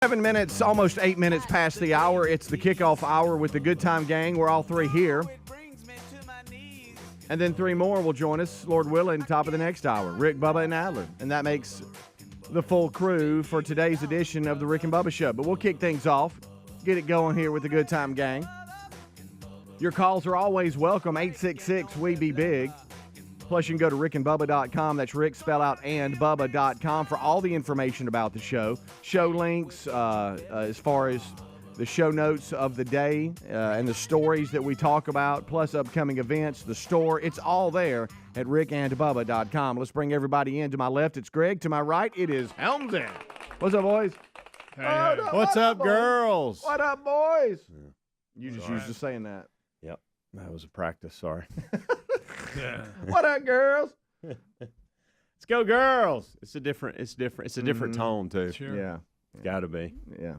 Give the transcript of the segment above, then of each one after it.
7 minutes, almost 8 minutes past the hour. It's the kickoff hour with the Good Time Gang. We're all three here. And then three more will join us, Lord willing, top of the next hour. Rick, Bubba, and Adler. And that makes the full crew for today's edition of the Rick and Bubba Show. But we'll kick things off, get it going here with the Good Time Gang. Your calls are always welcome, 866-WE-BE-BIG. Plus, you can go to rickandbubba.com. That's Rick, spell out, and Bubba.com for all the information about the show. Show links as far as the show notes of the day and the stories that we talk about, plus upcoming events, the store. It's all there at rickandbubba.com. Let's bring everybody in. To my left, it's Greg. To my right, it is Helmsy. What's up, boys? Hey. What's up, girls? What up, boys? Yeah. You just used to saying that. Yep. That was a practice, sorry. Yeah. What up, girls? Let's go, girls. It's a different tone, too. Sure. Yeah. Got to be. Yeah.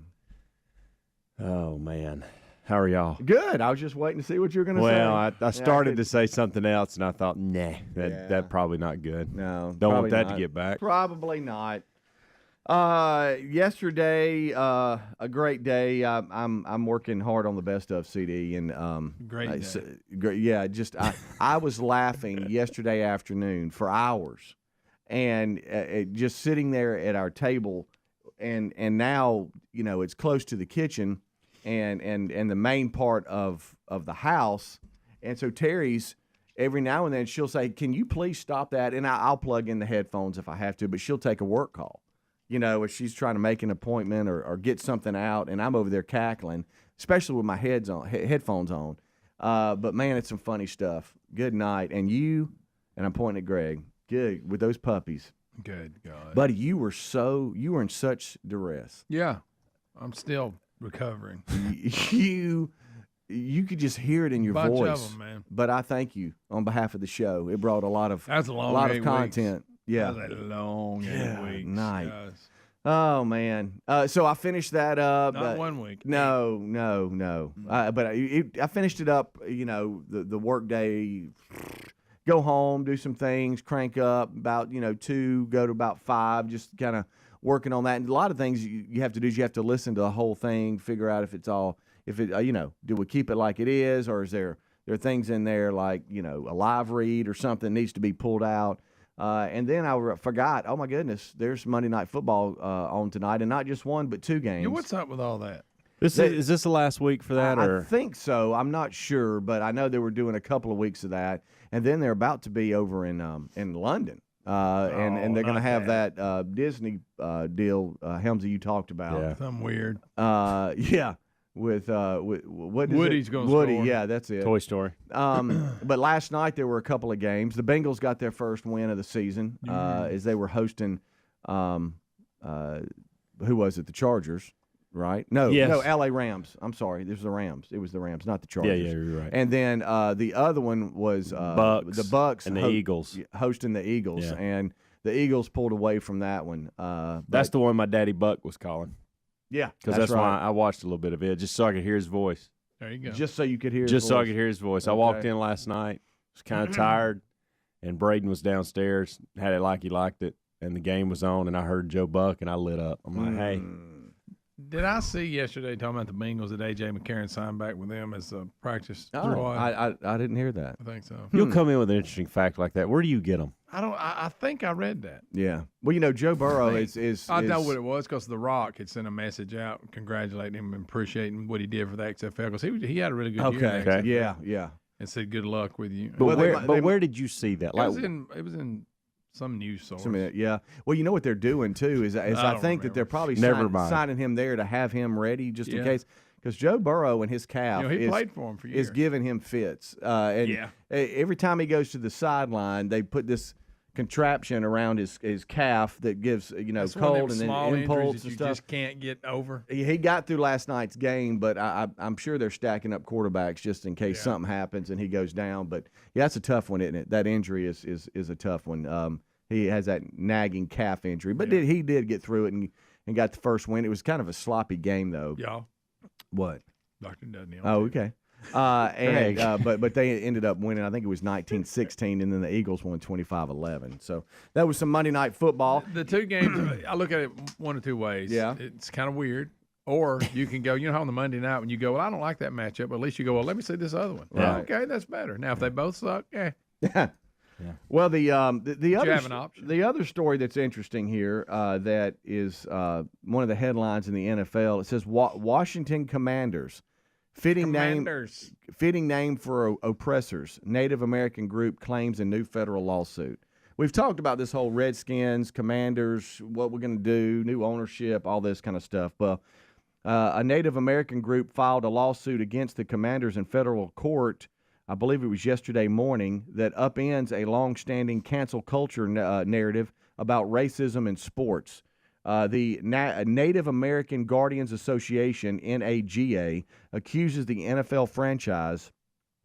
Oh, man. How are y'all? Good. I was just waiting to see what you were going to say. Well, I started to say something else, and I thought, that probably not good. No. Don't want that not. to get back. Probably not. Yesterday, a great day. I'm working hard on the best of CD, and Great day. Yeah, just I was laughing yesterday afternoon for hours, and just sitting there at our table, and now it's close to the kitchen, and the main part of the house, and so Terry's. Every now and then she'll say, "Can you please stop that?" And I'll plug in the headphones if I have to, but she'll take a work call. If she's trying to make an appointment or get something out, and I'm over there cackling, especially with my headphones on. But, man, it's some funny stuff. Good night. And I'm pointing at Greg, good with those puppies. Good God. Buddy, you were in such duress. Yeah. I'm still recovering. You could just hear it in your Bunch voice. of them, man. But I thank you on behalf of the show. It brought a lot of That's a lot of content. Weeks. Yeah. That was a long 8 weeks. Night. Guys. Oh, man. So I finished that up. Not 1 week. No. But I finished it up, the work day, go home, do some things, crank up about, 2, go to about 5, just kind of working on that. And a lot of things you have to do is you have to listen to the whole thing, figure out do we keep it like it is, or is there are things in there like, a live read or something needs to be pulled out. And then I forgot, oh, my goodness, there's Monday Night Football on tonight, and not just one but 2 games. Yeah, what's up with all that? Is this the last week for that? I think so. I'm not sure, but I know they were doing a couple of weeks of that. And then they're about to be over in London. And they're going to have that Disney deal, Helmsy, you talked about. Yeah. Something weird. Yeah. With what is Woody's going to Woody, score. yeah, that's it. Toy Story. But last night there were a couple of games. The Bengals got their first win of the season as they were hosting. Who was it? The Chargers, right? No, L.A. Rams. I'm sorry, this was the Rams. It was the Rams, not the Chargers. Yeah, you're right. And then the other one was Bucks, the Bucks and the Eagles hosting the Eagles, and the Eagles pulled away from that one. That's the one my daddy Buck was calling. Yeah, because that's why I watched a little bit of it, just so I could hear his voice. There you go. Just so you could hear his voice. Just so I could hear his voice. Okay. I walked in last night, was kind of tired, and Braden was downstairs, had it like he liked it, and the game was on, and I heard Joe Buck, and I lit up. I'm like, hey. Did I see yesterday talking about the Bengals that A.J. McCarron signed back with them as a practice squad? I didn't hear that. I think so. You'll come in with an interesting fact like that. Where do you get them? I think I read that. Yeah. Well, Joe Burrow is I know what it was because The Rock had sent a message out congratulating him and appreciating what he did for the XFL because he had a really good year. Okay. Yeah. And said good luck with you. But where did you see that? It was in some news source. Yeah. Well, you know what they're doing too is I think that they're probably signing him there to have him ready just in case. Because Joe Burrow and his calf he played for him for years. is giving him fits. Every time he goes to the sideline, they put this contraption around his calf that gives cold and then impulse and stuff. You just can't get over. He got through last night's game, but I'm sure they're stacking up quarterbacks just in case something happens and he goes down. But that's a tough one, isn't it? That injury is a tough one. He has that nagging calf injury, but he did get through it and got the first win. It was kind of a sloppy game though. Yeah. What? Dr. Dudney. Oh, okay. But they ended up winning. I think it was 19-16, and then the Eagles won 25-11. So that was some Monday Night Football. The two games, I look at it one of two ways. Yeah. It's kind of weird. Or you can go, you know how on the Monday night when you go, well, I don't like that matchup, but at least you go, well, let me see this other one. Right. Okay, that's better. Now, if they both suck, Yeah. Well, the have an option? other story that's interesting here that is one of the headlines in the NFL. It says Washington Commanders, fitting name for oppressors. Native American group claims a new federal lawsuit. We've talked about this whole Redskins, Commanders, what we're going to do, new ownership, all this kind of stuff. But a Native American group filed a lawsuit against the Commanders in federal court. I believe it was yesterday morning, that upends a long-standing cancel culture narrative about racism in sports. The Native American Guardians Association, NAGA, accuses the NFL franchise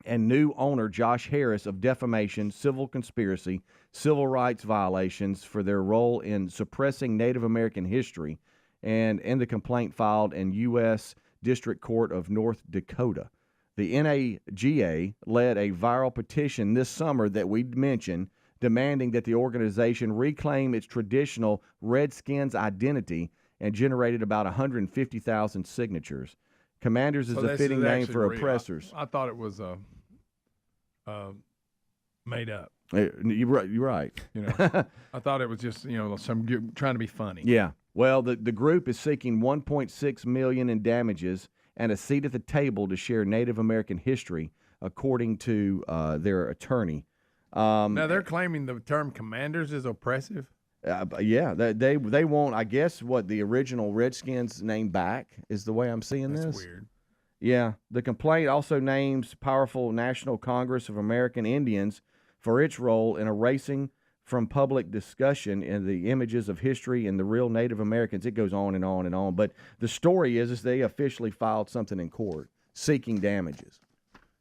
and new owner Josh Harris of defamation, civil conspiracy, civil rights violations for their role in suppressing Native American history, and in the complaint filed in U.S. District Court of North Dakota. The NAGA led a viral petition this summer that we mentioned, demanding that the organization reclaim its traditional Redskins identity, and generated about 150,000 signatures. Commanders is a fitting name for oppressors. I thought it was made up. You're right. You know, I thought it was just some trying to be funny. Yeah. Well, the group is seeking $1.6 million in damages and a seat at the table to share Native American history, according to their attorney. Now they're claiming the term Commanders is oppressive. Yeah, they want, I guess, what the original Redskins name back is the way I'm seeing this. That's weird. Yeah, the complaint also names powerful National Congress of American Indians for its role in erasing from public discussion in the images of history and the real Native Americans. It goes on and on and on. But the story is they officially filed something in court seeking damages.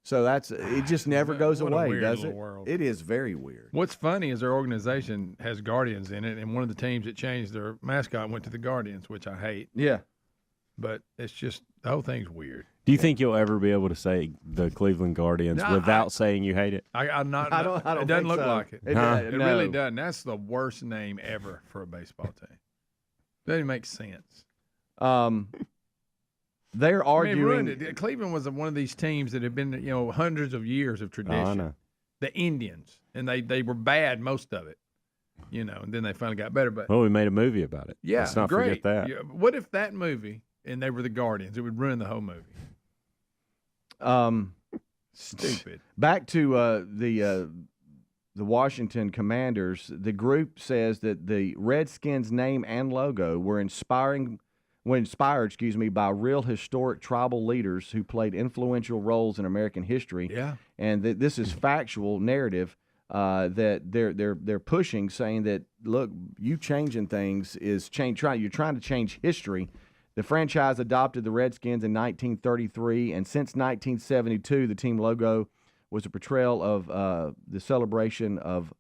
So it just never goes away, does it? World. It is very weird. What's funny is their organization has Guardians in it, and one of the teams that changed their mascot went to the Guardians, which I hate. Yeah. But it's just, the whole thing's weird. Do you think you'll ever be able to say the Cleveland Guardians without saying you hate it? I'm not. I don't it doesn't look so. like it. It really doesn't. That's the worst name ever for a baseball team. Doesn't make sense. They're arguing. Cleveland was one of these teams that have been, hundreds of years of tradition. I know. The Indians, and they were bad most of it, and then they finally got better. But well, we made a movie about it. Yeah, let's not great. forget that. Yeah, what if that movie and they were the Guardians? It would ruin the whole movie. Stupid. Back to the Washington Commanders. The group says that the Redskins name and logo were inspired by real historic tribal leaders who played influential roles in American history. Yeah. And that this is factual narrative that they're pushing, saying that, look, you changing things is you're trying to change history. The franchise adopted the Redskins in 1933, and since 1972, the team logo was a portrayal of the celebration of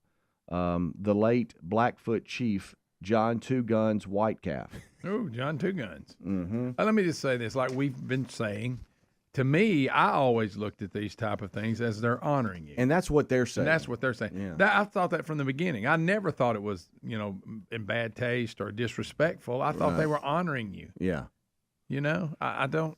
the late Blackfoot chief John Two Guns Whitecalf. Oh, John Two Guns. Mm-hmm. Let me just say this, like we've been saying. To me, I always looked at these type of things as they're honoring you. And that's what they're saying. And that's what they're saying. Yeah. I thought that from the beginning. I never thought it was, in bad taste or disrespectful. I thought they were honoring you. Yeah. I don't.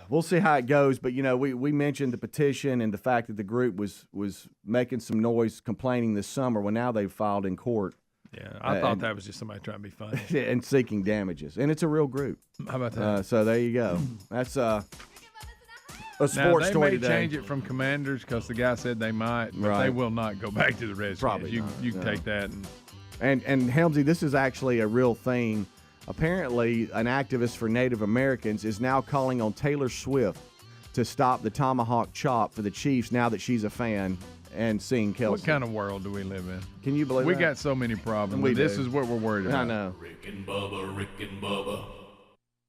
We'll see how it goes, but we mentioned the petition and the fact that the group was making some noise complaining this summer. Well, now they've filed in court. Yeah, I thought that was just somebody trying to be funny. And seeking damages. And it's a real group. How about that? So there you go. That's a sports story today. They may change it from Commanders because the guy said they might, but they will not go back to the Redskins. Probably you can take that. And Helmsy, this is actually a real thing. Apparently, an activist for Native Americans is now calling on Taylor Swift to stop the tomahawk chop for the Chiefs now that she's a fan and seeing Kelce. What kind of world do we live in? Can you believe we that? got so many problems. We This do. is what we're worried about. I know. Rick and Bubba, Rick and Bubba.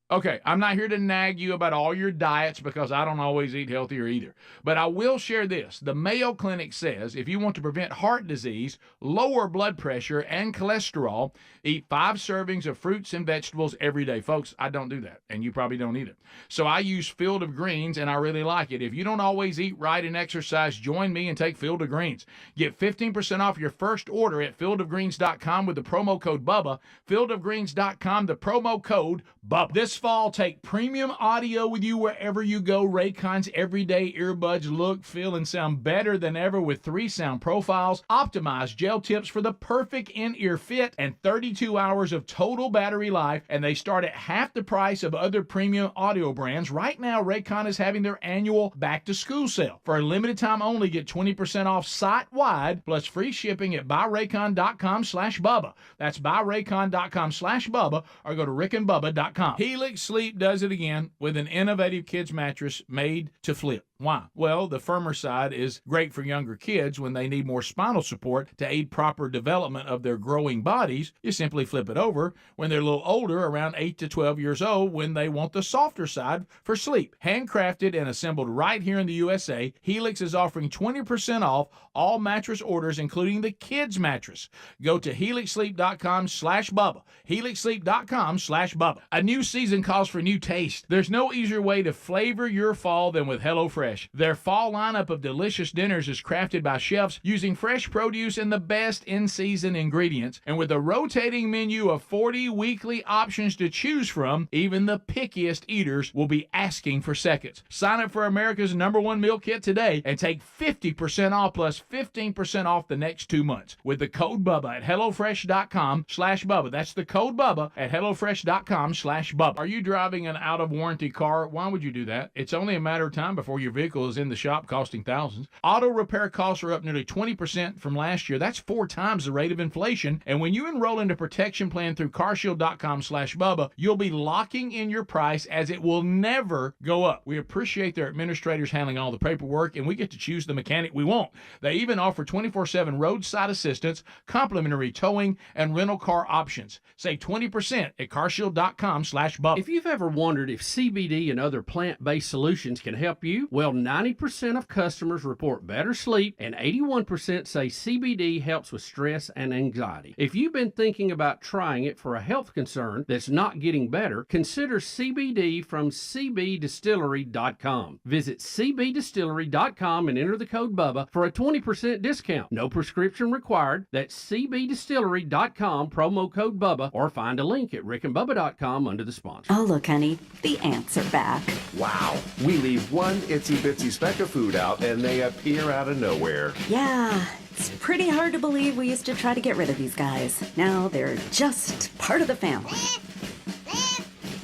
Okay, I'm not here to nag you about all your diets because I don't always eat healthier either. But I will share this. The Mayo Clinic says if you want to prevent heart disease, lower blood pressure, and cholesterol, eat 5 servings of fruits and vegetables every day. Folks, I don't do that, and you probably don't either. So I use Field of Greens, and I really like it. If you don't always eat right and exercise, join me and take Field of Greens. Get 15% off your first order at fieldofgreens.com with the promo code BUBBA. Fieldofgreens.com, the promo code BUBBA. This fall, take premium audio with you wherever you go. Raycon's everyday earbuds look, feel, and sound better than ever with 3 sound profiles, optimized gel tips for the perfect in-ear fit, and 32 hours of total battery life, and they start at half the price of other premium audio brands. Right now, Raycon is having their annual back-to-school sale. For a limited time only, get 20% off site-wide, plus free shipping at buyraycon.com/Bubba. That's buyraycon.com/Bubba, or go to rickandbubba.com. Helix Sleep does it again with an innovative kids mattress made to flip. Why? Well, the firmer side is great for younger kids when they need more spinal support to aid proper development of their growing bodies. You simply flip it over when they're a little older, around 8 to 12 years old, when they want the softer side for sleep. Handcrafted and assembled right here in the USA, Helix is offering 20% off all mattress orders, including the kids mattress. Go to helixsleep.com/Bubba. helixsleep.com/Bubba. A new season calls for new taste. There's no easier way to flavor your fall than with HelloFresh. Their fall lineup of delicious dinners is crafted by chefs using fresh produce and the best in-season ingredients. And with a rotating menu of 40 weekly options to choose from, even the pickiest eaters will be asking for seconds. Sign up for America's #1 meal kit today and take 50% off plus 15% off the next 2 months with the code BUBBA at HelloFresh.com/Bubba. That's the code BUBBA at HelloFresh.com/Bubba. Are you driving an out-of-warranty car? Why would you do that? It's only a matter of time before your vehicle is in the shop costing thousands. Auto repair costs are up nearly 20% from last year. That's 4 times the rate of inflation. And when you enroll in a protection plan through carshield.com/Bubba, you'll be locking in your price as it will never go up. We appreciate their administrators handling all the paperwork, and we get to choose the mechanic we want. They even offer 24/7 roadside assistance, complimentary towing, and rental car options. Save 20% at carshield.com/Bubba. If you've ever wondered if CBD and other plant-based solutions can help you, well, 90% of customers report better sleep, and 81% say CBD helps with stress and anxiety. If you've been thinking about trying it for a health concern that's not getting better, consider CBD from cbdistillery.com. Visit cbdistillery.com and enter the code BUBBA for a 20% discount. No prescription required. That's cbdistillery.com, promo code BUBBA, or find a link at rickandbubba.com under the sponsor. Oh, look, honey, the ants are back. Wow. We leave one itsy bitsy speck of food out and they appear out of nowhere. Yeah, it's pretty hard to believe we used to try to get rid of these guys. Now they're just part of the family.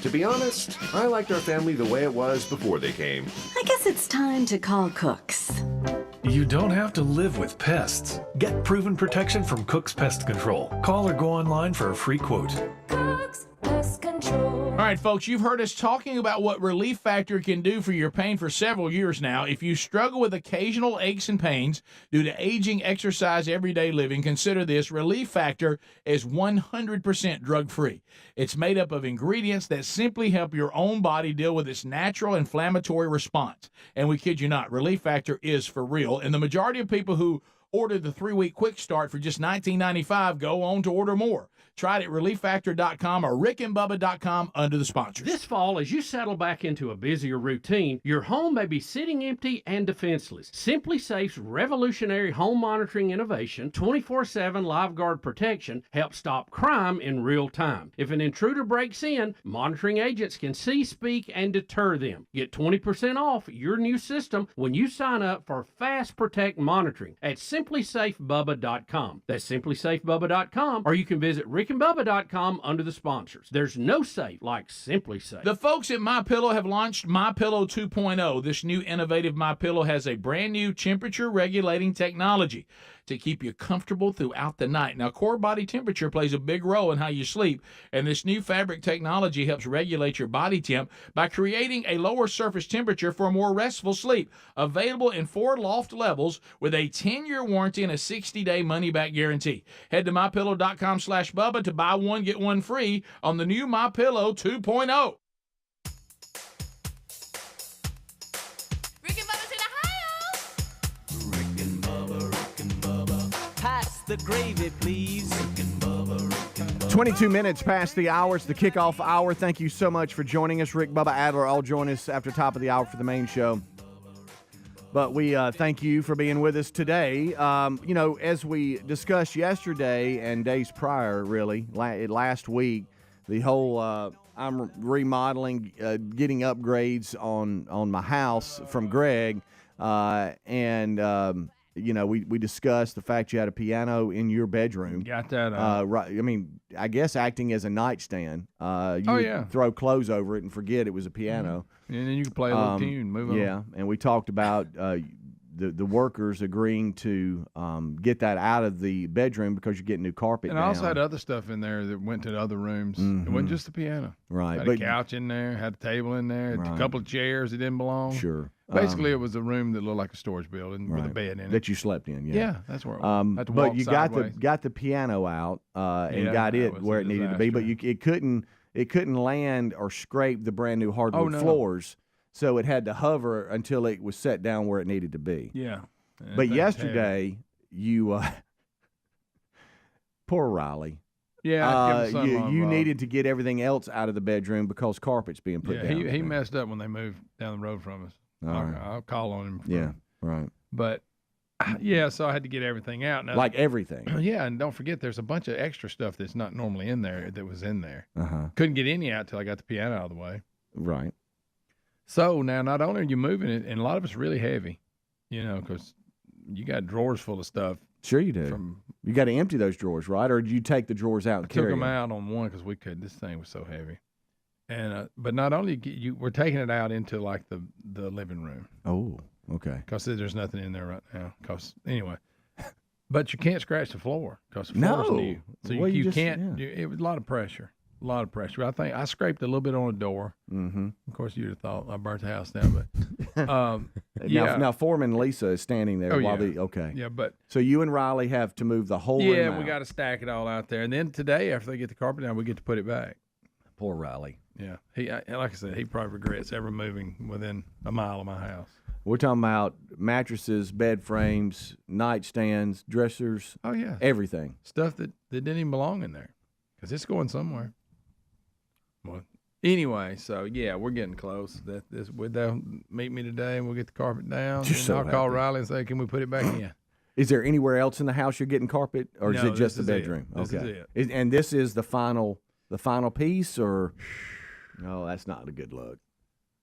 To be honest, I liked our family the way it was before they came. I guess it's time to call Cooks. You don't have to live with pests. Get proven protection from Cook's Pest Control. Call or go online for a free quote. Cook's Pest Control. All right, folks, you've heard us talking about what Relief Factor can do for your pain for several years now. If you struggle with occasional aches and pains due to aging, exercise, everyday living, consider this. Relief Factor is 100% drug-free. It's made up of ingredients that simply help your own body deal with its natural inflammatory response. And we kid you not, Relief Factor is for real. And the majority of people who order the 3-week quick start for just $19.95 go on to order more. Try it at relieffactor.com or rickandbubba.com under the sponsors. This fall, as you settle back into a busier routine, your home may be sitting empty and defenseless. Simply Safe's revolutionary home monitoring innovation, 24/7 live guard protection, helps stop crime in real time. If an intruder breaks in, monitoring agents can see, speak, and deter them. Get 20% off your new system when you sign up for Fast Protect monitoring at simplysafebubba.com. That's simplysafebubba.com, or you can visit rickandbubba.com under the sponsors. There's no safe like Simply Safe. The folks at MyPillow have launched MyPillow 2.0. This new innovative MyPillow has a brand new temperature regulating technology to keep you comfortable throughout the night. Now, core body temperature plays a big role in how you sleep, and this new fabric technology helps regulate your body temp by creating a lower surface temperature for a more restful sleep. Available in 4 loft levels with a 10-year warranty and a 60-day money-back guarantee. Head to MyPillow.com/Bubba to buy one, get one free on the new MyPillow 2.0. the gravy, please. 22 minutes past the hour. It's the kickoff hour. Thank you so much for joining us. Rick, Bubba, Adler all join us after top of the hour for the main show. But we thank you for being with us today. As we discussed yesterday and days prior, really, last week, the whole I'm remodeling, getting upgrades on my house from Greg. We discussed the fact you had a piano in your bedroom. Got that. Right. I mean, I guess acting as a nightstand. You throw clothes over it and forget it was a piano. And then you can play a little tune, move on. Yeah, and we talked about the workers agreeing to get that out of the bedroom because you're getting new carpet And down. I also had other stuff in there that went to the other rooms. It wasn't just the piano. Right. Had a couch in there, had a table in there, a couple of chairs that didn't belong. Sure. Basically, it was a room that looked like a storage building with a bed in it. That you slept in, yeah. Yeah, that's where it was. Had to walk but you sideways. got the piano out and Yeah, got that it was where a it needed to be, but it couldn't land or scrape the brand new hardwood floors, so it had to hover until it was set down where it needed to be. Yeah. But yesterday, you poor Riley. Yeah, you needed to get everything else out of the bedroom because carpet's being put down. He messed up when they moved down the road from us. I'll call on him. Yeah, right. But so I had to get everything out. Now, like everything. Yeah, and don't forget, there's a bunch of extra stuff that's not normally in there that was in there. Couldn't get any out till I got the piano out of the way. Right. So now, not only are you moving it, and a lot of it's really heavy, because you got drawers full of stuff. Sure you do. You got to empty those drawers, right? Or did you take the drawers out and carry them? Took them out on one because we could. This thing was so heavy. And but not only we're taking it out into like the living room. Oh, okay. Because there's nothing in there right now. Anyway, but you can't scratch the floor because the floor's new. So you can't. It was a lot of pressure. A lot of pressure. I think I scraped a little bit on a door. Mm-hmm. Of course, you'd have thought I burnt the house down, but Now Foreman Lisa is standing there okay. Yeah, but so you and Riley have to move the whole room Yeah, out. we got to stack it all out there, and then today after they get the carpet down, we get to put it back. Poor Riley. Yeah, like I said, he probably regrets ever moving within a mile of my house. We're talking about mattresses, bed frames, nightstands, dressers. Oh yeah, everything. Stuff that didn't even belong in there because it's going somewhere. Well, anyway, so yeah, we're getting close. They'll meet me today, and we'll get the carpet down. I'll call Riley and say, "Can we put it back in?" Is there anywhere else in the house you're getting carpet, or is it just the bedroom? This is it. And this is the final piece, or no? That's not a good look.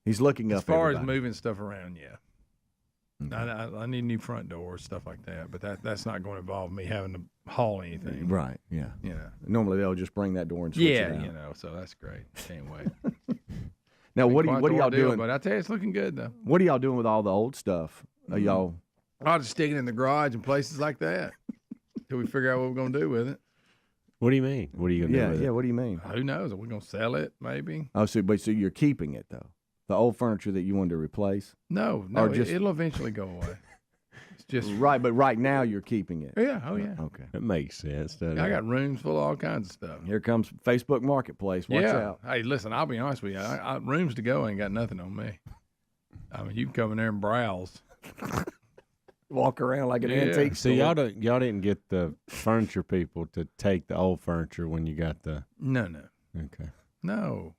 He's looking up. As far as moving stuff around, yeah. Okay. I need new front doors, stuff like that, but that's not going to involve me having to haul anything. Right, yeah. Normally they'll just bring that door and switch it out. So that's great. Can't wait. Now, what are y'all doing? But I tell you, it's looking good, though. What are y'all doing with all the old stuff? Are y'all? I'll just stick it in the garage and places like that till we figure out what we're going to do with it. What do you mean? What are you going to do with it? Yeah, what do you mean? Who knows? Are we going to sell it, maybe? Oh, so you're keeping it, though? The old furniture that you wanted to replace? No, it'll eventually go away. It's just right, but right now you're keeping it. Yeah, Okay. That makes sense, doesn't it? I got rooms full of all kinds of stuff. Here comes Facebook Marketplace. Watch out. Hey, listen, I'll be honest with you. Rooms to go ain't got nothing on me. I mean, you can come in there and browse. Walk around like an antique store. So y'all didn't get the furniture people to take the old furniture when you got the... No. Okay. No.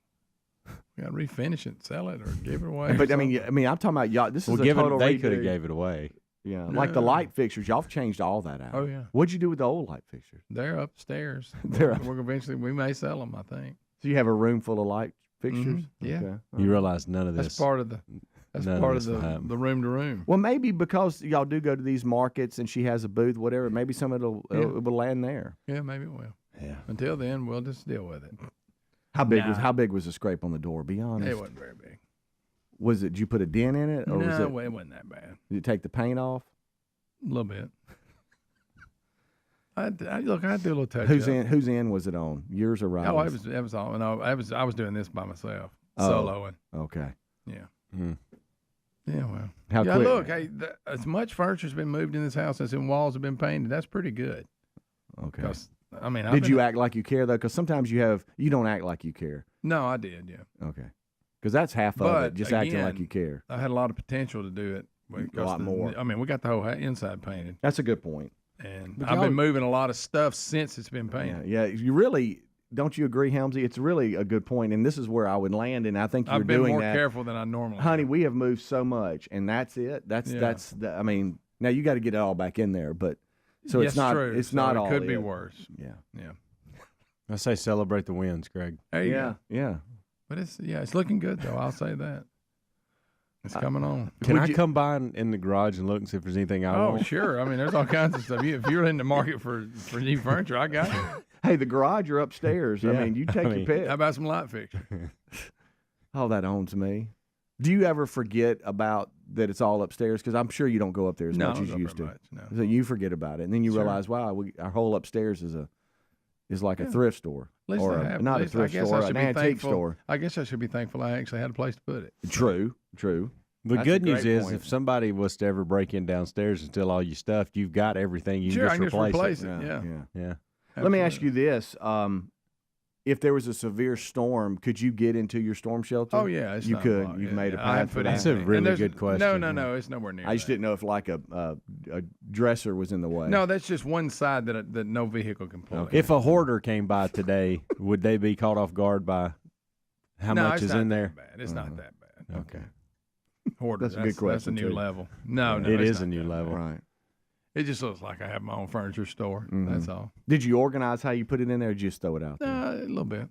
We got to refinish it, sell it, or give it away. But I mean, I'm talking about y'all. This is a total They redo. could have gave it away. Yeah, like the light fixtures. Y'all have changed all that out. Oh yeah. What'd you do with the old light fixtures? They're upstairs. We may sell them, I think. So you have a room full of light fixtures? Mm-hmm. Yeah. Okay. You realize none of this. That's part of the room to room. Well, maybe because y'all do go to these markets and she has a booth, whatever. Maybe some of it will land there. Yeah, maybe it will. Yeah. Until then, we'll just deal with it. How big was the scrape on the door? Be honest. It wasn't very big. Was it? Did you put a dent in it, or was it wasn't that bad. Did you take the paint off? A little bit. I do a little touch. Whose end was it on? Yours or Riley's? Oh, it was all. No, I was doing this by myself, soloing. Okay. Yeah. Hmm. Yeah. Well. How quick? Look, as much furniture's been moved in this house as in walls have been painted. That's pretty good. Okay. I mean, did you act like you care though? Because sometimes you don't act like you care. No, I did. Yeah. Okay. Because that's half of it, just acting like you care. I had a lot of potential to do it. A lot more. I mean, we got the whole inside painted. That's a good point. And But I've y'all- been moving a lot of stuff since it's been painted. Yeah, you really don't you agree, Helmsy? It's really a good point, and this is where I would land. And I think you're I've been doing more that. careful than I normally Honey, am. we have moved so much, and that's it. I mean, now you got to get it all back in there, but so Yes, it's not. true. It's So not it all. could be it. worse. Yeah. Yeah. I say celebrate the wins, Greg. There you Yeah. go. Yeah. But it's looking good though. I'll say that. It's coming on. Can I come by in the garage and look and see if there's anything I Oh, want? sure. I mean, there's all kinds of stuff. If you're in the market for new furniture, I got it. Hey, the garage are upstairs. I Yeah. mean, you take your pick. How about some light fixture? Oh, that owns me. Do you ever forget about that it's all upstairs? Because I'm sure you don't go up there as No, much I as don't you go used to. very much, no. So you forget about it, and then you Sure. realize, wow, our whole upstairs is like a thrift store, At least or I have. not At a least thrift I guess store, I an should be antique thankful. store. I guess I should be thankful I actually had a place to put it. True. The That's good a news great is point. if somebody was to ever break in downstairs and steal all your stuff, you've got everything. You Sure, I can can just replace it. Yeah. Yeah. Let me ask Absolutely. you this: if there was a severe storm, could you get into your storm shelter? Oh yeah, it's you not could. blocked. You've Yeah, made a yeah. I haven't path for put that. That's a anything. really And there's- good question. No, it's nowhere near. I just that. didn't know if like a dresser was in the way. No, that's just one side that no vehicle can pull. If a hoarder came by today, would they be caught off guard by how no, much it's is not in that there? Bad. It's not that bad. Okay. Hoarder. That's a good question, That's a new too. level. No, It it's is a not new that level. Right. bad. It just looks like I have my own furniture store. Mhm. That's all. Did you organize how you put it in there, or did you just throw it out there? A little bit.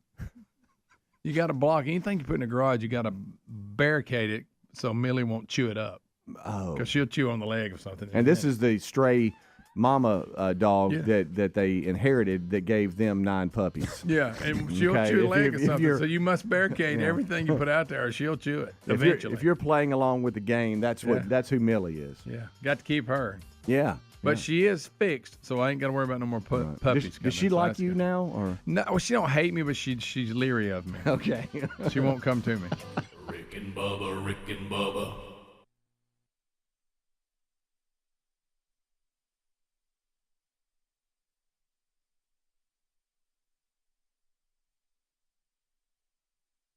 You got to block anything you put in the garage. You got to barricade it so Millie won't chew it up Oh. because she'll chew on the leg or something. And this is the stray mama dog Yeah. that they inherited that gave them 9 puppies. yeah, and she'll Okay, chew a if leg you're- or if something. you're- So you must barricade Yeah. everything you put out there, or she'll chew it If eventually. you're playing along with the game, that's Yeah. that's who Millie is. yeah, got to keep her. Yeah. But she is fixed, so I ain't got to worry about no more Right. puppies. Does coming, she so like that's you good. now, or No, well, she don't hate me, but she's leery of me. okay? She won't come to me. Rick and Bubba, Rick and Bubba.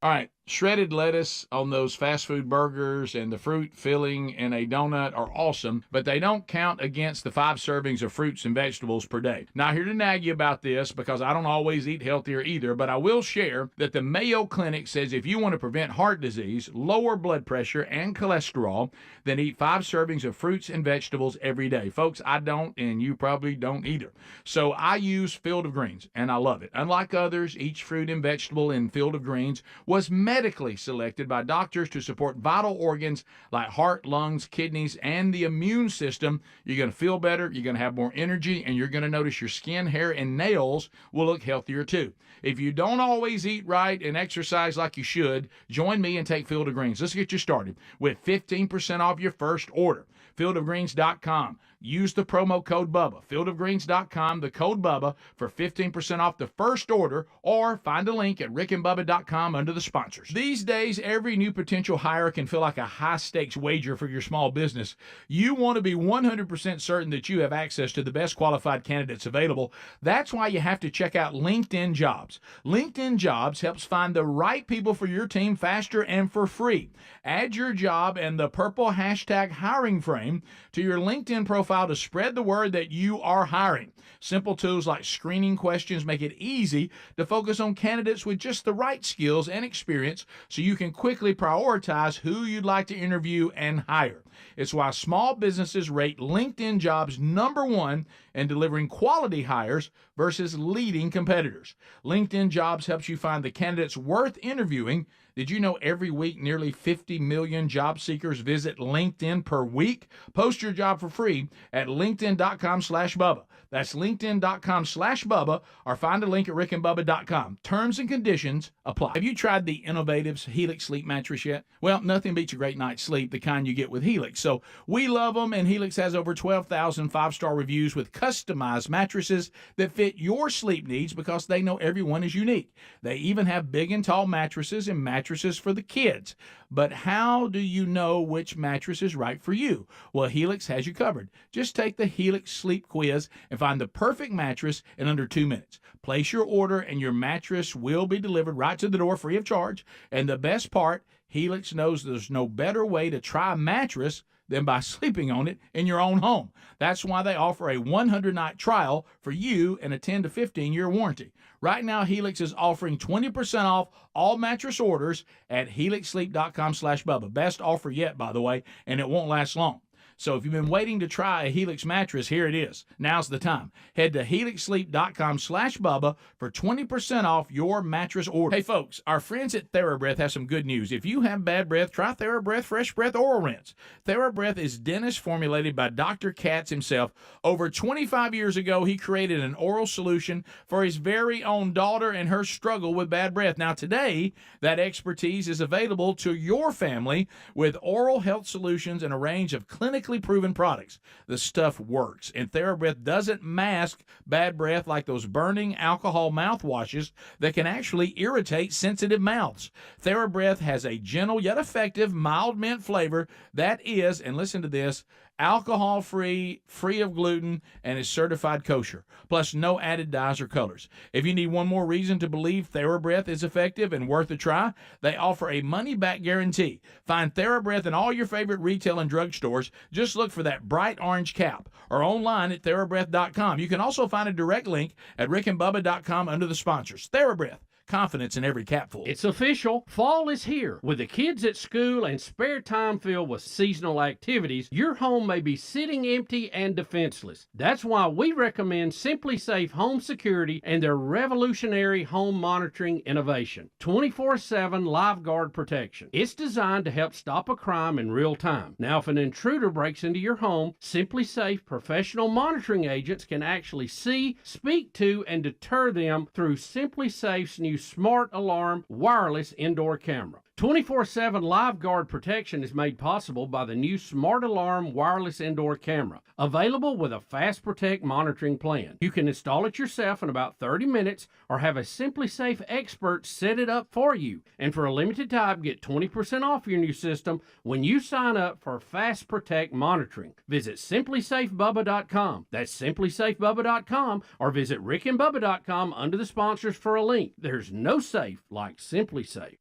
All right, shredded lettuce on those fast food burgers and the fruit filling in a donut are awesome, but they don't count against the 5 servings of fruits and vegetables per day. Now, here to nag you about this because I don't always eat healthier either, but I will share that the Mayo Clinic says if you want to prevent heart disease, lower blood pressure, and cholesterol, then eat 5 servings of fruits and vegetables every day. Folks, I don't, and you probably don't either. So I use Field of Greens, and I love it. Unlike others, each fruit and vegetable in Field of Greens was medically selected by doctors to support vital organs like heart, lungs, kidneys, and the immune system. You're going to feel better, you're going to have more energy, and you're going to notice your skin, hair, and nails will look healthier too. If you don't always eat right and exercise like you should, join me and take Field of Greens. Let's get you started with 15% off your first order. fieldofgreens.com. Use the promo code BUBBA. fieldofgreens.com, the code BUBBA for 15% off the first order, or find a link at rickandbubba.com under the sponsors. These days, every new potential hire can feel like a high-stakes wager for your small business. You want to be 100% certain that you have access to the best qualified candidates available. That's why you have to check out LinkedIn Jobs. LinkedIn Jobs helps find the right people for your team faster and for free. Add your job and the purple hashtag hiring frame to your LinkedIn profile to spread the word that you are hiring. Simple tools like screening questions make it easy to focus on candidates with just the right skills and experience so you can quickly prioritize who you'd like to interview and hire. It's why small businesses rate LinkedIn Jobs #1 in delivering quality hires versus leading competitors. LinkedIn Jobs helps you find the candidates worth interviewing. Did you know every week nearly 50 million job seekers visit LinkedIn per week? Post your job for free at linkedin.com/Bubba. That's linkedin.com/Bubba, or find a link at rickandbubba.com. Terms and conditions apply. Have you tried the Innovatives Helix Sleep Mattress yet? Well, nothing beats a great night's sleep, the kind you get with Helix. So we love them, and Helix has over 12,000 5-star reviews with customized mattresses that fit your sleep needs because they know everyone is unique. They even have big and tall mattresses and mattresses for the kids. But how do you know which mattress is right for you? Well, Helix has you covered. Just take the Helix Sleep Quiz and find the perfect mattress in under 2 minutes. Place your order and your mattress will be delivered right to the door free of charge. And the best part, Helix knows there's no better way to try a mattress than by sleeping on it in your own home. That's why they offer a 100-night trial for you and a 10 to 15-year warranty. Right now, Helix is offering 20% off all mattress orders at helixsleep.com/Bubba. Best offer yet, by the way, and it won't last long. So if you've been waiting to try a Helix mattress, here it is. Now's the time. Head to helixsleep.com/Bubba for 20% off your mattress order. Hey, folks, our friends at TheraBreath have some good news. If you have bad breath, try TheraBreath Fresh Breath Oral Rinse. TheraBreath is dentist formulated by Dr. Katz himself. Over 25 years ago, he created an oral solution for his very own daughter and her struggle with bad breath. Now, today, that expertise is available to your family with oral health solutions and a range of clinically proven products. The stuff works, and TheraBreath doesn't mask bad breath like those burning alcohol mouthwashes that can actually irritate sensitive mouths. TheraBreath has a gentle yet effective mild mint flavor that is, and listen to this, alcohol-free, free of gluten, and is certified kosher, plus no added dyes or colors. If you need one more reason to believe TheraBreath is effective and worth a try, they offer a money-back guarantee. Find TheraBreath in all your favorite retail and drug stores. Just look for that bright orange cap or online at TheraBreath.com. You can also find a direct link at rickandbubba.com under the sponsors. TheraBreath. Confidence in every capful. It's official. Fall is here. With the kids at school and spare time filled with seasonal activities, your home may be sitting empty and defenseless. That's why we recommend Simply Safe Home Security and their revolutionary home monitoring innovation. 24/7 live guard protection. It's designed to help stop a crime in real time. Now, if an intruder breaks into your home, Simply Safe professional monitoring agents can actually see, speak to, and deter them through Simply Safe's new Smart Alarm wireless indoor camera. 24/7 live guard protection is made possible by the new Smart Alarm wireless indoor camera, available with a Fast Protect monitoring plan. You can install it yourself in about 30 minutes or have a Simply Safe expert set it up for you. And for a limited time, get 20% off your new system when you sign up for Fast Protect monitoring. Visit simplysafebubba.com. That's simplysafebubba.com, or visit rickandbubba.com under the sponsors for a link. There's no safe like Simply Safe.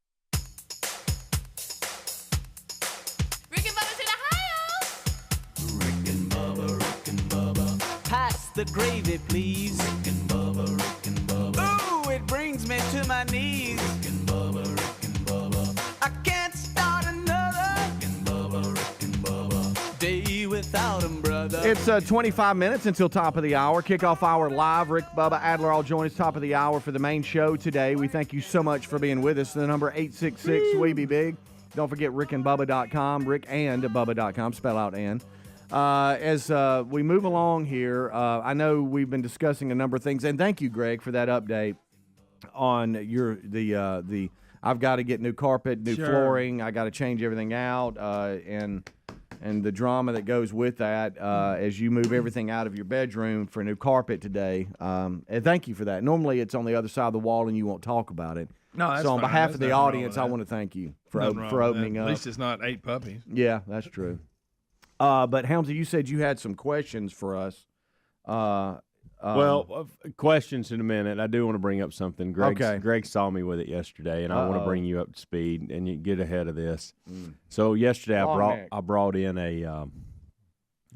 Pass the gravy, please. Rick and Bubba. Ooh, it brings me to my knees. Rick and Bubba. I can't start another Rick and Bubba. Day without 'em, brother. It's 25 minutes until top of the hour. Kickoff hour live. Rick, Bubba, Adler all join us top of the hour for the main show today. We thank you so much for being with us. The number 866-WE-BE-BIG. Don't forget rickandbubba.com, rickandbubba.com, spell out and. As we move along here, I know we've been discussing a number of things, and thank you, Greg, for that update on the I've got to get new carpet, new flooring, I got to change everything out, and the drama that goes with that as you move everything out of your bedroom for new carpet today. And thank you for that. Normally, it's on the other side of the wall, and you won't talk about it. No, that's so on fine. behalf That's of the audience, I want to thank you for opening up. At least it's not 8 puppies. Yeah, that's true. But Helmsy, you said you had some questions for us. Questions in a minute. I do want to bring up something. Greg saw me with it yesterday, and I want to bring you up to speed and you get ahead of this. So yesterday I brought in a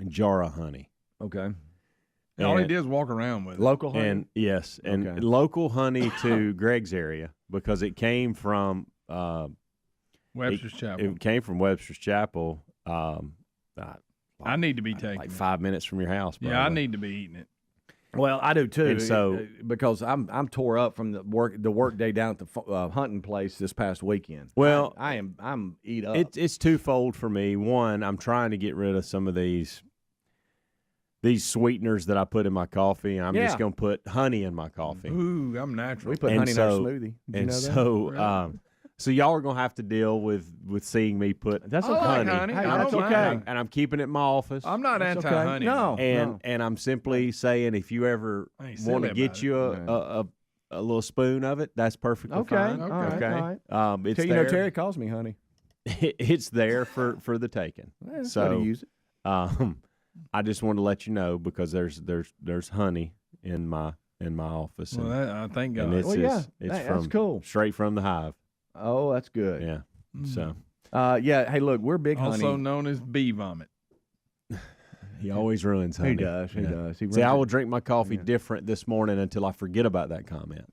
jar of honey. Okay. And all he did is walk around with it. Local honey? And yes, and local honey to Greg's area because it came from Webster's Chapel. It came from Webster's Chapel. I need to be taking like 5 minutes from your house. Probably. Yeah, I need to be eating it. Well, I do too. And so because I'm tore up from the work day down at the hunting place this past weekend. Well, I'm eat up. It's twofold for me. One, I'm trying to get rid of some of these sweeteners that I put in my coffee. I'm just going to put honey in my coffee. Ooh, I'm natural. We put honey in our smoothie. Did you know that? Really? So y'all are gonna have to deal with seeing me put honey. Like honey. Hey, that's okay. And I'm keeping it in my office. I'm not anti-honey. Okay. No, and I'm simply saying if you ever want to get you a little spoon of it, that's perfectly fine. Okay. It's you there. know, Terry calls me honey. It's there for the taking. So to use it. I just want to let you know because there's honey in my office. Well, I thank God. And it's that's cool. Straight from the hive. Oh, that's good. Yeah. So. Hey, look, we're big honey. Also known as bee vomit. He always ruins honey. He does. He does. See, I will drink my coffee different this morning until I forget about that comment.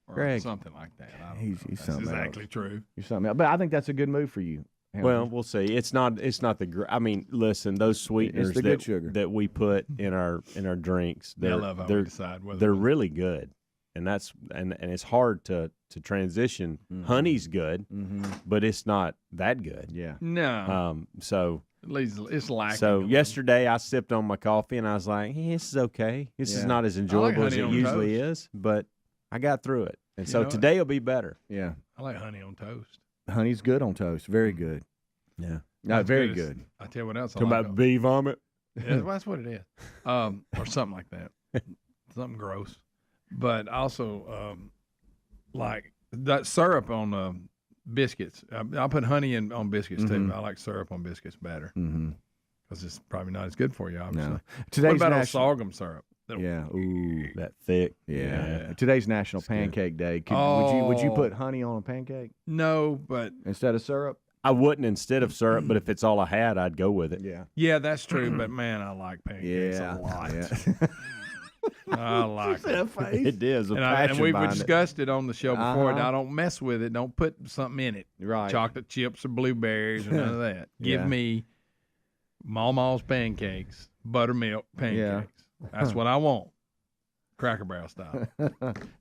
Or Greg, something like that. I don't he's know. That's something exactly else. true. You're something else. But I think that's a good move for you. Well, we'll see. It's not the. I mean, listen, those sweeteners the good sugar that we put in our drinks, I love how we decide whether they're really good, and that's and it's hard to transition. Honey's good, but it's not that good. Yeah. No. So at least it's lacking. So yesterday I sipped on my coffee and I was like, hey, this is okay. This is not as enjoyable as it usually is, but I got through it. And so today will be better. Yeah. I like honey on toast. Honey's good on toast. Very good. Yeah. No, very good. I tell you what else. Talking about bee vomit. Yeah, well, that's what it is. Or something like that. Something gross. But also, like that syrup on biscuits. I'll put honey on biscuits too. I like syrup on biscuits better because it's probably not as good for you, obviously. No. What about sorghum syrup? Yeah. Ooh, that thick. Yeah. Today's National Pancake Day. Would you put honey on a pancake? No, but instead of syrup? I wouldn't instead of syrup, but if it's all I had, I'd go with it. Yeah. Yeah, that's true. But man, I like pancakes a lot. Yeah. I like it. It is. And we've discussed it on the show before. I don't mess with it. Don't put something in it. Right. Chocolate chips or blueberries or none of that. Give me Mama's pancakes, buttermilk pancakes. That's what I want. Cracker Barrel style.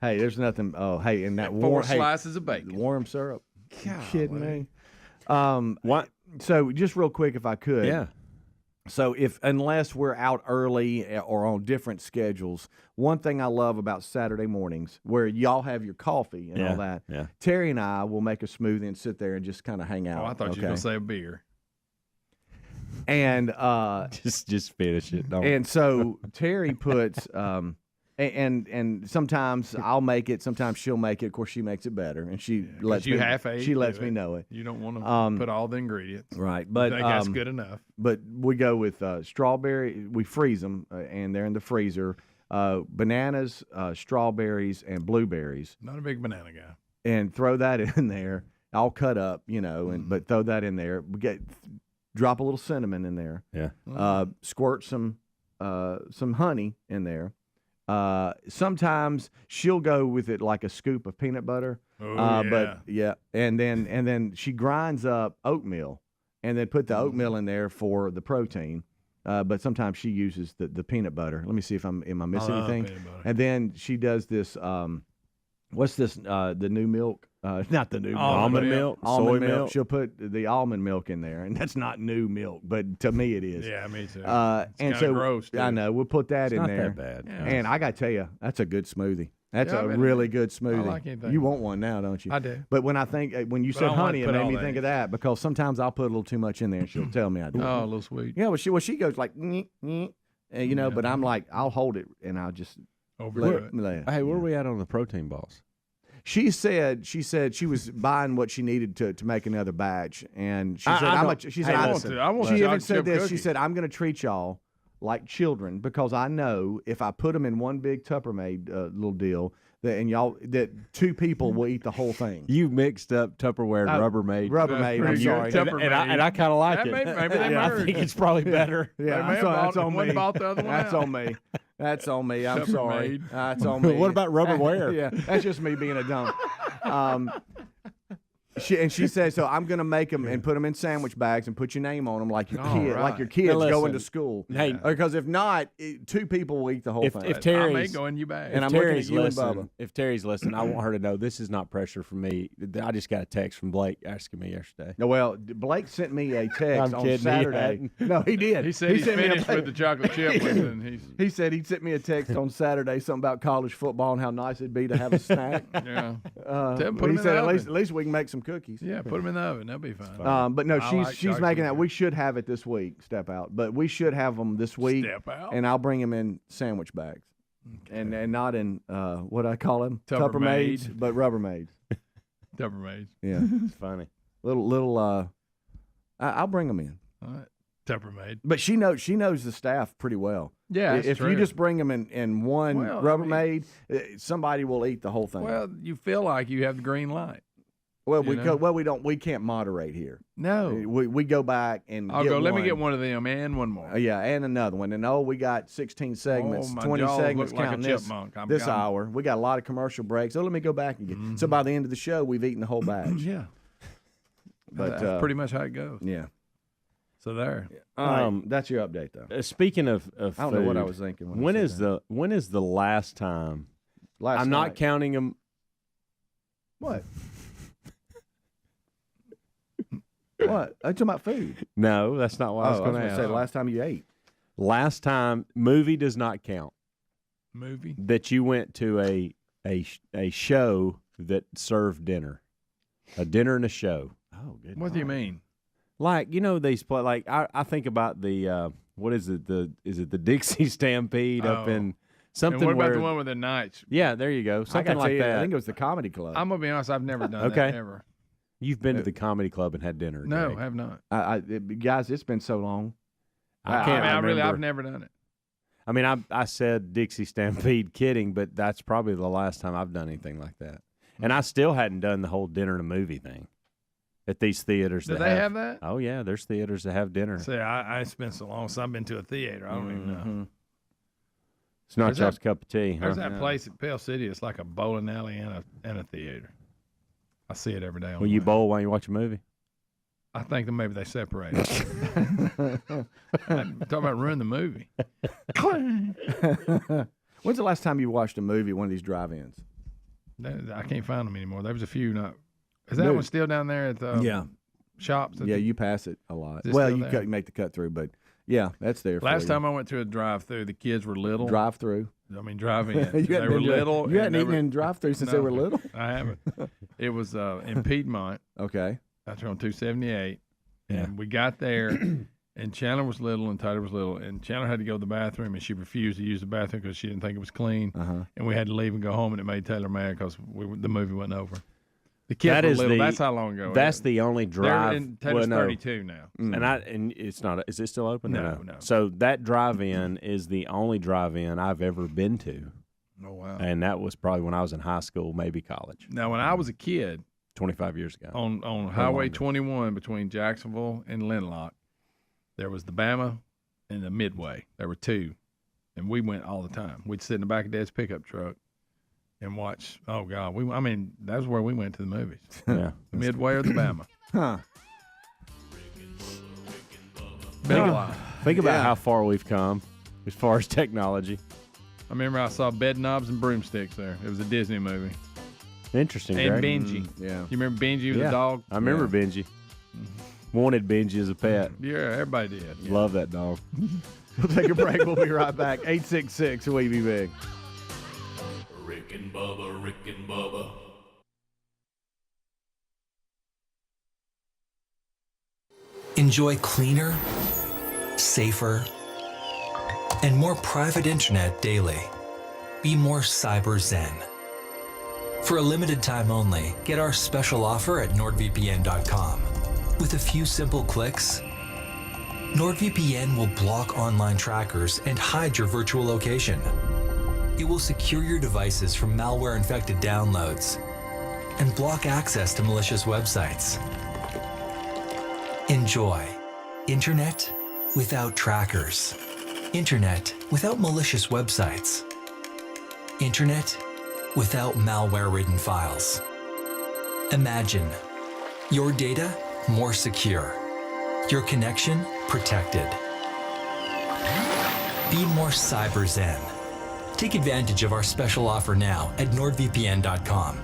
Hey, there's nothing. Oh, hey, and that and warm 4 slices of bacon. Warm syrup. God, You kidding me? What? So just real quick, if I could. Yeah. So unless we're out early or on different schedules, one thing I love about Saturday mornings where y'all have your coffee and all that. Yeah. Terry and I will make a smoothie and sit there and just kind of hang out. Oh, I thought you were going to say a beer. And just finish it. Don't. And so Terry puts and sometimes I'll make it, sometimes she'll make it. Of course, she makes it better, and she lets me know it. You don't want to put all the ingredients, right? But I think that's good enough. But we go with strawberry. We freeze them, and they're in the freezer. Bananas, strawberries, and blueberries. Not a big banana guy. And throw that in there, all cut up, but throw that in there. Drop a little cinnamon in there. Yeah. Squirt some honey in there. Sometimes she'll go with it like a scoop of peanut butter. But and then she grinds up oatmeal and then put the oatmeal in there for the protein. But sometimes she uses the peanut butter. Let me see if am I missing anything? And then she does this. What's this? The new milk? Not the new almond milk, soy milk. She'll put the almond milk in there, and that's not new milk, but to me it is. Yeah, me too. And so gross, I know we'll put that in not there. That bad. Yeah. And I got to tell you, that's a good smoothie. That's a really good smoothie. I like anything. You want one now, don't you? I do. But when you said honey, it made me think of that because sometimes I'll put a little too much in there, and she'll tell me I do. Oh, a little sweet. Yeah, she goes like, but I'm like, I'll hold it and I'll just overdo it. Hey, where are we at on the protein balls? She said she was buying what she needed to make another batch, and she said, she even said this. She said, I'm going to treat y'all like children because I know if I put them in one big Tuppermade little deal, that 2 people will eat the whole thing. You mixed up Tupperware and Rubbermaid. Rubbermaid, I'm sorry. And I kind of like it. Maybe they I think it's probably better. Yeah, that's on me. That's on me. That's on me. I'm sorry. That's on me. What about Rubberware? Yeah, that's just me being a dump. She said, so I'm going to make them and put them in sandwich bags and put your name on them like your kids going to school. Hey, because if not, 2 people will eat the whole thing. If Terry's, I may go in you back. And I'm looking at you and Bubba. If Terry's listening, I want her to know this is not pressure from me. I just got a text from Blake asking me yesterday. No, well, Blake sent me a text on Saturday. No, he did. He said he's finished with the chocolate chip. He said he sent me a text on Saturday, something about college football and how nice it'd be to have a snack. Yeah. He said at least we can make some cookies. Yeah, put them in the oven. That'll be fine. But no, she's making that. We should have it this week. Step out, but we should have them this week. Step out. And I'll bring them in sandwich bags, and not in what I call them Tuppermaids, but Rubbermaids. Tuppermaids. Yeah, it's funny. Little. I'll bring them in. All right. Tuppermaid. But she knows the staff pretty well. Yeah, if true. you just bring them in one Rubbermaid, somebody will eat the whole thing. Well, you feel like you have the green light. Well, we can't moderate here. No, we go back and I'll get go. Let one. me get one of them and one more. Yeah, and another one. And we got 16 segments, my 20 jaws segments look like a counting this chipmunk. this hour. We got a lot of commercial breaks. So let me go back and get. So by the end of the show, we've eaten the whole batch. Yeah, but that's pretty much how it goes. Yeah. So there. That's your update, though. Speaking of I don't know what I was thinking. When is the last time? Last I'm night. not counting them. What? What? I'm talking about food. No, that's not what I was going to say. The last time you ate. Last time, movie does not count. Movie that you went to a show that served dinner, a dinner and a show. Oh, good. What do you mean? Like these play. Like I think about the what is it? Is it the Dixie Stampede up in something? And what about where, the one with the Knights? Yeah, there you go. Something like that. I think it was the Comedy Club. I'm gonna be honest. I've never done that ever. You've been to the Comedy Club and had dinner? No, Greg. I have not. Guys, it's been so long. I've never done it. I mean, I said Dixie Stampede kidding, but that's probably the last time I've done anything like that. And I still hadn't done the whole dinner and a movie thing at these theaters. Do they have that? Oh, yeah. There's theaters that have dinner. See, I spent so long since I've been to a theater. I don't even know. It's not y'all's cup of tea. There's that place at Pell City. It's like a bowling alley and a theater. I see it every day. Will you bowl while you watch a movie? I think that maybe they separate it. Talk about ruin the movie. When's the last time you watched a movie at one of these drive-ins? I can't find them anymore. There was a few. Is that one still down there at the shops? Yeah, you pass it a lot. Well, you make the cut through, but yeah, that's there. Last time I went to a drive-through, the kids were little. Drive-through? I mean, drive-in. They were little. You hadn't eaten in drive-through since they were little? I haven't. It was in Piedmont. Okay. That's on 278. And we got there, and Chandler was little and Tyler was little, and Chandler had to go to the bathroom, and she refused to use the bathroom because she didn't think it was clean. And we had to leave and go home, and it made Taylor mad because the movie wasn't over. The kids were little. That's how long ago. That's the only drive. Taylor's 32 now. And it's not. Is it still open? No. So that drive-in is the only drive-in I've ever been to. Oh wow! And that was probably when I was in high school, maybe college. Now, when I was a kid, 25 years ago, on Highway 21 between Jacksonville and Linlock, there was the Bama and the Midway. There were two, and we went all the time. We'd sit in the back of Dad's pickup truck and watch. Oh God, that's where we went to the movies. Yeah, the Midway or the Bama. Think about how far we've come as far as technology. I remember I saw Bed Knobs and Broomsticks there. It was a Disney movie. Interesting, and Greg. Benji. Yeah. You remember Benji, the dog? I remember Benji. Wanted Benji as a pet. Yeah, everybody did. Yeah. Love that dog. We'll take a break. We'll be right back. 866 We Be Big. Rick and Bubba, Rick and Bubba. Enjoy cleaner, safer, and more private internet daily. Be more cyber zen. For a limited time only, get our special offer at nordvpn.com. With a few simple clicks, NordVPN will block online trackers and hide your virtual location. It will secure your devices from malware-infected downloads and block access to malicious websites. Enjoy internet without trackers. Internet without malicious websites. Internet without malware-ridden files. Imagine your data more secure, your connection protected. Be more cyber zen. Take advantage of our special offer now at nordvpn.com.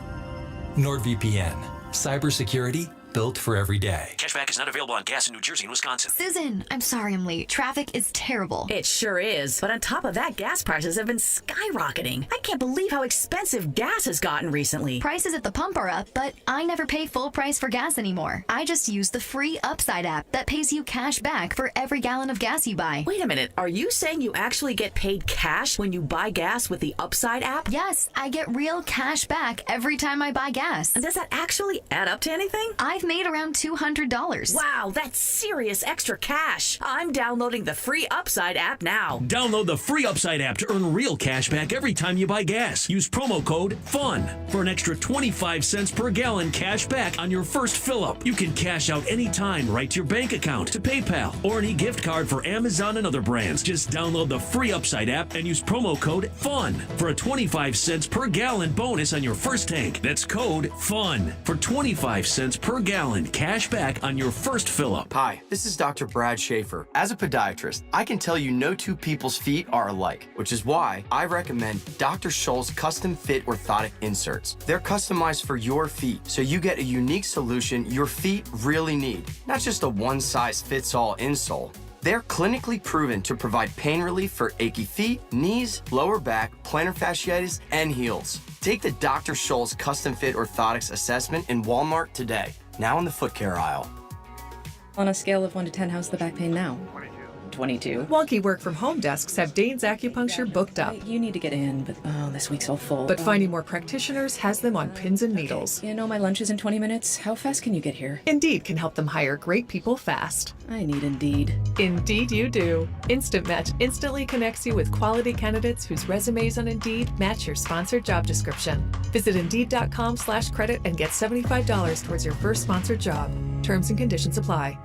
NordVPN, cybersecurity built for every day. Cashback is not available on gas in New Jersey and Wisconsin. Susan, I'm sorry I'm late. Traffic is terrible. It sure is. But on top of that, gas prices have been skyrocketing. I can't believe how expensive gas has gotten recently. Prices at the pump are up, but I never pay full price for gas anymore. I just use the free Upside app that pays you cash back for every gallon of gas you buy. Wait a minute. Are you saying you actually get paid cash when you buy gas with the Upside app? Yes, I get real cash back every time I buy gas. And does that actually add up to anything? I've made around $200. Wow, that's serious extra cash. I'm downloading the free Upside app now. Download the free Upside app to earn real cash back every time you buy gas. Use promo code FUN for an extra 25 cents per gallon cash back on your first fill-up. You can cash out anytime right to your bank account, to PayPal, or any gift card for Amazon and other brands. Just download the free Upside app and use promo code FUN for a 25 cents per gallon bonus on your first tank. That's code FUN for 25 cents per gallon cash back on your first fill-up. Hi, this is Dr. Brad Schaefer. As a podiatrist, I can tell you no two people's feet are alike, which is why I recommend Dr. Scholl's custom fit orthotic inserts. They're customized for your feet, so you get a unique solution your feet really need, not just a one-size-fits-all insole. They're clinically proven to provide pain relief for achy feet, knees, lower back, plantar fasciitis, and heels. Take the Dr. Scholl's custom fit orthotics assessment in Walmart today, now in the foot care aisle. On a scale of 1 to 10, how's the back pain now? 22. Wonky work from home desks have Dane's Acupuncture booked up. You need to get in, but this week's all full. But finding more practitioners has them on pins and needles. You know my lunch is in 20 minutes. How fast can you get here? Indeed can help them hire great people fast. I need Indeed. Indeed you do. Instant Match instantly connects you with quality candidates whose resumes on Indeed match your sponsored job description. Visit Indeed.com/credit and get $75 towards your first sponsored job. Terms and conditions apply.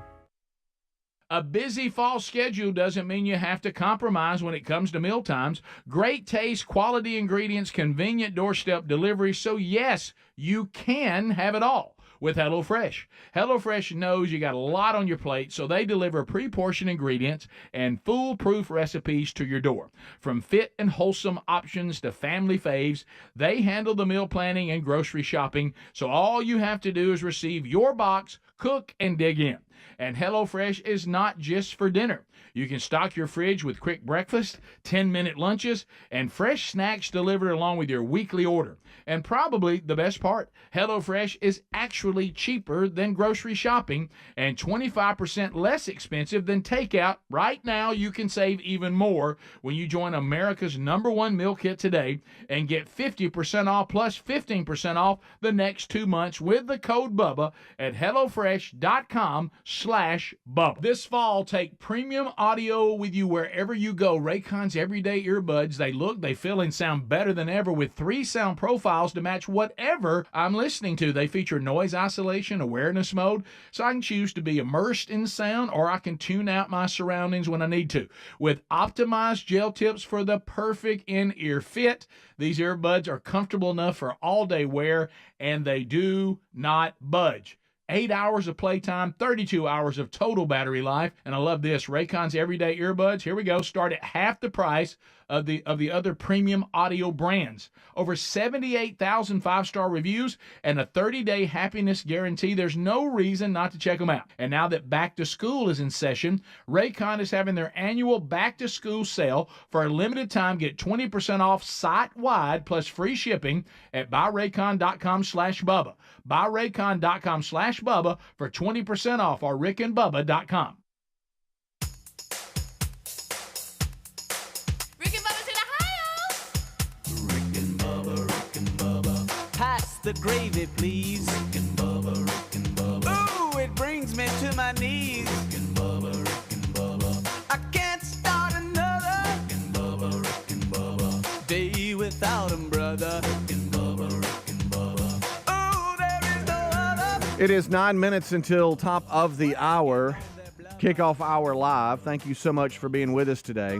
A busy fall schedule doesn't mean you have to compromise when it comes to meal times. Great taste, quality ingredients, convenient doorstep delivery. So yes, you can have it all with HelloFresh. HelloFresh knows you got a lot on your plate, so they deliver pre-portioned ingredients and foolproof recipes to your door. From fit and wholesome options to family faves, they handle the meal planning and grocery shopping, so all you have to do is receive your box, cook, and dig in. And HelloFresh is not just for dinner. You can stock your fridge with quick breakfast, 10-minute lunches, and fresh snacks delivered along with your weekly order. And probably the best part, HelloFresh is actually cheaper than grocery shopping and 25% less expensive than takeout. Right now, you can save even more when you join America's #1 meal kit today and get 50% off plus 15% off the next 2 months with the code BUBBA at HelloFresh.com/Bubba. This fall, take premium audio with you wherever you go. Raycon's everyday earbuds. They look, they feel, and sound better than ever with 3 sound profiles to match whatever I'm listening to. They feature noise isolation, awareness mode, so I can choose to be immersed in sound or I can tune out my surroundings when I need to. With optimized gel tips for the perfect in-ear fit, these earbuds are comfortable enough for all-day wear, and they do not budge. 8 hours of playtime, 32 hours of total battery life. And I love this. Raycon's everyday earbuds, here we go, start at half the price of the other premium audio brands. Over 78,000 5-star reviews and a 30-day happiness guarantee. There's no reason not to check them out. And now that back to school is in session, Raycon is having their annual back to school sale. For a limited time, get 20% off site-wide plus free shipping at buyraycon.com/Bubba. Buyraycon.com/Bubba for 20% off or rickandbubba.com. Pass the gravy, please. Rick and Bubba, Rick and Bubba. Ooh, it brings me to my knees. Rick and Bubba, Rick and Bubba. I can't start another. Rick and Bubba, Rick and Bubba. Day without 'em, brother. Rick and Bubba, Rick and Bubba. Ooh, there is no other. It is 9 minutes until top of the hour. Kickoff hour live. Thank you so much for being with us today.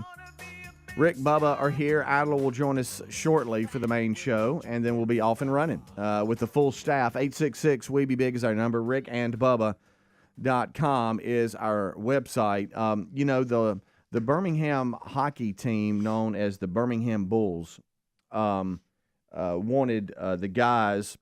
Rick Bubba are here. Adler will join us shortly for the main show, and then we'll be off and running with the full staff. 866-WE-BE-BIG is our number. rickandbubba.com is our website. You know, the Birmingham hockey team, known as the Birmingham Bulls, wanted the guys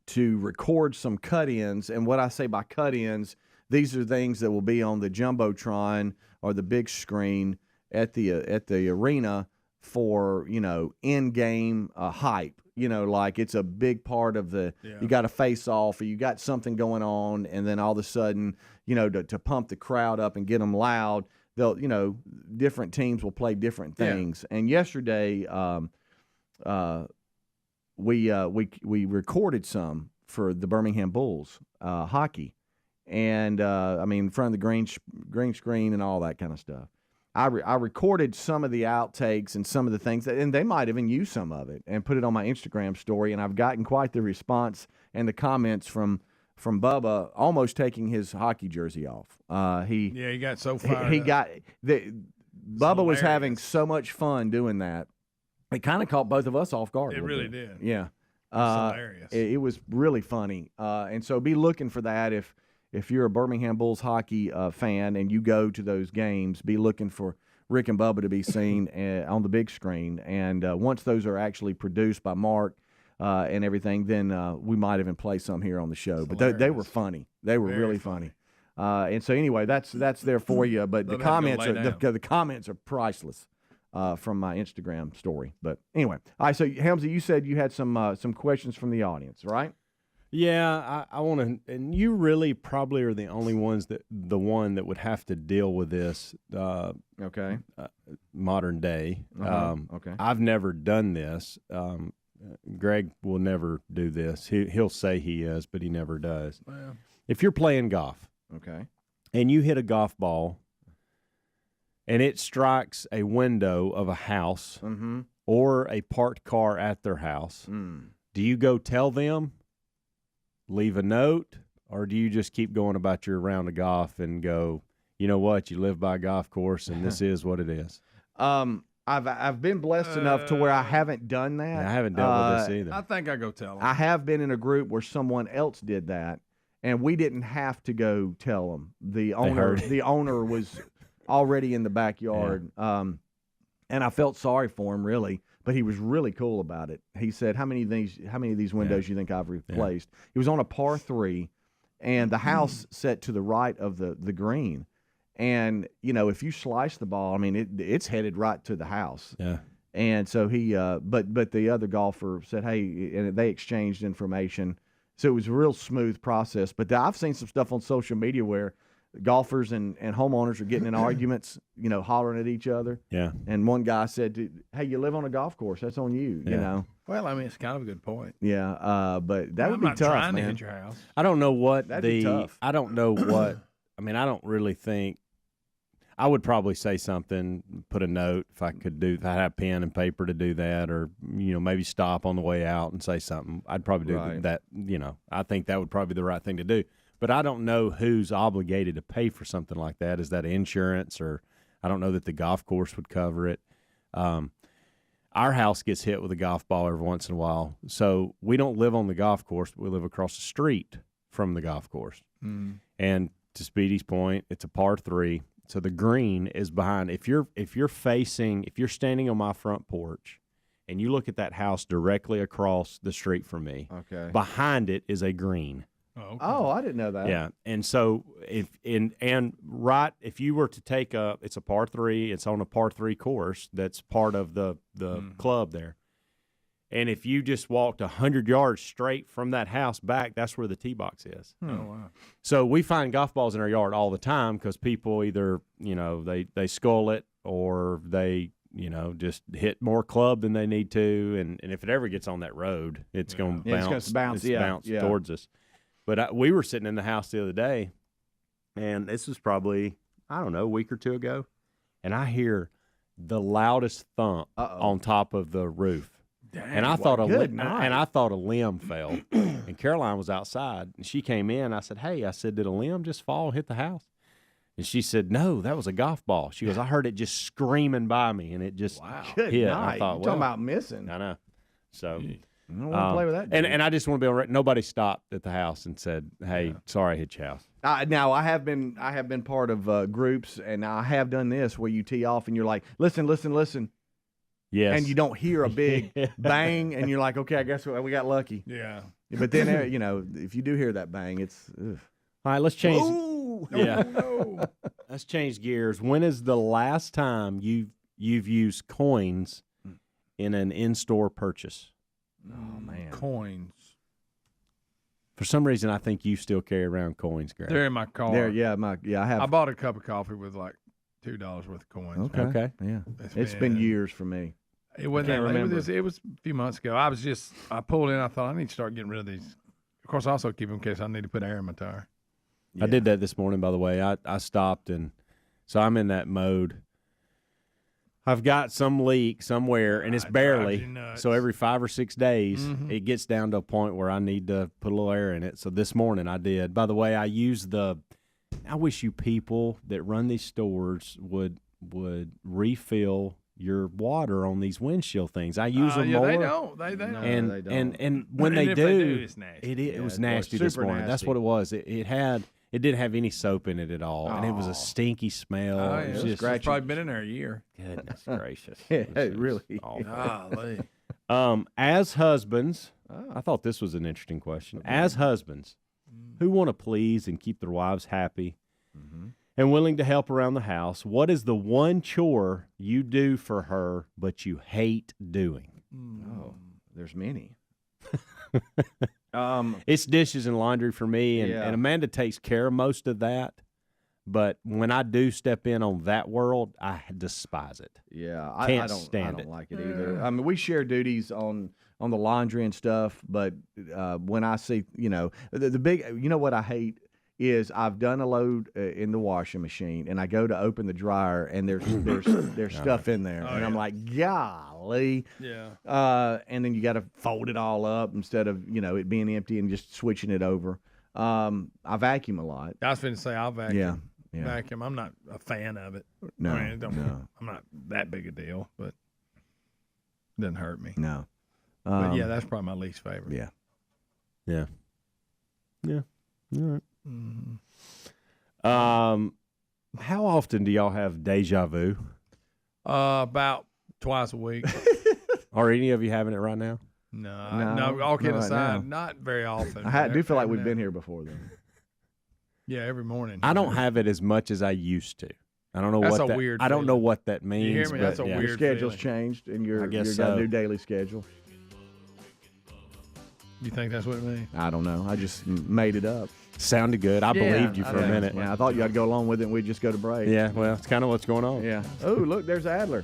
to record some cut-ins. And what I say by cut-ins, these are things that will be on the Jumbotron or the big screen at the arena for, you know, in-game hype. You know, like it's a big part of the you got a face-off or you got something going on, and then all of a sudden, you know, to pump the crowd up and get them loud, they'll, you know, different teams will play different things. And yesterday we recorded some for the Birmingham Bulls hockey, and I mean, in front of the green screen and all that kind of stuff. I recorded some of the outtakes and some of the things, and they might even use some of it and put it on my Instagram story, and I've gotten quite the response and the comments from Bubba almost taking his hockey jersey off. He got so fired up. Bubba was having so much fun doing that. It kind of caught both of us off guard. It really did. Yeah. Hilarious. It was really funny. And so be looking for that if you're a Birmingham Bulls hockey fan and you go to those games, be looking for Rick and Bubba to be seen on the big screen. And once those are actually produced by Mark and everything, then we might even play some here on the show. But they were funny. They were really funny. And so anyway, that's there for you. But the comments are priceless from my Instagram story. But anyway, all right. So Helmsy, you said you had some questions from the audience, right? Yeah, I want to, and you really probably are the only one that would have to deal with this. Modern day. Okay. I've never done this. Greg will never do this. He'll say he is, but he never does. Well. If you're playing golf, and you hit a golf ball, and it strikes a window of a house or a parked car at their house, do you go tell them? Leave a note, or do you just keep going about your round of golf and go, you know what, you live by a golf course and this is what it is? I've been blessed enough to where I haven't done that. I haven't dealt with this either. I think I go tell them. I have been in a group where someone else did that, and we didn't have to go tell them. The owner was already in the backyard, and I felt sorry for him, really. But he was really cool about it. He said, "How many of these windows you think I've replaced?" He was on a par 3, and the house set to the right of the green. And if you slice the ball, I mean, it's headed right to the house. Yeah. And so he, but the other golfer said, "Hey," and they exchanged information. So it was a real smooth process. But I've seen some stuff on social media where golfers and homeowners are getting in arguments, hollering at each other. Yeah. And one guy said, "Hey, you live on a golf course. That's on you." Yeah. Well, I mean, it's kind of a good point. Yeah. But that would be tough, trying man. to hit your house. I don't know what That'd be tough. I don't know what. I mean, I don't really think. I would probably say something, put a note if I had a pen and paper to do that, or maybe stop on the way out and say something. I'd probably do that. I think that would probably be the right thing to do. But I don't know who's obligated to pay for something like that. Is that insurance, or I don't know that the golf course would cover it. Our house gets hit with a golf ball every once in a while, so we don't live on the golf course, but we live across the street from the golf course. And to Speedy's point, it's a par 3. So the green is behind. If you're standing on my front porch and you look at that house directly across the street from me, behind it is a green. Oh, I didn't know that. Yeah. And so if you were to take it's a par 3, it's on a par 3 course that's part of the club there. And if you just walked 100 yards straight from that house back, that's where the tee box is. Oh, wow. So we find golf balls in our yard all the time because people either, they skull it or they, just hit more club than they need to. And if it ever gets on that road, it's going to bounce towards us. But we were sitting in the house the other day, and this was probably, I don't know, a week or two ago, and I hear the loudest thump on top of the roof. Dang, and I thought a limb fell. And Caroline was outside, and she came in. I said, "Hey," I said, "did a limb just fall and hit the house?" And she said, "No, that was a golf ball." She goes, "I heard it just screaming by me, and it just Good hit." night. I thought, You're talking about missing. I know. So I don't want to play with that. And I just want to be on record. Nobody stopped at the house and said, "Hey, sorry, I hit your house." Now I have been part of groups, and I have done this where you tee off and you're like, "Listen." Yes. And you don't hear a big bang, and you're like, "Okay, I guess we got lucky." Yeah. But then if you do hear that bang, it's ugh. All right. Let's change. Ooh, no. Let's change gears. When is the last time you've used coins in an in-store purchase? Oh man, coins. For some reason, I think you still carry around coins, Greg. They're in my car. I have. I bought a cup of coffee with like $2 worth of coins. Okay. Yeah. It's been years for me. It wasn't. It was a few months ago. I pulled in. I thought I need to start getting rid of these Of course, I also keep them in case I need to put air in my tire. Yeah. I did that this morning, by the way. I stopped, and so I'm in that mode. I've got some leak somewhere, and it's barely. So every 5 or 6 days, it gets down to a point where I need to put a little air in it. So this morning I did. By the way, I wish you people that run these stores would refill your water on these windshield things. I use them more. They don't. They don't. And when they do, it's nasty. It was nasty this morning. Nasty. That's what it was. It didn't have any soap in it at all, and it was a stinky smell. Oh, It was it's probably been in there a year. Goodness gracious. Really. Golly. As husbands, I thought this was an interesting question. As husbands who want to please and keep their wives happy and willing to help around the house, what is the one chore you do for her but you hate doing? Oh, there's many. It's dishes and laundry for me, and Amanda takes care of most of that. But when I do step in on that world, I despise it. Yeah, I don't stand it. like it either. I mean, we share duties on the laundry and stuff, but when I see, the big, what I hate is I've done a load in the washing machine, and I go to open the dryer, and there's stuff in there, and I'm like, golly. Yeah. And then you got to fold it all up instead of it being empty and just switching it over. I vacuum a lot. I was going to say I'll vacuum. Yeah. Vacuum. I'm not a fan of it. No, I mean, no. I'm not that big a deal, but it doesn't hurt me. No. But yeah, that's probably my least favorite. Yeah. Yeah. Yeah. All right. How often do y'all have deja vu? About twice a week. Are any of you having it right now? No. All kidding aside, not very often. I do feel like we've been here before, though. Yeah, every morning. I don't have it as much as I used to. I don't know That's what a that. weird I don't know feeling. what that means. You hear me? That's a weird Your schedule's feeling. changed, and you've guess got so. a new daily schedule. You think that's what it means? I don't know. I just made it up. Sounded good. I believed you for a minute. Yeah, I thought y'd go along with it, and we'd just go to break. Yeah, well, it's kind of what's going on. Yeah. Oh, look, there's Adler.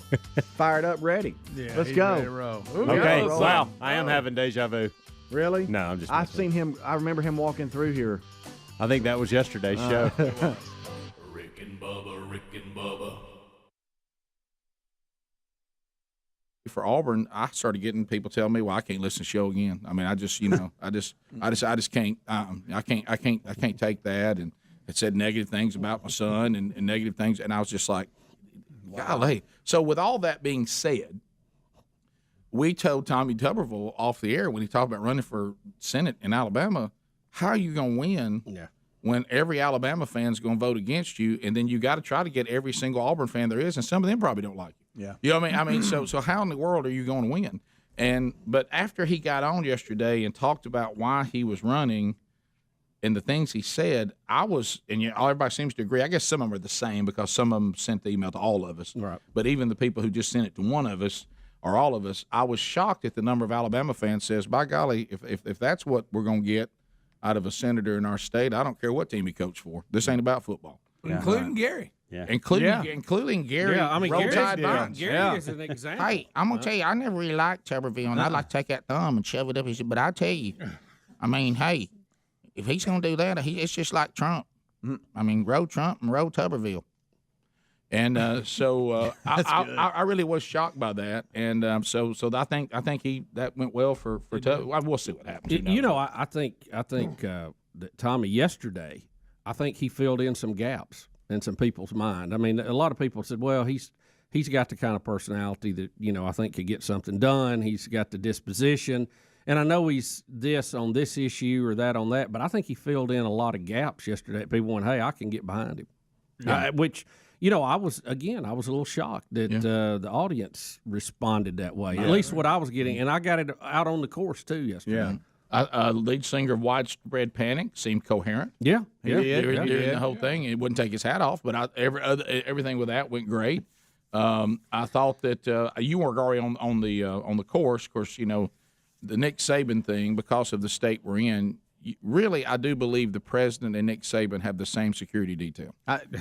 Fired up, ready. Yeah, Let's he's go. ready to roll. Ooh, Okay, yeah, wow. I am having deja vu. Really? No, I'm just. I've seen him. I remember him walking through here. I think that was yesterday's show. Rick and Bubba, Rick and Bubba. For Auburn, I started getting people telling me, "Well, I can't listen to the show again." I mean, I just can't. I can't take that. And it said negative things about my son and negative things, and I was just like, golly. So with all that being said, we told Tommy Tuberville off the air when he talked about running for Senate in Alabama, how are you going to win when every Alabama fan's going to vote against you, and then you got to try to get every single Auburn fan there is, and some of them probably don't like you. Yeah. You know what I mean? So how in the world are you going to win? But after he got on yesterday and talked about why he was running and the things he said, everybody seems to agree. I guess some of them are the same because some of them sent the email to all of us. Right. But even the people who just sent it to one of us or all of us, I was shocked at the number of Alabama fans says, by golly, if that's what we're going to get out of a senator in our state, I don't care what team he coached for. This ain't about football. Including Gary. Yeah. Including Gary. Yeah, I mean, Roll Tide Vines. Gary is an example. Hey, I'm going to tell you, I never really liked Tuberville, and I'd like to take that thumb and shove it up his. But I tell you, I mean, hey, if he's going to do that, it's just like Trump. I mean, roll Trump and roll Tuberville. And I really was shocked by that, and so I think that went well for Tuberville. We'll see what happens. I think that Tommy yesterday, I think he filled in some gaps in some people's mind. I mean, a lot of people said, well, he's got the kind of personality that, I think could get something done. He's got the disposition. And I know he's this on this issue or that on that, but I think he filled in a lot of gaps yesterday. People went, hey, I can get behind him. Yeah. Which, I was a little shocked that the audience responded that way. At least what I was getting. And I got it out on the course, too, yesterday. Yeah. Lead singer of Widespread Panic seemed coherent. Yeah. During the whole thing. He wouldn't take his hat off, but everything with that went great. I thought that you weren't already on the course. Of course, the Nick Saban thing, because of the state we're in, really, I do believe the president and Nick Saban have the same security detail.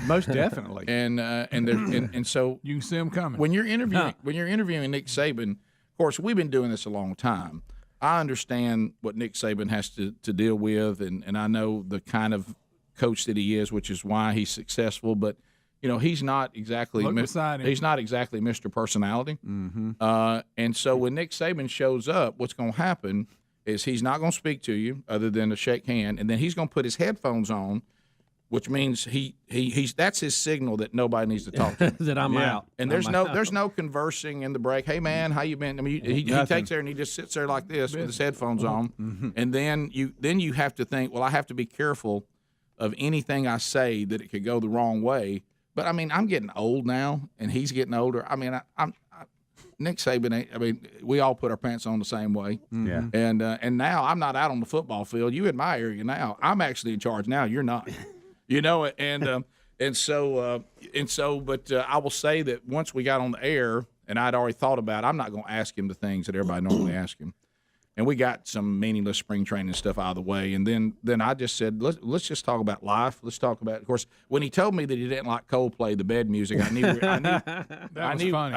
Most definitely. and so you can see them coming when you're interviewing Nick Saban. Of course, we've been doing this a long time. I understand what Nick Saban has to deal with, and I know the kind of coach that he is, which is why he's successful. But he's not exactly Mr. Personality. And so when Nick Saban shows up, what's going to happen is he's not going to speak to you other than to shake hand, and then he's going to put his headphones on, which means he's that's his signal that nobody needs to talk to him. That I'm out. And there's no conversing in the break. Hey man, how you been? I mean, he takes there and he just sits there like this with his headphones on, and then you have to think, well, I have to be careful of anything I say that it could go the wrong way. But I mean, I'm getting old now, and he's getting older. I mean, Nick Saban. I mean, we all put our pants on the same way. Yeah. And now I'm not out on the football field. You in my area now. I'm actually in charge now. You're not. But I will say that once we got on the air, and I'd already thought about it, I'm not going to ask him the things that everybody normally asks him. And we got some meaningless spring training stuff out of the way. And then I just said, let's just talk about life. Let's talk about, of course, when he told me that he didn't like Coldplay, the bed music, I knew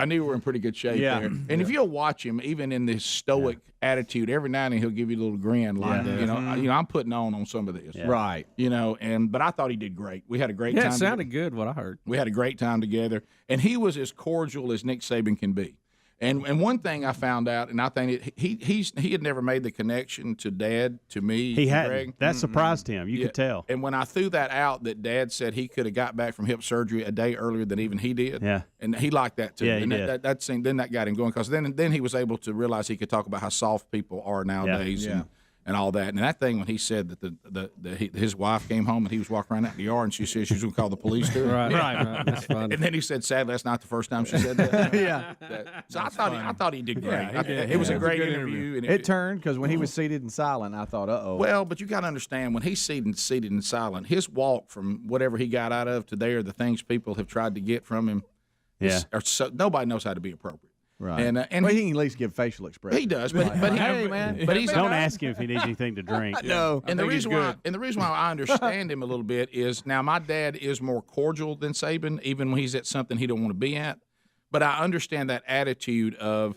we were in pretty good shape there. And if you'll watch him, even in this stoic attitude, every now and then he'll give you a little grin like, I'm putting on some of this. Yeah. Right. But I thought he did great. We had a great time. Yeah, it sounded good, what I heard. We had a great time together. And he was as cordial as Nick Saban can be. And one thing I found out, and I think he had never made the connection to Dad, to me. He hadn't. Greg. That surprised him. You could tell. And when I threw that out, that Dad said he could have got back from hip surgery a day earlier than even he did. Yeah. And he liked that too. Yeah, and he did. Then that got him going, because then he was able to realize he could talk about how soft people are nowadays. And all that. And that thing when he said that his wife came home and he was walking around out in the yard and she said she was going to call the police to him. Right. That's funny. And then he said, sadly, that's not the first time she said that. So I thought he did great. Yeah, he did. It was a great interview. And it turned because when he was seated and silent, I thought, uh-oh. Well, but you got to understand, when he's seated and silent, his walk from whatever he got out of to there, the things people have tried to get from him, nobody knows how to be appropriate. Right. And he can at least give facial expression. He does, but hey man, but he's don't ask him if he needs anything to drink. No. And the reason why I understand him a little bit is, now my dad is more cordial than Saban, even when he's at something he don't want to be at. But I understand that attitude of,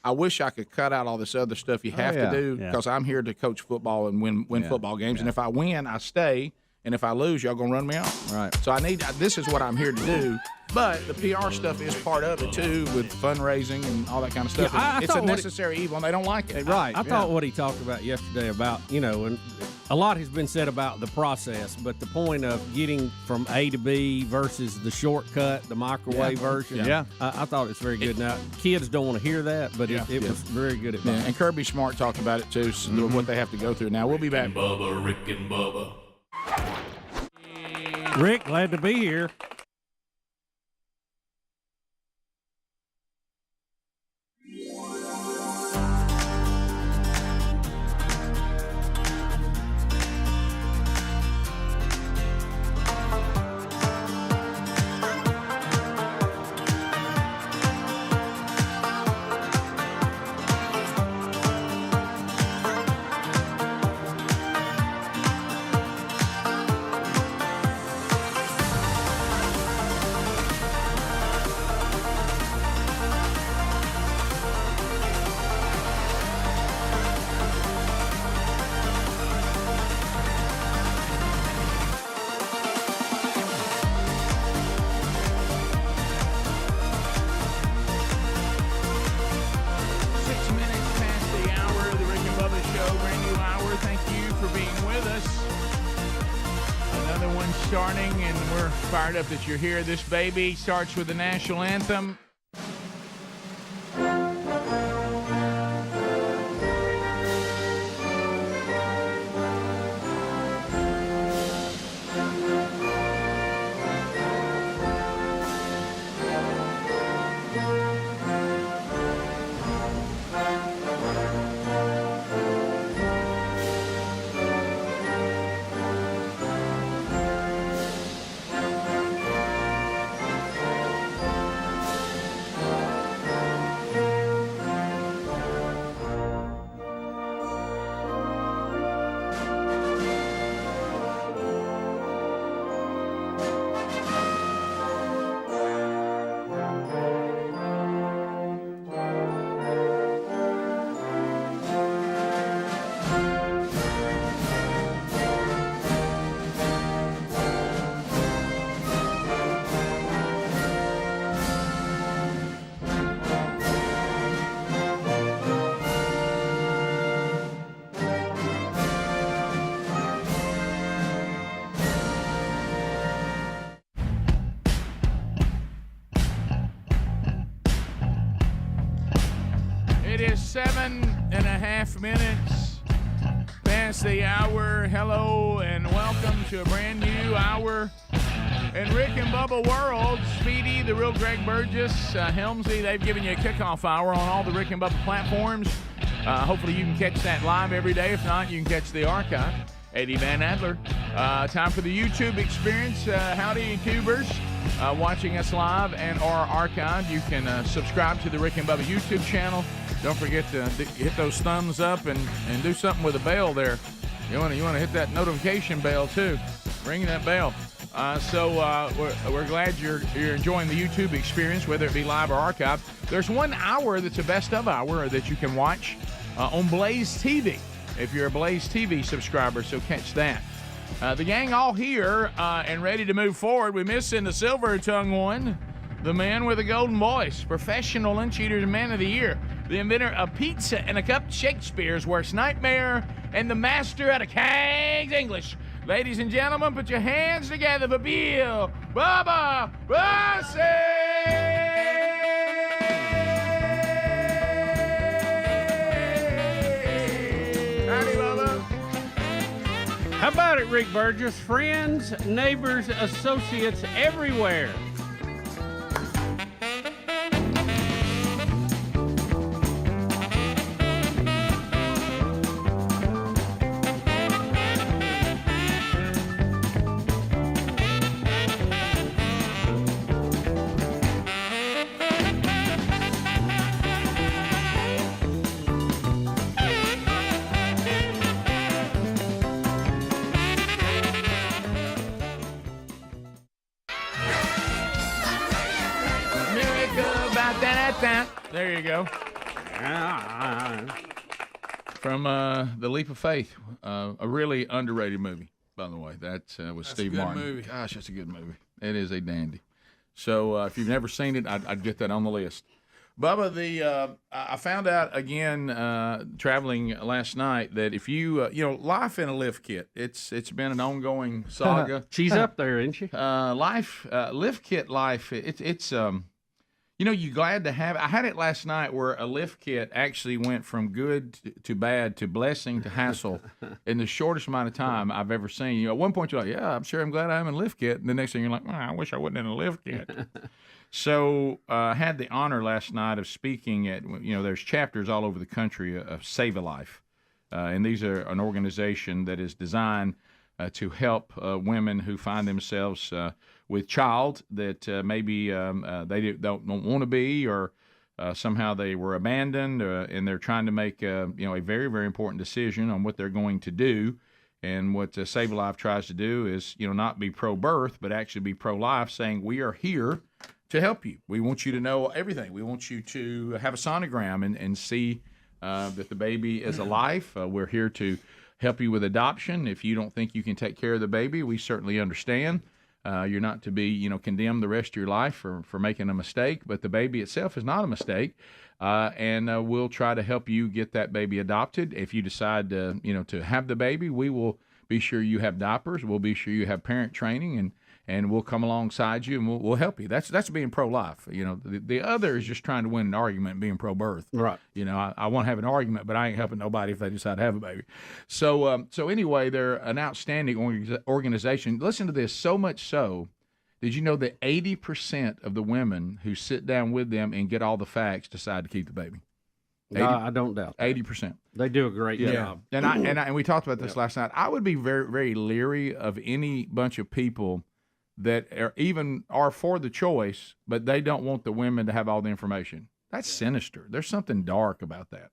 I wish I could cut out all this other stuff you have to do, because I'm here to coach football and win football games. And if I win, I stay. And if I lose, y'all gonna run me off. Right. So this is what I'm here to do. But the PR stuff is part of it too, with fundraising and all that kind of stuff. It's a necessary evil, and they don't like it. Right. I thought what he talked about yesterday about, and a lot has been said about the process, but the point of getting from A to B versus the shortcut, the microwave version. Yeah. I thought it's very good. Now, kids don't want to hear that, but it was very good at and Kirby Smart talked about it too, what they have to go through. Now, we'll be back. Bubba, Rick and Bubba. Rick, glad to be here. Starting, and we're fired up that you're here. This baby starts with the national anthem. 7.5 minutes past the hour. Hello and welcome to a brand new hour in Rick and Bubba World. Speedy, the real Greg Burgess, Helmsy, they've given you a kickoff hour on all the Rick and Bubba platforms. Hopefully you can catch that live every day. If not, you can catch the archive. Eddie Van Adler. Time for the YouTube experience. Howdy, YouTubers. Watching us live and or archived. You can subscribe to the Rick and Bubba YouTube channel. Don't forget to hit those thumbs up and do something with the bell there. You want to hit that notification bell too. Ring that bell. We're glad you're enjoying the YouTube experience, whether it be live or archived. There's 1 hour that's a best of hour that you can watch on Blaze TV if you're a Blaze TV subscriber. So catch that. The gang all here and ready to move forward. We missing the silver tongue one, the man with a golden voice, professional lunch eater and man of the year, the inventor of pizza and a cup of Shakespeare's worst nightmare, and the master at a King's English. Ladies and gentlemen, put your hands together for Bill Bubba Bussey! Howdy, Bubba. How about it, Rick Burgess? Friends, neighbors, associates everywhere. There you go. From The Leap of Faith, a really underrated movie, by the way. That's with Steve Martin. Movie. Gosh, that's a good movie. It is a dandy. So if you've never seen it, I'd get that on the list. Bubba, I found out again traveling last night that if you life in a lift kit, it's been an ongoing saga. She's up there, isn't she? Lift kit life. It's you're glad to have it. I had it last night where a lift kit actually went from good to bad to blessing to hassle in the shortest amount of time I've ever seen. At one point you're like, yeah, I'm sure I'm glad I'm in a lift kit. And the next thing you're like, I wish I wasn't in a lift kit. So I had the honor last night of speaking at, there's chapters all over the country of Save a Life. And these are an organization that is designed to help women who find themselves with child that maybe they don't want to be, or somehow they were abandoned, and they're trying to make a very, very important decision on what they're going to do. And what Save a Life tries to do is not be pro-birth, but actually be pro-life, saying we are here to help you. We want you to know everything. We want you to have a sonogram and see that the baby is alive. We're here to help you with adoption. If you don't think you can take care of the baby, we certainly understand. You're not to be, condemned the rest of your life for making a mistake, but the baby itself is not a mistake. And we'll try to help you get that baby adopted. If you decide to have the baby, we will be sure you have diapers. We'll be sure you have parent training, and we'll come alongside you and we'll help you. That's being pro-life. The other is just trying to win an argument being pro-birth. Right. I want to have an argument, but I ain't helping nobody if they decide to have a baby. So anyway, they're an outstanding organization. Listen to this. So much so, did you know that 80% of the women who sit down with them and get all the facts decide to keep the baby? No, I don't doubt that. 80%. They do a great job. And we talked about this last night. I would be very, very leery of any bunch of people that are for the choice, but they don't want the women to have all the information. That's sinister. There's something dark about that.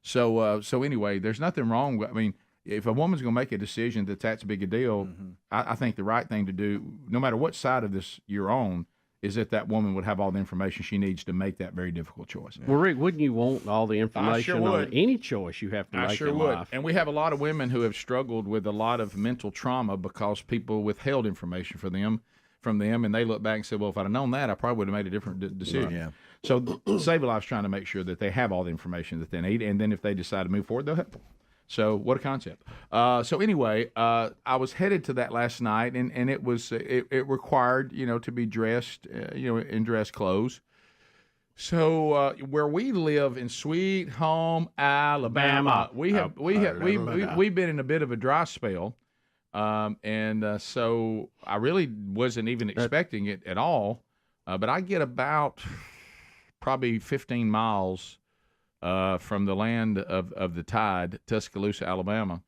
So anyway, there's nothing wrong with, if a woman's going to make a decision that's a big a deal, I think the right thing to do, no matter what side of this you're on, is that woman would have all the information she needs to make that very difficult choice. Well, Rick, wouldn't you want all the information on any choice you have to make in life? And we have a lot of women who have struggled with a lot of mental trauma because people withheld information from them, and they look back and say, well, if I'd have known that, I probably would have made a different decision. Right. Yeah. So Save a Life's trying to make sure that they have all the information that they need, and then if they decide to move forward, they'll help them. So what a concept. So anyway, I was headed to that last night, and it was it required to be dressed in dress clothes. So where we live in Sweet Home Alabama, we've been in a bit of a dry spell, and so I really wasn't even expecting it at all. But I get about probably 15 miles from the land of the tide, Tuscaloosa, Alabama,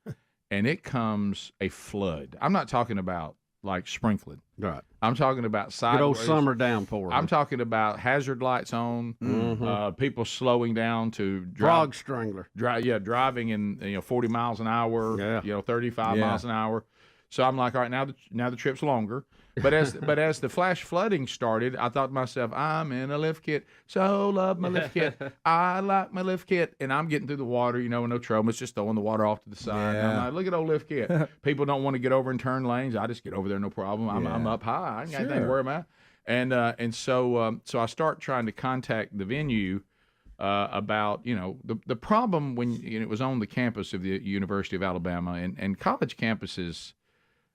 and it comes a flood. I'm not talking about like sprinkling. Right. I'm talking about sideways. Good old summer downpour. I'm talking about hazard lights on, people slowing down to drive. Frog strangler. Driving in 40 miles an hour, 35 miles an hour. So I'm like, all right, now the trip's longer. But as the flash flooding started, I thought to myself, I'm in a lift kit. So love my lift kit. I like my lift kit. And I'm getting through the water, no trouble. It's just throwing the water off to the side. Yeah. And I'm like, look at old lift kit. People don't want to get over and turn lanes. I just get over there, no problem. I'm up high. I ain't got anything to worry about. And so I start trying to contact the venue about the problem when it was on the campus of the University of Alabama and college campuses.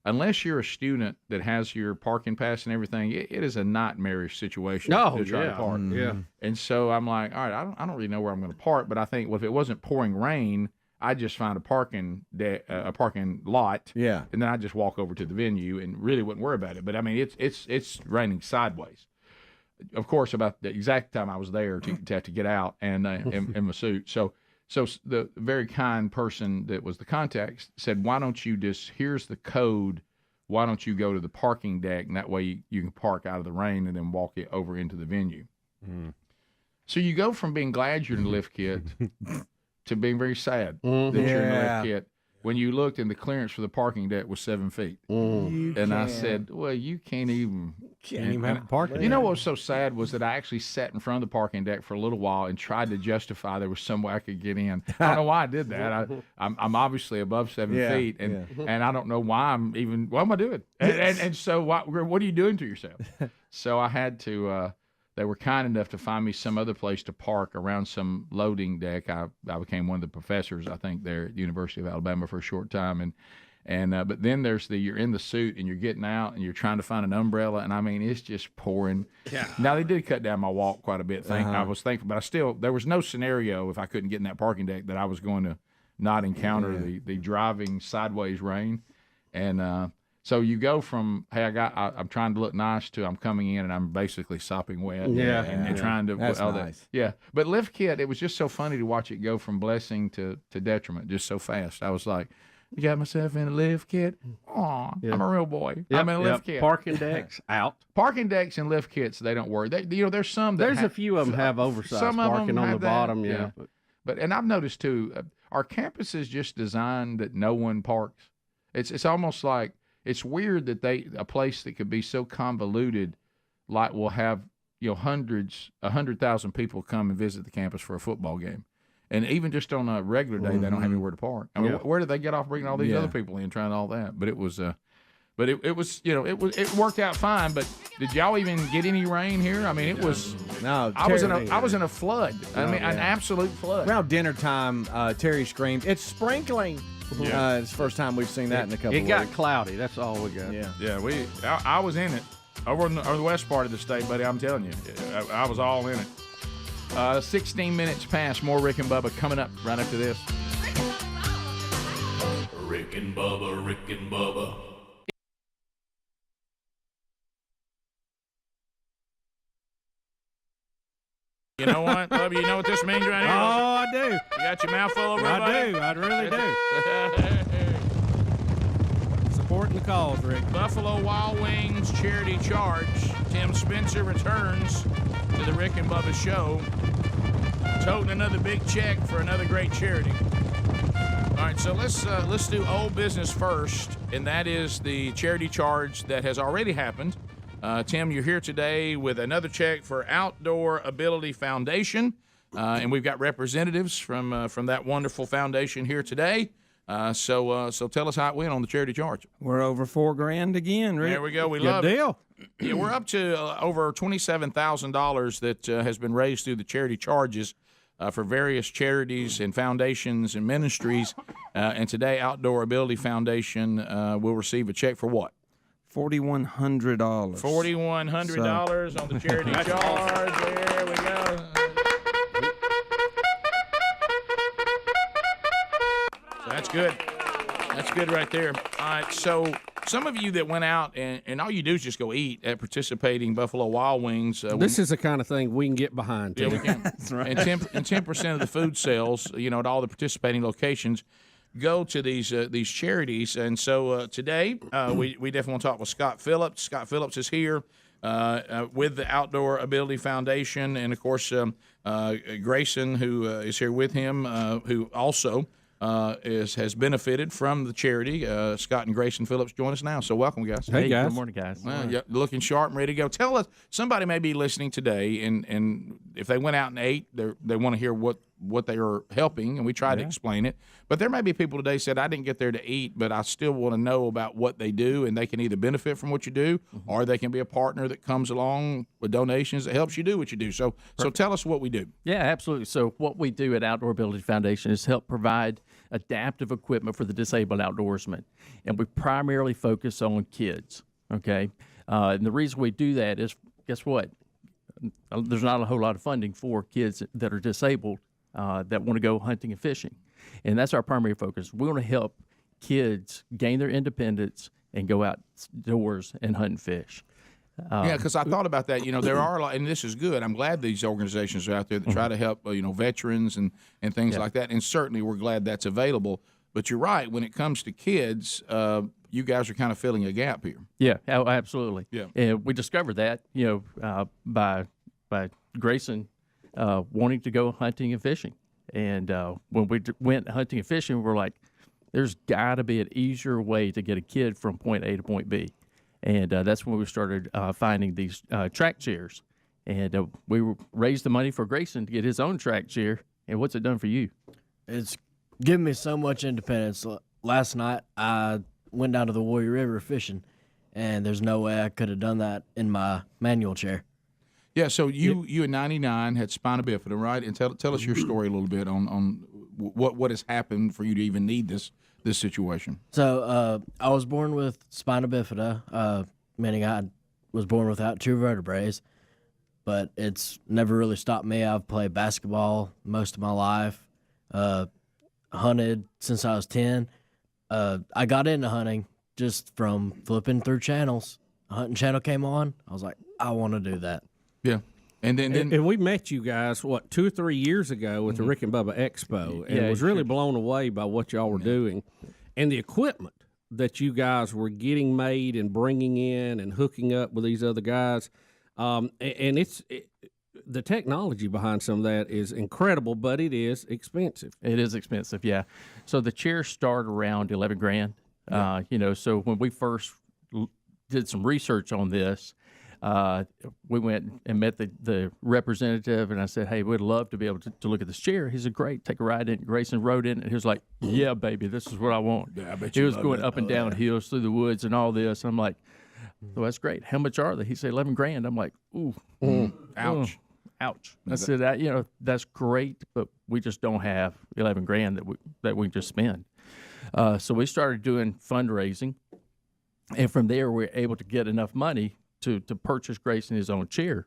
Unless you're a student that has your parking pass and everything, it is a nightmarish situation to try to park. And so I'm like, all right, I don't really know where I'm going to park, but I think, well, if it wasn't pouring rain, I'd just find a parking lot, and then I'd just walk over to the venue and really wouldn't worry about it. But I mean, it's raining sideways. Of course, about the exact time I was there to have to get out and in my suit. So the very kind person that was the contact said, why don't you here's the code, why don't you go to the parking deck, and that way you can park out of the rain and then walk it over into the venue. So you go from being glad you're in the lift kit to being very sad that you're in the lift kit when you looked and the clearance for the parking deck was 7 feet. And I said, well, you can't even have a parking deck. You know what was so sad was that I actually sat in front of the parking deck for a little while and tried to justify there was some way I could get in. I don't know why I did that. I'm obviously above 7 feet, and I don't know why what am I doing? And so what are you doing to yourself? So I had to they were kind enough to find me some other place to park around some loading deck. I became one of the professors, I think, there at the University of Alabama for a short time. But then there's you're in the suit and you're getting out and you're trying to find an umbrella. And I mean, it's just pouring. Yeah. Now, they did cut down my walk quite a bit. I was thankful, but there was no scenario if I couldn't get in that parking deck that I was going to not encounter the driving sideways rain. And, so you go from, hey, I'm trying to look nice to I'm coming in and I'm basically sopping wet. And trying to. That's nice. But lift kit, it was just so funny to watch it go from blessing to detriment just so fast. I was like, you got myself in a lift kit? Aw, I'm a real boy. I'm in a lift kit. Parking decks out. Parking decks and lift kits, they don't work. There's some that There's a few of them have oversized parking on the bottom. But and I've noticed too, our campuses just designed that no one parks. It's almost like, it's weird that a place that could be so convoluted, like will have 100,000 people come and visit the campus for a football game, and even just on a regular day, they don't have anywhere to park. I mean, where did they get off bringing all these other people in, trying all that? But it was, it worked out fine. But did y'all even get any rain here? I mean, it was. No, I was in a flood. I mean, an absolute flood. Around dinner time, Terry screamed, "It's sprinkling!" It's the first time we've seen that in a couple of weeks. It got cloudy. That's all we got. I was in it over in the west part of the state, buddy. I'm telling you, I was all in it. 16 minutes past. More Rick and Bubba coming up right after this. Rick and Bubba, Rick and Bubba. You know what, Bubba? You know what this means right here? Oh, I do. You got your mouth full of everybody? I do. I really do. Supporting the cause, Rick. Buffalo Wild Wings charity charge. Tim Spencer returns to the Rick and Bubba show, toting another big check for another great charity. All right, so let's do old business first, and that is the charity charge that has already happened. Tim, you're here today with another check for Outdoor Ability Foundation, and we've got representatives from that wonderful foundation here today. So tell us how it went on the charity charge. We're over $4,000 again, Rick. There we go. We Good love deal. it. Yeah, we're up to over $27,000 that has been raised through the charity charges for various charities and foundations and ministries. And today, Outdoor Ability Foundation will receive a check for what? $4,100. $4,100 on the charity charge. There we go. So that's good. That's good right there. All right, so some of you that went out and all you do is just go eat at participating Buffalo Wild Wings. This is the kind of thing we can get behind. Yeah, we can. That's right. And 10% of the food sales, at all the participating locations, go to these charities. And so today we definitely want to talk with Scott Phillips. Scott Phillips is here with the Outdoor Ability Foundation, and of course Grayson, who is here with him, who also has benefited from the charity. Scott and Grayson Phillips join us now. So welcome, guys. Hey, guys. Good morning, guys. Yeah, looking sharp and ready to go. Tell us, somebody may be listening today, and if they went out and ate, they want to hear what they are helping, and we try to explain it. But there may be people today said, I didn't get there to eat, but I still want to know about what they do, and they can either benefit from what you do, or they can be a partner that comes along with donations that helps you do what you do. So tell us what we do. Yeah, absolutely. So what we do at Outdoor Ability Foundation is help provide adaptive equipment for the disabled outdoorsman, and we primarily focus on kids, okay? And the reason we do that is, guess what? There's not a whole lot of funding for kids that are disabled that want to go hunting and fishing. And that's our primary focus. We want to help kids gain their independence and go outdoors and hunt and fish. Yeah, because I thought about that. There are a lot, and this is good. I'm glad these organizations are out there that try to help, veterans and things like that. And certainly we're glad that's available. But you're right. When it comes to kids, you guys are kind of filling a gap here. Yeah, absolutely. Yeah. And we discovered that, by Grayson wanting to go hunting and fishing. And when we went hunting and fishing, we're like, there's got to be an easier way to get a kid from point A to point B. And that's when we started finding these track chairs. And we raised the money for Grayson to get his own track chair. And what's it done for you? It's given me so much independence. Last night, I went down to the Warrior River fishing, and there's no way I could have done that in my manual chair. Yeah, so you at 99 had spina bifida, right? And tell us your story a little bit on what has happened for you to even need this situation. So I was born with spina bifida, meaning I was born without two vertebrae, but it's never really stopped me. I've played basketball most of my life, hunted since I was 10. I got into hunting just from flipping through channels. A hunting channel came on. I was like, I want to do that. Yeah. And we met you guys, 2 or 3 years ago with the Rick and Bubba Expo, and was really blown away by what y'all were doing and the equipment that you guys were getting made and bringing in and hooking up with these other guys. And the technology behind some of that is incredible, but it is expensive. It is expensive, yeah. So the chairs start around $11,000. Yeah. So when we first did some research on this, we went and met the representative, and I said, hey, we'd love to be able to look at this chair. He said, great, take a ride in. Grayson rode in, and he was like, yeah, baby, this is what I want. Yeah, I bet he was going up and down hills through the woods and all this. I'm like, well, that's great. How much are they? He said $11,000. I'm like, ooh, ouch. Ouch. I said, that's great, but we just don't have $11,000 that we just spend. So we started doing fundraising, and from there we were able to get enough money to purchase Grayson his own chair.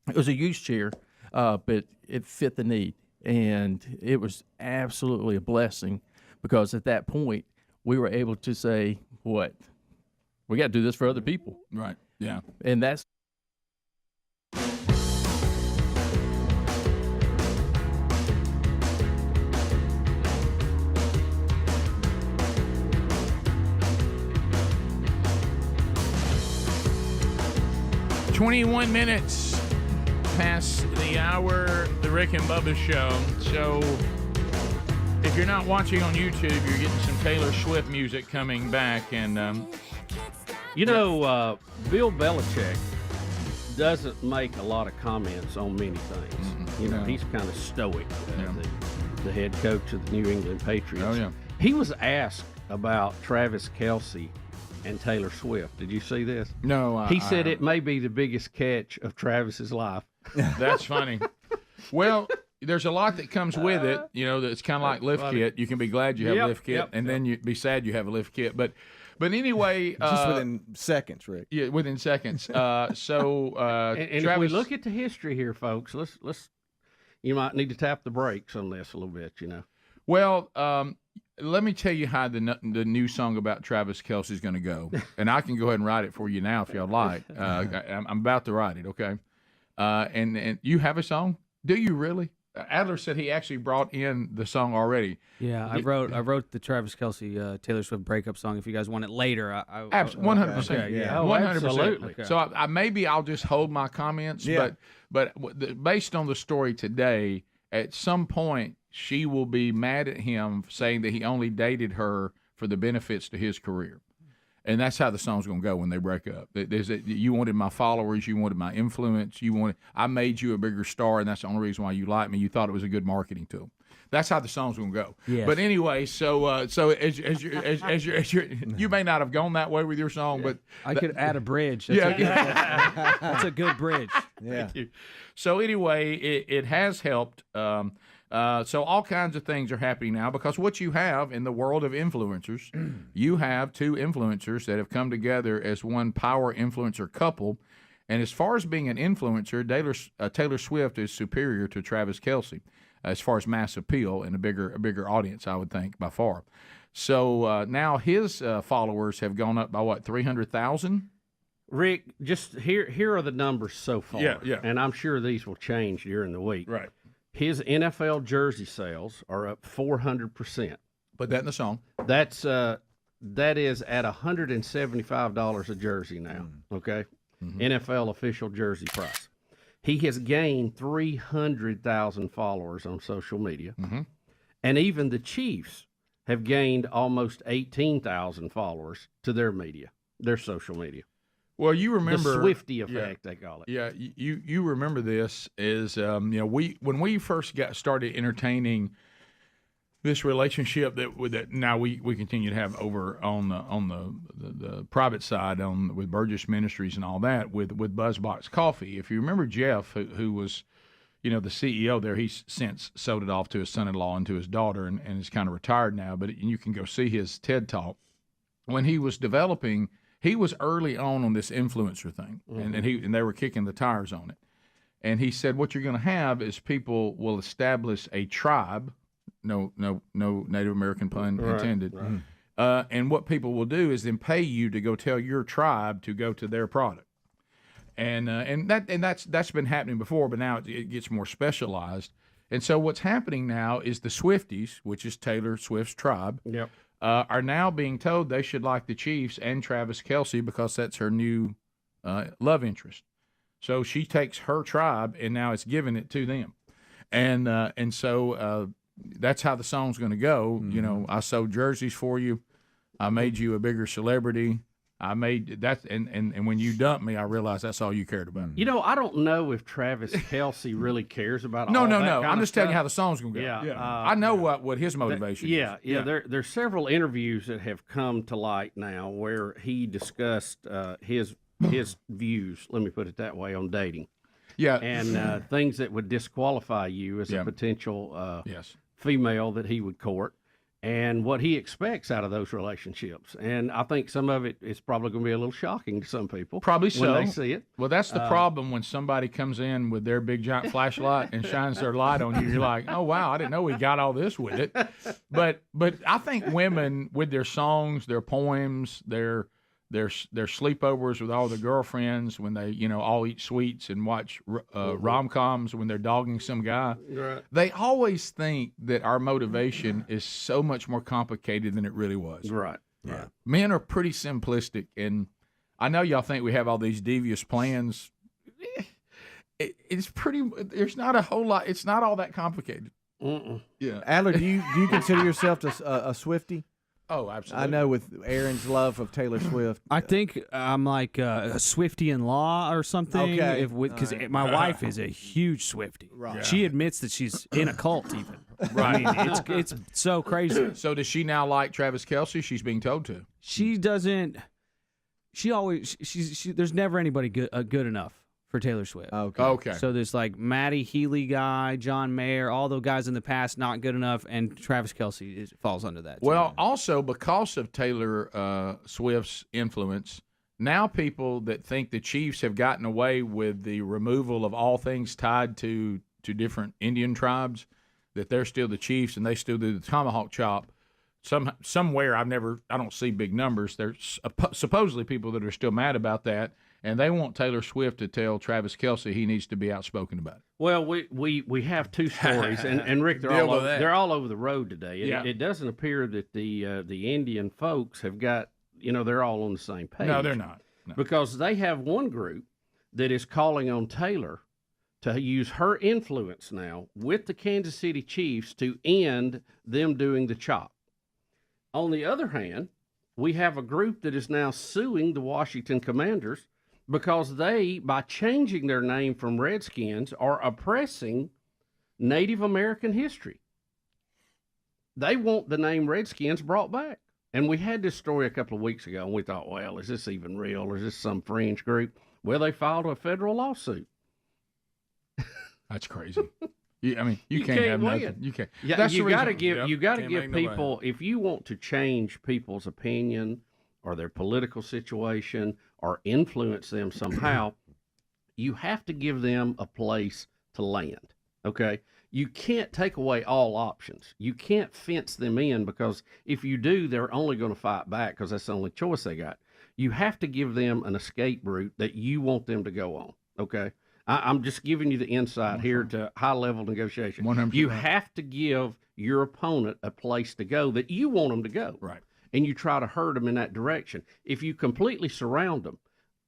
It was a used chair, but it fit the need, and it was absolutely a blessing because at that point we were able to say, we got to do this for other people. Right, yeah. And that's .21 minutes past the hour, the Rick and Bubba Show. So if you're not watching on YouTube, you're getting some Taylor Swift music coming back. And, Bill Belichick doesn't make a lot of comments on many things. Mm-hmm. He's kind of stoic, the head coach of the New England Patriots. Oh, yeah. He was asked about Travis Kelce and Taylor Swift. Did you see this? No. He said it may be the biggest catch of Travis's life. That's funny. Well, there's a lot that comes with it. That's kind of like lift kit. You can be glad you have a lift kit, and then you be sad you have a lift kit. But But anyway, just within seconds, Rick. Yeah, within seconds. And Travis, if we look at the history here, folks, let's you might need to tap the brakes on this a little bit. Well, let me tell you how the new song about Travis Kelce is going to go, and I can go ahead and write it for you now if y'all like. I'm about to write it, okay? And you have a song? Do you really? Adler said he actually brought in the song already. Yeah, I wrote the Travis Kelce Taylor Swift breakup song. If you guys want it later, 100%. Okay, yeah. 100%. Absolutely. Okay. So maybe I'll just hold my comments. Yeah. But based on the story today, at some point she will be mad at him saying that he only dated her for the benefits to his career. And that's how the song's going to go when they break up. You wanted my followers. You wanted my influence. I made you a bigger star, and that's the only reason why you like me. You thought it was a good marketing tool. That's how the song's going to go. Yes. But anyway, so you may not have gone that way with your song, but I could add a bridge. That's a good bridge. Yeah. Thank you. So anyway, it has helped. So all kinds of things are happening now because what you have in the world of influencers, you have two influencers that have come together as one power influencer couple. And as far as being an influencer, Taylor Swift is superior to Travis Kelce as far as mass appeal and a bigger audience, I would think, by far. So now his followers have gone up by, what, 300,000? Rick, just here are the numbers so far. Yeah. And I'm sure these will change during the week. Right. His NFL jersey sales are up 400%. Put that in the song. That is at $175 a jersey now. Okay, NFL official jersey price. He has gained 300,000 followers on social media, and even the Chiefs have gained almost 18,000 followers to their social media. Well, you remember the Swiftie effect, they call it. Yeah, you remember this is when we first started entertaining this relationship that now we continue to have over on the private side with Burgess Ministries and all that with Buzzbox Coffee. If you remember Jeff, who was the CEO there, he's since sold it off to his son-in-law and to his daughter and is kind of retired now. But you can go see his TED Talk when he was developing. He was early on this influencer thing, and they were kicking the tires on it. And he said, what you're going to have is people will establish a tribe, no Native American pun intended. Right. And what people will do is then pay you to go tell your tribe to go to their product. And that's been happening before, but now it gets more specialized. And so what's happening now is the Swifties, which is Taylor Swift's tribe. Yep. Are now being told they should like the Chiefs and Travis Kelce because that's her new love interest. So she takes her tribe and now it's giving it to them, and so that's how the song's going to go. I sold jerseys for you, I made you a bigger celebrity. I made that, and when you dumped me, I realized that's all you cared about. I don't know if Travis Kelce really cares about No. all that I'm just telling you stuff. how the song's going to go. Yeah. I know what his motivation is. Yeah. There's several interviews that have come to light now where he discussed his views. Let me put it that way on dating. Yeah, and things that would disqualify you as a potential female that he would court. And what he expects out of those relationships. And I think some of it is probably going to be a little shocking to some people. Probably so. When they see it. Well, that's the problem when somebody comes in with their big giant flashlight and shines their light on you. You're like, oh, wow, I didn't know we got all this with it. But I think women with their songs, their poems, their sleepovers with all their girlfriends when they all eat sweets and watch rom-coms when they're dogging some guy, they always think that our motivation is so much more complicated than it really was. Right. Men are pretty simplistic, and I know y'all think we have all these devious plans. It's pretty. There's not a whole lot. It's not all that complicated. Yeah. Adler, do you consider yourself a Swiftie? Oh, absolutely. I know with Aaron's love of Taylor Swift. I think I'm like a Swiftie-in-law or something. Okay. Because my wife is a huge Swiftie. Right. Yeah. She admits that she's in a cult even. Right. I mean, it's so crazy. So does she now like Travis Kelce? She's being told to. She doesn't. She always. There's never anybody good enough for Taylor Swift. Okay. So there's like Matty Healy guy, John Mayer, all those guys in the past not good enough, and Travis Kelce falls under that. Well, also because of Taylor Swift's influence, now people that think the Chiefs have gotten away with the removal of all things tied to different Indian tribes, that they're still the Chiefs and they still do the tomahawk chop. Somewhere I don't see big numbers. There's supposedly people that are still mad about that, and they want Taylor Swift to tell Travis Kelce he needs to be outspoken about it. Well, we have two stories, and Rick, they're all over the road today. It doesn't appear that the Indian folks have got, they're all on the same page. No, they're not. No. Because they have one group that is calling on Taylor to use her influence now with the Kansas City Chiefs to end them doing the chop. On the other hand, we have a group that is now suing the Washington Commanders because they, by changing their name from Redskins, are oppressing Native American history. They want the name Redskins brought back. And we had this story a couple of weeks ago, and we thought, well, is this even real, or is this some fringe group? Well, they filed a federal lawsuit. That's crazy. You can't have win. nothing. You can't. Yeah, That's you the got to reason. give. You got to Can't give make nobody. people. If you want to change people's opinion or their political situation or influence them somehow, you have to give them a place to land. Okay. You can't take away all options. You can't fence them in, because if you do, they're only going to fight back because that's the only choice they got. You have to give them an escape route that you want them to go on. Okay. I'm just giving you the insight here to high-level negotiation. 100%. You have to give your opponent a place to go that you want them to go. Right. And you try to herd them in that direction. If you completely surround them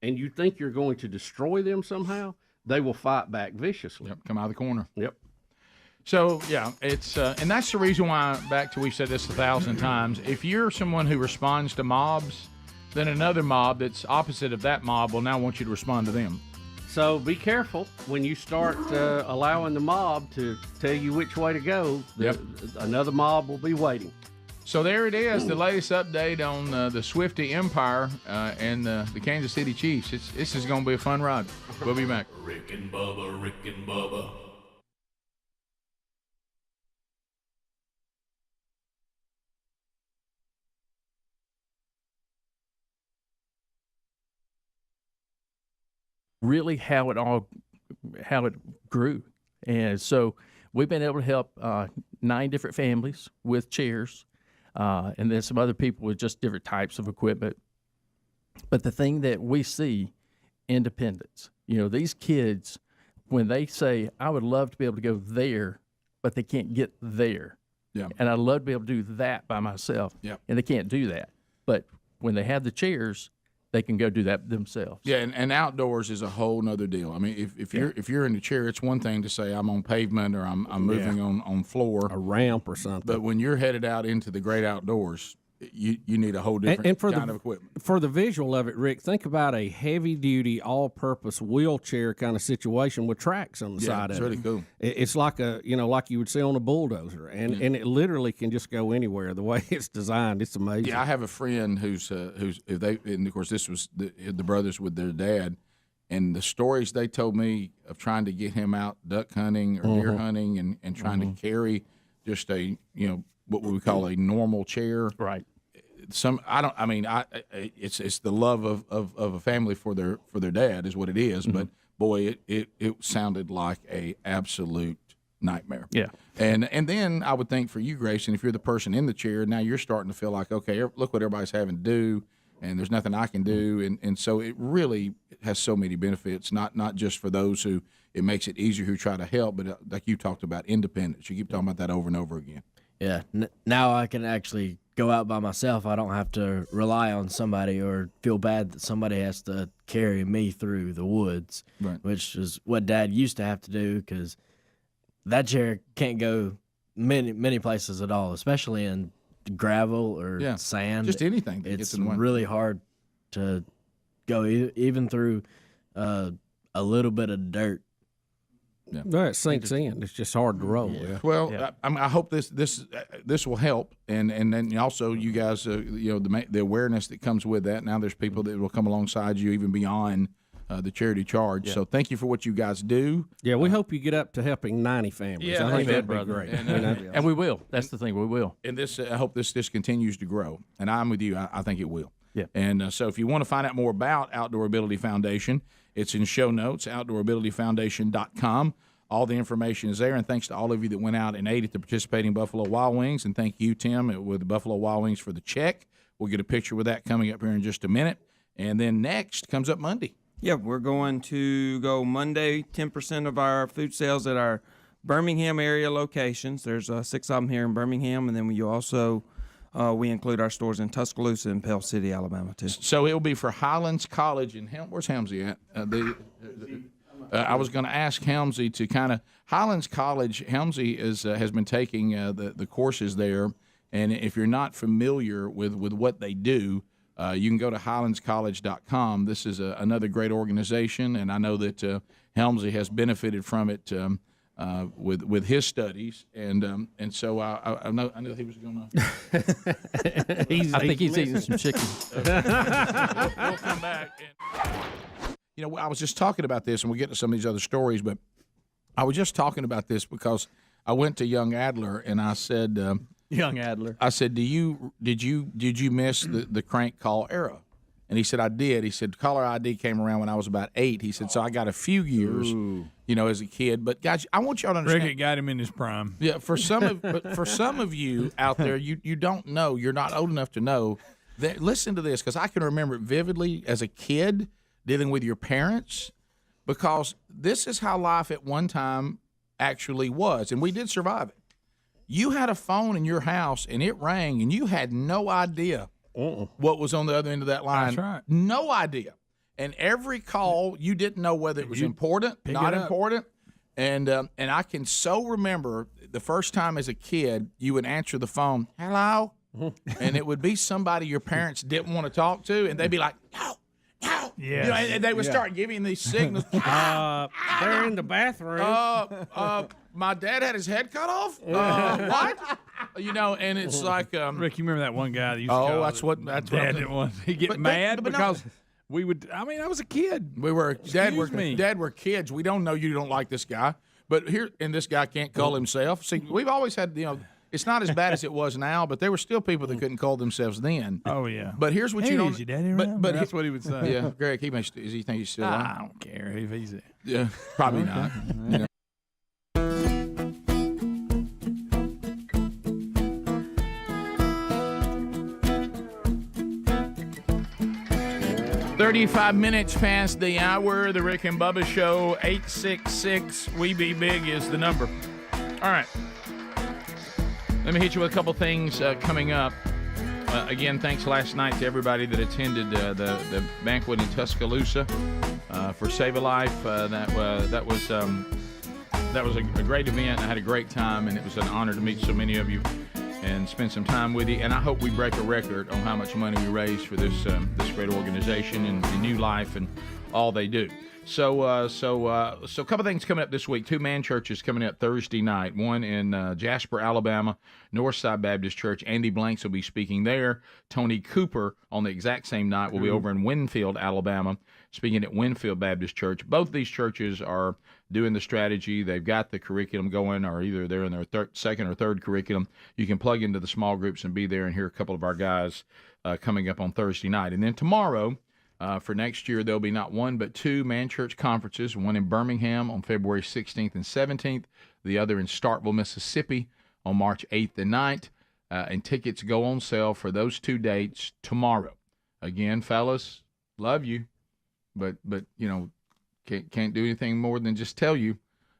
and you think you're going to destroy them somehow, they will fight back viciously. Yep, come out of the corner. Yep. So, yeah, it's and that's the reason why, back to we've said this 1,000 times, if you're someone who responds to mobs, then another mob that's opposite of that mob will now want you to respond to them. So be careful when you start allowing the mob to tell you which way to go. Another mob will be waiting. So there it is, the latest update on the Swiftie Empire and the Kansas City Chiefs. This is going to be a fun ride. We'll be back. Rick and Bubba, Rick and Bubba. Really how it grew. And so we've been able to help 9 different families with chairs, and then some other people with just different types of equipment. But the thing that we see, independence. These kids, when they say, I would love to be able to go there, but they can't get there. Yeah. And I'd love to be able to do that by myself. Yeah. And they can't do that. But when they have the chairs, they can go do that themselves. Yeah, and outdoors is a whole nother deal. I mean, if you're in the chair, it's one thing to say I'm on pavement or I'm moving on floor, a ramp or something. But when you're headed out into the great outdoors, you need a whole different kind of equipment. For the visual of it, Rick, think about a heavy-duty, all-purpose wheelchair kind of situation with tracks on the side of it. It's really cool. It's like like you would see on a bulldozer, and it literally can just go anywhere. The way it's designed, it's amazing. Yeah, I have a friend who's and of course this was the brothers with their dad, and the stories they told me of trying to get him out duck hunting or deer hunting and trying to carry just a what we call a normal chair. Right. It's the love of a family for their dad is what it is. But boy, it sounded like a absolute nightmare. Yeah. And then I would think for you, Grayson, if you're the person in the chair, now you're starting to feel like, okay, look what everybody's having to do, and there's nothing I can do. And so it really has so many benefits, not just for those who it makes it easier who try to help, but like you talked about, independence. You keep talking about that over and over again. Yeah. Now I can actually go out by myself. I don't have to rely on somebody or feel bad that somebody has to carry me through the woods, right. Which is what Dad used to have to do, because that chair can't go many places at all, especially in gravel or sand. Just anything. It's really hard to go even through a little bit of dirt. Yeah. No, it sinks in. It's just hard to roll. Yeah. Well, I hope this will help, and then also you guys, the awareness that comes with that. Now there's people that will come alongside you even beyond the charity charge. Yeah. So thank you for what you guys do. Yeah, we hope you get up to helping 90 families. Yeah, I think that'd be brother. great. And we will. That's the thing. We will. And this, I hope this continues to grow. And I'm with you. I think it will. Yeah. And so if you want to find out more about Outdoor Ability Foundation, it's in show notes, outdoorabilityfoundation.com. All the information is there. And thanks to all of you that went out and ate at the participating Buffalo Wild Wings. And thank you, Tim, with the Buffalo Wild Wings for the check. We'll get a picture with that coming up here in just a minute. And then next comes up Monday. Yeah, we're going to go Monday, 10% of our food sales at our Birmingham area locations. There's 6 of them here in Birmingham, and then we also we include our stores in Tuscaloosa and Pell City, Alabama, too. So it will be for Highlands College in where's Helmsy at? I was going to ask Helmsy to kind of Highlands College. Helmsy has been taking the courses there, and if you're not familiar with what they do, you can go to highlandscollege.com. This is another great organization, and I know that Helmsy has benefited from it with his studies, and so I know he was going to. I think he's eating some chicken. We'll come back. I was just talking about this, and we'll get to some of these other stories, but I was just talking about this because I went to young Adler, and I said. Young Adler. I said, did you miss the crank call era? And he said, I did. He said, caller ID came around when I was about 8. He said, so I got a few years, as a kid. But guys, I want y'all to understand. Rick got him in his prime. Yeah, for some of you out there, you don't know. You're not old enough to know. That, listen to this, because I can remember it vividly as a kid dealing with your parents, because this is how life at one time actually was, and we did survive it. You had a phone in your house, and it rang, and you had no idea what was on the other end of that line. That's right. No idea. And every call, you didn't know whether it was important, not important. And I can so remember the first time as a kid, you would answer the phone, hello, and it would be somebody your parents didn't want to talk to, and they'd be like, no. Yes. And they would start giving these signals. They're in the bathroom. My dad had his head cut off. What? And it's like Rick, you remember that one guy that used to call that's what didn't want. He'd get mad because we would. I mean, I was a kid. We were dad. Dad, we're kids. We don't know you don't like this guy, but this guy can't call himself. See, we've always had It's not as bad as it was now, but there were still people that couldn't call themselves then. Oh yeah. But here's what you don't. Is your daddy around? But that's what he would say. Yeah, Greg. Does he think he's still on? I don't care if he's. Yeah, probably not. Yeah. 35 minutes past the hour. The Rick and Bubba Show. 866-WE-BE-BIG is the number. All right. Let me hit you with a couple things coming up. Again, thanks last night to everybody that attended the banquet in Tuscaloosa for Save a Life. That was a great event. I had a great time, and it was an honor to meet so many of you and spend some time with you. And I hope we break a record on how much money we raised for this great organization and New Life and all they do. So a couple things coming up this week. 2 man churches coming up Thursday night. One in Jasper, Alabama, Northside Baptist Church. Andy Blanks will be speaking there. Tony Cooper on the exact same night will be over in Winfield, Alabama, speaking at Winfield Baptist Church. Both of these churches are doing the strategy. They've got the curriculum going, or either they're in their second or third curriculum. You can plug into the small groups and be there and hear a couple of our guys coming up on Thursday night. And then tomorrow, for next year, there'll be not one but 2 man church conferences, one in Birmingham on February 16th and 17th, the other in Starkville, Mississippi on March 8th and 9th, and tickets go on sale for those 2 dates tomorrow. Again, fellas, love you, but can't do anything more than just tell you.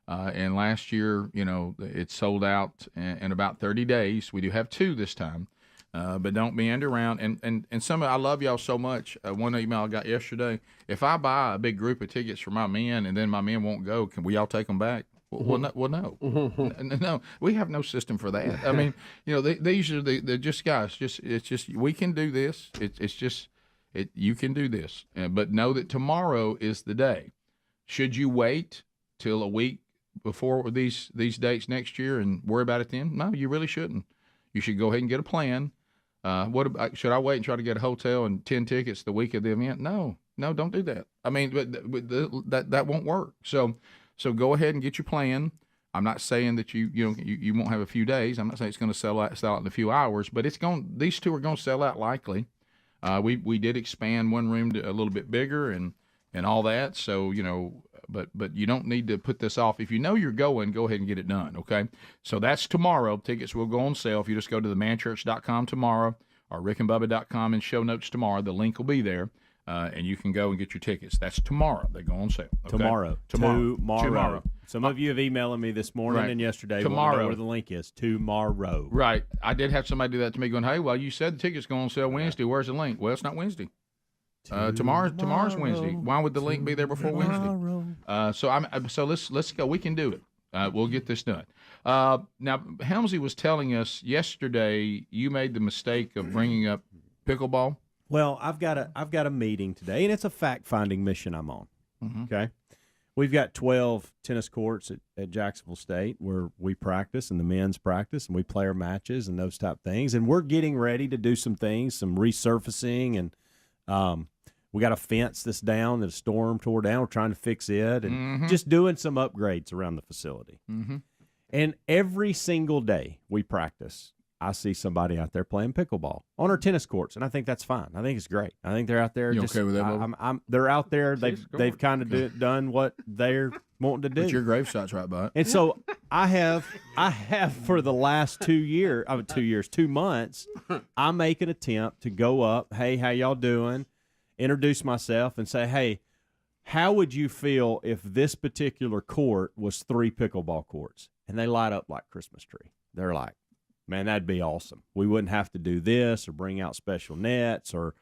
And last year, it sold out in about 30 days. We do have 2 this time. But don't meander around. And I love y'all so much. One email I got yesterday, if I buy a big group of tickets for my men and then my men won't go, can we all take them back? Well, no. No, we have no system for that. I mean, these are they're just guys. It's just we can do this. You can do this. But know that tomorrow is the day. Should you wait till a week before these dates next year and worry about it then? No, you really shouldn't. You should go ahead and get a plan. Should I wait and try to get a hotel and 10 tickets the week of the event? No. No, don't do that. I mean, that won't work. So go ahead and get your plan. I'm not saying that you won't have a few days. I'm not saying it's going to sell out in a few hours, but these two are going to sell out likely. We did expand one room to a little bit bigger and all that. So but you don't need to put this off. If you know you're going, go ahead and get it done. Okay. So that's tomorrow. Tickets will go on sale if you just go to themanchurch.com tomorrow or rickandbubba.com in show notes tomorrow. The link will be there. And you can go and get your tickets. That's tomorrow. They go on sale. Okay? Tomorrow. Some of you have emailed me this morning Right. and yesterday. Tomorrow. Know where the link is. Tomorrow. Right. I did have somebody do that to me going, hey, well, you said the tickets go on sale Wednesday. Where's the link? Well, it's not Wednesday. Tomorrow's Wednesday. Why would the link be there before Wednesday? So let's go. We can do it. We'll get this done. Now, Helmsy was telling us yesterday you made the mistake of bringing up pickleball. Well, I've got a meeting today, and it's a fact-finding mission I'm on. Mm-hmm. Okay, we've got 12 tennis courts at Jacksonville State where we practice and the men's practice, and we play our matches and those type of things. And we're getting ready to do some things, some resurfacing, and we got a fence that's down that a storm tore down. We're trying to fix it, and just doing some upgrades around the facility. Mm-hmm. And every single day we practice, I see somebody out there playing pickleball on our tennis courts, and I think that's fine. I think it's great. I think they're out there. You okay with that, Bubba? They're out there. They've kind of done what they're wanting to do. But your grave shot's right by it. And so I have for the last 2 months, I make an attempt to go up. Hey, how y'all doing? Introduce myself and say, hey, how would you feel if this particular court was 3 pickleball courts? And they light up like Christmas tree. They're like, man, that'd be awesome. We wouldn't have to do this or bring out special nets or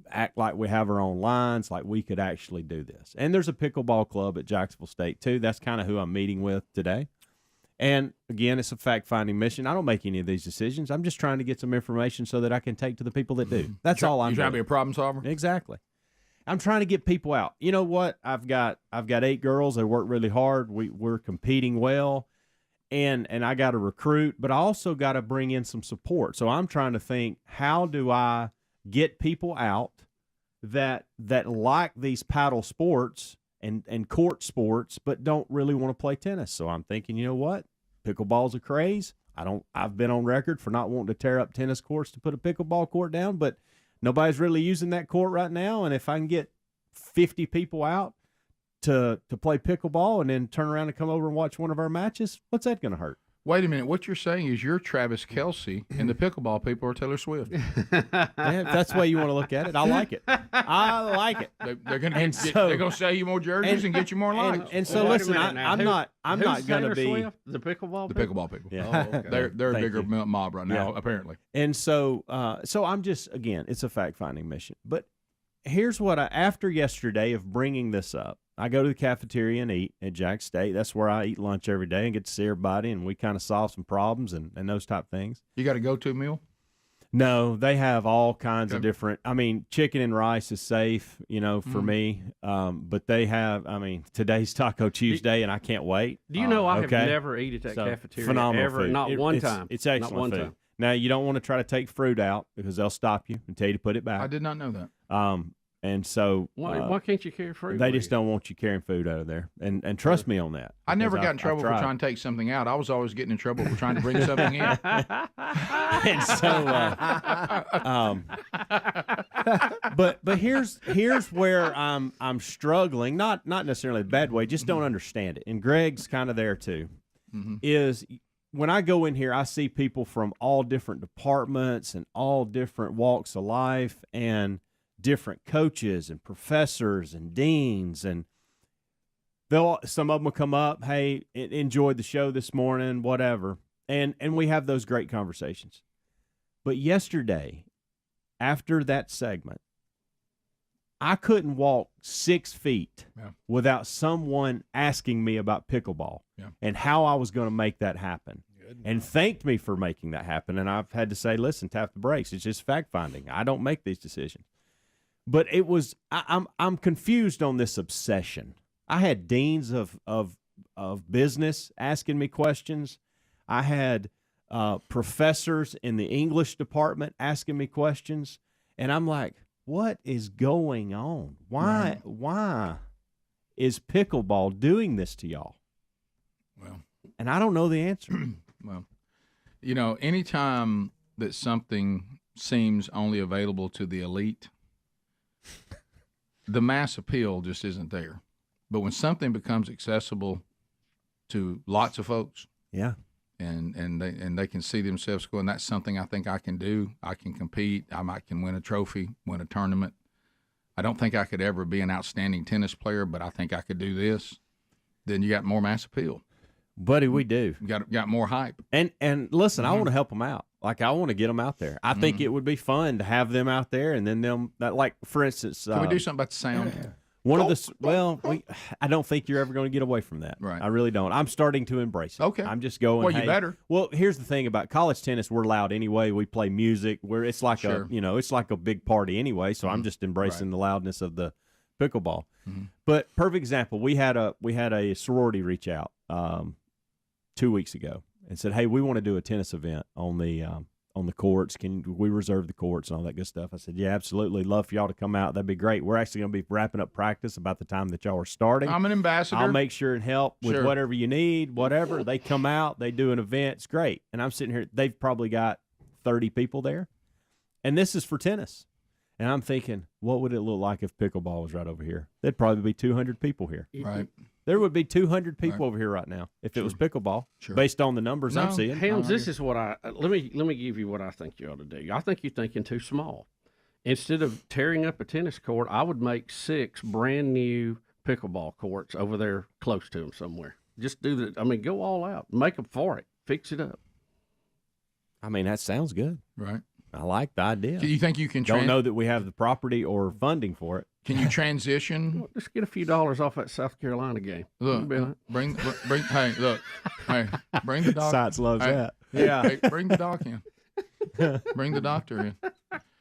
act like we have our own lines, like we could actually do this. And there's a pickleball club at Jacksonville State, too. That's kind of who I'm meeting with today. And, again, it's a fact-finding mission. I don't make any of these decisions. I'm just trying to get some information so that I can take to the people that do. That's all I'm doing. You're trying to be a problem solver? Exactly. I'm trying to get people out. You know what? I've got 8 girls. They work really hard. We're competing well. And I got to recruit, but I also got to bring in some support. So I'm trying to think, how do I get people out that like these paddle sports and court sports, but don't really want to play tennis? So I'm thinking, you know what? Pickleball's a craze. I've been on record for not wanting to tear up tennis courts to put a pickleball court down, but nobody's really using that court right now. And if I can get 50 people out to play pickleball and then turn around and come over and watch one of our matches, what's that going to hurt? Wait a minute. What you're saying is you're Travis Kelce and the pickleball people are Taylor Swift. Yeah, if that's the way you want to look at it, I like it. I like it. They're going to sell you more jerseys and get you more likes. And so listen, I'm not going to be Swift? The pickleball people. Yeah. Oh, okay. They're a bigger mob right now, apparently. And so I'm just, again, it's a fact-finding mission. But here's what after yesterday of bringing this up, I go to the cafeteria and eat at Jack State. That's where I eat lunch every day and get to see everybody, and we kind of solve some problems and those type things. You got a go-to meal? No, they have all kinds of different. I mean, chicken and rice is safe, for me. But they have. I mean, today's Taco Tuesday, and I can't wait. Do you know I have never eaten at that cafeteria phenomenal ever? Food. Not one time. It's excellent not one food. time. Now you don't want to try to take fruit out because they'll stop you and tell you to put it back. I did not know that. And so why can't you carry fruit? They just don't want you carrying food out of there. And trust me on that. I never got in trouble for trying to take something out. I was always getting in trouble for trying to bring something in. And so, but here's where I'm struggling. Not necessarily a bad way. Just don't understand it. And Greg's kind of there too. Mm-hmm. Is when I go in here, I see people from all different departments and all different walks of life and different coaches and professors and deans, and some of them will come up, hey, enjoyed the show this morning, whatever, and we have those great conversations. But yesterday, after that segment, I couldn't walk 6 feet without someone asking me about pickleball and how I was going to make that happen. And thanked me for making that happen. And I've had to say, listen, tap the brakes. It's just fact finding. I don't make these decisions. But it was I'm confused on this obsession. I had deans of business asking me questions. I had professors in the English department asking me questions, and I'm like, what is going on? Why is pickleball doing this to y'all? Well, and I don't know the answer. Well, anytime that something seems only available to the elite, the mass appeal just isn't there. But when something becomes accessible to lots of folks, and they can see themselves going, that's something I think I can do. I can compete. I can win a trophy, win a tournament. I don't think I could ever be an outstanding tennis player, but I think I could do this. Then you got more mass appeal. Buddy, we do. Got more hype. And listen, I want to help them out. Like, I want to get them out there. I think it would be fun to have them out there, and then them, like, for instance. Can we do something about the sound? I don't think you're ever going to get away from that. Right. I really don't. I'm starting to embrace it. Okay. I'm just going. Well, you better. Well, here's the thing about college tennis. We're loud anyway. We play music. It's like it's like a big party anyway. So I'm just embracing the loudness of the pickleball. But perfect example. We had a sorority reach out 2 weeks ago and said, hey, we want to do a tennis event on the courts. Can we reserve the courts and all that good stuff? I said, yeah, absolutely. Love for y'all to come out. That'd be great. We're actually going to be wrapping up practice about the time that y'all are starting. I'm an ambassador. I'll make sure and help with whatever you need, whatever. They come out, they do an event. It's great. And I'm sitting here, they've probably got 30 people there. And this is for tennis. And I'm thinking, what would it look like if pickleball was right over here? There'd probably be 200 people here. Right. There would be 200 people over here right now if it was pickleball, based on the numbers I'm seeing. Helms, this is what let me give you what I think you ought to do. I think you're thinking too small. Instead of tearing up a tennis court, I would make 6 brand new pickleball courts over there close to them somewhere. Just do that. I mean, go all out. Make them for it. Fix it up. I mean, that sounds good. Right. I like the idea. Do you think you can? Don't know that we have the property or funding for it. Can you transition? Well, just get a few dollars off that South Carolina game. Look, bring the doctor. Science loves that. Yeah, hey, bring the doc in. Bring the doctor in.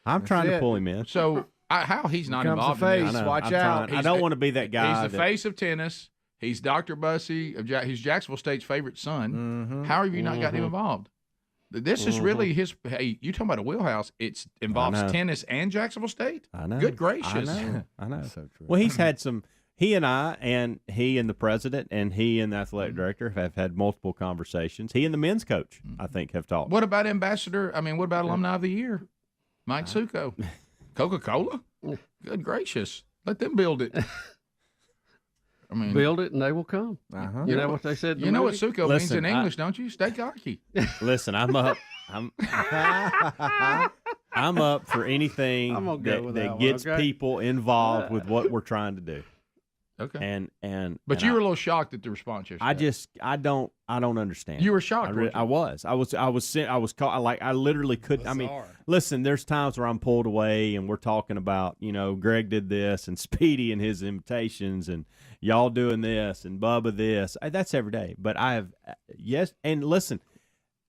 I'm trying to pull him in. So how he's not involved in this? Watch out! I don't want to be that guy. He's the face of tennis. He's Dr. Bussey. He's Jacksonville State's favorite son. How have you not got him involved? This is really his. Hey, you talking about a wheelhouse? It involves tennis and Jacksonville State. I know. Good gracious! I know. So true. Well, he's had some. He and I, and he and the president, and he and the athletic director have had multiple conversations. He and the men's coach, I think, have talked. What about ambassador? I mean, what about alumni of the year? Mike Succo, Coca-Cola. Good gracious! Let them build it. I mean, build it and they will come. You know what they said? You know what Succo means in English, don't you? Steak-archy. Listen, I'm up. I'm up for anything that gets people involved with what we're trying to do. Okay. But you were a little shocked at the response yesterday. I don't understand. You were shocked. I was caught. I literally couldn't. I mean, listen, there's times where I'm pulled away and we're talking about, Greg did this and Speedy and his invitations and y'all doing this and Bubba this. That's every day. But and listen,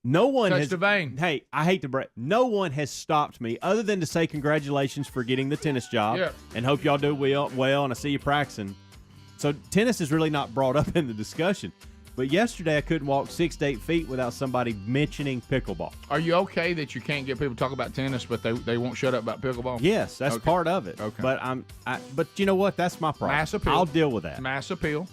no one touched has. The vein. Hey, I hate to break. No one has stopped me other than to say congratulations for getting the tennis job and hope y'all do well. And I see you practicing. So tennis is really not brought up in the discussion. But yesterday I couldn't walk 6 to 8 feet without somebody mentioning pickleball. Are you okay that you can't get people to talk about tennis, but they won't shut up about pickleball? Yes, that's part of it. Okay. But you know what? That's my problem. Mass appeal. I'll deal with that. Mass appeal.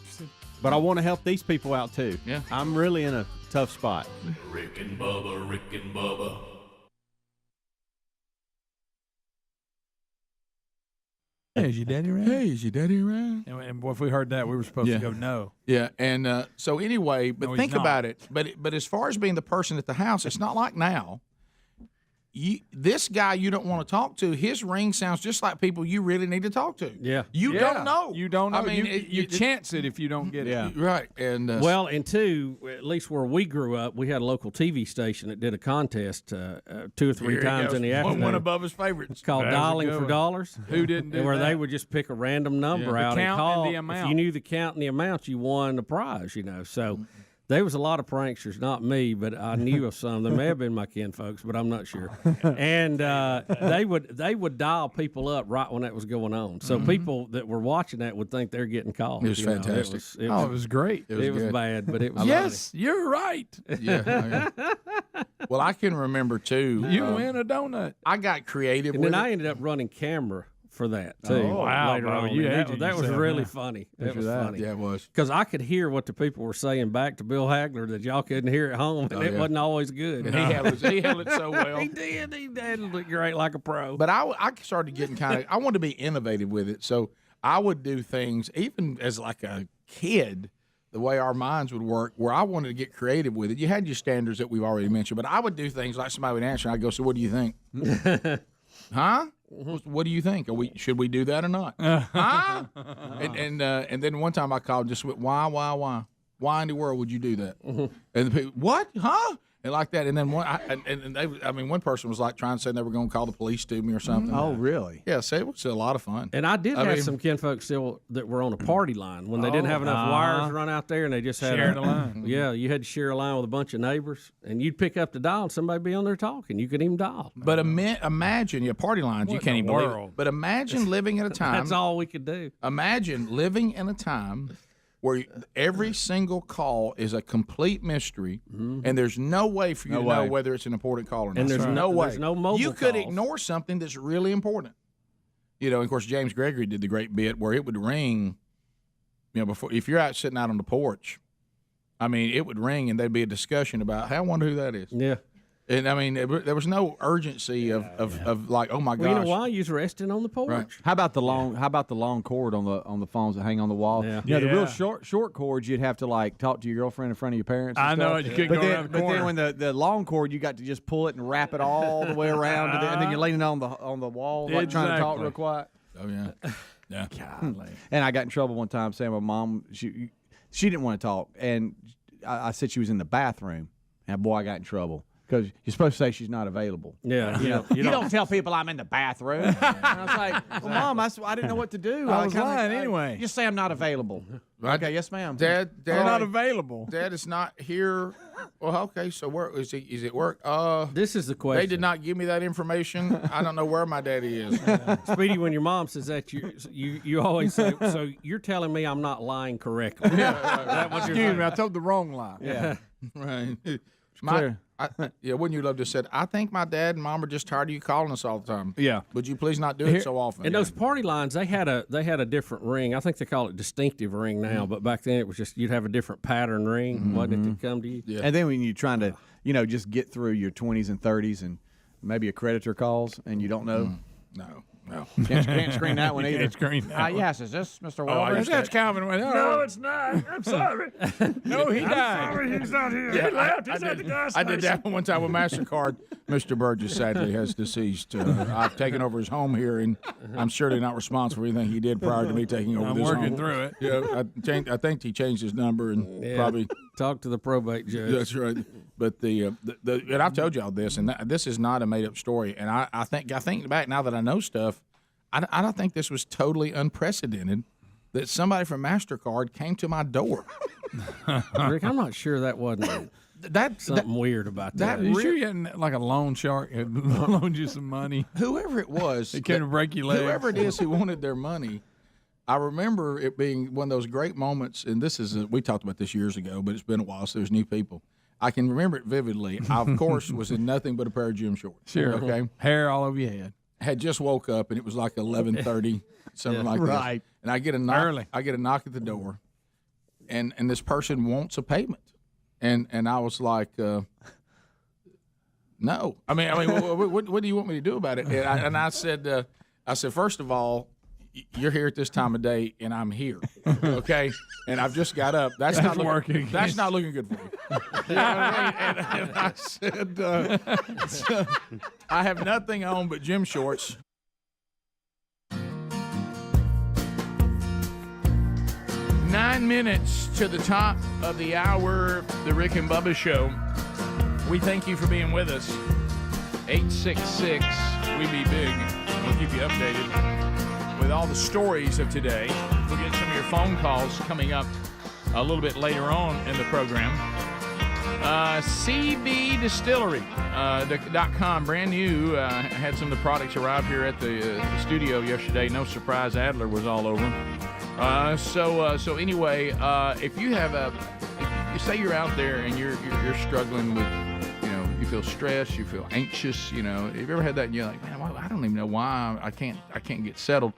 But I want to help these people out too. Yeah. I'm really in a tough spot. Rick and Bubba, Rick and Bubba. Hey, is your daddy around? Hey, is your daddy around? And if we heard that, we were supposed to go no. Yeah, and so anyway, but No, think he's about it. But as far as being the person at the house, it's not like now. This guy you don't want to talk to, his ring sounds just like people you really need to talk to. Yeah. You don't know. You don't know. I mean, you chance it if you don't get it. Right. And and two, at least where we grew up, we had a local TV station that did a contest 2 or 3 times in the afternoon. One above his favorites. It's called Dialing for Dollars. Who didn't do where that? they would just pick a random number out and count call. and the amount. If you knew the count and the amount, you won the prize. So. There was a lot of pranksters, not me, but I knew of some. They may have been my kin folks, but I'm not sure. And they would dial people up right when that was going on. So people that were watching that would think they're getting called. It was fantastic. It was great. It was bad, but it was yes, you're right. Yeah. Well, I can remember too. You win a donut. I got creative and with then it. I ended up running camera for that too. Oh, wow, later bro, on. you And aged that was yourself really now. funny. Picture It was that. funny. Yeah, it was. Because I could hear what the people were saying back to Bill Hagler that y'all couldn't hear at home, and it wasn't always good. And he held it so well. He did. He handled it great like a pro. But I started getting I wanted to be innovative with it. So I would do things, even as like a kid, the way our minds would work, where I wanted to get creative with it. You had your standards that we've already mentioned, but I would do things like somebody would answer, and I'd go, so what do you think? Huh? What do you think? Should we do that or not? Huh? And then one time I called and just went, why? Why in the world would you do that? And the people, what? Huh? And like that. And then one person was like trying to say they were going to call the police to me or something. Oh, really? Yeah, so it was a lot of fun. And I did have some kinfolk still that were on a party line when they didn't have enough wires run out there, and they just had Shared a line. Yeah, you had to share a line with a bunch of neighbors, and you'd pick up the dial, and somebody would be on there talking. You could even dial. But imagine, party lines, you can't even believe it. But imagine living at a time. That's all we could do. Imagine living in a time where every single call is a complete mystery, and there's no way for you to know whether it's an important call or not. And there's no way. There's no mobile You could calls. ignore something that's really important. And of course, James Gregory did the great bit where it would ring, before, if you're out sitting out on the porch, it would ring and there'd be a discussion about, hey, I wonder who that is. Yeah. And there was no urgency of like, oh my gosh. Well, you know why? You was resting on the porch. Right. How about the long cord on the phones that hang on the wall? Yeah. The real short cords you'd have to like talk to your girlfriend in front of your parents. And I know stuff. it. You couldn't go around the corner. But then when the long cord, you got to just pull it and wrap it all the way around, and then you're leaning on the wall, like trying to talk real quiet. Oh yeah, yeah. Golly. And I got in trouble one time saying my mom she didn't want to talk, and I said she was in the bathroom, and boy, I got in trouble. Because you're supposed to say she's not available. Yeah. You don't tell people I'm in the bathroom. And I was like, well, Mom, I didn't know what to do. I was lying anyway. Just say I'm not available. Right. Okay, yes, ma'am. Dad, I'm not available. Dad is not here. Well, okay, so where is it work? This is the question. They did not give me that information. I don't know where my daddy is. Speedy, when your mom says that, you always say, so you're telling me I'm not lying correctly. Excuse me, I told the wrong lie. Yeah. Right. Clear. Wouldn't you love to have said, I think my dad and mom are just tired of you calling us all the time. Yeah. Would you please not do it so often? And those party lines, they had a different ring. I think they call it distinctive ring now, but back then it was just you'd have a different pattern ring, wasn't it, to come to you? Yeah. And then when you're trying to, just get through your 20s and 30s and maybe a creditor calls and you don't know. No. Can't screen that one either. Can't screen that one. Yes, is this Mr. I Wilbur? used That's Calvin. No, it's not. I'm sorry. No, he died. Sorry, he's not here. Yeah, He left. He's at the gas I did station. that one time with MasterCard. Mr. Burgess sadly has deceased. I've taken over his home here, and I'm surely not responsible for anything he did prior to me taking over I'm this working home. through it. Yeah, I think he changed his number and probably talk to the probate judge. That's right. But and I've told y'all this, and this is not a made up story. And I think back now that I know stuff. I don't think this was totally unprecedented that somebody from MasterCard came to my door. Rick, I'm not sure that wasn't something weird about that. You sure you hadn't like a loan shark had loaned you some money? Whoever it was. It came to break your legs. Whoever it is who wanted their money, I remember it being one of those great moments, and we talked about this years ago, but it's been a while, so there's new people. I can remember it vividly. I, of course, was in nothing but a pair of gym shorts. Sure. Okay. Hair all over your head. Had just woke up, and it was like 11:30, something like that. Right. And I get a knock. Early. I get a knock at the door, and this person wants a payment, and I was like, no. I mean, what do you want me to do about it? And I said, first of all, you're here at this time of day, and I'm here, okay? And I've just got up. That's not looking good for you. You know what I mean? And I said, so I have nothing on but gym shorts. Nine minutes to the top of the hour, the Rick and Bubba Show. We thank you for being with us. 866 We Be Big. We'll keep you updated with all the stories of today. We'll get some of your phone calls coming up a little bit later on in the program. CBDistillery.com, brand new. Had some of the products arrive here at the studio yesterday. No surprise, Adler was all over them. So anyway, if you have you say you're out there and you're struggling with, you feel stressed, you feel anxious. You know, have you ever had that? And you're like, man, I don't even know why I can't get settled.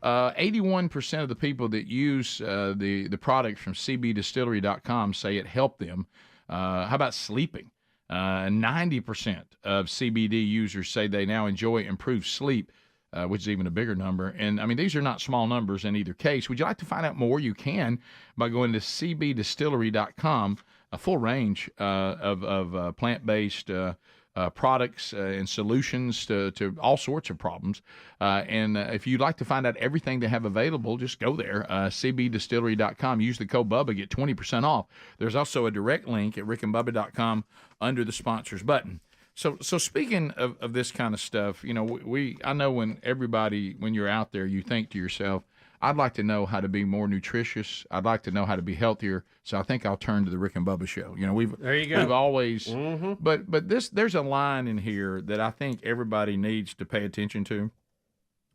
81% of the people that use the products from cbdistillery.com say it helped them. How about sleeping? 90% of CBD users say they now enjoy improved sleep, which is even a bigger number. And, I mean, these are not small numbers in either case. Would you like to find out more? You can by going to cbdistillery.com, a full range of plant-based products and solutions to all sorts of problems. And if you'd like to find out everything they have available, just go there, cbdistillery.com. Use the code BUBBA, get 20% off. There's also a direct link at rickandbubba.com under the sponsors button. So speaking of this kind of stuff, you know, I know when you're out there, you think to yourself, I'd like to know how to be more nutritious. I'd like to know how to be healthier. So I think I'll turn to the Rick and Bubba Show. You know, there you go. We've always, but there's a line in here that I think everybody needs to pay attention to.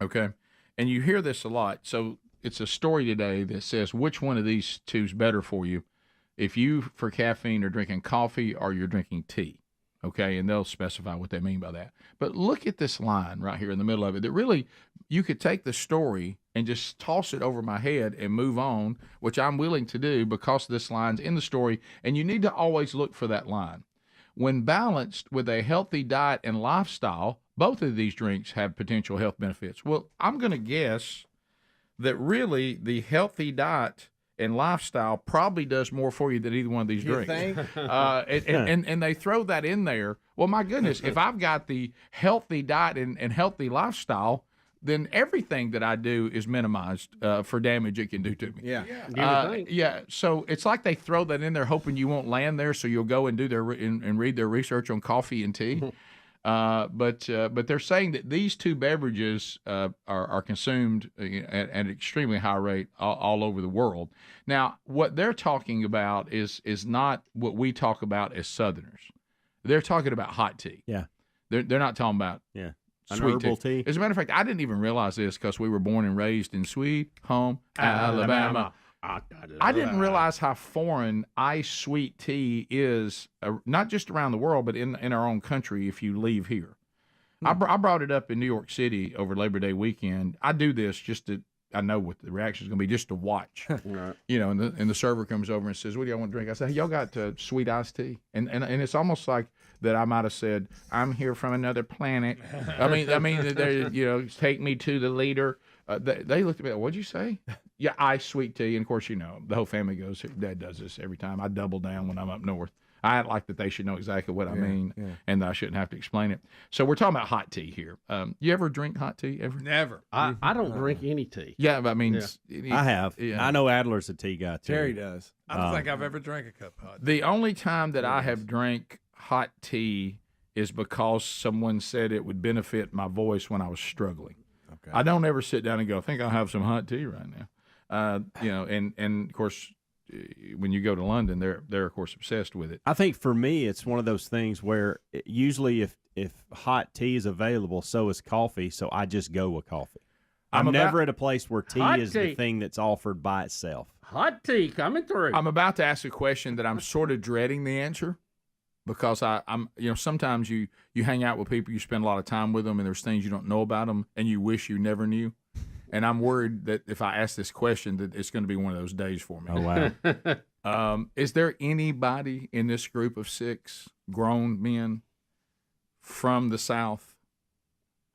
Okay, and you hear this a lot. So it's a story today that says which one of these two is better for you, if you for caffeine are drinking coffee or you're drinking tea. Okay, and they'll specify what they mean by that. But look at this line right here in the middle of it that really, you could take the story and just toss it over my head and move on, which I'm willing to do because this line's in the story, and you need to always look for that line. When balanced with a healthy diet and lifestyle, both of these drinks have potential health benefits. Well, I'm going to guess that really the healthy diet and lifestyle probably does more for you than either one of these drinks. Think? And they throw that in there. Well, my goodness, if I've got the healthy diet and healthy lifestyle, then everything that I do is minimized for damage it can do to me. Yeah. So it's like they throw that in there hoping you won't land there, so you'll go and do and read their research on coffee and tea. But they're saying that these two beverages are consumed at an extremely high rate all over the world. Now, what they're talking about is not what we talk about as Southerners. They're talking about hot tea. Yeah. They're not talking about sweet herbal tea. As a matter of fact, I didn't even realize this because we were born and raised in Sweet Home, Alabama. I didn't realize how foreign iced sweet tea is, not just around the world, but in our own country if you leave here. I brought it up in New York City over Labor Day weekend. I do this just to, I know what the reaction is going to be, just to watch. Right. You know, and the server comes over and says, what do y'all want to drink? I say, hey, y'all got sweet iced tea? And it's almost like that I might have said, I'm here from another planet. I mean, take me to the leader. They looked at me, what'd you say? Yeah, iced sweet tea. And of course, you know, the whole family goes, Dad does this every time. I double down when I'm up north. I like that they should know exactly what I mean, and I shouldn't have to explain it. So we're talking about hot tea here. You ever drink hot tea? Ever? Never. I don't drink any tea. Yeah, but I mean, I have. Yeah. I know Adler's a tea guy too. Terry does. I don't think I've ever drank a cup of hot tea. The only time that I have drank hot tea is because someone said it would benefit my voice when I was struggling. Okay. I don't ever sit down and go, I think I'll have some hot tea right now. And of course, when you go to London, they're of course obsessed with it. I think for me, it's one of those things where usually if hot tea is available, so is coffee. So I just go with coffee. I'm never at a place where tea is the thing that's offered by itself. Hot tea coming through. I'm about to ask a question that I'm sort of dreading the answer, because I'm sometimes you hang out with people, you spend a lot of time with them, and there's things you don't know about them, and you wish you never knew. And I'm worried that if I ask this question, that it's going to be one of those days for me. Oh, wow. Is there anybody in this group of 6 grown men from the South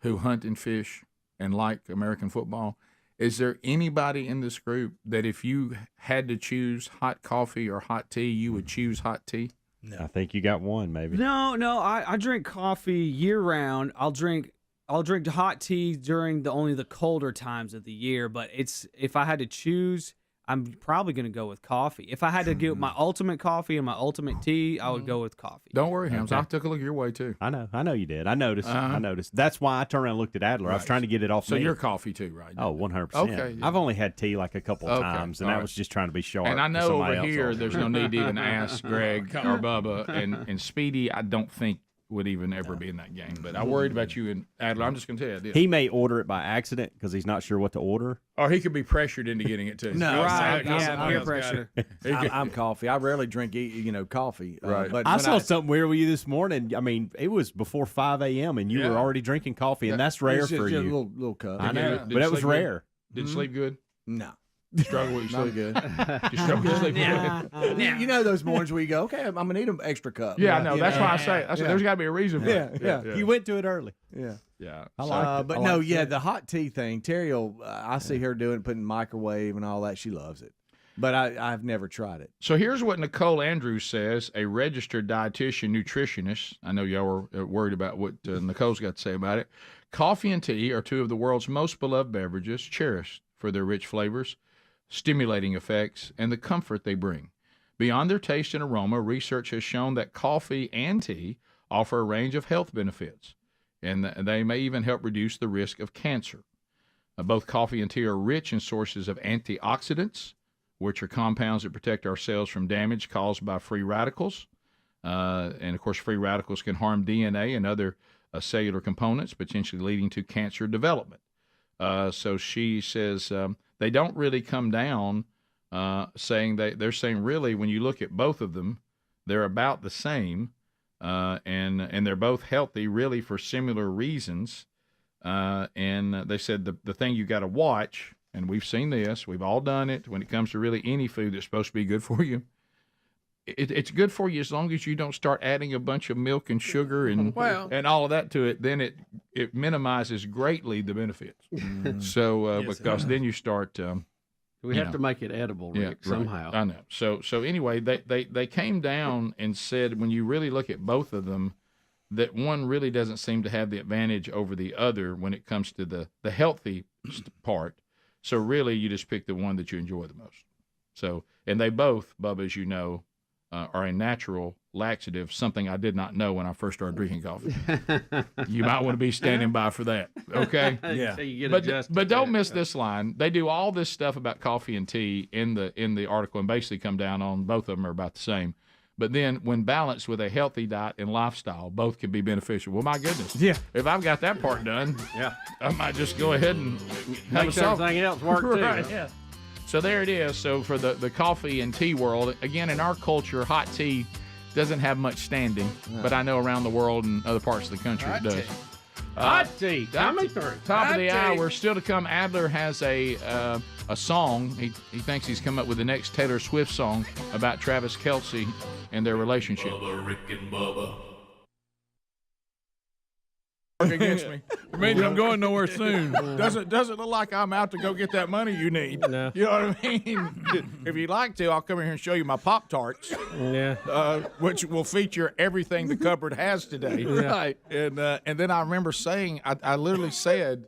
who hunt and fish and like American football? Is there anybody in this group that if you had to choose hot coffee or hot tea, you would choose hot tea? No. I think you got one, maybe. No, I drink coffee year round. I'll drink hot tea during only the colder times of the year, but if I had to choose, I'm probably going to go with coffee. If I had to get my ultimate coffee and my ultimate tea, I would go with coffee. Don't worry, Hams. I took a look your way, too. I know you did. I noticed. That's why I turned around and looked at Adler. Right. I was trying to get it off me. So you're coffee, too, right? Oh, 100%. Okay. I've only had tea like a couple times, and I was just trying to be sharp. And I know over here there's no need to even ask Greg or Bubba. And Speedy, I don't think would even ever be in that game. But I worried about you and Adler. I'm just going to tell you I did. He may order it by accident because he's not sure what to order. Or he could be pressured into getting it too. No, right. Peer pressure. I'm coffee. I rarely drink, coffee. Right. But I saw something weird with you this morning. I mean, it was before 5 a.m. and you were already drinking coffee, and that's rare for you. A little cup. I know, but it was rare. Did sleep good? No. Struggle with your sleep. Good. You struggle with sleep good. You know those mornings where you go, okay, I'm gonna need an extra cup. Yeah, I know. That's why I say. There's got to be a reason for it. Yeah. You went to it early. Yeah. I like it. But the hot tea thing, Terry I see her doing it, putting in the microwave and all that. She loves it. But I've never tried it. So here's what Nicole Andrews says, a registered dietitian nutritionist. I know y'all were worried about what Nicole's got to say about it. Coffee and tea are two of the world's most beloved beverages, cherished for their rich flavors, stimulating effects, and the comfort they bring. Beyond their taste and aroma, research has shown that coffee and tea offer a range of health benefits, and they may even help reduce the risk of cancer. Both coffee and tea are rich in sources of antioxidants, which are compounds that protect our cells from damage caused by free radicals. And, of course, free radicals can harm DNA and other cellular components, potentially leading to cancer development. So she says they don't really come down saying they're saying really when you look at both of them, they're about the same, and they're both healthy really for similar reasons. And they said the thing you got to watch, and we've seen this, we've all done it when it comes to really any food that's supposed to be good for you. It's good for you as long as you don't start adding a bunch of milk and sugar and all of that to it. Then it minimizes greatly the benefits. So because then you start. We have to make it edible, Rick, somehow. Right. I know. So anyway, they came down and said when you really look at both of them, that one really doesn't seem to have the advantage over the other when it comes to the healthy part. So really, you just pick the one that you enjoy the most. So and they both, Bubba, as you know, are a natural laxative, something I did not know when I first started drinking coffee. You might want to be standing by for that, okay? Yeah. So you get but don't miss this line. They do all this stuff about coffee and tea in the article and basically come down on both of them are about the same. But then when balanced with a healthy diet and lifestyle, both can be beneficial. Well, my goodness. Yeah. If I've got that part done, I might just go ahead and have Makes everything else work too. Right, yeah. So there it is. So for the coffee and tea world, again, in our culture, hot tea doesn't have much standing, but I know around the world and other parts of the country it does. Hot tea, coming through. Top of the hour, still to come. Adler has a song. He thinks he's come up with the next Taylor Swift song about Travis Kelce and their relationship. Bubba, Rick and Bubba. Against me. It means I'm going nowhere soon. Doesn't look like I'm out to go get that money you need. No. You know what I mean? If you'd like to, I'll come in here and show you my Pop-Tarts. Yeah. Which will feature everything the cupboard has today. Yeah. Right. And then I remember saying, I literally said,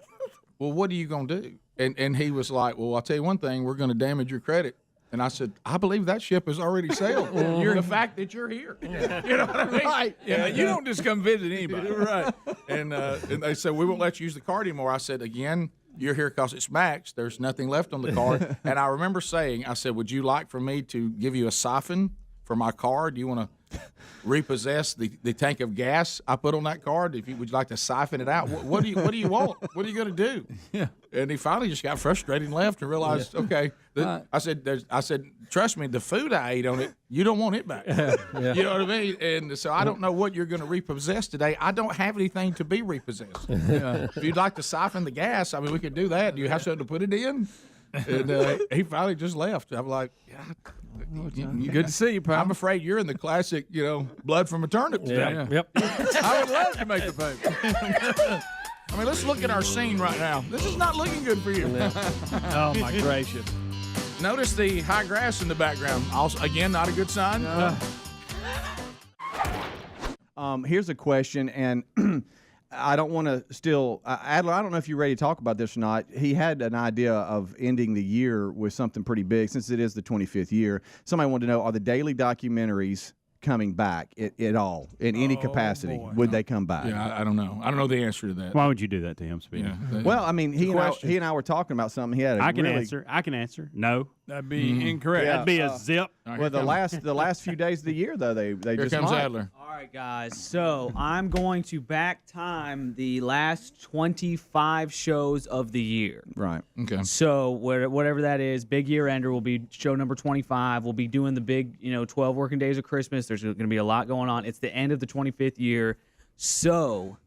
well, what are you going to do? And he was like, well, I'll tell you one thing, we're going to damage your credit. And I said, I believe that ship has already sailed. The fact that you're here. You know what I mean? Right. Yeah, you don't just come visit anybody. Right. And they said, we won't let you use the card anymore. I said, again, you're here because it's Max. There's nothing left on the card. And I remember saying, I said, would you like for me to give you a siphon for my card? Do you want to repossess the tank of gas I put on that card? Would you like to siphon it out? What do you want? What are you going to do? Yeah. And he finally just got frustrated and left and realized, okay. I said, trust me, the food I ate on it, you don't want it back. Yeah. You know what I mean? And so I don't know what you're going to repossess today. I don't have anything to be repossessed. If you'd like to siphon the gas, I mean, we could do that. Do you have something to put it in? And he finally just left. I'm like, good to see you, pal. I'm afraid you're in the classic, blood from a turnip today. Yeah. Yep. I would love to make the payment. I mean, let's look at our scene right now. This is not looking good for you. Oh, my gracious. Notice the high grass in the background. Also, again, not a good sign. Here's a question, and I don't want to steal Adler, I don't know if you're ready to talk about this or not. He had an idea of ending the year with something pretty big since it is the 25th year. Somebody wanted to know, are the daily documentaries coming back at all in any capacity? Would they come back? Yeah, I don't know. I don't know the answer to that. Why would you do that to him, Speedy? Yeah, well, I mean, he and I were talking about something. He had. I can answer. No, that'd be incorrect. That'd be a zip. Well, the last few days of the year, though, they Here just comes might. Adler. All right, guys. So I'm going to back time the last 25 shows of the year. Right. Okay. So whatever that is, big year ender will be show number 25. We'll be doing the big, 12 working days of Christmas. There's going to be a lot going on. It's the end of the 25th year. So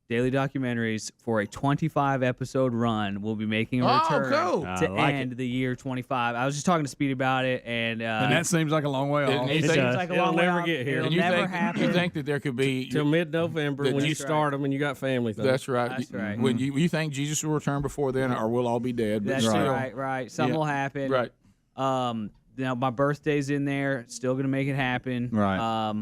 Daily Documentaries for a 25-episode run will be making a return to end the year 25. I was just talking to Speedy about it, and that seems like a long way off. It seems like a long way off. Get here. It'll never happen. You think that there could be till mid-November when you start them and you got family things. That's right. That's right. When you think Jesus will return before then, or we'll all be dead. That's right. Something will happen. Right. Now my birthday's in there. Still gonna make it happen. Right.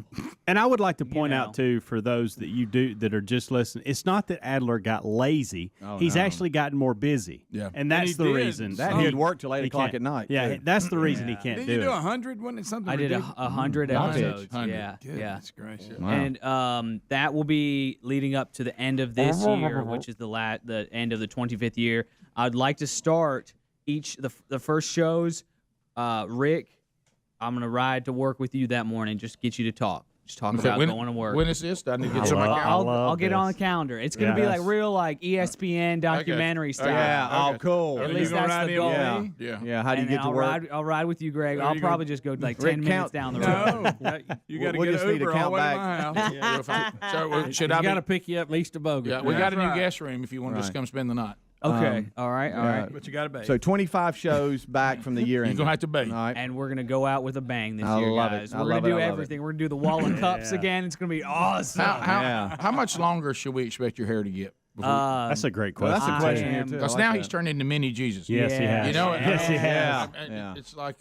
And I would like to point out too, for those that are just listening, it's not that Adler got lazy. He's actually gotten more busy. Yeah. And that's the reason that he'd work till 8 o'clock at night. Yeah, that's the reason he can't Did do you do it. 100? Wasn't it something? I did ridiculous? 100 episodes. 100. Yeah. Goodness gracious. Wow. And that will be leading up to the end of this year, which is the end of the 25th year. I'd like to start the first shows. Rick, I'm gonna ride to work with you that morning. Just get you to talk. Just talk about going to work. When is this? I need to get some. I'll get on the calendar. It's gonna be like real ESPN documentary style. Yeah. Oh, cool. At least that's the goal. Yeah. How do you get to work? I'll ride with you, Greg. I'll probably just go like 10 minutes down the road. No, you got to We'll get just an need to Uber all count the way to back. my house. So should I got to pick you up in East Bogan. Yeah, we got a new guest room if you want to just come spend the night. Okay. All right. But you got to pay. So 25 shows back from the year end. You're gonna have to pay. All right. And we're gonna go out with a bang this I year, love it. guys. I We're love gonna it. do I love everything. We're gonna do the Wallen Cups again. It's gonna be awesome. How much longer should we expect your hair to get? That's a great question. That's a question here, too. Because I now like he's that. turned into mini Jesus. Yes, he has. You know, Yes, he has. Yeah. It's like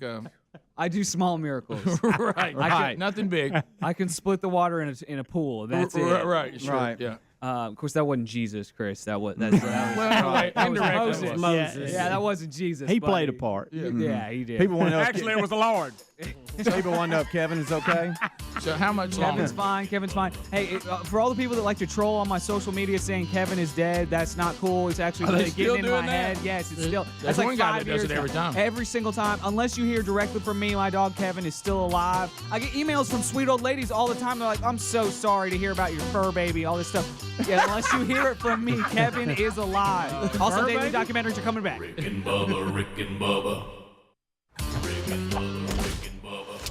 I do small miracles. right. Nothing big. I can split the water in a pool. That's it. Right. Sure. Right. Yeah. Of course, that wasn't Jesus, Chris. That was Well, that was indirectly. Moses. Yeah, that wasn't Jesus. He but played a part. Yeah, he did. People want to know. Actually, it was the Lord. People want to know if Kevin is okay. So how much longer? Kevin's fine. Hey, for all the people that like to troll on my social media saying Kevin is dead, that's not cool. It's actually Are they getting still in my doing head. that? Yes, it's still. There's That's like one guy 5 that does years it every now. time. Every single time, unless you hear directly from me, my dog Kevin is still alive. I get emails from sweet old ladies all the time. They're like, "I'm so sorry to hear about your fur baby," all this stuff. Yeah, unless you hear it from me, Kevin is alive. Also, daily documentaries are coming back. Rick and Bubba, Rick and Bubba. Rick and Bubba, Rick and Bubba.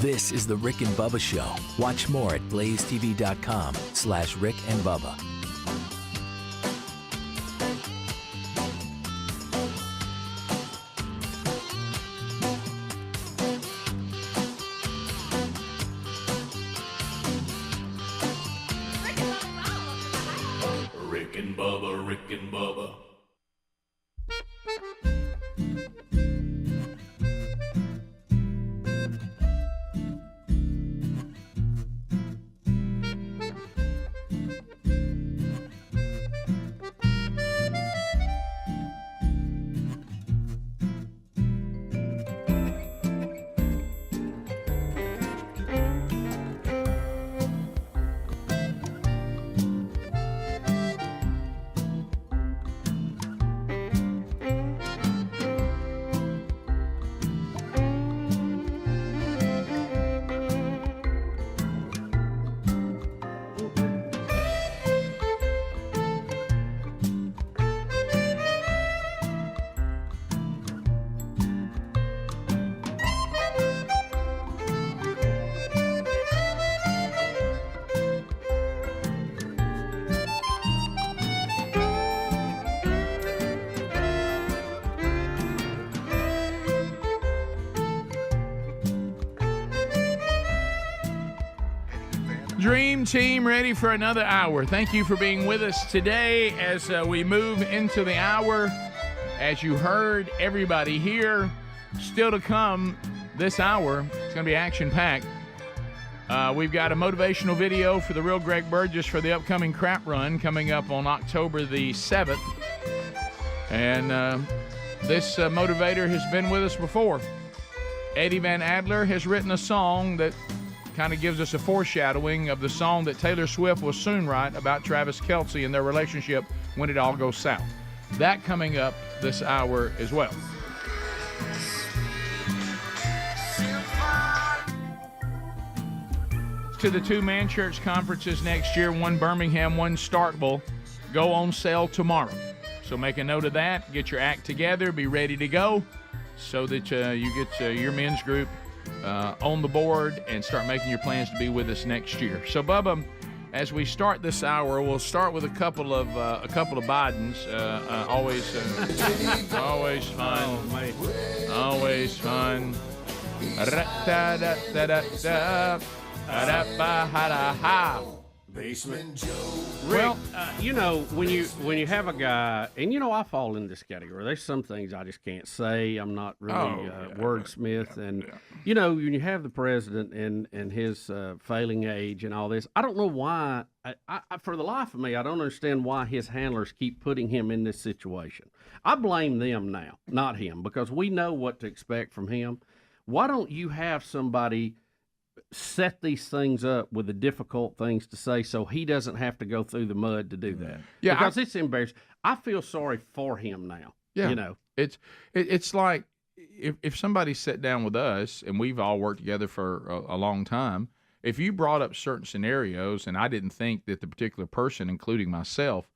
This is the Rick and Bubba Show. Watch more at blazetv.com/Rick and Bubba. Rick and Bubba, Rick and Bubba. Dream Team ready for another hour. Thank you for being with us today as we move into the hour. As you heard everybody here, still to come this hour, it's going to be action-packed. We've got a motivational video for the real Greg Burgess for the upcoming crap run coming up on October the 7th. And this motivator has been with us before. Eddie Van Adler has written a song that kind of gives us a foreshadowing of the song that Taylor Swift will soon write about Travis Kelce and their relationship when it all goes south. That coming up this hour as well. To the two-man church conferences next year, one Birmingham, one Starkville, go on sale tomorrow. So make a note of that, get your act together, be ready to go so that you get your men's group on the board and start making your plans to be with us next year. So, Bubba, as we start this hour, we'll start with a couple of Bidens. Always fun. Always fun. Basement Joe. Well, when you have a guy, and I fall in this category. There's some things I just can't say. I'm not really wordsmith, and when you have the president and his failing age and all this, I don't know why. I for the life of me, I don't understand why his handlers keep putting him in this situation. I blame them now, not him, because we know what to expect from him. Why don't you have somebody set these things up with the difficult things to say so he doesn't have to go through the mud to do that? Yeah, because it's embarrassing. I feel sorry for him now. Yeah, it's like if somebody sat down with us and we've all worked together for a long time. If you brought up certain scenarios and I didn't think that the particular person, including myself,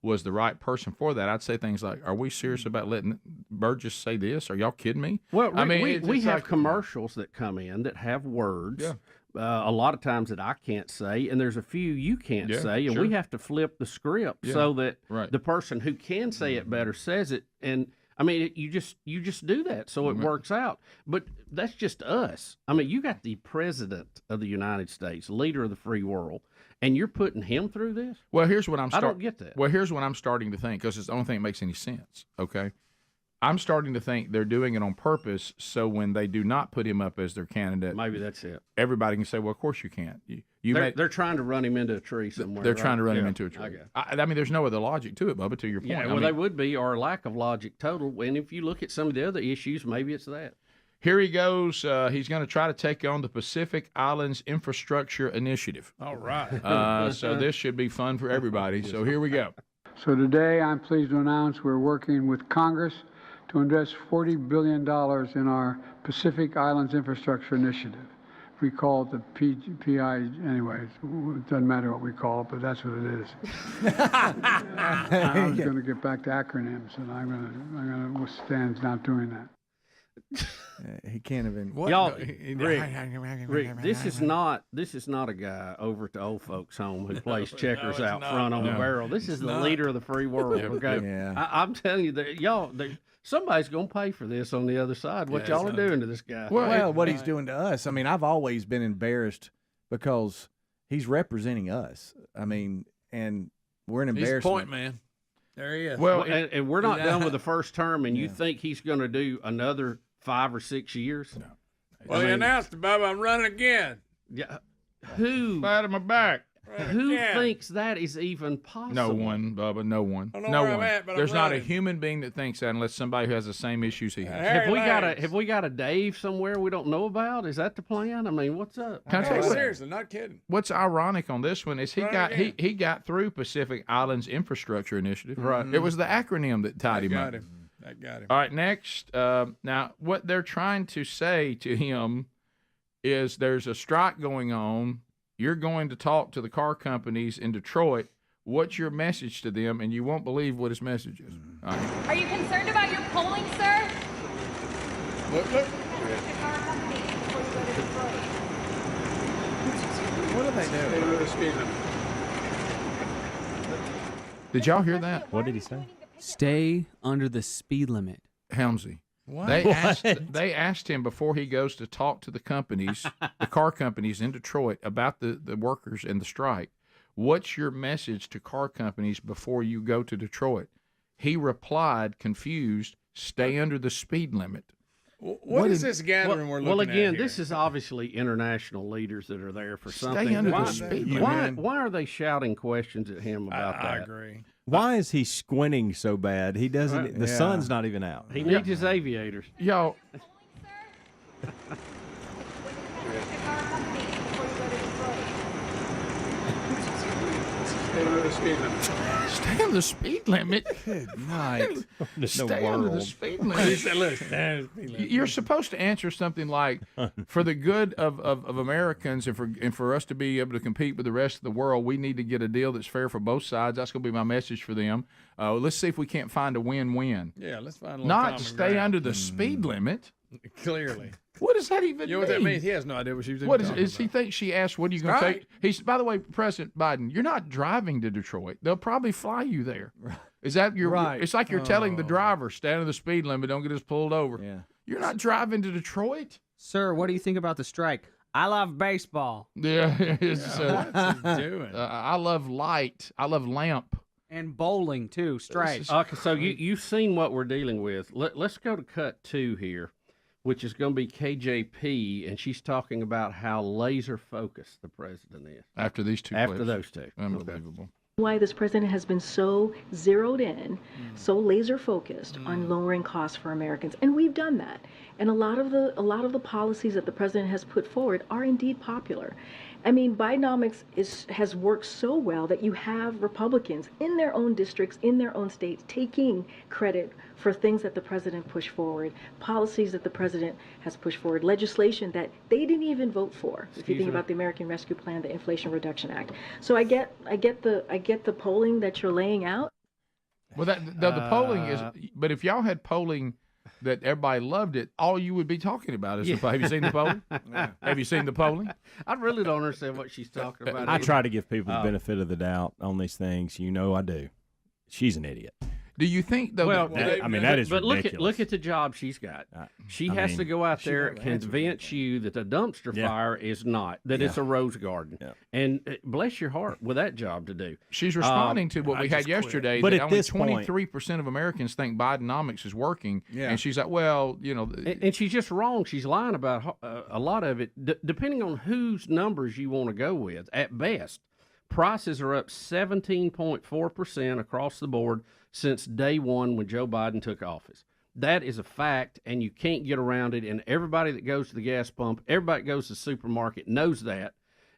was the right person for that, I'd say things like, "Are we serious about letting Burgess say this? Are y'all kidding me?" Well, I mean, we have commercials that come in that have words. Yeah. A lot of times that I can't say, and there's a few you can't say, and we have to flip the script so that the person who can say it better says it. And I mean, you just do that so it works out. But that's just us. I mean, you got the president of the United States, leader of the free world, and you're putting him through this? Well, here's what I don't get that. Well, here's what I'm starting to think, because it's the only thing that makes any sense, okay? I'm starting to think they're doing it on purpose so when they do not put him up as their candidate, maybe that's it. Everybody can say, well, of course you can't. They're trying to run him into a tree somewhere. They're trying to run him into a tree. I mean, there's no other logic to it, Bubba, to your point. Yeah, well, they would be, or lack of logic total. And if you look at some of the other issues, maybe it's that. Here he goes. He's going to try to take on the Pacific Islands Infrastructure Initiative. All right. So this should be fun for everybody. So here we go. So today I'm pleased to announce we're working with Congress to invest $40 billion in our Pacific Islands Infrastructure Initiative. We call it the PI anyway. It doesn't matter what we call it, but that's what it is. I was going to get back to acronyms, and I'm going to withstand not doing that. He can't even. Y'all, Rick, this is not a guy over at the old folks' home who plays checkers out front on the barrel. This is the leader of the free world. Okay, yeah. I'm telling you that somebody's gonna pay for this on the other side. What y'all are doing to this guy? Well, what he's doing to us. I mean, I've always been embarrassed because he's representing us. I mean, and we're an embarrassment. He's the point man. There he is. Well, and we're not done with the first term, and you think he's going to do another 5 or 6 years? No. Well, he announced, Bubba, I'm running again. Yeah. Who? Pat on my back. Who thinks that is even possible? No one, Bubba. No one. I don't know no where one. I'm at, but There's I'm not a running. human being that thinks that unless somebody who has the same issues he has. Have we got a Dave somewhere we don't know about? Is that the plan? I mean, what's up? Seriously, not kidding. What's ironic on this one is he got through Pacific Islands Infrastructure Initiative. Right. It was the acronym that tied him up. That got him. All right, next. Now, what they're trying to say to him is there's a strike going on. You're going to talk to the car companies in Detroit. What's your message to them? And you won't believe what his message is. All right. Are you concerned about your polling, sir? Look. What are they doing? Did y'all hear that? What did he say? Stay under the speed limit. Helmsy. What? They asked him before he goes to talk to the companies, the car companies in Detroit, about the workers and the strike. What's your message to car companies before you go to Detroit? He replied, confused, stay under the speed limit. What is this gathering we're looking at? Well, again, here? this is obviously international leaders that are there for something. Stay under the speed limit. Why are they shouting questions at him about that? I agree. Why is he squinting so bad? He doesn't. The sun's not even out. He needs his aviators. Yo. Stay under the speed limit. Stay under the speed limit. Good night. Stay under the speed limit. You're supposed to answer something like, for the good of Americans and for us to be able to compete with the rest of the world, we need to get a deal that's fair for both sides. That's going to be my message for them. Let's see if we can't find a win-win. Yeah, let's find a little Not common stay ground. under the speed limit. Clearly. What does that even mean? You know what that means? He has no idea what she was even What talking is he think she asked, what are you going to take? He's, by the way, President Biden, you're not driving to Detroit. They'll probably fly you there. Is that your Right. It's like you're telling the driver, stay under the speed limit, don't get us pulled over. Yeah. You're not driving to Detroit. Sir, what do you think about the strike? I love baseball. Yeah. What's he doing? I love light. I love lamp. And bowling, too. Strike. Okay, so you've seen what we're dealing with. Let's go to cut 2 here, which is going to be KJP, and she's talking about how laser focused the president is. After these two After clips. those two. Unbelievable. Why this president has been so zeroed in, so laser focused on lowering costs for Americans, and we've done that. And a lot of the policies that the president has put forward are indeed popular. I mean, Bidenomics has worked so well that you have Republicans in their own districts, in their own states, taking credit for things that the president pushed forward, policies that the president has pushed forward, legislation that they didn't even vote for. If you think about the American Rescue Plan, the Inflation Reduction Act. So I get the polling that you're laying out. Well, the polling is, but if y'all had polling that everybody loved it, all you would be talking about is have you seen the polling? Have you seen the polling? I really don't understand what she's talking about. I try to give people the benefit of the doubt on these things. You know I do. She's an idiot. Do you think though? Well, that is but ridiculous. look at the job she's got. She has to go out there and convince you that the dumpster fire is not, that it's a rose garden. Yeah. And bless your heart with that job to do. She's responding to what we had yesterday. But that at only this point- 23% of Americans think Bidenomics is working. Yeah. And she's like, well, you know. And she's just wrong. She's lying about a lot of it, depending on whose numbers you want to go with. At best, prices are up 17.4% across the board since day one when Joe Biden took office. That is a fact, and you can't get around it. And everybody that goes to the gas pump, everybody that goes to the supermarket knows that.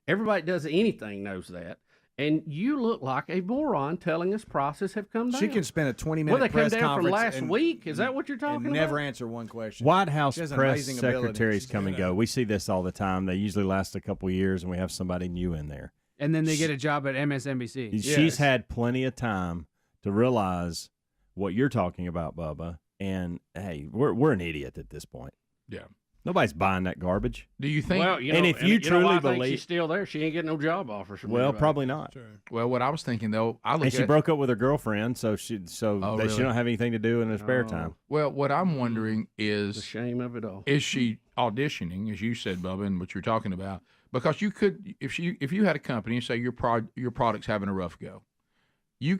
Everybody that does anything knows that. And you look like a moron telling us prices have come down. She can spend a 20-minute press they come down from conference last week? Is that what you're talking and about? never answer one question. White House She has an press amazing ability. secretaries come and go. We see this all the time. They usually last a couple of years, and we have somebody new in there. And then they get a job at MSNBC. She's had plenty of time to realize what you're talking about, Bubba. And hey, we're an idiot at this point. Yeah. Nobody's buying that garbage. Do you think? Well, and if you truly why I believe, think she's still there. She ain't getting no job offers from anybody. probably not. Sure. Well, what I was thinking though, she broke up with her girlfriend, so she don't have anything to do in her spare time. Well, what I'm wondering is the shame of it all. Is she auditioning, as you said, Bubba, and what you're talking about? Because you could, if you had a company and say your product's having a rough go,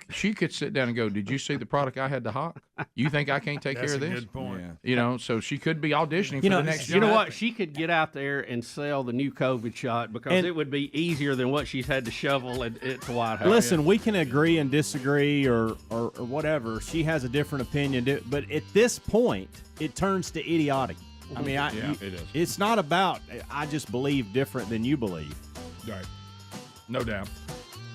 she could sit down and go, did you see the product I had to hawk? You think I can't take care of this? That's a good point. Yeah. You know, so she could be auditioning for the next job. You know what? She could get out there and sell the new COVID shot because it would be easier than what she's had to shovel at the White House. Listen, we can agree and disagree or whatever. She has a different opinion, but at this point, it turns to idiotic. I mean, it is. It's not about I just believe different than you believe. Right. No doubt.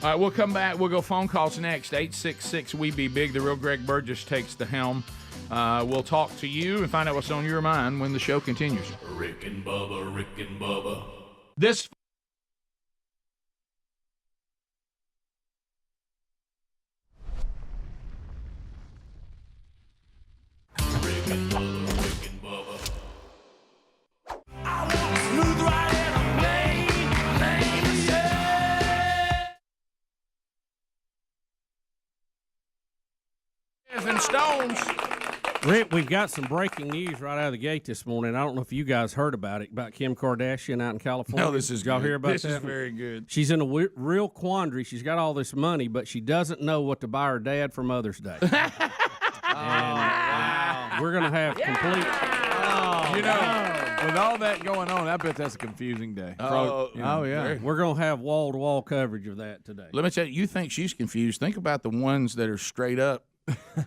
All right, we'll come back. We'll go phone calls next. 866-WE-BE-BIG. The real Greg Burgess takes the helm. We'll talk to you and find out what's on your mind when the show continues. Rick and Bubba, Rick and Bubba. This Rick and Bubba, Rick and Bubba. Smooth ride and and Stones. Rick, we've got some breaking news right out of the gate this morning. I don't know if you guys heard about it, about Kim Kardashian out in California. No, this is Did y'all good. hear about this that? Is very good. She's in a real quandary. She's got all this money, but she doesn't know what to buy her dad for Mother's Day. And we're going to have complete... You know, with all that going on, I bet that's a confusing day. We're going to have wall-to-wall coverage of that today. Let me tell you, you think she's confused. Think about the ones that are straight up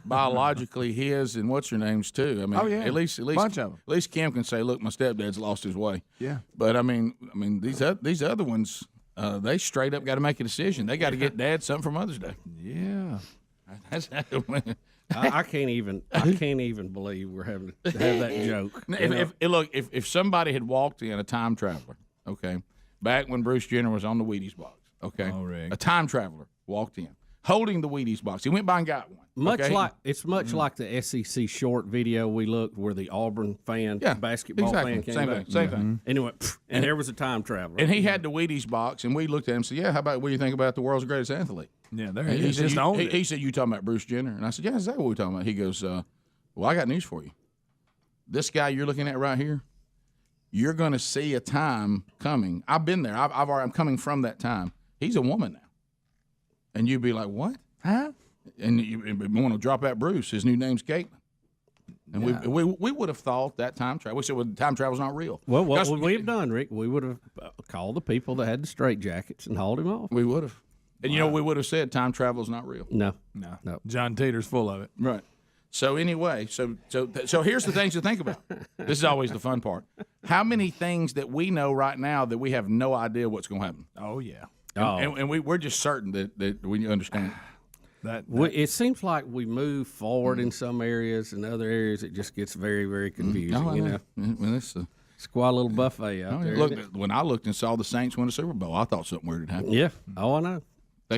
biologically his and what's her name's too. I mean, at least bunch of them. At least Kim can say, "Look, my stepdad's lost his way." Yeah. But I mean, these other ones, they straight up got to make a decision. They got to get Dad something for Mother's Day. Yeah. That's I can't even believe we're having to have that joke. If somebody had walked in, a time traveler, okay, back when Bruce Jenner was on the Wheaties box, okay, a time traveler walked in holding the Wheaties box. He went by and got one. Much like the SEC short video we looked where the Auburn basketball fan came back. Same thing. And it went, and there was a time traveler. And he had the Wheaties box, and we looked at him and said, "Yeah, how about what do you think about the world's greatest athlete?" Yeah, there he is. He said, "You talking about Bruce Jenner?" And I said, "Yeah, that's exactly what we're talking about." He goes, "Well, I got news for you. This guy you're looking at right here, you're going to see a time coming. I've been there. I'm coming from that time. He's a woman now." And you'd be like, "What? Huh?" And you want to drop out Bruce. His new name's Caitlin. And we would have thought that time travel. We said, well, time travel's not real. Well, what would we have done, Rick? We would have called the people that had the straitjackets and hauled him off. We would have. And, we would have said time travel's not real. No. John Teeter's full of it. Right. So anyway, so here's the things to think about. This is always the fun part. How many things that we know right now that we have no idea what's going to happen? Oh, yeah. And we're just certain that we understand. It seems like we move forward in some areas, and other areas it just gets very, very confusing. It's quite a little buffet out there. Look, when I looked and saw the Saints win a Super Bowl, I thought something weird had happened. Yeah. Oh, I know. I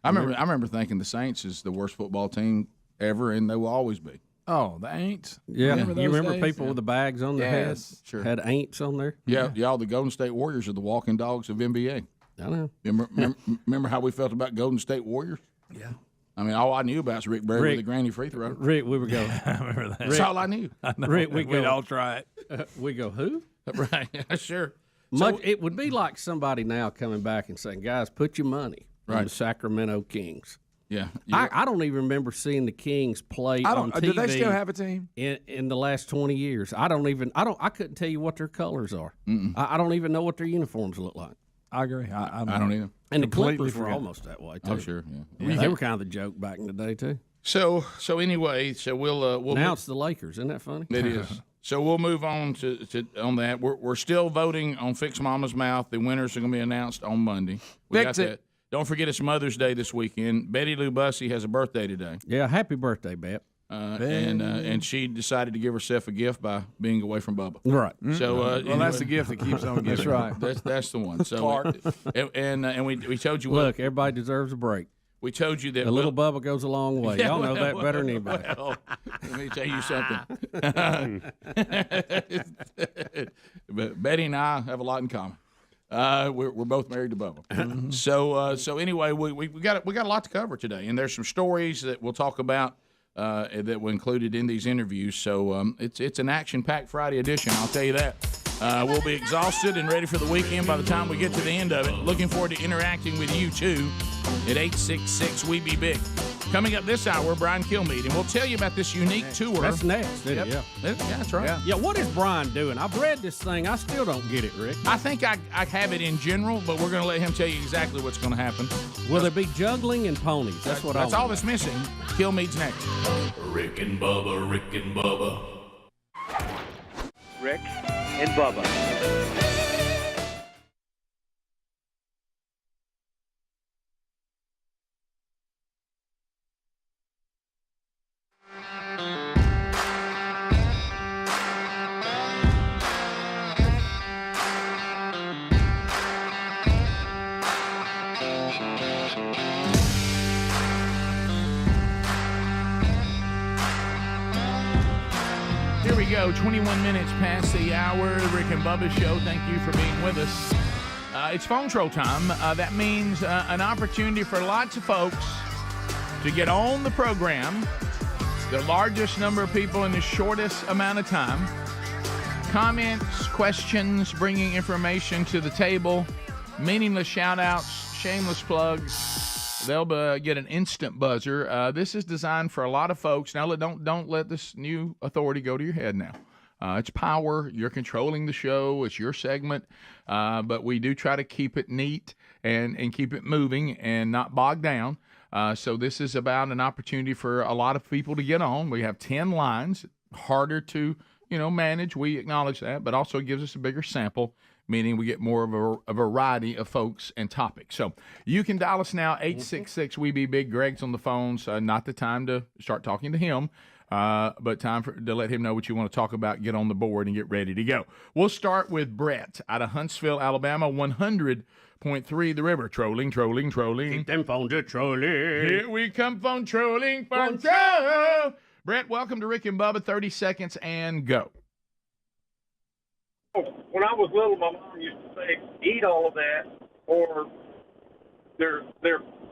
remember thinking the Saints is the worst football team ever, and they will always be. Oh, the Aints. Yeah, you remember people with the bags on their heads? Sure. Had Aints on there? Yeah, the Golden State Warriors are the walking dogs of NBA. I know. Remember how we felt about Golden State Warriors? Yeah. I mean, all I knew about is Rick Barry with the granny free throw. Rick, we would go. I remember that. That's all I knew. Rick, we'd all try it. We go, who? Right, sure. It would be like somebody now coming back and saying, guys, put your money on the Sacramento Kings. Yeah. I don't even remember seeing the Kings play on TV. Do they still have a team? In the last 20 years. I couldn't tell you what their colors are. I don't even know what their uniforms look like. I agree. I don't either. And the Clippers were almost that way, too. Oh, sure. Yeah. They were kind of the joke back in the day, too. So anyway, we'll now it's the Lakers. Isn't that funny? It is. So we'll move on to on that. We're still voting on Fix Mama's Mouth. The winners are going to be announced on Monday. We got that. Don't forget it's Mother's Day this weekend. Betty Lou Bussey has a birthday today. Yeah, happy birthday, Bet. And she decided to give herself a gift by being away from Bubba. Right. So that's the gift that keeps on giving. That's right. That's the one. So and we told you. Look, everybody deserves a break. We told you that a little Bubba goes a long way. Y'all know that better than anybody. Well, let me tell you something. But Betty and I have a lot in common. We're both married to Bubba. So anyway, we got a lot to cover today, and there's some stories that we'll talk about that were included in these interviews. So it's an action-packed Friday edition, I'll tell you that. We'll be exhausted and ready for the weekend by the time we get to the end of it. Looking forward to interacting with you, too, at 866-WE-BE-BIG. Coming up this hour, Brian Kilmeade, and we'll tell you about this unique tour. That's next, isn't it? Yeah, that's right. Yeah, what is Brian doing? I've read this thing. I still don't get it, Rick. I think I have it in general, but we're going to let him tell you exactly what's going to happen. Will there be juggling and ponies? That's all that's missing. Kilmeade's next. Rick and Bubba, Rick and Bubba. Rick and Bubba. Here we go, 21 minutes past the hour, the Rick and Bubba Show. Thank you for being with us. It's phone troll time. That means an opportunity for lots of folks to get on the program, the largest number of people in the shortest amount of time. Comments, questions, bringing information to the table, meaningless shout-outs, shameless plugs. They'll get an instant buzzer. This is designed for a lot of folks. Now, don't let this new authority go to your head now. It's power. You're controlling the show. It's your segment. But we do try to keep it neat and keep it moving and not bog down. So this is about an opportunity for a lot of people to get on. We have 10 lines, harder to manage. We acknowledge that, but also it gives us a bigger sample, meaning we get more of a variety of folks and topics. So you can dial us now, 866-WE-BE-BIG. Greg's on the phone, so not the time to start talking to him, but time to let him know what you want to talk about, get on the board, and get ready to go. We'll start with Brett out of Huntsville, Alabama, 100.3 The River. Trolling. Keep them phones a-trolling. Here we come, phone trolling, phone troll. Brett, welcome to Rick and Bubba. 30 seconds and go. When I was little, my mom used to say, eat all of that, or they're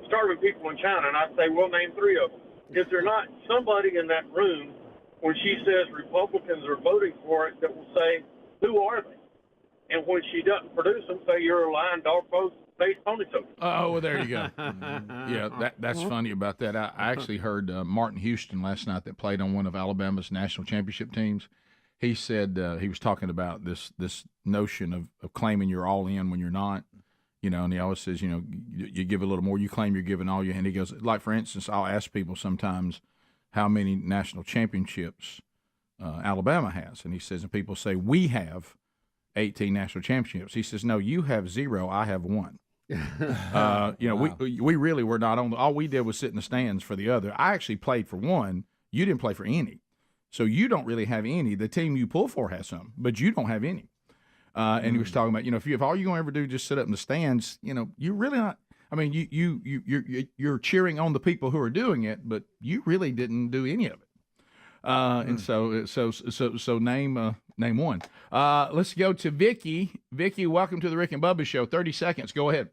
starving people in China. And I'd say, well, name 3 of them. Is there not somebody in that room when she says Republicans are voting for it that will say, who are they? And when she doesn't produce them, say you're a lying dog post face ponytail. Oh, well, there you go. Yeah, that's funny about that. I actually heard Martin Houston last night that played on one of Alabama's national championship teams. He said he was talking about this notion of claiming you're all in when you're not, and he always says, you give a little more, you claim you're giving all you, and he goes, like, for instance, I'll ask people sometimes how many national championships Alabama has, and he says, and people say, we have 18 national championships. He says, no, you have 0, I have 1. We really were not on. All we did was sit in the stands for the other. I actually played for one. You didn't play for any, so you don't really have any. The team you pull for has some, but you don't have any. And he was talking about, if all you're gonna ever do is just sit up in the stands, you're really not. I mean, you're cheering on the people who are doing it, but you really didn't do any of it. And so name one. Let's go to Vicky. Vicky, welcome to the Rick and Bubba Show. 30 seconds. Go ahead.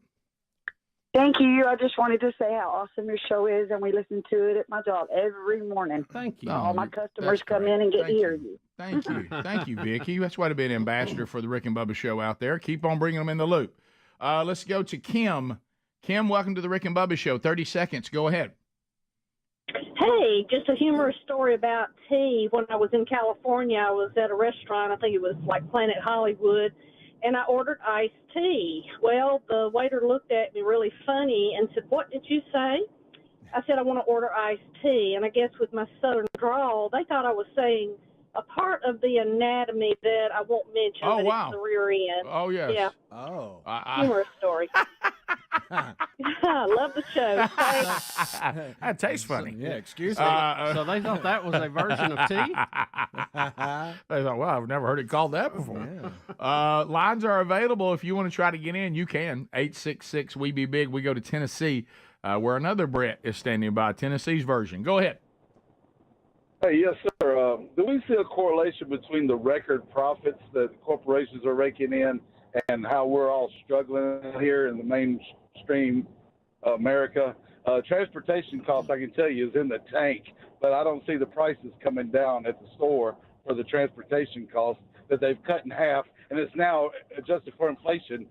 Thank you. I just wanted to say how awesome your show is, and we listen to it at my job every morning. Thank you. All my customers come in and get to hear you. Thank you. Thank you, Vicky. That's why to be an ambassador for the Rick and Bubba Show out there. Keep on bringing them in the loop. Let's go to Kim. Kim, welcome to the Rick and Bubba Show. 30 seconds. Go ahead. Hey, just a humorous story about tea. When I was in California, I was at a restaurant. I think it was like Planet Hollywood, and I ordered iced tea. Well, the waiter looked at me really funny and said, "What did you say?" I said, "I want to order iced tea." And I guess with my southern drawl, they thought I was saying a part of the anatomy that I won't mention. Oh, but wow. It's the rear end. Oh, yes. Yeah. Oh. Humorous story. I love the show. Thanks. That tastes funny. Yeah, excuse me. So they thought that was a version of tea? They thought, well, I've never heard it called that before. Yeah. Lines are available. If you want to try to get in, you can. 866-WE-BE-BIG. We go to Tennessee, where another Brett is standing by. Tennessee's version. Go ahead. Hey, yes, sir. Do we see a correlation between the record profits that corporations are raking in and how we're all struggling here in the mainstream America? Transportation costs, I can tell you, is in the tank, but I don't see the prices coming down at the store for the transportation costs that they've cut in half, and it's now adjusted for inflation,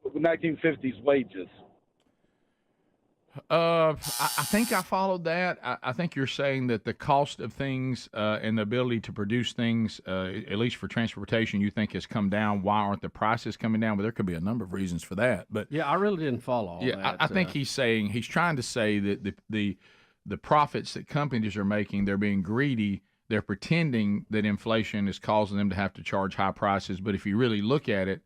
1950s wages. I think I followed that. I think you're saying that the cost of things and the ability to produce things, at least for transportation, you think has come down. Why aren't the prices coming down? Well, there could be a number of reasons for that. But yeah, I really didn't follow all that. I think he's trying to say that the profits that companies are making, they're being greedy. They're pretending that inflation is causing them to have to charge high prices. But if you really look at it,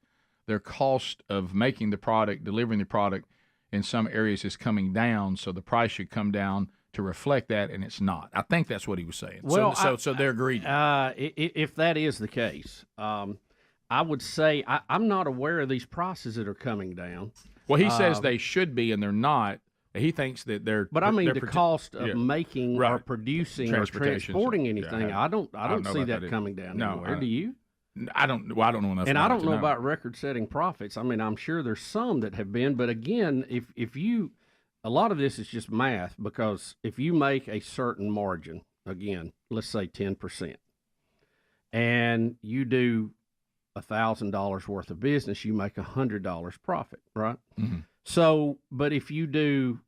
their cost of making the product, delivering the product, in some areas is coming down, so the price should come down to reflect that, and it's not. I think that's what he was saying. Well, so they're greedy. If that is the case, I would say I'm not aware of these prices that are coming down. Well, he says they should be, and they're not. He thinks that they're. But I mean, the cost of making or producing or transporting anything, I don't see that coming down anywhere. Do you? I don't know enough. And I don't know about record-setting profits. I mean, I'm sure there's some that have been, but again, if you, a lot of this is just math, because if you make a certain margin, again, let's say 10%, and you do $1,000 worth of business, you make $100 profit, right? Mm-hmm. So, but if you do,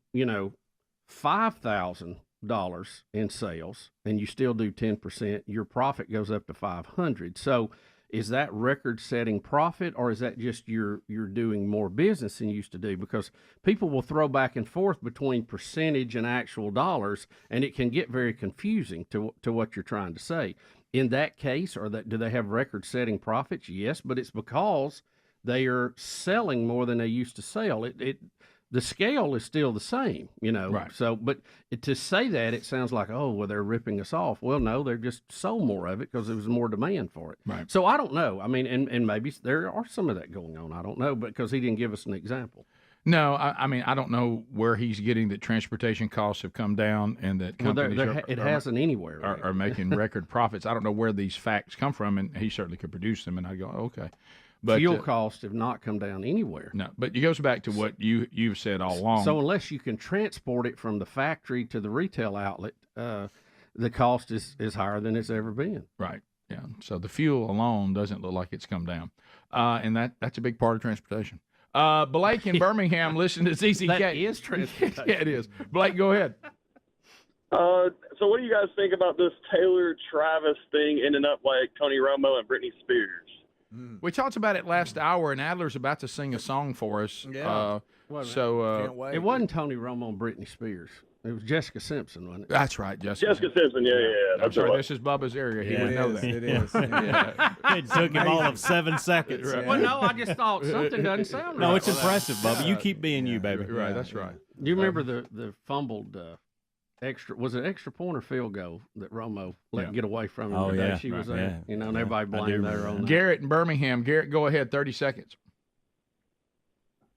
5,000 in sales and you still do 10%, your profit goes up to $500. So is that record-setting profit, or is that just you're doing more business than you used to do? Because people will throw back and forth between percentage and actual dollars, and it can get very confusing to what you're trying to say. In that case, do they have record-setting profits? Yes, but it's because they are selling more than they used to sell. The scale is still the same, Right. So, but to say that, it sounds like, oh, well, they're ripping us off. Well, no, they're just sold more of it because there was more demand for it. Right. So I don't know. I mean, and maybe there are some of that going on. I don't know, because he didn't give us an example. No, I mean, I don't know where he's getting that transportation costs have come down and that companies it hasn't anywhere. Right? Are making record profits. I don't know where these facts come from, and he certainly could produce them, and I go, okay. But fuel costs have not come down anywhere. No, but it goes back to what you've said all along. So unless you can transport it from the factory to the retail outlet, the cost is higher than it's ever been. Right. Yeah. So the fuel alone doesn't look like it's come down, and that's a big part of transportation. Blake in Birmingham, listen to ZZK. That is transportation. Yeah, it is. Blake, go ahead. So what do you guys think about this Taylor Travis thing ending up like Tony Romo and Britney Spears? We talked about it last hour, and Adler's about to sing a song for us. Yeah. Can't wait. It wasn't Tony Romo and Britney Spears. It was Jessica Simpson, wasn't it? That's right, Jessica Simpson. Yeah. That's right. This is Bubba's area. He would know that. It is. It took him all of 7 seconds. Right. Well, no, I just thought something doesn't sound right. No, it's impressive, Bubba. You keep being you, baby. Right, that's right. Do you remember the fumbled extra point or field goal that Romo let get away from him? Oh, the day yeah. she was there. Yeah. And everybody blamed her on that. Garrett in Birmingham. Garrett, go ahead. 30 seconds.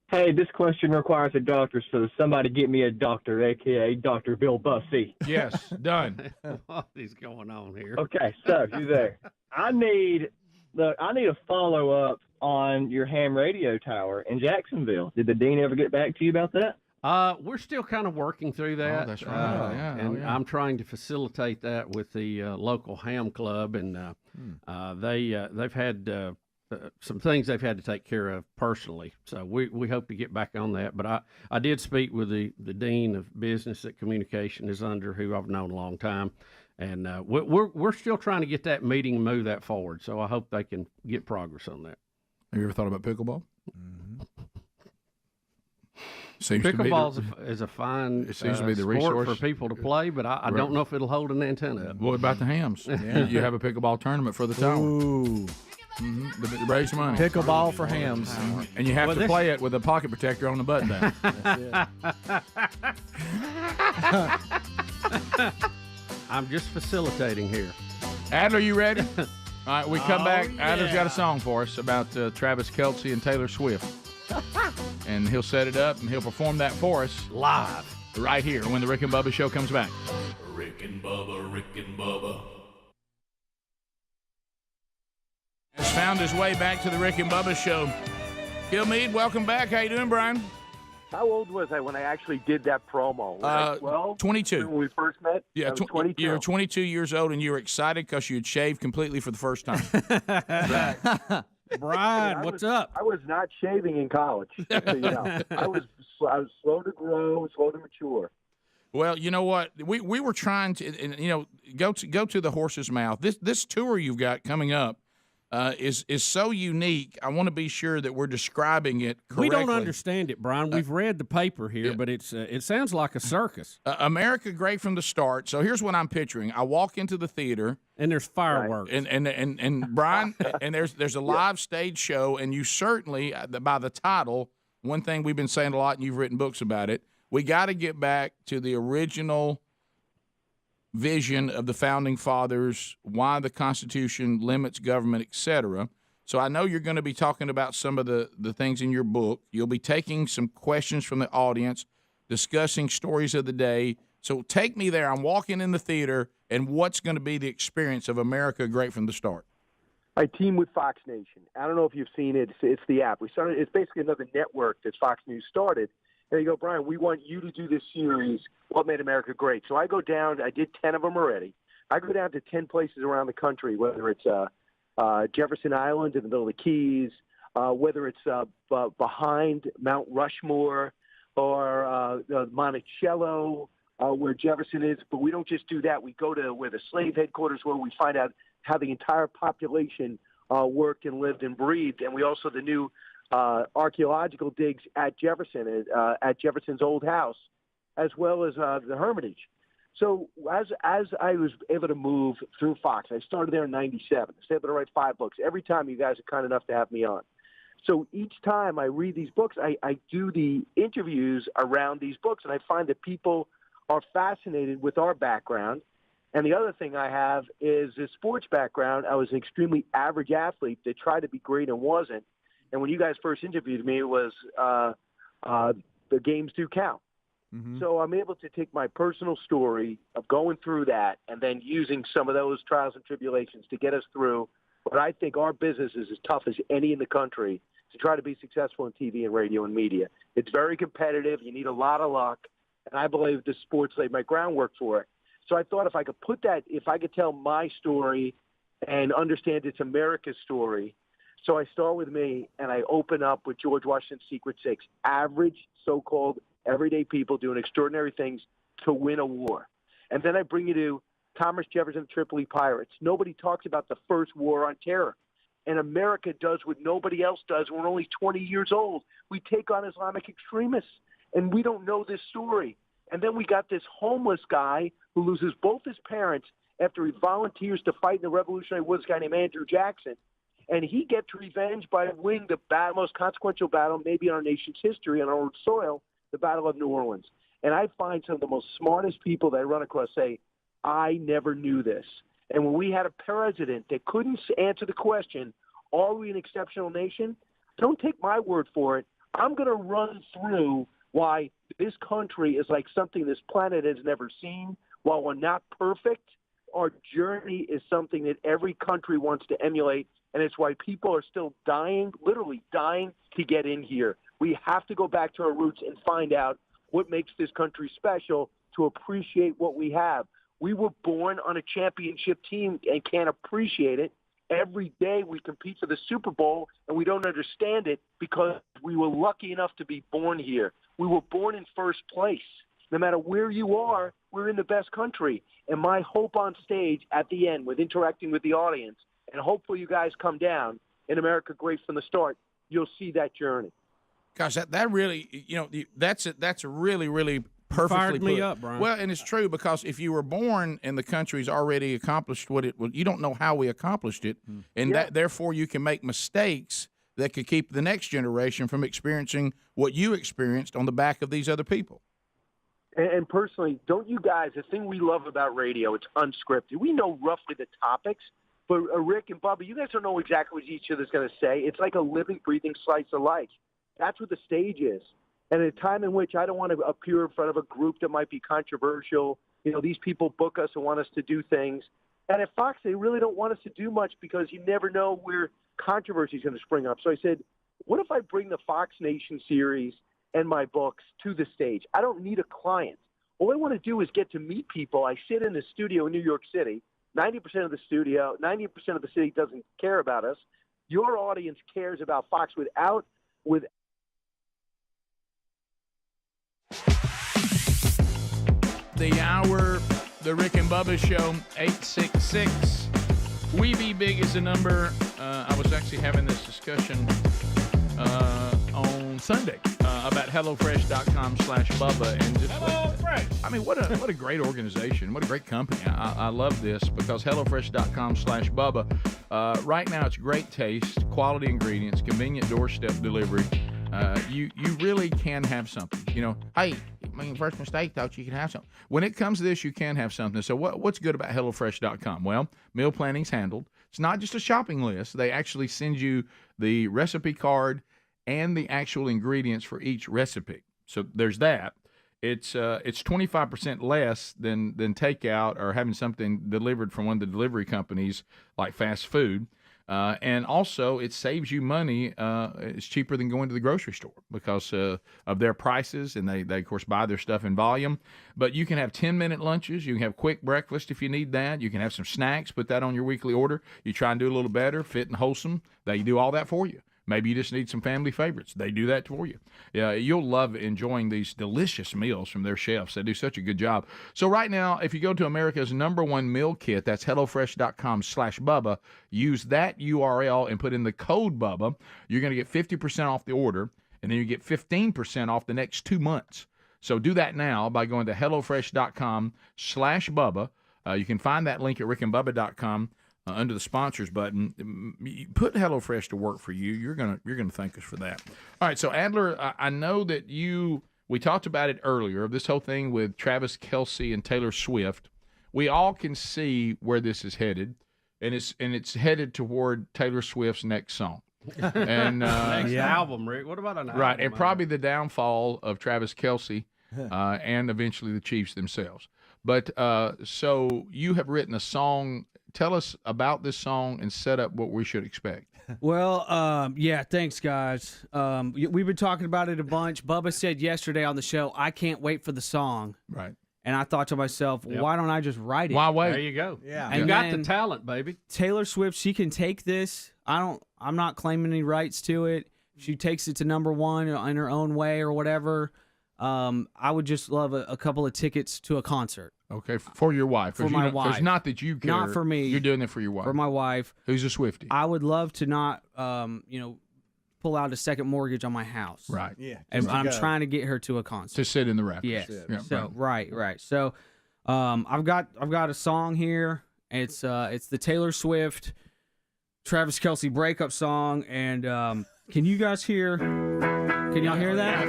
Hey, this question requires a doctor, so somebody get me a doctor, a.k.a. Dr. Bill Bussey. Yes, done. What is going on here? Okay, so you there. I need a follow-up on your ham radio tower in Jacksonville. Did the dean ever get back to you about that? We're still kind of working through that. Oh, that's right. I'm trying to facilitate that with the local ham club, and they've had some things they've had to take care of personally. So we hope to get back on that. But I did speak with the dean of business that communication is under, who I've known a long time, and we're still trying to get that meeting and move that forward. So I hope they can get progress on that. Have you ever thought about pickleball? Mm-hmm. Pickleball is a fine seems to be the sport resource for people to play, but I don't know if it'll hold an antenna up. What about the hams? You have a pickleball tournament for the tower. Ooh. To raise money. Pickleball for hams. And you have to play it with a pocket protector on the button down. I'm just facilitating here. Adler, you ready? All right, we come back. Adler's got a song for us about Travis Kelce and Taylor Swift. And he'll set it up, and he'll perform that for us live right here when the Rick and Bubba Show comes back. Rick and Bubba, Rick and Bubba. Has found his way back to the Rick and Bubba Show. Kilmeade, welcome back. How you doing, Brian? How old was I when I actually did that promo? 12? 22. When we first met? Yeah, 22. You were 22 years old, and you were excited because you had shaved completely for the first time. Brian, what's up? I was not shaving in college. So, I was slow to grow, slow to mature. Well, you know what? We were trying to, go to the horse's mouth. This tour you've got coming up is so unique. I want to be sure that we're describing it correctly. We don't understand it, Brian. We've read the paper here, but it sounds like a circus. America Great from the Start. So here's what I'm picturing. I walk into the theater. And there's fireworks. And Brian, and there's a live stage show, and you certainly, by the title, one thing we've been saying a lot, and you've written books about it, we got to get back to the original vision of the Founding Fathers, why the Constitution limits government, etc. So I know you're going to be talking about some of the things in your book. You'll be taking some questions from the audience, discussing stories of the day. So take me there. I'm walking in the theater, and what's going to be the experience of America Great from the Start? I team with Fox Nation. I don't know if you've seen it. It's the app. It's basically another network that Fox News started. And they go, Brian, we want you to do this series, What Made America Great. So I go down. I did 10 of them already. I go down to 10 places around the country, whether it's Jefferson Island in the middle of the Keys, whether it's behind Mount Rushmore or Monticello where Jefferson is. But we don't just do that. We go to where the slave headquarters were. We find out how the entire population worked and lived and breathed. And we also the new archaeological digs at Jefferson, at Jefferson's old house, as well as the Hermitage. So as I was able to move through Fox, I started there in '97. I was able to write 5 books. Every time you guys are kind enough to have me on. So each time I read these books, I do the interviews around these books, and I find that people are fascinated with our background. And the other thing I have is a sports background. I was an extremely average athlete that tried to be great and wasn't. And when you guys first interviewed me, it was the games do count. Mm-hmm. So I'm able to take my personal story of going through that and then using some of those trials and tribulations to get us through what I think our business is as tough as any in the country to try to be successful in TV and radio and media. It's very competitive. You need a lot of luck. And I believe the sports laid my groundwork for it. So I thought if I could put that, if I could tell my story and understand it's America's story. So I start with me and I open up with George Washington's Secret Six, average so-called everyday people doing extraordinary things to win a war. And then I bring you to Thomas Jefferson, Tripoli Pirates. Nobody talks about the first war on terror. And America does what nobody else does. We're only 20 years old. We take on Islamic extremists, and we don't know this story. And then we got this homeless guy who loses both his parents after he volunteers to fight in the Revolutionary War, this guy named Andrew Jackson. And he gets revenge by winning the most consequential battle maybe in our nation's history on our own soil, the Battle of New Orleans. And I find some of the most smartest people that I run across say, I never knew this. And when we had a president that couldn't answer the question, are we an exceptional nation? Don't take my word for it. I'm going to run through why this country is like something this planet has never seen. While we're not perfect, our journey is something that every country wants to emulate, and it's why people are still dying, literally dying, to get in here. We have to go back to our roots and find out what makes this country special to appreciate what we have. We were born on a championship team and can't appreciate it. Every day we compete for the Super Bowl, and we don't understand it because we were lucky enough to be born here. We were born in first place. No matter where you are, we're in the best country. And my hope on stage at the end with interacting with the audience, and hopefully you guys come down in America Great from the start, you'll see that journey. Gosh, that really, that's a really, really perfectly fired me put. up, Brian. Well, and it's true because if you were born and the country's already accomplished what it was, you don't know how we accomplished it, and that therefore you can make mistakes that could keep the next generation from experiencing what you experienced on the back of these other people. And personally, don't you guys, the thing we love about radio, it's unscripted. We know roughly the topics, but Rick and Bubba, you guys don't know exactly what each other's going to say. It's like a living, breathing slice of life. That's what the stage is. And at a time in which I don't want to appear in front of a group that might be controversial, these people book us and want us to do things. And at Fox, they really don't want us to do much because you never know where controversy is going to spring up. So I said, what if I bring the Fox Nation series and my books to the stage? I don't need a client. All I want to do is get to meet people. I sit in the studio in New York City. 90% of the city doesn't care about us. Your audience cares about Fox with the hour, the Rick and Bubba Show, 866. We Be Big is the number. I was actually having this discussion on Sunday about HelloFresh.com/Bubba. And just I mean, what a great organization. What a great company. I love this because HelloFresh.com/Bubba. Right now, it's great taste, quality ingredients, convenient doorstep delivery. You really can have something. Hey, my first mistake, thought you could have something. When it comes to this, you can have something. So what's good about HelloFresh.com? Well, meal planning's handled. It's not just a shopping list. They actually send you the recipe card and the actual ingredients for each recipe. So there's that. It's 25% less than takeout or having something delivered from one of the delivery companies like fast food. And also, it saves you money. It's cheaper than going to the grocery store because of their prices, and they, of course, buy their stuff in volume. But you can have 10-minute lunches. You can have quick breakfast if you need that. You can have some snacks, put that on your weekly order. You try and do a little better, fit and wholesome. They do all that for you. Maybe you just need some family favorites. They do that for you. Yeah, you'll love enjoying these delicious meals from their chefs. They do such a good job. So right now, if you go to America's #1 meal kit, that's HelloFresh.com/Bubba, use that URL and put in the code Bubba. You're going to get 50% off the order, and then you get 15% off the next 2 months. So do that now by going to HelloFresh.com/Bubba. You can find that link at rickandbubba.com under the sponsors button. Put HelloFresh to work for you. You're gonna thank us for that. All right, so Adler, I know that we talked about it earlier, this whole thing with Travis Kelce and Taylor Swift. We all can see where this is headed, and it's headed toward Taylor Swift's next song. And next album, Rick. What about an album? Right, and probably the downfall of Travis Kelce and eventually the Chiefs themselves. But so you have written a song. Tell us about this song and set up what we should expect. Well, yeah, thanks, guys. We've been talking about it a bunch. Bubba said yesterday on the show, I can't wait for the song. Right. And I thought to myself, why don't I just write it? Why wait? There you go. Yeah. You got the talent, baby. Taylor Swift, she can take this. I'm not claiming any rights to it. She takes it to #1 in her own way or whatever. I would just love a couple of tickets to a concert. Okay, for your wife. For my wife. It's not that you care. Not for me. You're doing it for your wife. For my wife. Who's a Swiftie. I would love to not, pull out a second mortgage on my house. Right. Yeah. And I'm trying to get her to a concert. To sit in the rafters. Yes. Yeah, So right. So, I've got a song here. It's the Taylor Swift, Travis Kelce breakup song, and can you guys hear? Can y'all hear that?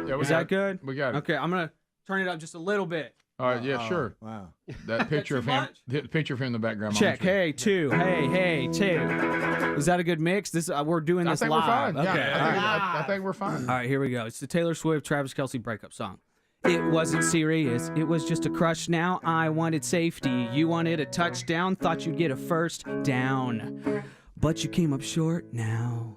Yeah, Is that good? We got it. Okay, I'm gonna turn it up just a little bit. All right, yeah, sure. Wow. That picture of him, the picture of him in the background. Check. Hey, 2. Hey, 2. Is that a good mix? This we're doing this I think live. We're fine. Okay. Yeah, I think we're fine. All right, here we go. It's the Taylor Swift, Travis Kelce breakup song. It wasn't serious, it was just a crush. Now I wanted safety. You wanted a touchdown, thought you'd get a first down. But you came up short now.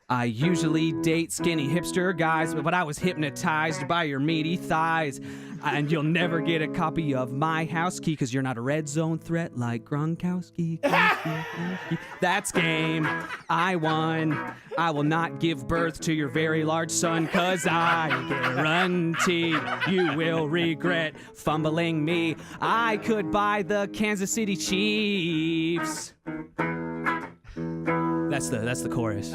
I usually date skinny hipster guys, but I was hypnotized by your meaty thighs. And you'll never get a copy of my house key, cause you're not a red zone threat like Gronkowski. That's game. I won. I will not give birth to your very large son, cause I guarantee you will regret fumbling me. I could buy the Kansas City Chiefs. That's the chorus.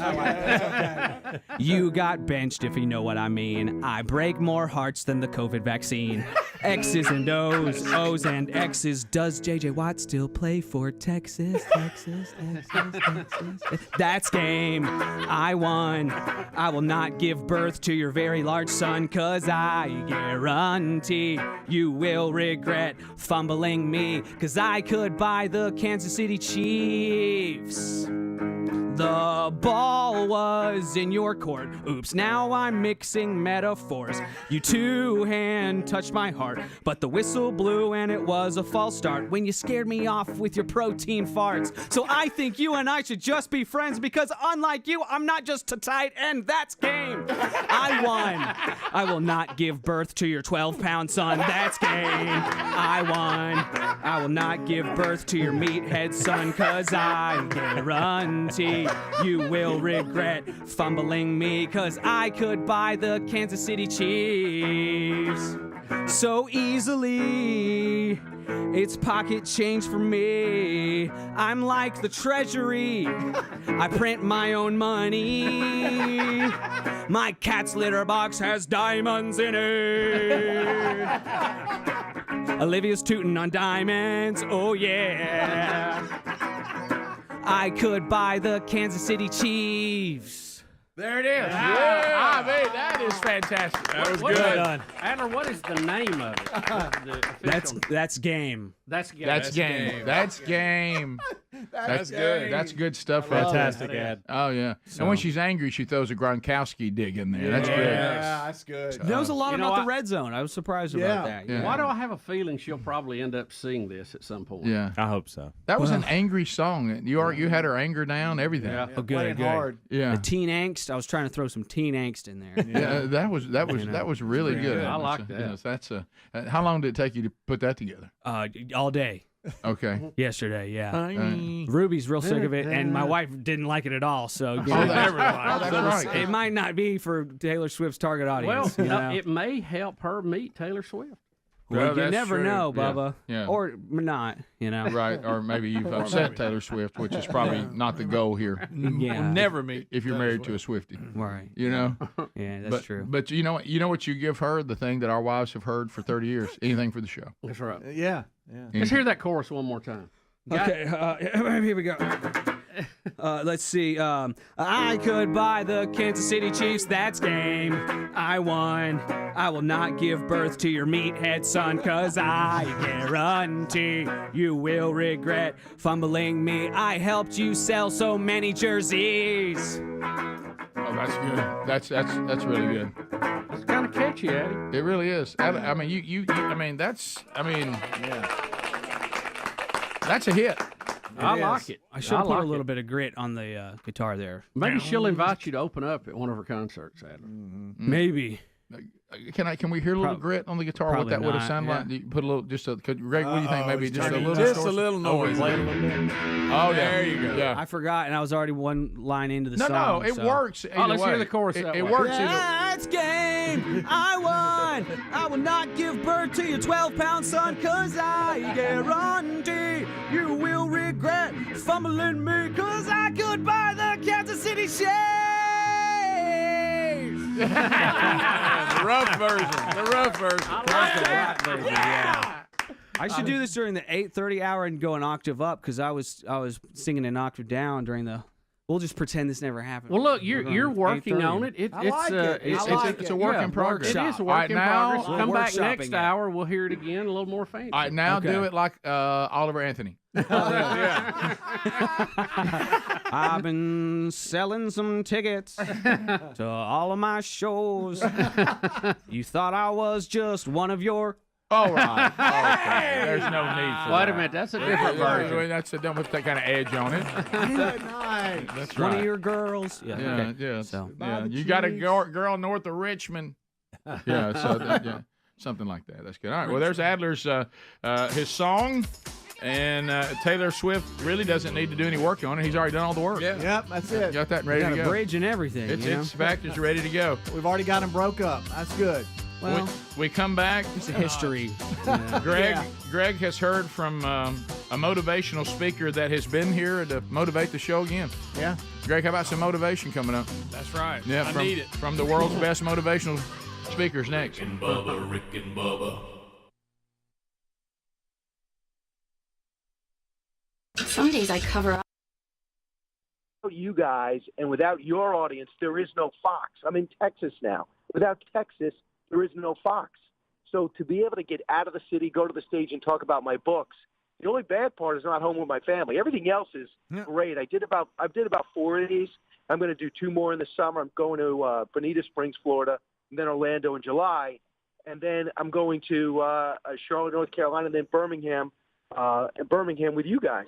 You got benched, if you know what I mean. I break more hearts than the COVID vaccine. X's and O's, O's and X's. Does J.J. Watt still play for Texas? Texas. That's game. I won. I will not give birth to your very large son, cause I guarantee you will regret fumbling me, cause I could buy the Kansas City Chiefs. The ball was in your court. Oops, now I'm mixing metaphors. You two-hand touched my heart, but the whistle blew and it was a false start when you scared me off with your protein farts. So I think you and I should just be friends, because unlike you, I'm not just too tight, and that's game. I won. I will not give birth to your 12-pound son. That's game. I won. I will not give birth to your meathead son, cause I guarantee you will regret fumbling me, cause I could buy the Kansas City Chiefs so easily. It's pocket change for me. I'm like the Treasury. I print my own money. My cat's litter box has diamonds in it. Olivia's tooting on diamonds. Oh yeah. I could buy the Kansas City Chiefs. There it is. Yeah. I mean, that is fantastic. That was good. Done. Adler, what is the name of it? That's game. That's game. That's game. That's game. That's good. That's good stuff. Fantastic, Ad. Oh yeah. And when she's angry, she throws a Gronkowski dig in there. That's good. Yeah, that's good. There was a lot about the red zone. I was surprised about that. Yeah. Why do I have a feeling she'll probably end up seeing this at some point? Yeah, I hope so. that was an angry song. You had her anger down, everything. Yeah. Oh, good. Hard. Yeah. The teen angst. I was trying to throw some teen angst in there. Yeah, that was really good. I like that. Yes, that's how long did it take you to put that together? All day. Okay. Yesterday, yeah. Ruby's real sick of it, and my wife didn't like it at all. So that's right. It might not be for Taylor Swift's target audience. Well, it may help her meet Taylor Swift. Well, you never true. know, Yeah. Bubba. Yeah. Or not, Right, or maybe you've upset Taylor Swift, which is probably not the goal here. Yeah. We'll never meet if you're married to a Swiftie. Right. You know? Yeah, that's true. But you know what you give her? The thing that our wives have heard for 30 years. Anything for the show. That's right. Yeah. Let's hear that chorus one more time. Okay, here we go. Let's see. I could buy the Kansas City Chiefs. That's game. I won. I will not give birth to your meathead son, cause I guarantee you will regret fumbling me. I helped you sell so many jerseys. Oh, that's good. That's really good. It's kind of catchy, Eddie. It really is. I mean, that's a hit. I like it. I should put a little bit of grit on the guitar there. Maybe she'll invite you to open up at one of her concerts, Adler. Maybe. Can we hear a little grit on the guitar? What that would have sounded like? You put a little, Greg, what do you think? Maybe just a little noise. Oh, yeah. There you go. Yeah. I forgot, and I was already one line into the No, song. it works. Let's hear the chorus. It works. That's game. I won. I will not give birth to your 12-pound son, cause I guarantee you will regret fumbling me, cause I could buy the Kansas City Chiefs. The rough version. Yeah. I should do this during the 8:30 hour and go an octave up, because I was singing an octave down during the. We'll just pretend this never happened. Well, look, you're working on it. It's a work in progress. It is a work in progress. Come back next hour. We'll hear it again, a little more fancy. All right, now do it like Oliver Anthony. I've been selling some tickets to all of my shows. You thought I was just one of your. All right. Okay. There's no need for Wait a minute. That's a different version. That's don't put that kind of edge on it. Nice. That's One right. of your girls. Yeah. Okay. Yeah. So. Yeah. You got a girl north of Richmond. Yeah. So something like that. That's good. All right. Well, there's Adler's his song. And Taylor Swift really doesn't need to do any work on it. He's already done all the work. Yeah. Yep, that's it. Got that and ready to go. Got a bridge and everything. It's fact, it's ready to go. We've already got him broke up. That's good. Well, we come back. It's a history. Greg has heard from a motivational speaker that has been here to motivate the show again. Yeah. Greg, how about some motivation coming up? That's right. Yeah, I need it. From the world's best motivational speakers next. Rick and Bubba. Some days I cover up. Without you guys and without your audience, there is no Fox. I'm in Texas now. Without Texas, there is no Fox. So to be able to get out of the city, go to the stage, and talk about my books, the only bad part is not home with my family. Everything else is great. I did about 4 of these. I'm going to do 2 more in the summer. I'm going to Bonita Springs, Florida, and then Orlando in July. And then I'm going to Charlotte, North Carolina, and then Birmingham with you guys.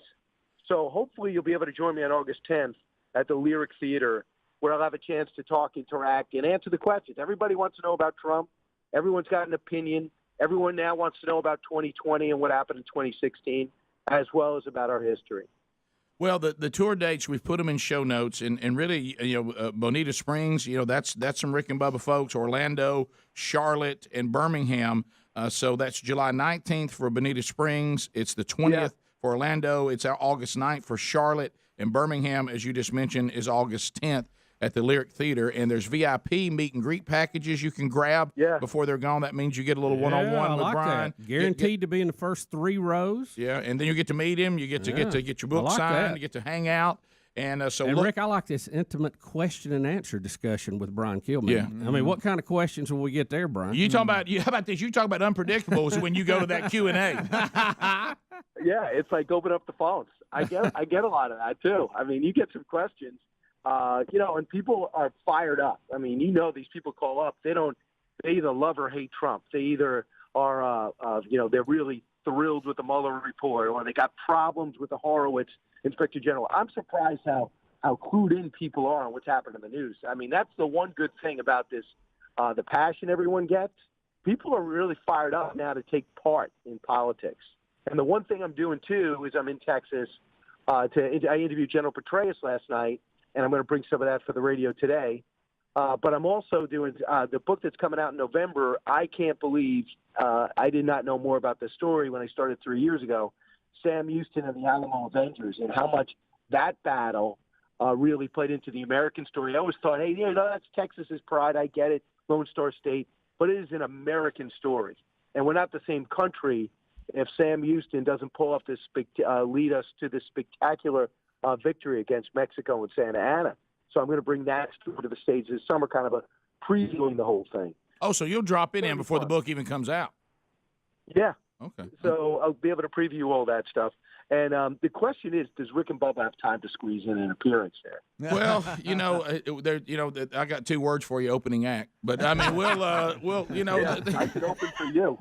So hopefully you'll be able to join me on August 10th at the Lyric Theater, where I'll have a chance to talk, interact, and answer the questions. Everybody wants to know about Trump. Everyone's got an opinion. Everyone now wants to know about 2020 and what happened in 2016, as well as about our history. Well, the tour dates, we've put them in show notes, and really, Bonita Springs, that's some Rick and Bubba folks, Orlando, Charlotte, and Birmingham. So that's July 19th for Bonita Springs. It's the 20th for Orlando. It's August 9th for Charlotte, and Birmingham, as you just mentioned, is August 10th at the Lyric Theater. And there's VIP meet and greet packages you can grab before they're gone. That means you get a little one-on-one with Brian. That. Guaranteed to be in the first 3 rows. Yeah, and then you get to meet him. You get to get your book signed. You get to hang out. And Rick, I like this intimate question and answer discussion with Brian Kilman. Yeah. I mean, what kind of questions will we get there, Brian? You talking about? How about this? You talk about unpredictables when you go to that Q&A. Yeah, it's like open up the phones. I get a lot of that too. I mean, you get some questions, and people are fired up. I mean, these people call up. They either love or hate Trump. They either are, they're really thrilled with the Mueller report, or they got problems with the Horowitz Inspector General. I'm surprised how clued in people are on what's happened in the news. I mean, that's the one good thing about this, the passion everyone gets. People are really fired up now to take part in politics. And the one thing I'm doing, too, is I'm in Texas. I interviewed General Petraeus last night, and I'm going to bring some of that for the radio today. But I'm also doing the book that's coming out in November. I can't believe I did not know more about this story when I started 3 years ago. Sam Houston and the Alamo Avengers, and how much that battle really played into the American story. I always thought, hey, that's Texas's pride. I get it, Lone Star State. But it is an American story. And we're not the same country if Sam Houston doesn't pull off this lead us to this spectacular victory against Mexico and Santa Ana. So I'm going to bring that to the stage this summer, kind of a previewing the whole thing. Oh, so you'll drop it in before the book even comes out? Yeah. Okay. So I'll be able to preview all that stuff. And the question is, does Rick and Bubba have time to squeeze in an appearance there? Well, I got 2 words for you: opening act. But I mean, we'll I could open for you.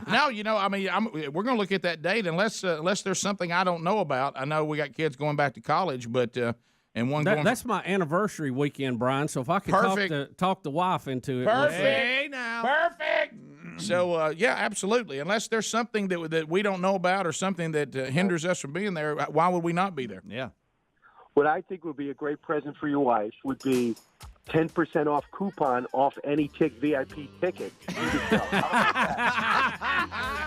No, we're going to look at that date unless there's something I don't know about. I know we got kids going back to college, but and one going. That's my anniversary weekend, Brian. So if I could talk the wife into it. Perfect. Hey, now. Perfect. So, yeah, absolutely. Unless there's something that we don't know about or something that hinders us from being there, why would we not be there? Yeah. What I think would be a great present for your wife would be 10% off coupon off any VIP ticket.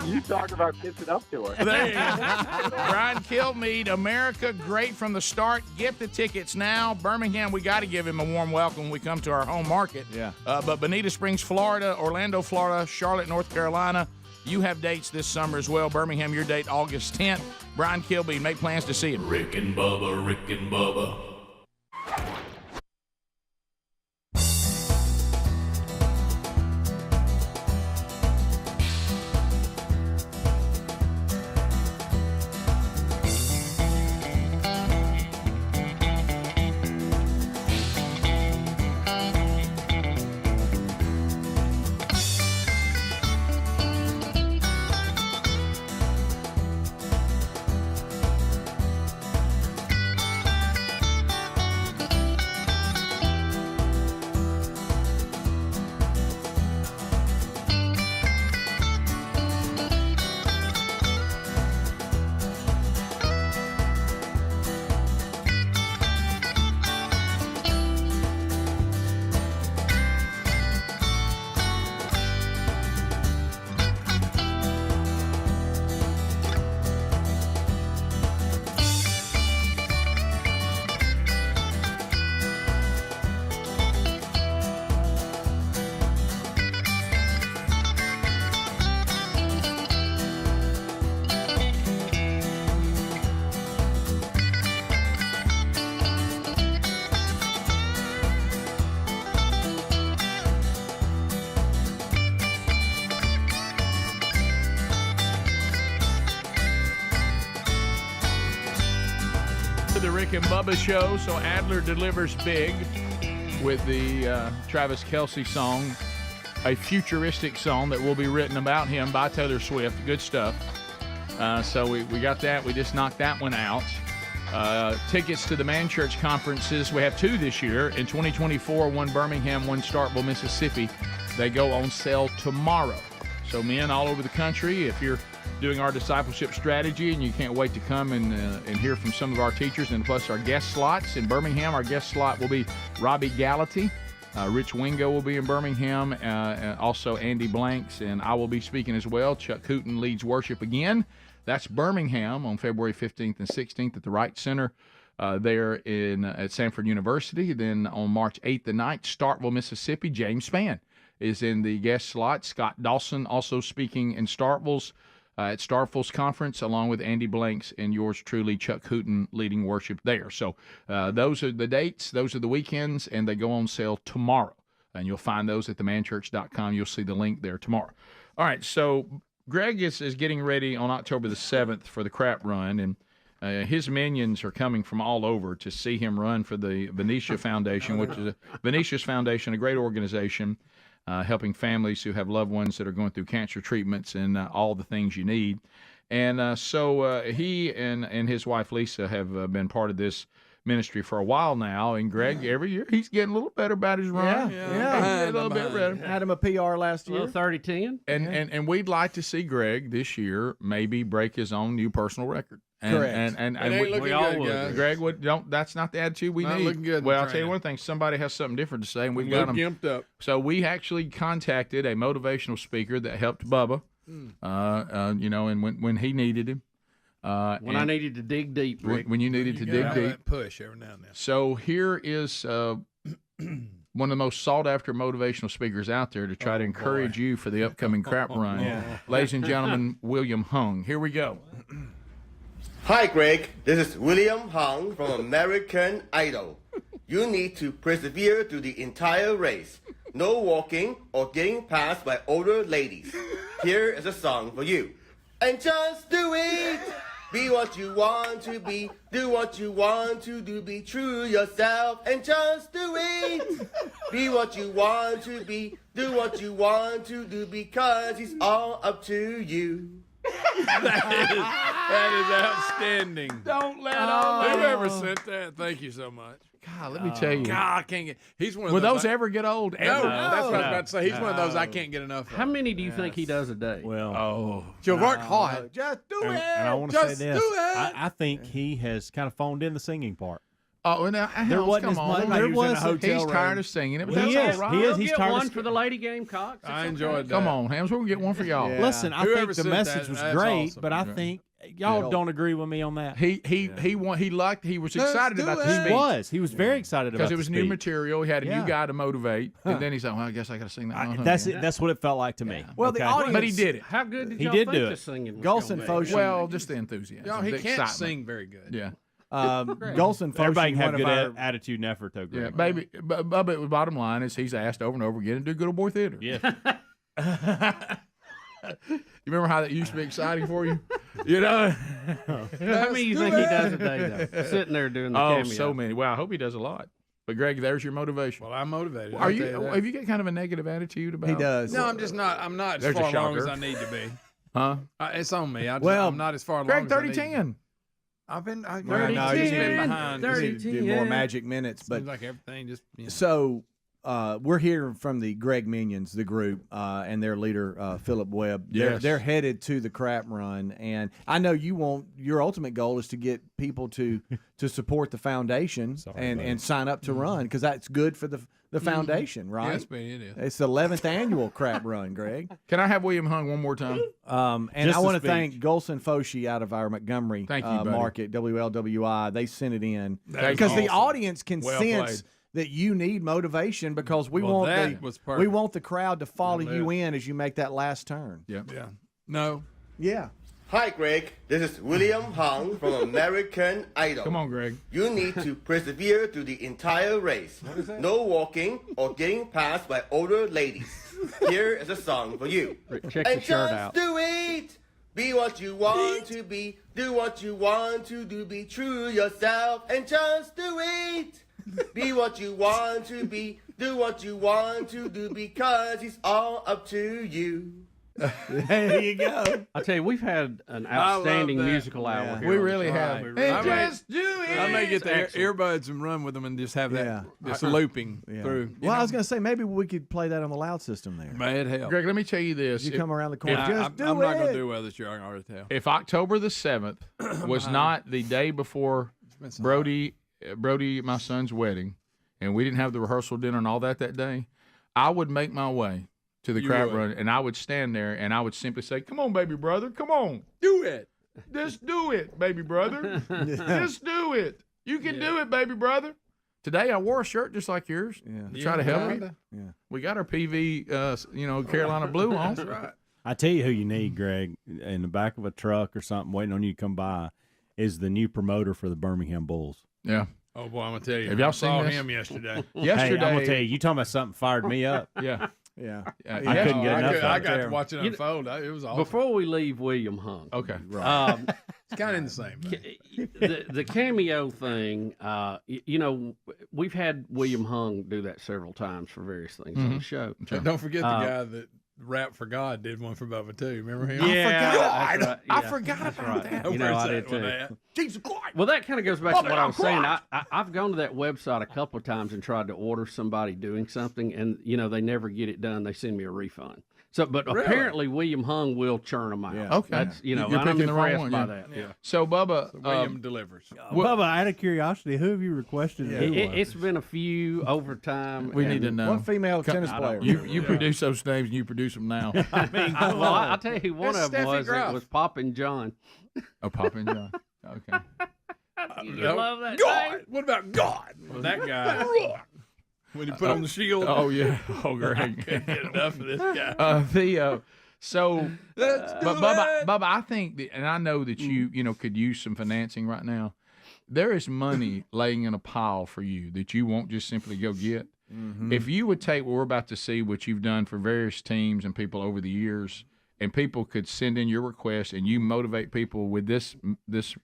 You talk about kissing up to her. There you go. Brian Kilmeade, America, great from the start. Get the tickets now. Birmingham, we got to give him a warm welcome when we come to our home market. Yeah. But Bonita Springs, Florida, Orlando, Florida, Charlotte, North Carolina, you have dates this summer as well. Birmingham, your date August 10th. Brian Kilmeade, make plans to see him. Rick and Bubba, Rick and Bubba. The Rick and Bubba Show. So Adler delivers big with the Travis Kelce song, a futuristic song that will be written about him by Taylor Swift. Good stuff. So we got that. We just knocked that one out. Tickets to the Man Church conferences. We have 2 this year. In 2024, one Birmingham, one Starkville, Mississippi. They go on sale tomorrow. So men all over the country, if you're doing our discipleship strategy and you can't wait to come and hear from some of our teachers, and plus our guest slots in Birmingham, our guest slot will be Robbie Gallaty. Rich Wingo will be in Birmingham, also Andy Blanks, and I will be speaking as well. Chuck Hooten leads worship again. That's Birmingham on February 15th and 16th at the Wright Center there at Samford University. Then on March 8th and 9th, Starkville, Mississippi, James Spann is in the guest slot. Scott Dawson also speaking in Starkville's at Starkville's conference, along with Andy Blanks and yours truly, Chuck Hooten, leading worship there. So those are the dates, those are the weekends, and they go on sale tomorrow. And you'll find those at themanchurch.com. You'll see the link there tomorrow. All right, so Greg is getting ready on October the 7th for the crap run, and his minions are coming from all over to see him run for the Venetia Foundation, which is Venetia's Foundation, a great organization. Helping families who have loved ones that are going through cancer treatments and all the things you need. And so he and his wife Lisa have been part of this ministry for a while now, and Greg, every year he's getting a little better about his run. Yeah. A little bit better. Had him a PR last year. 30-10. And we'd like to see Greg this year maybe break his own new personal record. Correct. And It ain't looking we all good, would. guys. Greg would don't. That's not the attitude we Not need. looking good in Well, the I'll tell you training. one thing. Somebody has something different to say, and we've Look got them gimped up. So we actually contacted a motivational speaker that helped Bubba. And when he needed him. When I needed to dig deep, Rick. When you needed to dig gotta deep. that push every now and then. So here is one of the most sought-after motivational speakers out there to try to encourage you for the upcoming crap run. Ladies and gentlemen, William Hung. Here we go. Hi, Greg. This is William Hung from American Idol. You need to persevere through the entire race. No walking or getting passed by older ladies. Here is a song for you. And just do it. Be what you want to be. Do what you want to do. Be true to yourself. And just do it. Be what you want to be. Do what you want to do. Because it's all up to you. That is outstanding. Don't let Whoever sent that, thank you so much. God, let me tell you. God, I can't get. He's one of Will those. those ever get old? No, Ever? that's what I was about to say. He's one of those I can't get enough of. How many do you think he does a day? Well, You'll work hard. Just do it. And I want to say Just this. do it. I think he has kind of phoned in the singing part. Oh, now, There wasn't come as on. much- there was- He's tired of singing it, but He that's is. all right. He is. We'll He's get tired one of for the Lady Gamecocks. It's I okay. enjoyed that. Come on, Hams. We'll get one for y'all. Yeah. Listen, I Whoever think the sent message that, was that's great, awesome. but I think y'all don't agree with me on that. He was excited about the speech. He was very excited about because it was the new speech. material. He had a Yeah. new guy to motivate, and then he said, "Well, I guess I got to sing that." one." That's what it felt like to me. Well, the Okay? audience- But he did it. How good did He y'all did think do the it. singing was Golson gonna be? Foshi. Well, just the enthusiasm. Y'all, he the can't excitement. sing very good. Yeah. Golson Foshi, Everybody can have one good of our attitude and effort, though. Yeah, Greg. baby. Bubba, the bottom line is he's asked over and over again to do good old boy theater. Yeah. You remember how that used to be exciting for you? You know? How many do you think he does a day, though? Sitting there doing the cameo. So many. Wow, I hope he does a lot. But Greg, there's your motivation. Well, I'm motivated. Are you? Have you got kind of a negative attitude about? He does. No, I'm just not. I'm not as There's a far along as shocker. I need to be. Huh? It's on me. Well, I'm not as far along. Greg, as I need to be. 30-10. I've been. Well, Greg, no, he's you been need- behind. you need to do more magic minutes, but Seems like everything just. You know. so we're hearing from the Greg Minions, the group, and their leader Philip Webb. Yes. They're headed to the crap run, and I know you want your ultimate goal is to get people to support the foundation and sign up to run because that's good for the foundation, right? Yes, but it is. It's the 11th annual crap run, Greg. Can I have William Hung one more time? And Just I the want to speech. thank Golson Foshi out of our Montgomery Thank you, buddy. market, WLWI. They sent it in That's because the awesome. audience can Well sense played. that you need motivation because we Well, want that was we perfect. want the crowd to follow Well, you in as you make that last turn. Yeah. Yeah. No. Yeah. Hi, Greg. This is William Hung from American Idol. Come on, Greg. You need to persevere through the entire race. No walking or getting passed by older ladies. Here is a song for you. Check and your shirt just out. do it. Be what you want to be. Do what you want to do. Be true to yourself and just do it. Be what you want to be. Do what you want to do because it's all up to you. There you go. I tell you, we've had an outstanding that. musical hour Yeah. here. We on really the have. show. Hey, I may- just do it. I may get the Excellent. earbuds and run with them and just have that Yeah. just looping Yeah. through. Well, I was going to say maybe we could play that on the loud system there. May it help. Greg, let me tell you this. You come around the corner. Yeah, Just do I'm it. not going to do well this year. I can already tell. If October the 7th was not the day before been so Brody, my son's wedding, and we didn't have the rehearsal dinner and all that day, I would make my way to the You crab would. run, and I would stand there, and I would simply say, "Come on, baby brother, come on, Do it. just do it, baby brother, just do it. You can do it, baby brother." Today I wore a shirt just like yours to try to help you. Yeah. We got our PV, Carolina blue on. That's right. I tell you who you need, Greg, in the back of a truck or something waiting on you to come by is the new promoter for the Birmingham Bulls. Yeah. Oh boy, I'm gonna tell you. Have y'all I saw seen this? him yesterday. Yesterday, Hey, I'm gonna tell you, you talking about something fired me up. Yeah. Yeah. I couldn't get enough of I it. got to watch it unfold. It was awesome. Before we leave William Hung, Okay. It's kind of in the same vein. the cameo thing, we've had William Hung do that several times for various things on the show. And don't forget the guy that Rap for God did one for Bubba too. Remember him? Yeah, I forgot about that. You know, I did too. Jesus Christ. Well, that kind of goes back to what I was saying. I've gone to that website a couple of times and tried to order somebody doing something, and they never get it done. They send me a refund. So, but apparently William Hung will churn them out. Okay, that's, you're I'm picking the wrong impressed one. by Yeah. that. Yeah. So Bubba, William delivers. Bubba, out of curiosity, who have you requested? It's been a few over time. We need to know. One female tennis player. You produce those names and you produce them now. Well, I'll tell you who one of them was. Graf. It was Poppin' John. Oh, Poppin' John. Okay. You love that God. name? What about God? Well, that guy. When you put on the shield. Oh yeah. Oh, Greg. I can't get enough of this guy. So, but Bubba, I think, and I know that you could use some financing right now. There is money laying in a pile for you that you won't just simply go get. Mm-hmm. If you would take what we're about to see, what you've done for various teams and people over the years, and people could send in your request, and you motivate people with this.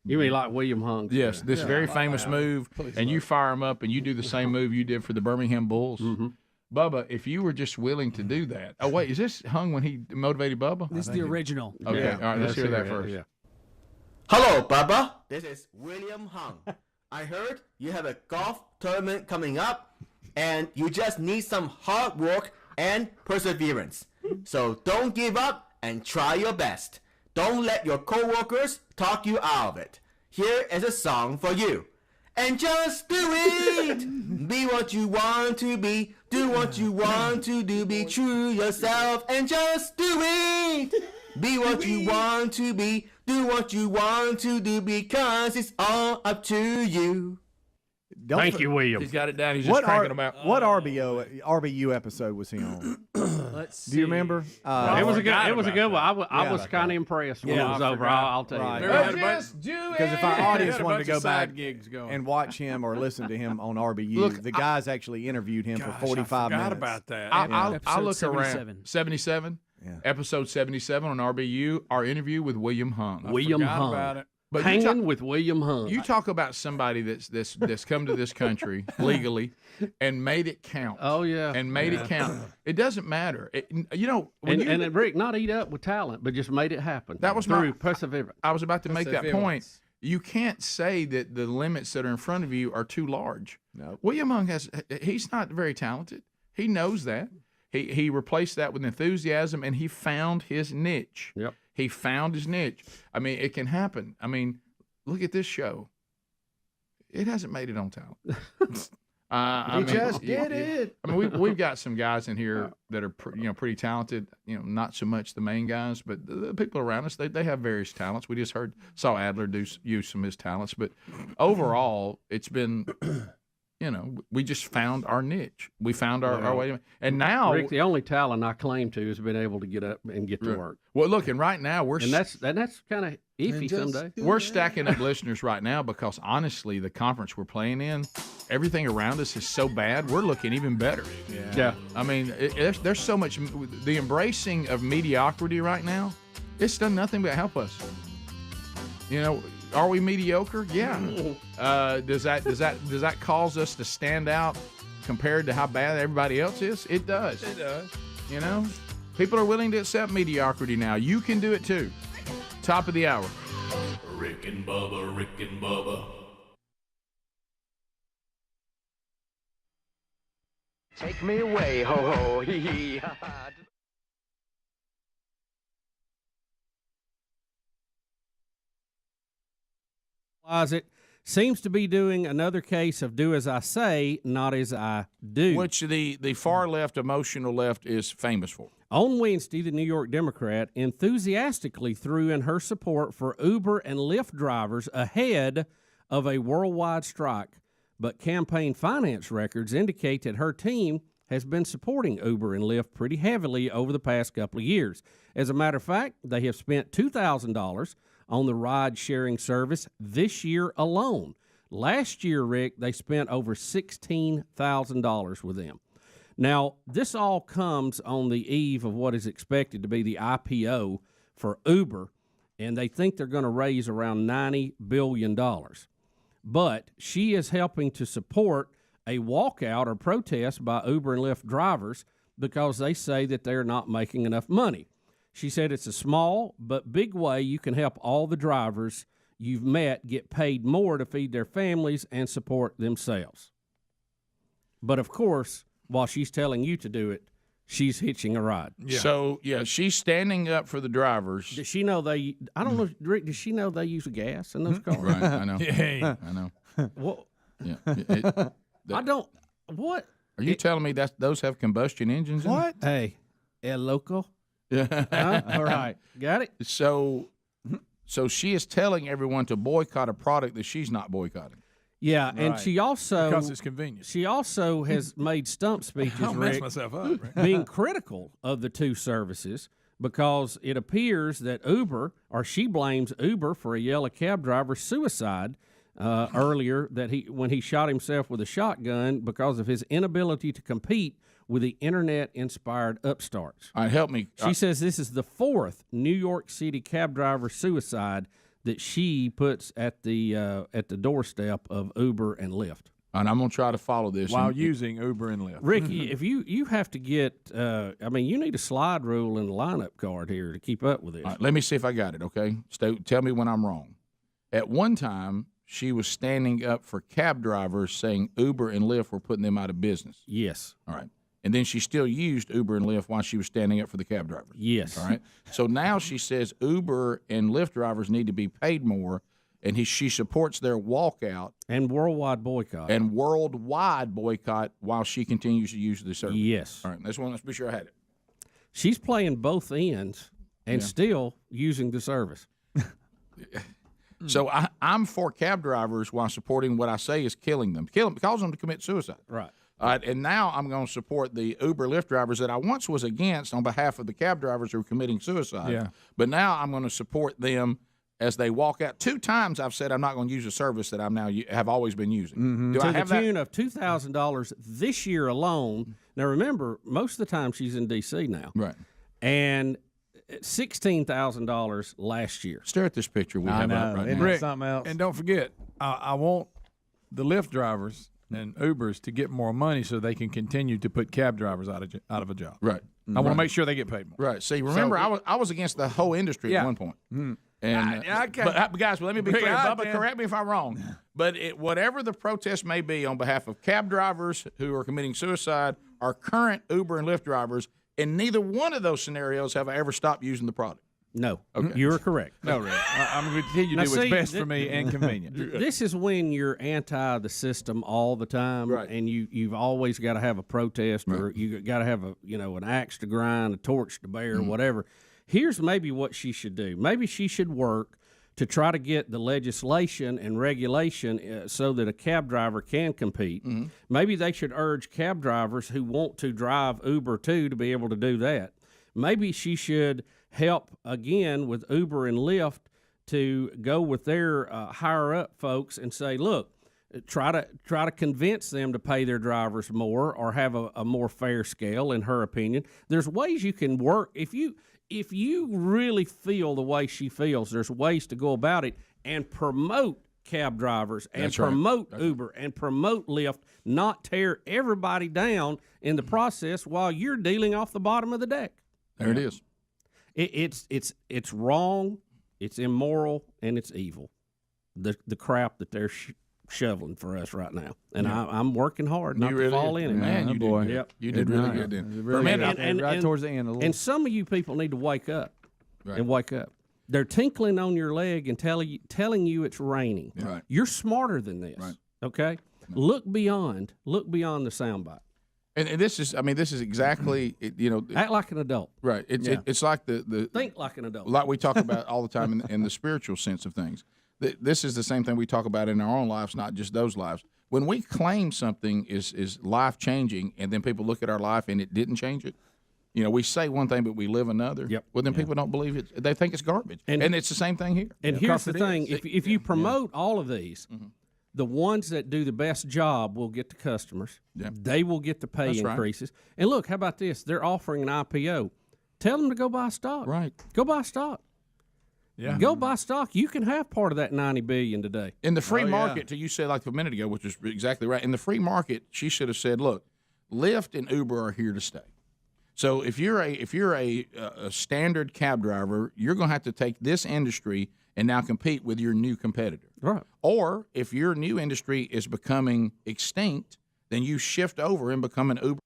You mean like William Hung? Yes, this very famous move, and you fire them up, and you do the same move you did for the Birmingham Bulls. Mm-hmm. Bubba, if you were just willing to do that. Oh, wait, is this Hung when he motivated Bubba? This is the original. Okay, all right, let's hear that first. Yeah. Hello, Bubba. This is William Hung. I heard you have a golf tournament coming up, and you just need some hard work and perseverance. So don't give up and try your best. Don't let your coworkers talk you out of it. Here is a song for you. And just do it! Be what you want to be. Do what you want to do. Be true yourself and just do it! Be what you want to be. Do what you want to do because it's all up to you. Thank you, William. He's got it down. He's just cranking them out. What RBU episode was he on? Let's see. Do you remember? It was a good one. I was kind of impressed when it was over. I'll tell you. Right. Do Because if our audience wanted to go back gigs going. and watch him or listen to him on RBU, the guys actually interviewed him for 45 minutes. I forgot about that. I look Episode around. 77? Yeah. Episode 77 on RBU, our interview with William Hung. William Forgot Hung. about it. But Hanging with William Hung. You talk about somebody that's come to this country legally and made it count. Oh yeah, and made it count. It doesn't matter. And Rick, not eat up with talent, but just made it happen. That was through perseverance. I was about to make that point. You can't say that the limits that are in front of you are too large. No. William Hung he's not very talented. He knows that. He replaced that with enthusiasm, and he found his niche. Yep. He found his niche. I mean, it can happen. I mean, look at this show. It hasn't made it on talent. Just did it. I mean, we've got some guys in here that are pretty talented. Not so much the main guys, but the people around us. They have various talents. We just saw Adler use some of his talents, but overall, it's been. We just found our niche. We found our way. And now, Rick, the only talent I claim to has been able to get up and get to work. Well, look, and right now that's kind of iffy someday. We're stacking up listeners right now because honestly, the conference we're playing in, everything around us is so bad. We're looking even better. Yeah. I mean, there's so much. The embracing of mediocrity right now, it's done nothing but help us. Are we mediocre? Yeah. Does that cause us to stand out compared to how bad everybody else is? It does. It does. People are willing to accept mediocrity now. You can do it too. Top of the hour. Rick and Bubba, Rick and Bubba. Take me away, ho ho, hee hee, ha ha. It seems to be doing another case of do as I say, not as I do. Which the far left, emotional left is famous for. On Wednesday, the New York Democrat enthusiastically threw in her support for Uber and Lyft drivers ahead of a worldwide strike. But campaign finance records indicate that her team has been supporting Uber and Lyft pretty heavily over the past couple of years. As a matter of fact, they have spent $2,000 on the ride-sharing service this year alone. Last year, Rick, they spent over $16,000 with them. Now, this all comes on the eve of what is expected to be the IPO for Uber, and they think they're going to raise around $90 billion. But she is helping to support a walkout or protest by Uber and Lyft drivers because they say that they're not making enough money. She said it's a small but big way you can help all the drivers you've met get paid more to feed their families and support themselves. But, of course, while she's telling you to do it, she's hitching a ride. Yeah. So, she's standing up for the drivers. Does she know I don't know, Rick, does she know they use gas in those cars? Right, I know. Yeah. I know. What? Yeah. I don't, what? Are you telling me that those have combustion engines in them? Hey, El Loco. Yeah. Huh? All right. Got it? So she is telling everyone to boycott a product that she's not boycotting. Yeah, and she also because it's convenient. She also has made stump speeches, I'll mess Rick, myself up, Rick. being critical of the two services because it appears that she blames Uber for a yellow cab driver's suicide earlier when he shot himself with a shotgun because of his inability to compete with the internet-inspired upstarts. All right, help me. She says this is the fourth New York City cab driver suicide that she puts at the doorstep of Uber and Lyft. And I'm going to try to follow this. While using Uber and Lyft. Ricky, if you have to get, you need a slide rule and a lineup card here to keep up with this. All right, let me see if I got it, okay? Tell me when I'm wrong. At one time, she was standing up for cab drivers saying Uber and Lyft were putting them out of business. Yes. All right. And then she still used Uber and Lyft while she was standing up for the cab drivers. Yes. All right. So now she says Uber and Lyft drivers need to be paid more, and she supports their walkout and worldwide boycott. While she continues to use the service. Yes. All right. Let's be sure I had it. She's playing both ends and still using the service. So I'm for cab drivers while supporting what I say is killing them, causing them to commit suicide. Right. All right, and now I'm going to support the Uber Lyft drivers that I once was against on behalf of the cab drivers who are committing suicide. Yeah. But now I'm going to support them as they walk out. 2 times I've said I'm not going to use a service that I'm now have always been using. Mm-hmm. To the tune of $2,000 this year alone. Now remember, most of the time she's in D.C. now. Right. And $16,000 last year. Stare at this picture we have up right now. Rick, something else? And don't forget, I want the Lyft drivers and Ubers to get more money so they can continue to put cab drivers out of a job. Right. I want to make sure they get paid more. Right. See, remember, I was against the whole industry at one point. Mm-hmm. And but guys, let me be clear. Bubba, correct me if I'm wrong. But whatever the protest may be on behalf of cab drivers who are committing suicide or current Uber and Lyft drivers, in neither one of those scenarios have I ever stopped using the product. No, okay. You're correct. No, Rick. I'm going to continue to do what's best for me and convenient. This is when you're anti the system all the time, right. And you've always got to have a protest, or you got to have an axe to grind, a torch to bear, whatever. Here's maybe what she should do. Maybe she should work to try to get the legislation and regulation so that a cab driver can compete. Mm-hmm. Maybe they should urge cab drivers who want to drive Uber too to be able to do that. Maybe she should help again with Uber and Lyft to go with their higher up folks and say, look, try to convince them to pay their drivers more or have a more fair scale. In her opinion, there's ways you can work if you really feel the way she feels. There's ways to go about it and promote cab drivers and promote Uber and promote Lyft, not tear everybody down in the process while you're dealing off the bottom of the deck. There it is. It's wrong, it's immoral, and it's evil. The crap that they're shoveling for us right now, and I'm working hard not to fall in it. Man, you boy. did. Yep. You did really good. Then. Right towards the end. And some of you people need to wake up and wake up. They're tinkling on your leg and telling you it's raining. Yeah. Right. You're smarter than this. Right. Okay. No. Look beyond the soundbite. And this is exactly act like an adult. Right. It's like the think like an adult. Like we talk about all the time in the spiritual sense of things. This is the same thing we talk about in our own lives, not just those lives. When we claim something is life changing, and then people look at our life and it didn't change it. We say one thing, but we live another. Yep. Well, then people don't believe it. They think it's garbage. And it's the same thing here. And here's the thing: if you promote all of these. Mm-hmm. The ones that do the best job will get the customers. Yeah. They will get the pay increases. Right. And look, how about this? They're offering an IPO. Tell them to go buy stock. Right. Go buy stock. Yeah. Go buy stock. You can have part of that $90 billion today. In the free market, you said like a minute ago, which is exactly right. In the free market, she should have said, look, Lyft and Uber are here to stay. So if you're a standard cab driver, you're going to have to take this industry and now compete with your new competitor. Right. Or if your new industry is becoming extinct, then you shift over and become an Uber.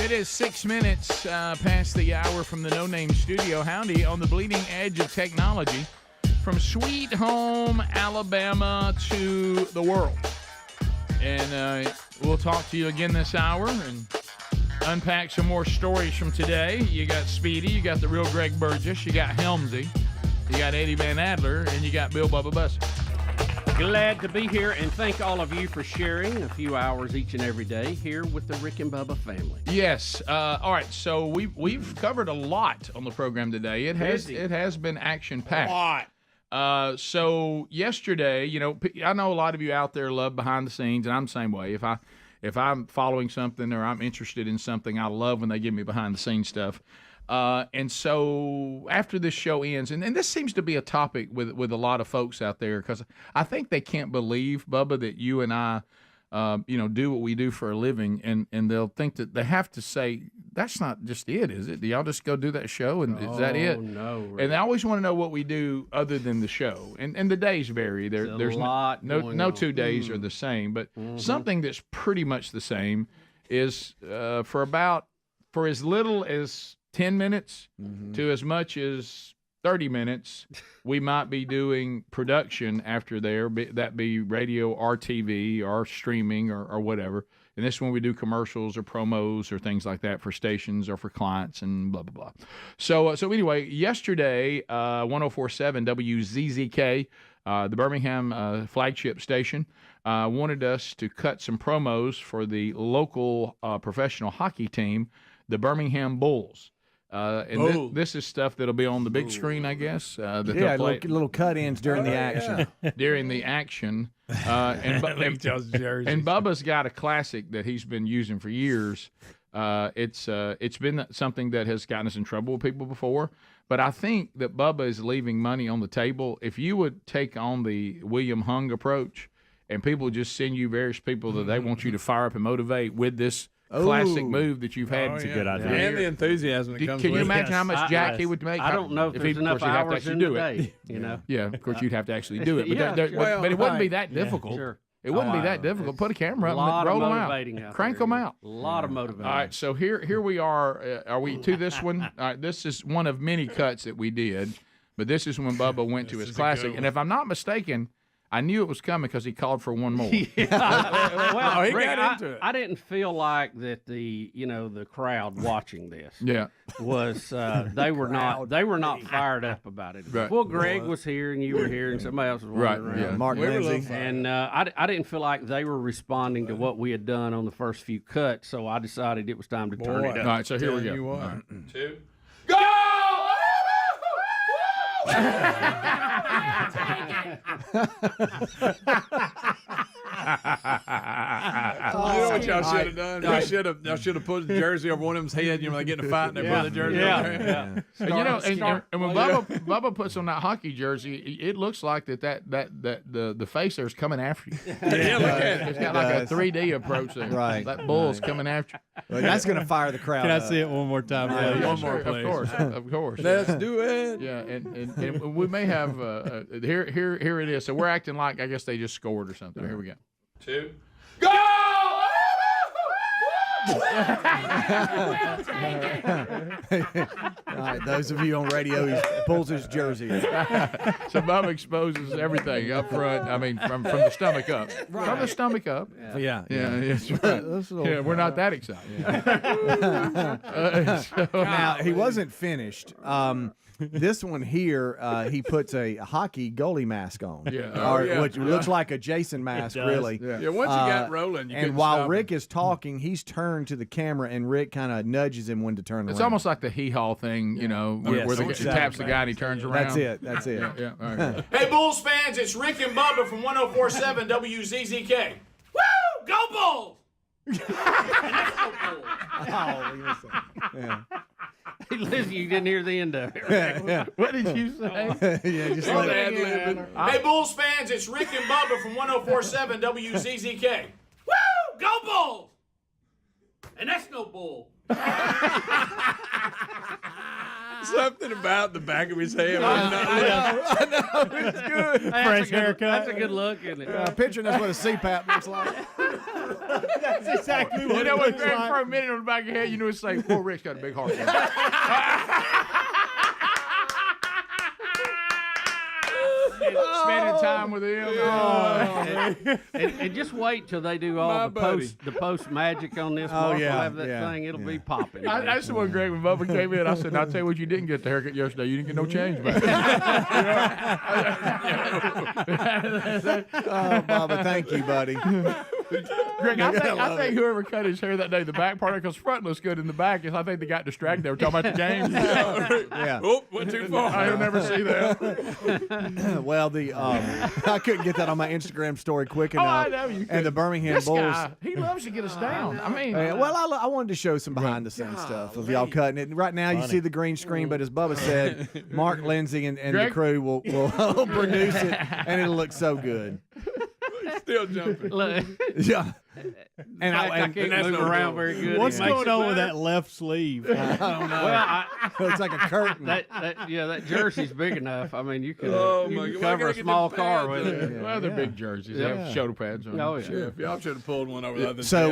It is 6 minutes past the hour from the No Name Studio. Howdy, on the bleeding edge of technology, from sweet home Alabama to the world. And we'll talk to you again this hour and unpack some more stories from today. You got Speedy, you got the real Greg Burgess, you got Helmsy, you got Eddie Van Adler, and you got Bill Bubba Bussey. Glad to be here, and thank all of you for sharing a few hours each and every day here with the Rick and Bubba family. Yes. All right. So we've covered a lot on the program today. It has been action packed. A lot. So yesterday, I know a lot of you out there love behind the scenes, and I'm the same way. If I'm following something or I'm interested in something, I love when they give me behind the scenes stuff. And so after this show ends, and this seems to be a topic with a lot of folks out there, because I think they can't believe, Bubba, that you and I, do what we do for a living, and they'll think that they have to say, that's not just it, is it? Do y'all just go do that show, and is that it? No. Rick. And they always want to know what we do other than the show. And the days vary. There's no 2 days are the same, but something that's pretty much the same is for as little as 10 minutes to as much as 30 minutes, we might be doing production after there, that be radio or TV or streaming or whatever. And this is when we do commercials or promos or things like that for stations or for clients and blah, blah, blah. So anyway, yesterday, 104.7 WZZK, the Birmingham flagship station, wanted us to cut some promos for the local professional hockey team, the Birmingham Bulls. This is stuff that'll be on the big screen, I guess. Little cut-ins during the action. During the action. And Bubba's got a classic that he's been using for years. It's been something that has gotten us in trouble with people before. But I think that Bubba is leaving money on the table. If you would take on the William Hung approach, and people just send you various people that they want you to fire up and motivate with this classic move that you've had. It's a good idea. And the enthusiasm that comes with it. Can you imagine how much jack he would make? I don't know if there's enough hours in the day, Yeah, of course you'd have to actually do it. But, but it wouldn't be that difficult. Sure. It wouldn't be that difficult. Put a camera up and roll them out. Crank them out. A lot of motivating. All right, so here we are. Are we to this one? All right, this is one of many cuts that we did, but this is when Bubba went to his classic. And if I'm not mistaken, I knew it was coming because he called for one more. Well, he Rick, got into it. I didn't feel like that the crowd watching this was they were not fired up about it. Right. Well, Greg was here and you were here and somebody else was wandering around. Yeah, Mark Lindsay. And I didn't feel like they were responding to what we had done on the first few cuts, so I decided it was time to turn it up. All right, so here we go. All right. 2, go! You know what y'all should have done? Y'all should have put the jersey over one of them's head. They get in a fight and they put the jersey over there. And when Bubba puts on that hockey jersey, it looks like that the face there is coming after you. Look at it. It's got like a 3D approach there. Right. That bull's coming after you. Well, that's going to fire the crowd. Can I up. see it one more time? One more, please. Of course. Let's do it. Yeah, and we may have here it is. So we're acting like I guess they just scored or something. Here we go. 2, go! All right, those of you on radio, he pulls his jersey. So Bubba exposes everything up front. I mean, from the stomach up. Right. From the stomach up. Yeah. That's right. We're not that excited. Now, he wasn't finished. This one here, he puts a hockey goalie mask on. Which looks like a Jason mask, really. Yeah, once you got rolling, and while Rick is talking, he's turned to the camera, and Rick kind of nudges him when to turn around. It's almost like the hee-haw thing, where he taps the guy and he turns around. That's it. Yeah. All right. Hey, Bulls fans, it's Rick and Bubba from 104.7 WZZK. Woo! Go Bulls! Yeah. Hey, listen, you didn't hear the end of it. Yeah. What did you say? Yeah, just let it. Hey, Bulls fans, it's Rick and Bubba from 104.7 WZZK. Woo! Go Bulls! And that's no bull. Something about the back of his head. I know. It's good. Fresh haircut. That's a good look, isn't it? Picturing that's what a CPAP looks like. That's exactly what You know it what, looks Greg, like. for a minute on the back of your head, you know it's like, poor Rick's got a big heart. Spending time with him. And just wait till they do all the post magic on this. Mark will have that thing. It'll be popping. That's the one, Greg, when Bubba came in, I said, I'll tell you what, you didn't get the haircut yesterday. You didn't get no change back. Oh, Bubba, thank you, buddy. Greg, I think whoever cut his hair that day, the back part, because front looks good in the back, is I think they got distracted. They were talking about the game. Yeah. Oh, went too far. I'll never see that. Well, I couldn't get that on my Instagram story quick enough. I know you And couldn't. the Birmingham This Bulls. guy, he loves to get us down. I mean, Well, I wanted to show some behind the scenes stuff of y'all cutting it. Right now, you see the green screen, but as Bubba said, Mark Lindsay and the Greg? crew will produce it, and it'll look so good. Still jumping. Yeah. And I can't move around very good. What's It makes going it on with better. that left sleeve? I don't know. It's like a curtain. That jersey's big enough. I mean, you can, my God. cover Why a can't I get small the car pads with in it. well, they're big jerseys. They have shoulder pads on. Oh, yeah. Yeah, if y'all should have pulled one over the other So,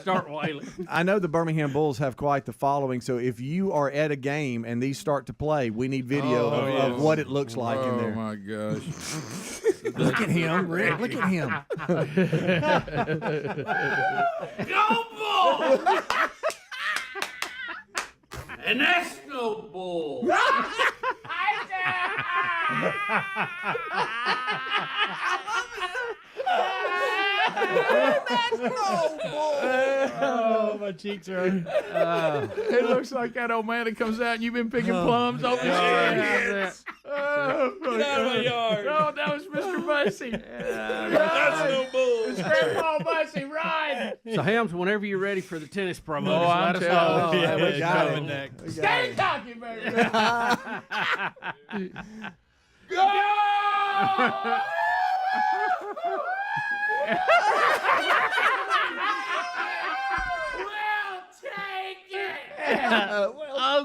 Start wailing. I know the Birmingham Bulls have quite the following, so if you are at a game and these start to play, we need video of what it looks like in there. Oh my gosh. Look at him, Rick. Look at him. Go Bulls! And that's no bull. Oh, my cheeks are. It looks like that old man that comes out and you've been picking plums off his hands. Oh, Get out of my yard. Oh, that was Mr. Bussy. That's no bull. It's Grandpa Bussy, ride. So, Hams, whenever you're ready for the tennis promo, Oh, just I'm let us telling know. you. Yeah, we got coming it. next. We got Stay it. talking, baby.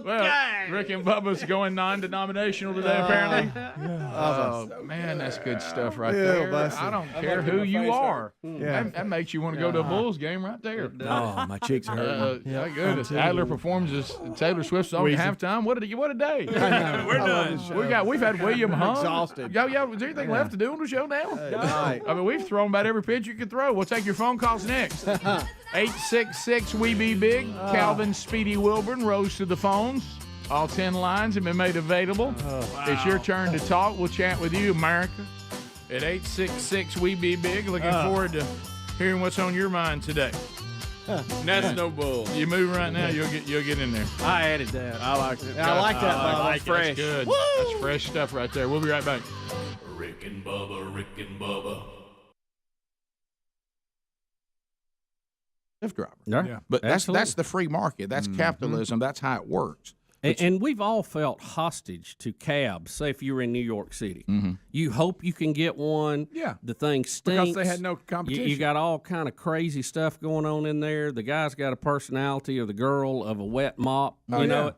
Well, Rick and Bubba's going non-denominational today, apparently. Oh, man, that's good stuff right there. Bussy. I don't care who you are. Yeah. That makes you want to go to a Bulls game right there. Oh, my cheeks are hurting. My goodness. Adler performs as Taylor Swift's song at halftime. What a day. We're done. We've had William Hung. Exhausted. Yeah, is there anything left to do on the show now? Right. I mean, we've thrown about every pitch you can throw. We'll take your phone calls next. 866 We Be Big. Calvin Speedy Wilburn rose to the phones. All 10 lines have been made available. It's your turn to talk. We'll chat with you, America, at 866 We Be Big. Looking forward to hearing what's on your mind today. That's no bull. You move right now, you'll get in there. I added that. I like it. I like that, Bubba. Fresh. That's good. That's fresh stuff right there. We'll be right back. Rick and Bubba, Rick and Bubba. Lyft driver. Yeah. But that's Absolutely. the free market. That's capitalism. That's how it works. And we've all felt hostage to cabs. Say if you were in New York City, you hope you can get one. Yeah. The thing stinks. Because they had no competition. You got all kind of crazy stuff going on in there. The guy's got a personality, or the girl of a wet mop. You know,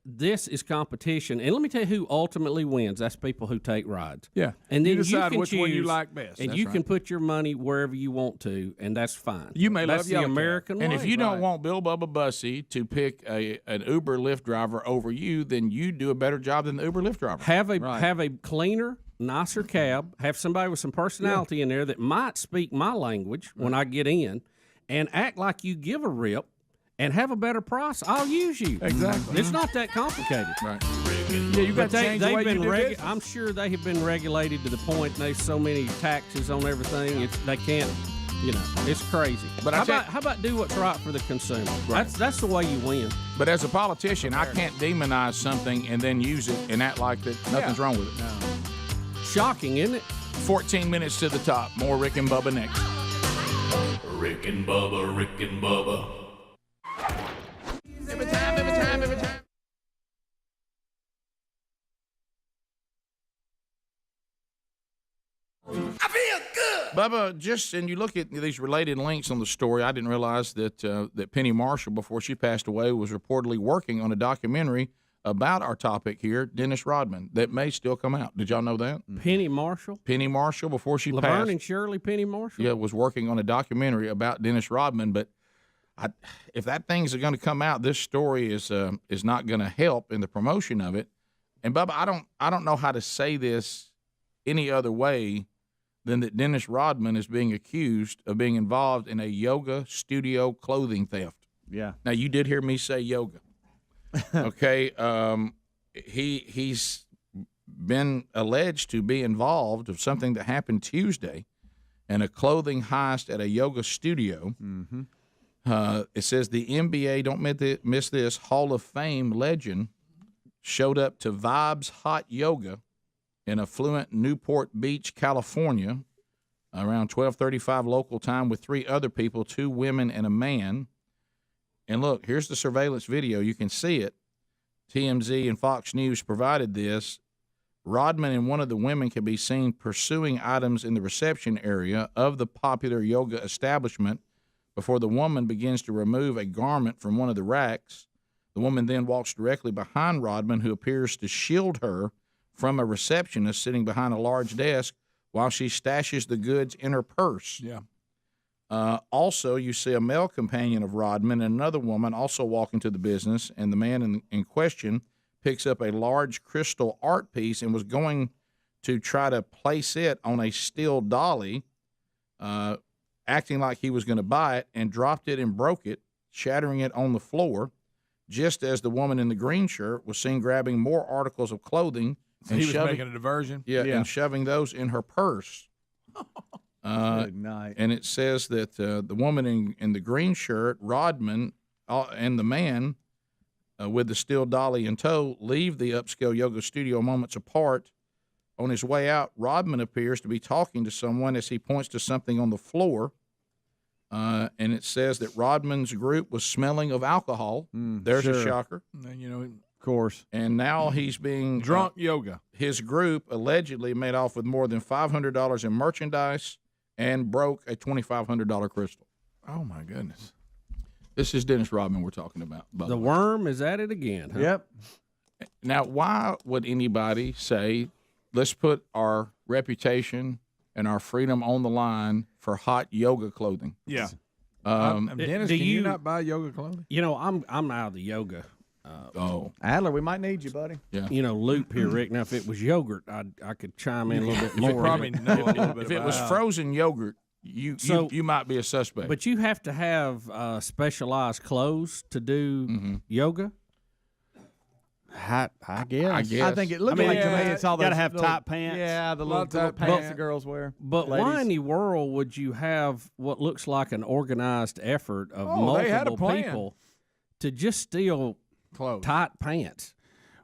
this is competition. And let me tell you who ultimately wins. That's people who take rides. Yeah. And then you decide can which one you choose, like best. and That's you right. can put your money wherever you want to, and that's fine. You may that's love the Yellow Cab. American And way. if you don't want Bill Bubba Bussy to pick an Uber Lyft driver over you, then you do a better job than the Uber Lyft driver. have a cleaner, nicer cab, have somebody with some personality in there that might speak my language when I get in, and act like you give a rip and have a better price. I'll use you. Exactly. It's not that complicated. Right. Yeah, you got But to change the way you do business. I'm sure they have been regulated to the point there's so many taxes on everything. They can't. It's crazy. But how about do what's right for the consumer? That's the way you win. But as a politician, I can't demonize something and then use it and act like that nothing's wrong with it. Shocking, isn't it? 14 minutes to the top. More Rick and Bubba next. Rick and Bubba, Rick and Bubba. Every time. I feel good. Bubba, and you look at these related links on the story, I didn't realize that Penny Marshall, before she passed away, was reportedly working on a documentary about our topic here, Dennis Rodman, that may still come out. Did y'all know that? Penny Marshall? Penny Marshall, before she Laverne passed. and Shirley Penny Marshall? Yeah, was working on a documentary about Dennis Rodman, but if that thing's going to come out, this story is not going to help in the promotion of it. And Bubba, I don't know how to say this any other way than that Dennis Rodman is being accused of being involved in a yoga studio clothing theft. Yeah. Now, you did hear me say yoga. Okay. He's been alleged to be involved of something that happened Tuesday in a clothing heist at a yoga studio. Mm-hmm. It says the NBA, don't miss this, Hall of Fame legend showed up to Vibes Hot Yoga in affluent Newport Beach, California, around 12:35 local time with 3 other people, 2 women and a man. And look, here's the surveillance video. You can see it. TMZ and Fox News provided this. Rodman and one of the women can be seen pursuing items in the reception area of the popular yoga establishment before the woman begins to remove a garment from one of the racks. The woman then walks directly behind Rodman, who appears to shield her from a receptionist sitting behind a large desk while she stashes the goods in her purse. Yeah. Also, you see a male companion of Rodman and another woman also walking to the business, and the man in question picks up a large crystal art piece and was going to try to place it on a steel dolly, acting like he was going to buy it, and dropped it and broke it, shattering it on the floor, just as the woman in the green shirt was seen grabbing more articles of clothing So and he was shoving, making a diversion? Yeah, Yeah. and shoving those in her purse. Good night. And it says that the woman in the green shirt, Rodman, and the man with the steel dolly in tow leave the upscale yoga studio moments apart. On his way out, Rodman appears to be talking to someone as he points to something on the floor. And it says that Rodman's group was smelling of alcohol. There's a sure. shocker. And, you know, Of course. And now he's being drunk yoga. His group allegedly made off with more than $500 in merchandise and broke a $2,500 crystal. Oh, my goodness. This is Dennis Rodman we're talking about. The worm is at it again. Huh? Yep. Now, why would anybody say, let's put our reputation and our freedom on the line for hot yoga clothing? Yeah. Dennis, can you not buy yoga clothing? You know, I'm out of the yoga. Adler, we might need you, buddy. Yeah. You know, loop here, Rick. Now, if it was yogurt, I could chime in a little bit If it more. probably know a little bit if it was frozen yogurt, you might be a suspect. But you have to have specialized clothes to do yoga. I guess. I think it looks like to me it's all those. Gotta have little- tight pants. Yeah, the little tight pants the girls wear. But ladies. why in the world would you have what looks like an organized effort of they had a multiple plan. people to just steal Clothes. tight pants?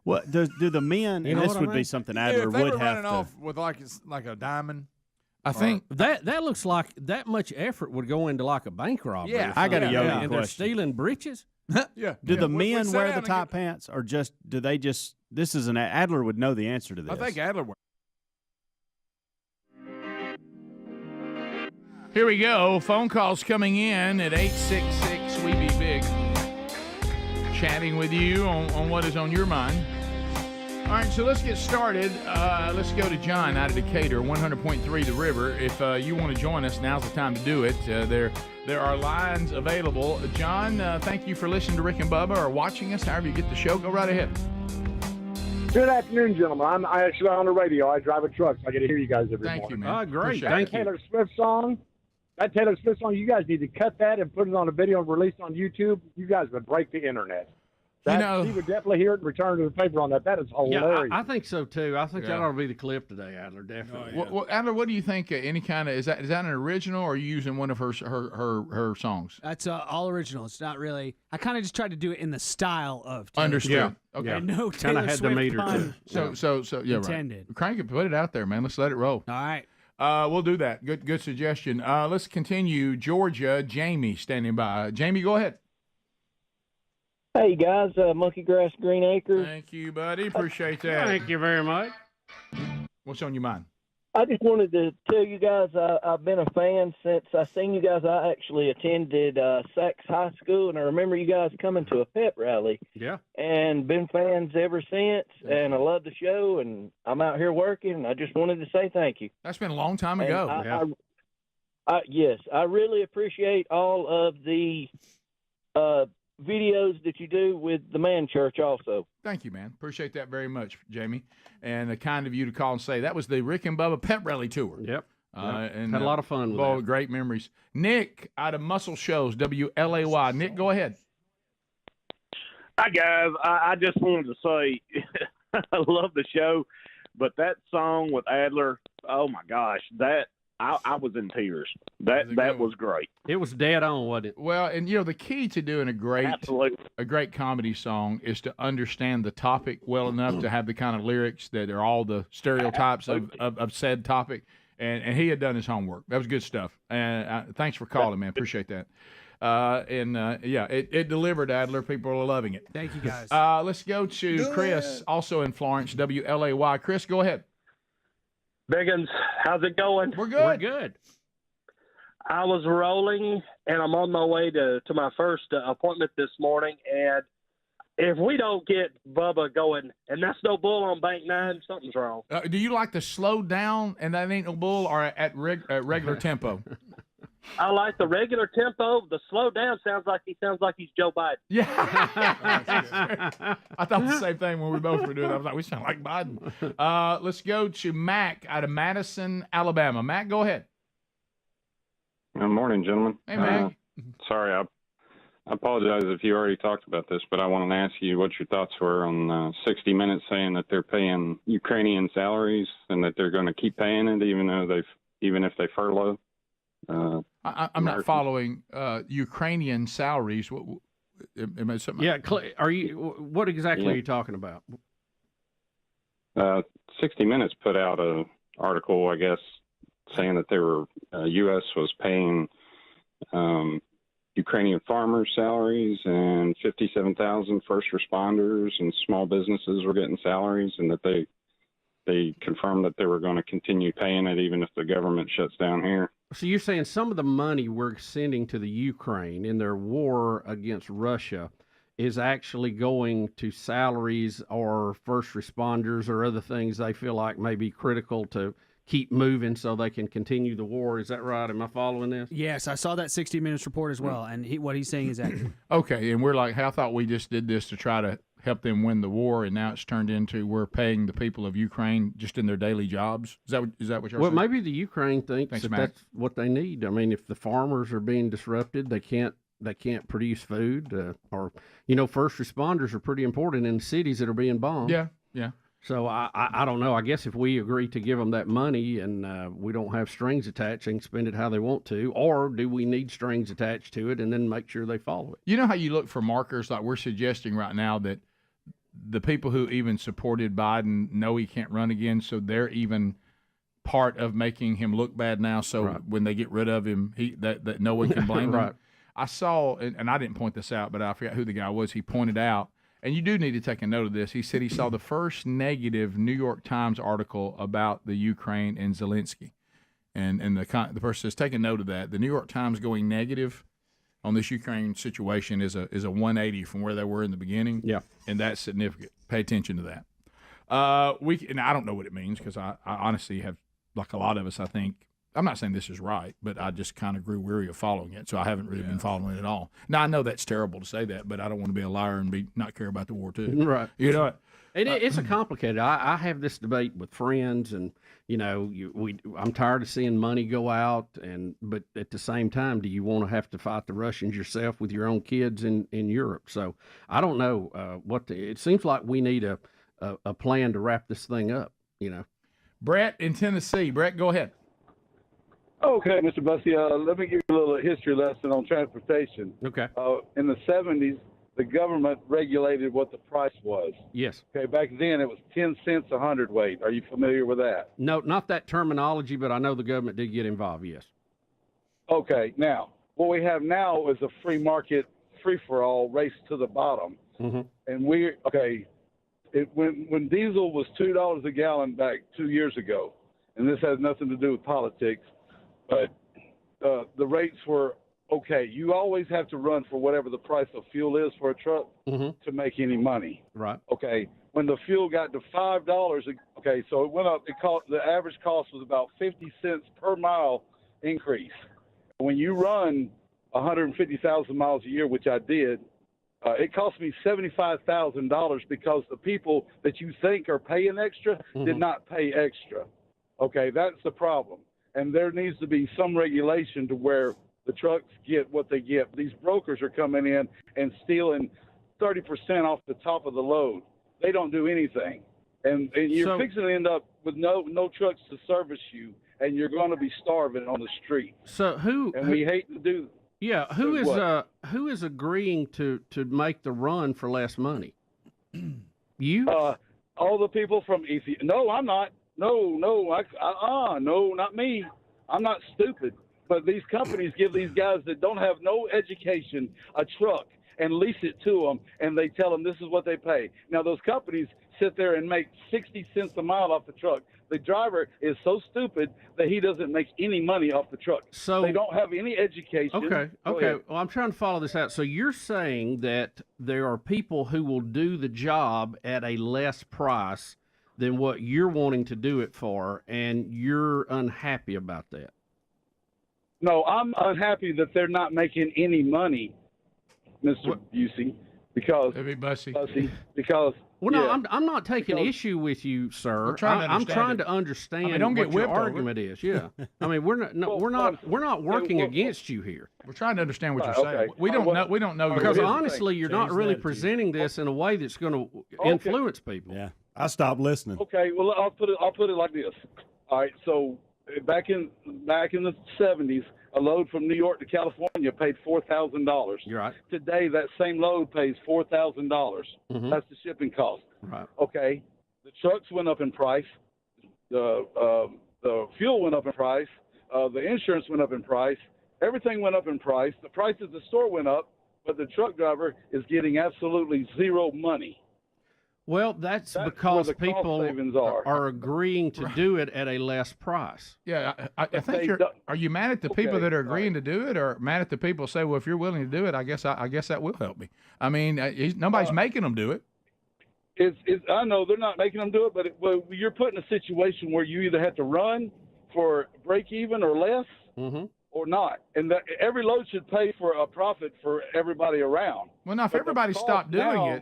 What do the men? You And know this what I would be mean? something Yeah, Adler if they would were have running to. off with like a diamond. I think That looks like that much effort would go into like a bank robbery. Yeah. or I got a something. yoga And they're question. stealing breeches. Yeah. Do the We men sat wear down the and tight pants, or just do they just? This is an Adler would know the answer to this. I think Adler were. Here we go. Phone calls coming in at 866 We Be Big. Chatting with you on what is on your mind. All right, so let's get started. Let's go to John out of Decatur, 100.3 The River. If you want to join us, now's the time to do it. There are lines available. John, thank you for listening to Rick and Bubba or watching us, however you get the show. Go right ahead. Good afternoon, gentlemen. I'm actually on the radio. I drive a truck, so I get to hear you guys every Thank you, morning. man. Oh, great. Appreciate Thank That you. Taylor Swift song, you guys need to cut that and put it on a video and release it on YouTube. You guys would break the internet. He would definitely hear it and return to the paper on that. That is hilarious. Yeah, I think so too. I think Yeah. that ought to be the clip today, Adler. Definitely. Well, Adler, what do you think? Any kind of is that an original, or are you using one of her songs? That's all original. It's not really. I kind of just tried to do it in the style of Taylor Understood. Swift. Okay. And no Kinda Taylor had the Swift meter, pun too. So yeah, right. intended. Crank it, put it out there, man. Let's let it roll. All right. We'll do that. Good suggestion. Let's continue. Georgia, Jamie standing by. Jamie, go ahead. Hey, guys, Monkey Grass Green Acres. Thank you, buddy. Appreciate that. Thank you very much. What's on your mind? I just wanted to tell you guys I've been a fan since I seen you guys. I actually attended Sachs High School, and I remember you guys coming to a pep rally. Yeah. And been fans ever since, and I love the show, and I'm out here working, and I just wanted to say thank you. That's been a long time ago. Yes, I really appreciate all of the videos that you do with the Man Church also. Thank you, man. Appreciate that very much, Jamie. And kind of you to call and say that was the Rick and Bubba Pep Rally Tour. Yep. And had a lot of fun with that. that. Great memories. Nick out of Muscle Shoals, WLAY. Nick, go ahead. Hi, guys. I just wanted to say I love the show, but that song with Adler, oh, my gosh, that I was in tears. That was great. It was dead on, wasn't it? Well, and the key to doing a great comedy song is to understand the topic well enough to have the kind of lyrics that are all the stereotypes of said topic. And he had done his homework. That was good stuff. And thanks for calling, man. Appreciate that. It delivered, Adler. People are loving it. Thank you, guys. Let's go to Chris, also in Florence, WLAY. Chris, go ahead. Biggins, how's it going? We're good. We're good. I was rolling, and I'm on my way to my first appointment this morning. And if we don't get Bubba going, and that's no bull on Bank 9, something's wrong. Do you like to slow down, and that ain't no bull, or at regular tempo? I like the regular tempo. The slow down sounds like he's Joe Biden. Yeah. I thought the same thing when we both were doing it. I was like, we sound like Biden. Let's go to Mac out of Madison, Alabama. Mac, go ahead. Good morning, gentlemen. Hey, Mac. Sorry, I apologize if you already talked about this, but I wanted to ask you what your thoughts were on 60 Minutes saying that they're paying Ukrainian salaries and that they're going to keep paying it even if they furlough. I'm not following Ukrainian salaries. Yeah, are you? What exactly are you talking about? 60 Minutes put out a article, I guess, saying that they were U.S. was paying Ukrainian farmers' salaries and 57,000 first responders and small businesses were getting salaries, and that they confirmed that they were going to continue paying it even if the government shuts down here. So you're saying some of the money we're sending to the Ukraine in their war against Russia is actually going to salaries or first responders or other things they feel like may be critical to keep moving so they can continue the war. Is that right? Am I following this? Yes, I saw that 60 Minutes report as well, and what he's saying is accurate. Okay, and we're like, hey, I thought we just did this to try to help them win the war, and now it's turned into we're paying the people of Ukraine just in their daily jobs. Is that what you're saying? Well, maybe the Ukraine thinks that's what they need. I mean, if the farmers are being disrupted, they can't produce food, or first responders are pretty important in cities that are being bombed. Yeah. So I don't know. I guess if we agree to give them that money and we don't have strings attached, they can spend it how they want to, or do we need strings attached to it and then make sure they follow it? You know how you look for markers? Like we're suggesting right now that the people who even supported Biden know he can't run again, so they're even part of making him look bad now. So when they get rid of him, that no one can blame him. I saw, and I didn't point this out, but I forgot who the guy was. He pointed out, and you do need to take a note of this. He said he saw the first negative New York Times article about the Ukraine and Zelensky, and the person says, take a note of that. The New York Times going negative on this Ukraine situation is a 180 from where they were in the beginning. Yeah, and that's significant. Pay attention to that. And I don't know what it means because I honestly have, like a lot of us, I think. I'm not saying this is right, but I just kind of grew weary of following it, so I haven't really been following it at all. Now, I know that's terrible to say that, but I don't want to be a liar and not care about the war, too. Right. You know what? It's a complicated. I have this debate with friends, and I'm tired of seeing money go out, but at the same time, do you want to have to fight the Russians yourself with your own kids in Europe? So I don't know it seems like we need a plan to wrap this thing up. Brett in Tennessee. Brett, go ahead. Okay, Mr. Bussey, let me give you a little history lesson on transportation. Okay. In the 70s, the government regulated what the price was. Yes. Okay, back then it was 10 cents a hundredweight. Are you familiar with that? No, not that terminology, but I know the government did get involved, yes. Okay, now, what we have now is a free market, free-for-all, race to the bottom. Mm-hmm. And when diesel was $2 a gallon back 2 years ago, and this has nothing to do with politics, but the rates were okay. You always have to run for whatever the price of fuel is for a truck to make any money. Right. Okay. When the fuel got to $5, okay, so it went up. The average cost was about 50 cents per mile increase. When you run 150,000 miles a year, which I did, it cost me $75,000 because the people that you think are paying extra did not pay extra. Okay, that's the problem. And there needs to be some regulation to where the trucks get what they get. These brokers are coming in and stealing 30% off the top of the load. They don't do anything. And you're fixing to end up with no trucks to service you, and you're going to be starving on the street. So we hate to do. Yeah, who is agreeing to make the run for less money? You? All the people from Ethiopia. No, I'm not. No, not me. I'm not stupid. But these companies give these guys that don't have no education a truck and lease it to them, and they tell them this is what they pay. Now, those companies sit there and make 60 cents a mile off the truck. The driver is so stupid that he doesn't make any money off the truck. So they don't have any education. Okay. Well, I'm trying to follow this out. So you're saying that there are people who will do the job at a less price than what you're wanting to do it for, and you're unhappy about that? No, I'm unhappy that they're not making any money, Mr. Busey, because Well, no, I'm not taking issue with you, sir. I'm trying to understand what your argument is. Yeah, I mean we're not working against you here. We're trying to understand what you're saying. We don't know because honestly, you're not really presenting this in a way that's going to influence people. Yeah, I stopped listening. Okay, well I'll put it like this. All right, so back in the 70s, a load from New York to California paid $4,000. You're right. Today, that same load pays $4,000. That's the shipping cost. Right. Okay. The trucks went up in price. The fuel went up in price. The insurance went up in price. Everything went up in price. The price at the store went up, but the truck driver is getting absolutely zero money. Well, that's because people are agreeing to do it at a less price. Yeah, I think are you mad at the people that are agreeing to do it, or mad at the people who say, well, if you're willing to do it, I guess that will help me. I mean, nobody's making them do it. I know they're not making them do it, but you're put in a situation where you either have to run for break even or less, or not, and every load should pay for a profit for everybody around. Well, now if everybody stopped doing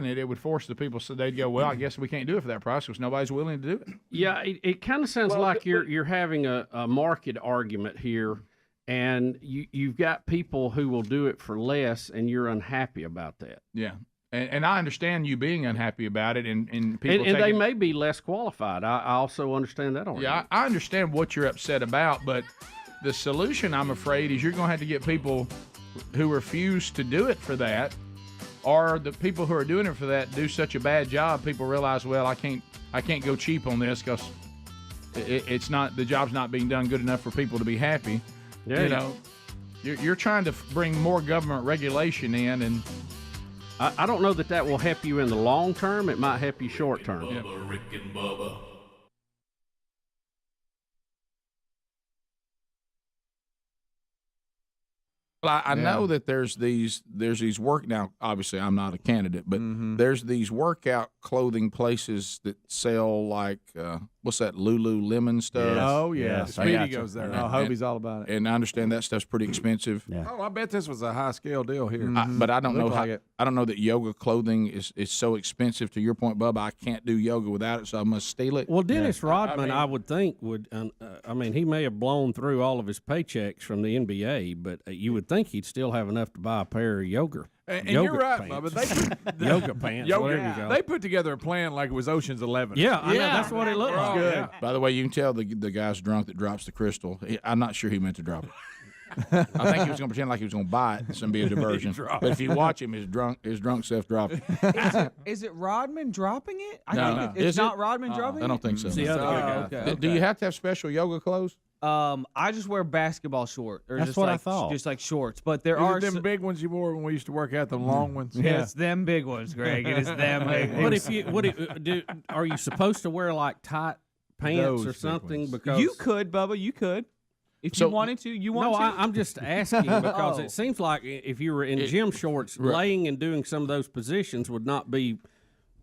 it, it would force the people so they'd go, well, I guess we can't do it for that price because nobody's willing to do it. Yeah, it kind of sounds like you're having a market argument here, and you've got people who will do it for less, and you're unhappy about that. Yeah. And I understand you being unhappy about it, and people and they may be less qualified. I also understand that argument. Yeah, I understand what you're upset about, but the solution, I'm afraid, is you're going to have to get people who refuse to do it for that, or the people who are doing it for that do such a bad job. People realize, well, I can't go cheap on this because it's not, the job's not being done good enough for people to be happy. Yeah, you know, you're trying to bring more government regulation in, and I don't know that will help you in the long term. It might help you short term. Bubba, Rick and Bubba. Well, I know that there's these work now. Obviously, I'm not a candidate, but there's these workout clothing places that sell like what's that Lululemon stuff? Yes. Oh yeah, Speedy goes there. Hobie's all about it. And I understand that stuff's pretty expensive. Yeah. Oh, I bet this was a high scale deal here. But I don't know I don't know that yoga clothing is so expensive. To your point, Bubba, I can't do yoga without it, so I must steal it. Well, Dennis Rodman, I would think would. I mean, he may have blown through all of his paychecks from the NBA, but you would think he'd still have enough to buy a pair of yoga. And you're right, pants. Bubba. Yoga pants. There you go. They put together a plan like it was Ocean's 11. Yeah, I know, that's what it looked like. Good. Yeah. By the way, you can tell the guy's drunk that drops the crystal. I'm not sure he meant to drop it. I think he was going to pretend like he was going to buy it and be a diversion. But if you watch him, his drunk self dropping. Is it Rodman dropping it? I No. think it's not Rodman dropping it? I don't think so. It's the other guy. Okay. Do you have to have special yoga clothes? I just wear basketball shorts. Or That's just what I like, thought. Just like shorts. But there Is are it them big ones you wore when we used to work out, the long ones? Yeah, it's them big ones, Greg. It is them big ones. But if you are you supposed to wear like tight pants Those or big something? ones. Because You could, Bubba. You could. If you wanted to, you want no, to? I'm just asking because Oh. it seems like if you were in gym shorts, laying and doing some of those positions would not be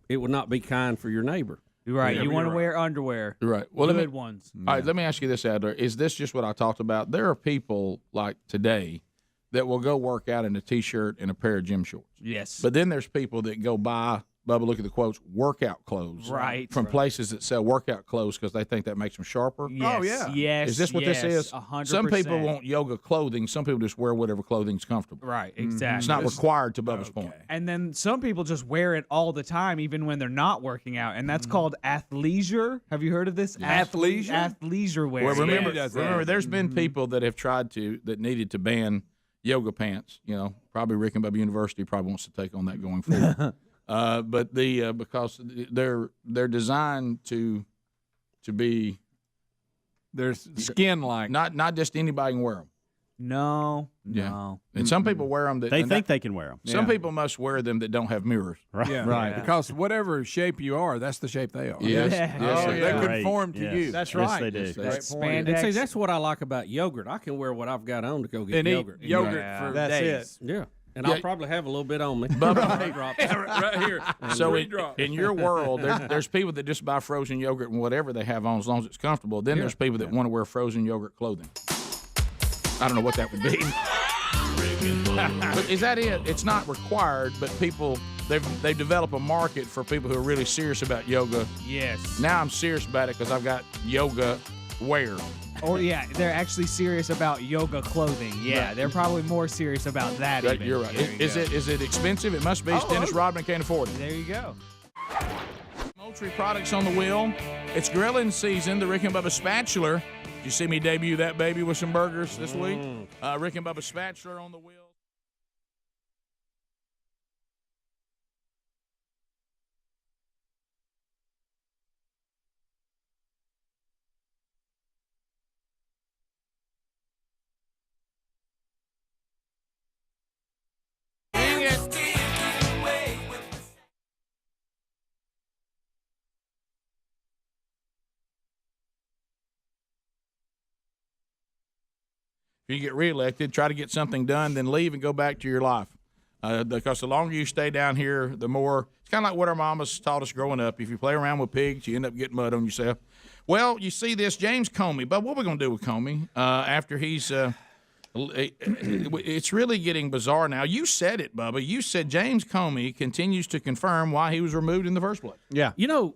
kind for your neighbor. Right. Yeah, you want to you're wear underwear. Right. Well, Good ones. All right, let me ask you this, Adler. Is this just what I talked about? There are people like today that will go work out in a T-shirt and a pair of gym shorts. Yes. But then there's people that go buy, Bubba, look at the quotes, workout clothes. Right. From places that sell workout clothes because they think that makes them sharper. Yes. Oh, yeah. Yes, Is this what this yes, is? 100%. Some people want yoga clothing. Some people just wear whatever clothing's comfortable. Right. Exactly. It's not required to Bubba's point. And then some people just wear it all the time, even when they're not working out, and that's called athleisure. Have you heard of this? Athleisure? Athleisure wear. Well, remember, Yes. there's been people that have tried that needed to ban yoga pants. You know, probably Rick and Bubba University probably wants to take on that going forward. But because they're designed to be there's skin like not just anybody can wear them. No. And some people wear them that They think they can wear them. Some people must wear them that don't have mirrors. Right. Yeah, Right. Because whatever shape you are, that's the shape they are. Yes. Yeah. Yes, Oh, they they do. conform to Yes. you. That's Yes, right. they do. Yes, they That's do. spandex. And see, that's what I like about yogurt. I can wear what I've got on to go get And eat yogurt. yogurt Yeah. for That's days. Yeah. And Yeah. I'll probably have a little bit on me. Bubba, Drops. right here. So Three drops. in your world, there's people that just buy frozen yogurt and whatever they have on as long as it's comfortable. Then there's people that want to wear frozen yogurt clothing. I don't know what that would be. But is that it? It's not required, but people they've developed a market for people who are really serious about yoga. Yes. Now I'm serious about it because I've got yoga wear. Or yeah, they're actually serious about yoga clothing. Yeah, Right. they're probably more serious about that. Right, even. you're right. There you Is go. it expensive? It must be. Dennis Rodman can't afford it. There you go. Moultrie products on the wheel. It's grilling season. The Rick and Bubba spatula. Did you see me debut that baby with some burgers this week? Rick and Bubba spatula on the wheel. If you get reelected, try to get something done, then leave and go back to your life. Because the longer you stay down here, the more it's kind of like what our mamas taught us growing up. If you play around with pigs, you end up getting mud on yourself. Well, you see this James Comey, but what are we going to do with Comey after he's? It's really getting bizarre now. You said it, Bubba. You said James Comey continues to confirm why he was removed in the first place. Yeah. You know,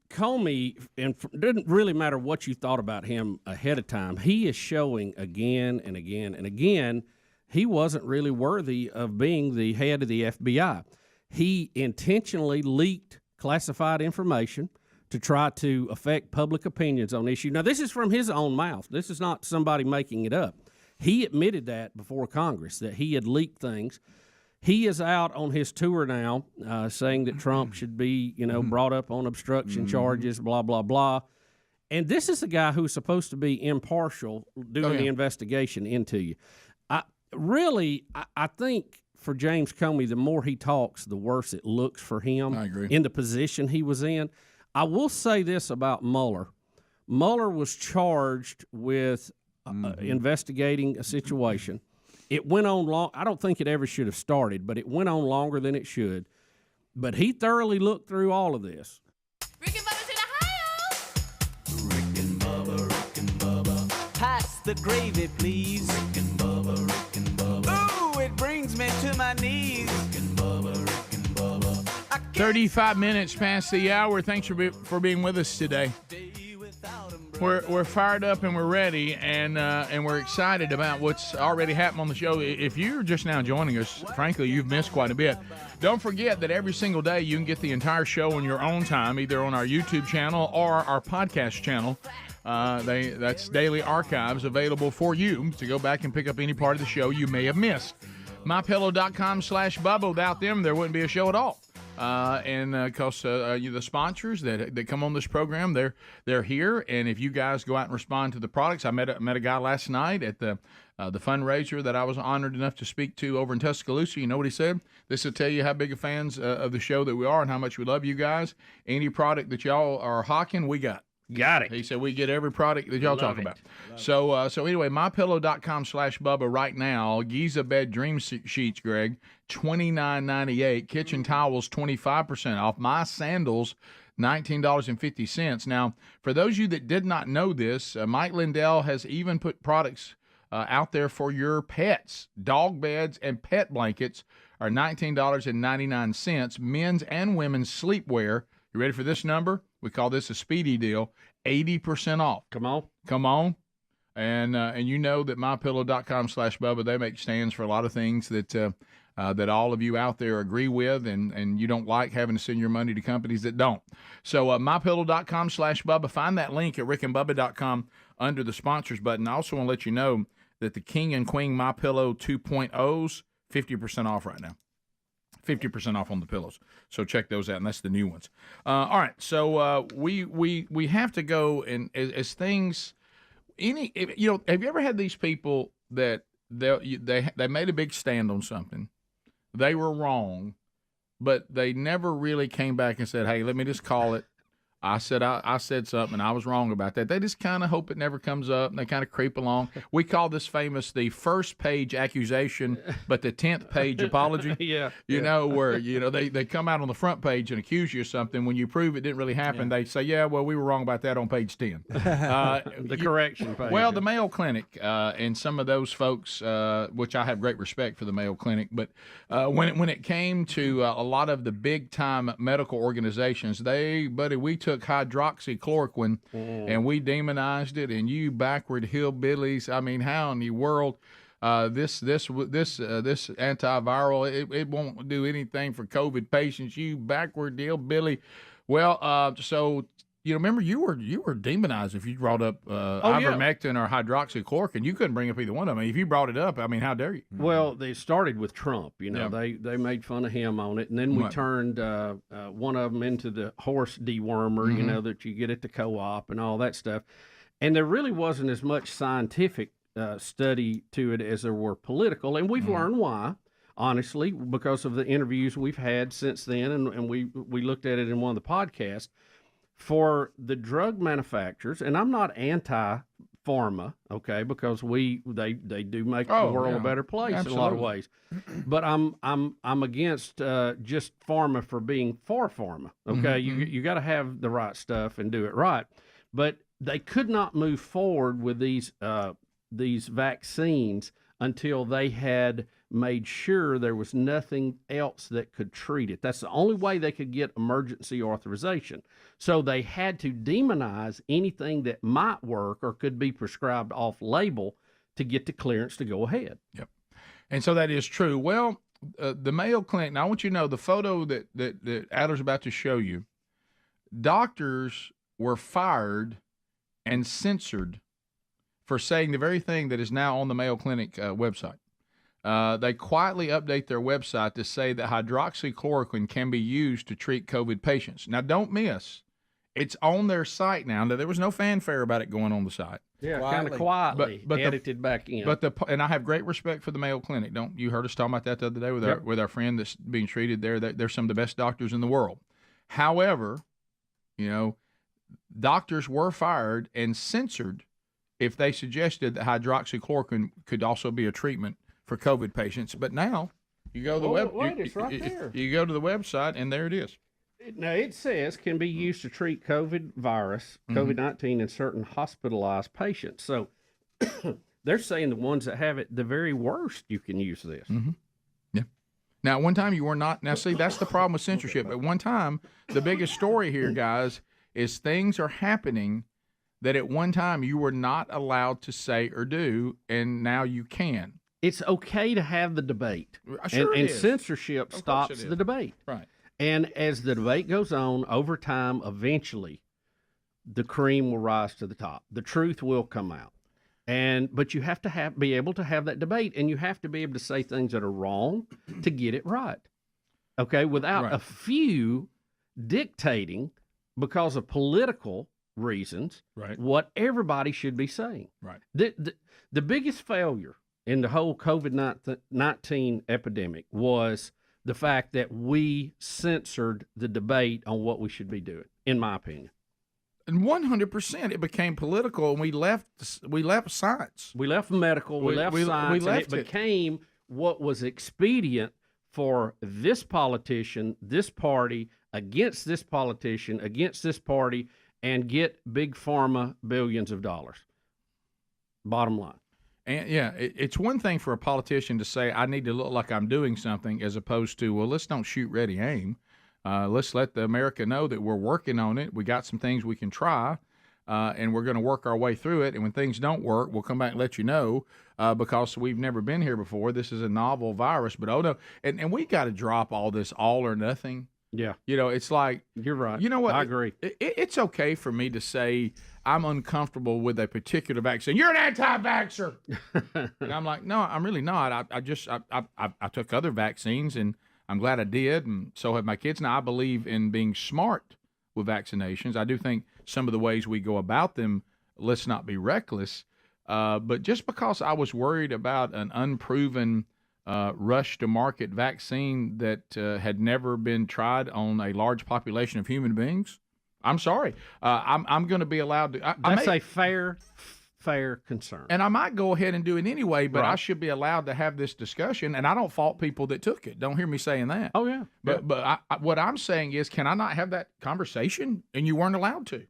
Comey, and it didn't really matter what you thought about him ahead of time, he is showing again and again and again he wasn't really worthy of being the head of the FBI. He intentionally leaked classified information to try to affect public opinions on issues. Now, this is from his own mouth. This is not somebody making it up. He admitted that before Congress, that he had leaked things. He is out on his tour now saying that Trump should be, brought up on obstruction charges, blah, blah, blah. And this is the guy who's supposed to be impartial doing the investigation into you. I think for James Comey, the more he talks, the worse it looks for him. I agree. In the position he was in. I will say this about Mueller. Mueller was charged with investigating a situation. It went on long. I don't think it ever should have started, but it went on longer than it should. But he thoroughly looked through all of this. Rick and Bubba's in Ohio. Rick and Bubba, Rick and Bubba. Pass the gravy, please. Rick and Bubba, Rick and Bubba. Ooh, it brings me to my knees. Rick and Bubba, Rick and Bubba. 35 minutes past the hour. Thanks for being with us today. We're fired up and we're ready, and we're excited about what's already happened on the show. If you're just now joining us, frankly, you've missed quite a bit. Don't forget that every single day you can get the entire show in your own time, either on our YouTube channel or our podcast channel. That's daily archives available for you to go back and pick up any part of the show you may have missed. MyPillow.com/Bubba. Without them, there wouldn't be a show at all. Because the sponsors that come on this program, they're here. And if you guys go out and respond to the products, I met a guy last night at the fundraiser that I was honored enough to speak to over in Tuscaloosa. You know what he said? This will tell you how big of fans of the show that we are and how much we love you guys. Any product that y'all are hawking, we got. Got it. He said we get every product that y'all talk about. So anyway, MyPillow.com/Bubba right now. Giza bed dream sheets, Greg, $29.98. Kitchen towels, 25% off. My sandals, $19.50. Now, for those of you that did not know this, Mike Lindell has even put products out there for your pets. Dog beds and pet blankets are $19.99. Men's and women's sleepwear. You ready for this number? We call this a speedy deal. 80% off. Come on. And you know that MyPillow.com/Bubba, they make stands for a lot of things that all of you out there agree with, and you don't like having to send your money to companies that don't. So MyPillow.com/Bubba, find that link at rickandbubba.com under the sponsors button. I also want to let you know that the King and Queen MyPillow 2.0s, 50% off right now. 50% off on the pillows. So check those out, and that's the new ones. All right, so we have to go, and as things, have you ever had these people that they made a big stand on something, they were wrong, but they never really came back and said, hey, let me just call it. I said something, and I was wrong about that. They just kind of hope it never comes up, and they kind of creep along. We call this famous the first page accusation, but the 10th page apology. You know, where they come out on the front page and accuse you of something. When you prove it didn't really happen, they say, yeah, well, we were wrong about that on page 10. The correction page. Well, the Mayo Clinic and some of those folks, which I have great respect for the Mayo Clinic, but when it came to a lot of the big-time medical organizations, we took hydroxychloroquine and we demonized it, and you backward hillbillies, I mean, how in the world this antiviral, it won't do anything for COVID patients, you backward hillbilly. Well, so remember you were demonized if you brought up ivermectin or hydroxychloroquine. You couldn't bring up either one of them. If you brought it up, I mean, how dare you? Well, they started with Trump. They made fun of him on it, and then we turned one of them into the horse dewormer. That you get at the co-op and all that stuff. And there really wasn't as much scientific study to it as there were political, and we've learned why. Honestly, because of the interviews we've had since then, and we looked at it in one of the podcasts. For the drug manufacturers, and I'm not anti-pharma, okay, because they do make the world a better place in a lot of ways. But I'm against just pharma for being for pharma, okay? You got to have the right stuff and do it right. But they could not move forward with these vaccines until they had made sure there was nothing else that could treat it. That's the only way they could get emergency authorization. So they had to demonize anything that might work or could be prescribed off-label to get the clearance to go ahead. Yep. And so that is true. Well, the Mayo Clinic, now I want you to know the photo that Adler's about to show you, doctors were fired and censored for saying the very thing that is now on the Mayo Clinic website. They quietly update their website to say that hydroxychloroquine can be used to treat COVID patients. Now, don't miss, it's on their site now. Now, there was no fanfare about it going on the site. Yeah, kind of quietly edited back in. And I have great respect for the Mayo Clinic. You heard us talking about that the other day with our friend that's being treated there. They're some of the best doctors in the world. However, doctors were fired and censored if they suggested that hydroxychloroquine could also be a treatment for COVID patients. But now you go to the it's right there. You go to the website and there it is. Now it says can be used to treat COVID virus, COVID-19 in certain hospitalized patients. So they're saying the ones that have it the very worst, you can use this. Yeah. Now at one time you were not. Now see, that's the problem with censorship. At one time, the biggest story here, guys, is things are happening that at one time you were not allowed to say or do, and now you can. It's okay to have the debate, and censorship stops the debate. Right. And as the debate goes on over time, eventually, the cream will rise to the top. The truth will come out. But you have to be able to have that debate, and you have to be able to say things that are wrong to get it right. Okay, without a few dictating because of political reasons what everybody should be saying. Right. The biggest failure in the whole COVID-19 epidemic was the fact that we censored the debate on what we should be doing, in my opinion. And 100%, it became political, and we left science. We left medical. We left science. And it became what was expedient for this politician, this party, against this politician, against this party, and get big pharma billions of dollars. Bottom line. And it's one thing for a politician to say, I need to look like I'm doing something, as opposed to, well, let's don't shoot, ready, aim. Let's let the America know that we're working on it. We got some things we can try, and we're going to work our way through it. And when things don't work, we'll come back and let you know, because we've never been here before. This is a novel virus, but oh no. And we got to drop all this all or nothing. Yeah. It's like, you're right. You know what? I agree. It's okay for me to say I'm uncomfortable with a particular vaccine. You're an anti-vaxxer. And I'm like, no, I'm really not. I took other vaccines, and I'm glad I did, and so have my kids. Now, I believe in being smart with vaccinations. I do think some of the ways we go about them, let's not be reckless. But just because I was worried about an unproven rush-to-market vaccine that had never been tried on a large population of human beings, I'm sorry. I'm going to be allowed to. That's a fair concern. And I might go ahead and do it anyway, but Right. I should be allowed to have this discussion, and I don't fault people that took it. Don't hear me saying that. Oh, yeah. But what I'm saying is, can I not have that conversation? And you weren't allowed to.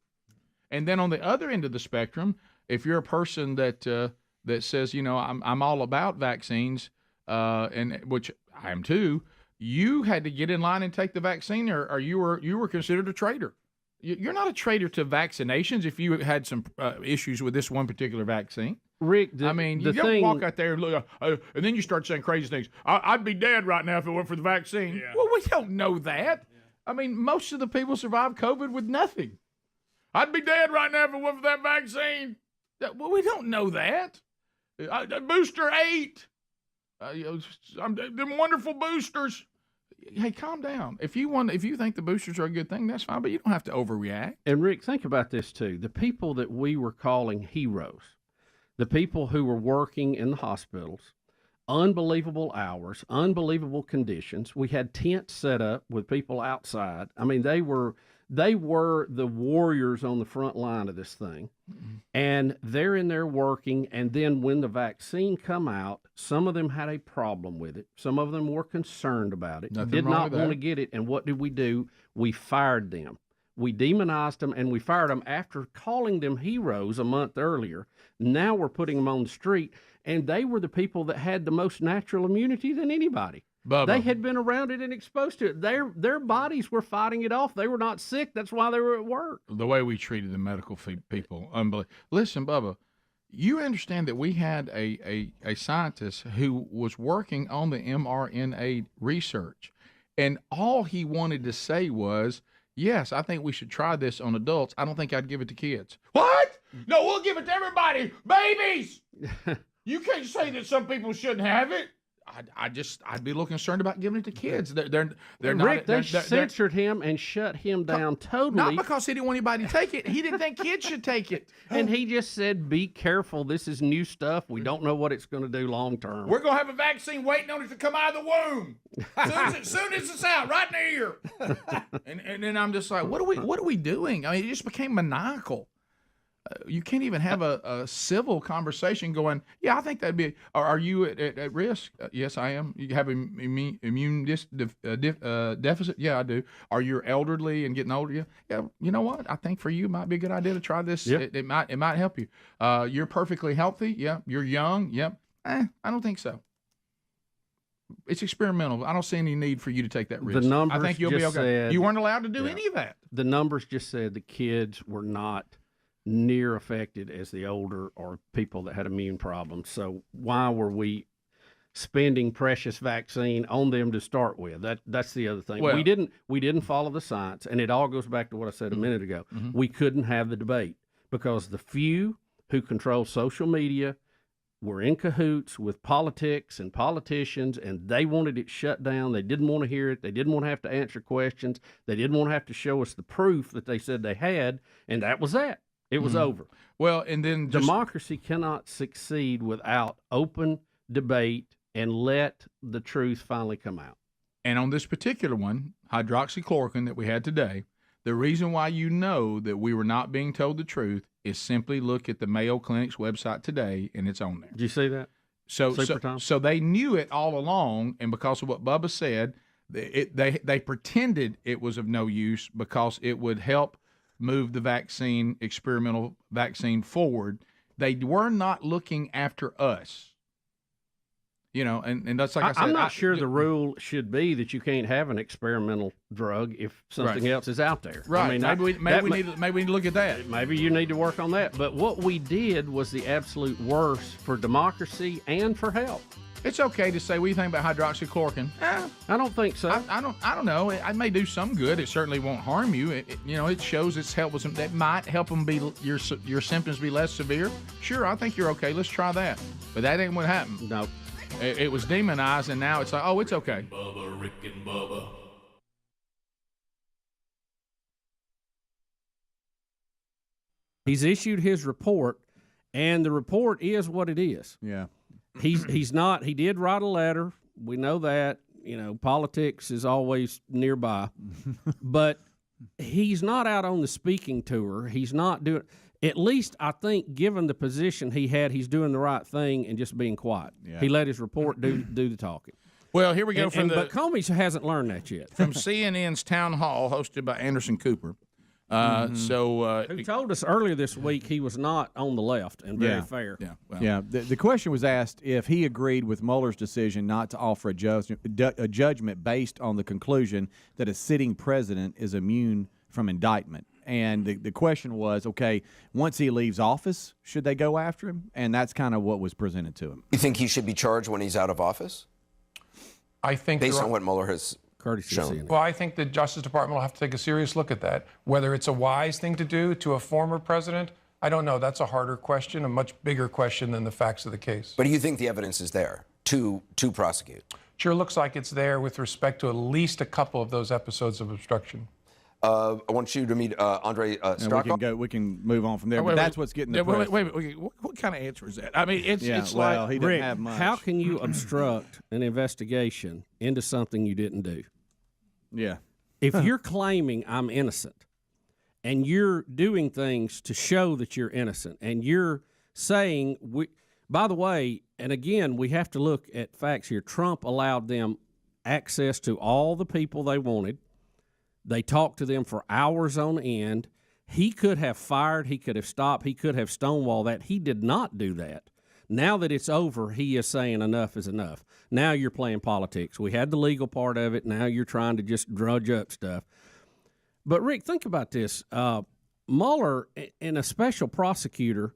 And then on the other end of the spectrum, if you're a person that says, I'm all about vaccines, and which I am too, you had to get in line and take the vaccine, or you were considered a traitor. You're not a traitor to vaccinations if you had some issues with this one particular vaccine. Rick, you don't walk out there and look, and then you start saying crazy things. I'd be dead right now if it weren't for the vaccine. Yeah. Well, we don't know that. Yeah. I mean, most of the people survived COVID with nothing. I'd be dead right now if it weren't for that vaccine. Well, we don't know that. Booster 8. Them wonderful boosters. Hey, calm down. If you think the boosters are a good thing, that's fine, but you don't have to overreact. And Rick, think about this too. The people that we were calling heroes, the people who were working in the hospitals, unbelievable hours, unbelievable conditions. We had tents set up with people outside. I mean, they were the warriors on the front line of this thing. Mm-hmm. And they're in there working, and then when the vaccine come out, some of them had a problem with it. Some of them were concerned about it, did not want to get it. And what did we do? We fired them. We demonized them, and we fired them after calling them heroes a month earlier. Now we're putting them on the street, and they were the people that had the most natural immunity than anybody. Bubba. They had been around it and exposed to it. Their bodies were fighting it off. They were not sick. That's why they were at work. The way we treated the medical people, unbelievable. Listen, Bubba, you understand that we had a scientist who was working on the mRNA research, and all he wanted to say was, yes, I think we should try this on adults. I don't think I'd give it to kids. What? No, we'll give it to everybody. Babies! You can't say that some people shouldn't have it. I'd be a little concerned about giving it to kids. They're not. Rick, they censored him and shut him down totally. Not because he didn't want anybody to take it. He didn't think kids should take it. And he just said, be careful. This is new stuff. We don't know what it's going to do long term. We're going to have a vaccine waiting on it to come out of the womb. Soon as it's out, right in the ear. And then I'm just like, what are we doing? I mean, it just became maniacal. You can't even have a civil conversation going, yeah, I think that'd be, are you at risk? Yes, I am. You have immune deficit? Yeah, I do. Are you elderly and getting older? Yeah, you know what? I think for you, it might be a good idea to try this. Yeah. It might help you. You're perfectly healthy? Yeah. You're young? Yep. I don't think so. It's experimental. I don't see any need for you to take that risk. The numbers I think you'll be okay. Said, you weren't allowed to do any of that. The numbers just said the kids were not near affected as the older or people that had immune problems. So why were we spending precious vaccine on them to start with. That's the other thing. Well, we didn't follow the science, and it all goes back to what I said a minute ago. Mm-hmm. We couldn't have the debate because the few who control social media were in cahoots with politics and politicians, and they wanted it shut down. They didn't want to hear it. They didn't want to have to answer questions. They didn't want to have to show us the proof that they said they had, and that was that. It was over. Well, and then democracy cannot succeed without open debate and let the truth finally come out. And on this particular one, hydroxychloroquine that we had today, the reason why you know that we were not being told the truth is simply look at the Mayo Clinic's website today, and it's on there. Did you see that? So they knew it all along, and because of what Bubba said, they pretended it was of no use because it would help move the experimental vaccine forward. They were not looking after us. And that's like I said. I'm not sure the rule should be that you can't have an experimental drug if something else is out there. Right. I mean, maybe we need to look at that. Maybe you need to work on that. But what we did was the absolute worst for democracy and for health. It's okay to say, what do you think about hydroxychloroquine? I don't think so. I don't know. It may do some good. It certainly won't harm you. It shows it's help with some. That might help them be your symptoms be less severe. Sure, I think you're okay. Let's try that. But that ain't what happened. No. It was demonized, and now it's like, oh, it's okay. Bubba, Rick and Bubba. He's issued his report, and the report is what it is. Yeah. He's not. He did write a letter. We know that. Politics is always nearby, but he's not out on the speaking tour. He's not doing. At least I think, given the position he had, he's doing the right thing and just being quiet. Yeah. He let his report do the talking. Well, here we go but Comey hasn't learned that yet. From CNN's town hall, hosted by Anderson Cooper. Who told us earlier this week he was not on the left and very fair. Yeah. Well. The question was asked if he agreed with Mueller's decision not to offer a judgment based on the conclusion that a sitting president is immune from indictment. And the question was, okay, once he leaves office, should they go after him? And that's kind of what was presented to him. You think he should be charged when he's out of office? I think based on what Mueller has shown. Well, I think the Justice Department will have to take a serious look at that. Whether it's a wise thing to do to a former president, I don't know. That's a harder question, a much bigger question than the facts of the case. But do you think the evidence is there to prosecute? Sure looks like it's there with respect to at least a couple of those episodes of obstruction. I want you to meet Andre Starkov. We can move on from there. But that's what's getting the press. Wait. What kind of answer is that? I mean, it's he didn't Rick, have much. How can you obstruct an investigation into something you didn't do? Yeah. If you're claiming I'm innocent and you're doing things to show that you're innocent and you're saying, by the way, and again, we have to look at facts here. Trump allowed them access to all the people they wanted. They talked to them for hours on end. He could have fired. He could have stopped. He could have stonewalled that. He did not do that. Now that it's over, he is saying enough is enough. Now you're playing politics. We had the legal part of it. Now you're trying to just drudge up stuff. But, Rick, think about this. Mueller and a special prosecutor,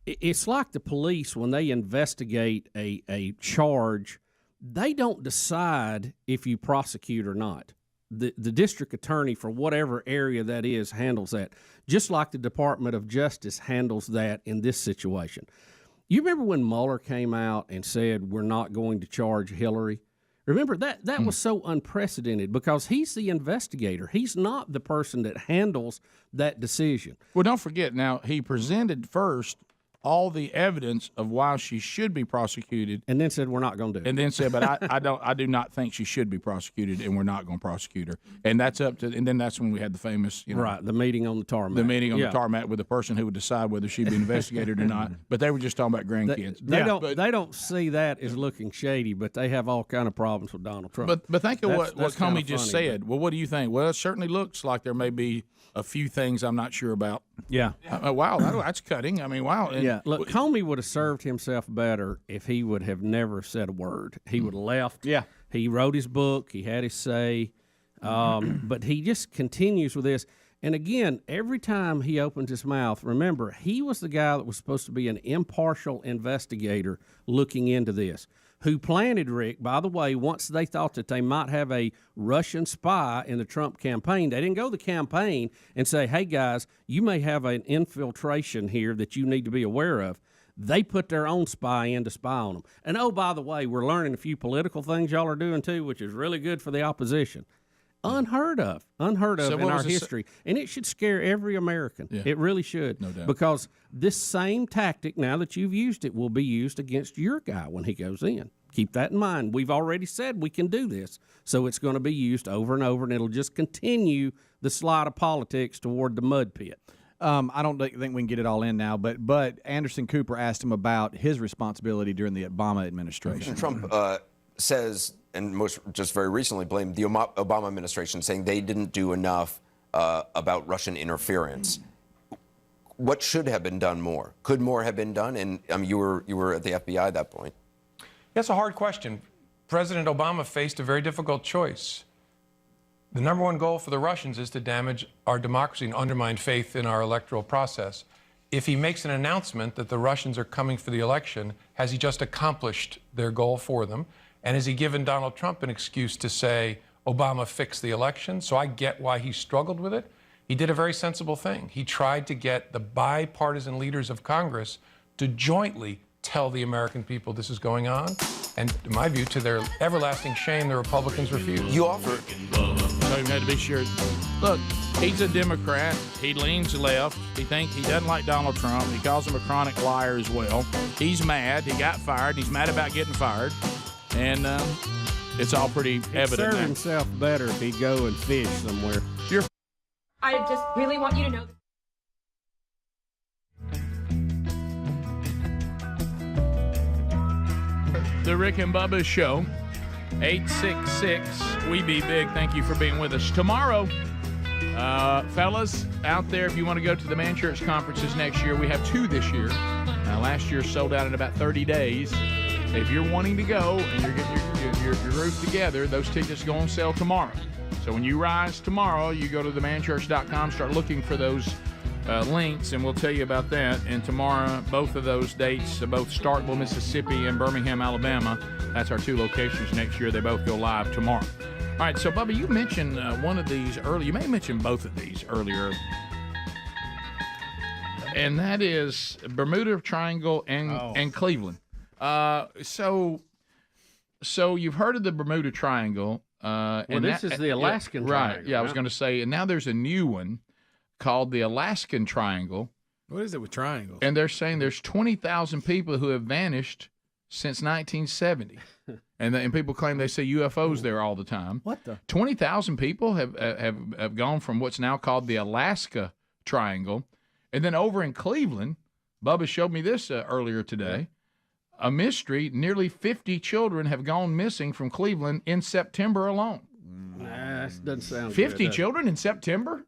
it's like the police when they investigate a charge, they don't decide if you prosecute or not. The district attorney for whatever area that is handles that, just like the Department of Justice handles that in this situation. You remember when Mueller came out and said, we're not going to charge Hillary? Remember, that was so unprecedented because he's the investigator. He's not the person that handles that decision. Well, don't forget, now, he presented first all the evidence of why she should be prosecuted, and then said we're not going to do it. And then said, but I do not think she should be prosecuted, and we're not going to prosecute her. And that's up to. And then that's when we had the famous, right, the meeting on the tarmac. The meeting on the tarmac with the person who would decide whether she'd be investigated or not. But they were just talking about grandkids. They don't see that as looking shady, but they have all kind of problems with Donald Trump. But think of what Comey just said. Well, what do you think? Well, it certainly looks like there may be a few things I'm not sure about. Yeah. Wow, that's cutting. I mean, wow. And look, Comey would have served himself better if he would have never said a word. He would have left. Yeah. He wrote his book. He had his say. But he just continues with this. And again, every time he opens his mouth, remember, he was the guy that was supposed to be an impartial investigator looking into this. who planted Rick, by the way, once they thought that they might have a Russian spy in the Trump campaign. They didn't go to the campaign and say, hey, guys, you may have an infiltration here that you need to be aware of. They put their own spy in to spy on them. And, oh, by the way, we're learning a few political things y'all are doing, too, which is really good for the opposition. Unheard of in our history. And it should scare every American. Yeah. It really should. No doubt. Because this same tactic, now that you've used it, will be used against your guy when he goes in. Keep that in mind. We've already said we can do this. So it's going to be used over and over, and it'll just continue the slide of politics toward the mud pit. I don't think we can get it all in now, but Anderson Cooper asked him about his responsibility during the Obama administration. Trump says, and just very recently blamed the Obama administration, saying they didn't do enough about Russian interference. What should have been done more? Could more have been done? And you were at the FBI at that point. That's a hard question. President Obama faced a very difficult choice. The number one goal for the Russians is to damage our democracy and undermine faith in our electoral process. If he makes an announcement that the Russians are coming for the election, has he just accomplished their goal for them? And has he given Donald Trump an excuse to say Obama fixed the election? So I get why he struggled with it. He did a very sensible thing. He tried to get the bipartisan leaders of Congress to jointly tell the American people this is going on. And in my view, to their everlasting shame, the Republicans refused. You offered. So you had to be sure. Look, he's a Democrat. He leans left. He doesn't like Donald Trump. He calls him a chronic liar as well. He's mad. He got fired. He's mad about getting fired. And it's all pretty evident. He'd serve himself better if he'd go and fish somewhere. I just really want you to know. The Rick and Bubba Show, 866-WE-BE-BIG. Thank you for being with us. Tomorrow, fellas, out there, if you want to go to the Man Church conferences next year, we have 2 this year. Last year sold out in about 30 days. If you're wanting to go and you're getting your group together, those tickets go on sale tomorrow. So when you rise tomorrow, you go to themanchurch.com, start looking for those links, and we'll tell you about that. And tomorrow, both of those dates, both Starkville, Mississippi, and Birmingham, Alabama, that's our 2 locations next year. They both go live tomorrow. All right, so, Bubba, you mentioned one of these earlier. You may have mentioned both of these earlier. And that is Bermuda Triangle and Cleveland. So you've heard of the Bermuda Triangle. And this is the Alaskan Triangle. Right, yeah, I was going to say, and now there's a new one called the Alaskan Triangle. What is it with triangles? And they're saying there's 20,000 people who have vanished since 1970. And people claim they see UFOs there all the time. What the? 20,000 people have gone from what's now called the Alaska Triangle. And then over in Cleveland, Bubba showed me this earlier today. A mystery, nearly 50 children have gone missing from Cleveland in September alone. Nah, that doesn't sound 50 good, children in September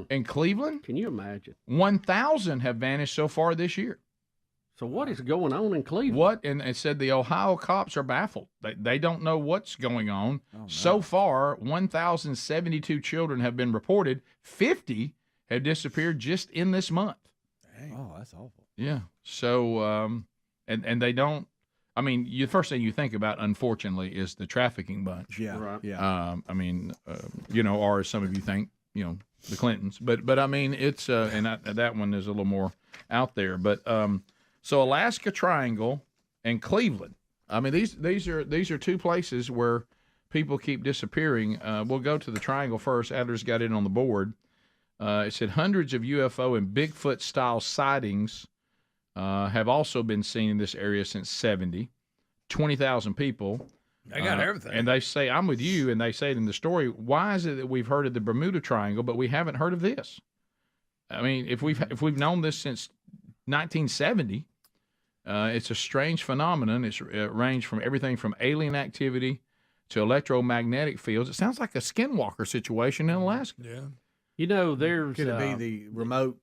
in Cleveland? Can you imagine? 1,000 have vanished so far this year. So what is going on in Cleveland? What? And it said the Ohio cops are baffled. They don't know what's going on. Oh, no. So far, 1,072 children have been reported. 50 have disappeared just in this month. Dang. Oh, that's awful. Yeah. So, and they don't. I mean, the first thing you think about, unfortunately, is the trafficking bunch. Yeah. Right. Yeah. I mean, or as some of you think, the Clintons. But I mean, it's and that one is a little more out there. But so Alaska Triangle and Cleveland. I mean, these are 2 places where people keep disappearing. We'll go to the Triangle first. Adler's got it on the board. It said hundreds of UFO and Bigfoot-style sightings have also been seen in this area since 70. 20,000 people. They got everything. And they say, I'm with you, and they say it in the story, why is it that we've heard of the Bermuda Triangle, but we haven't heard of this? I mean, if we've known this since 1970, it's a strange phenomenon. It ranged from everything from alien activity to electromagnetic fields. It sounds like a skinwalker situation in Alaska. Yeah. There's... Could it be the remote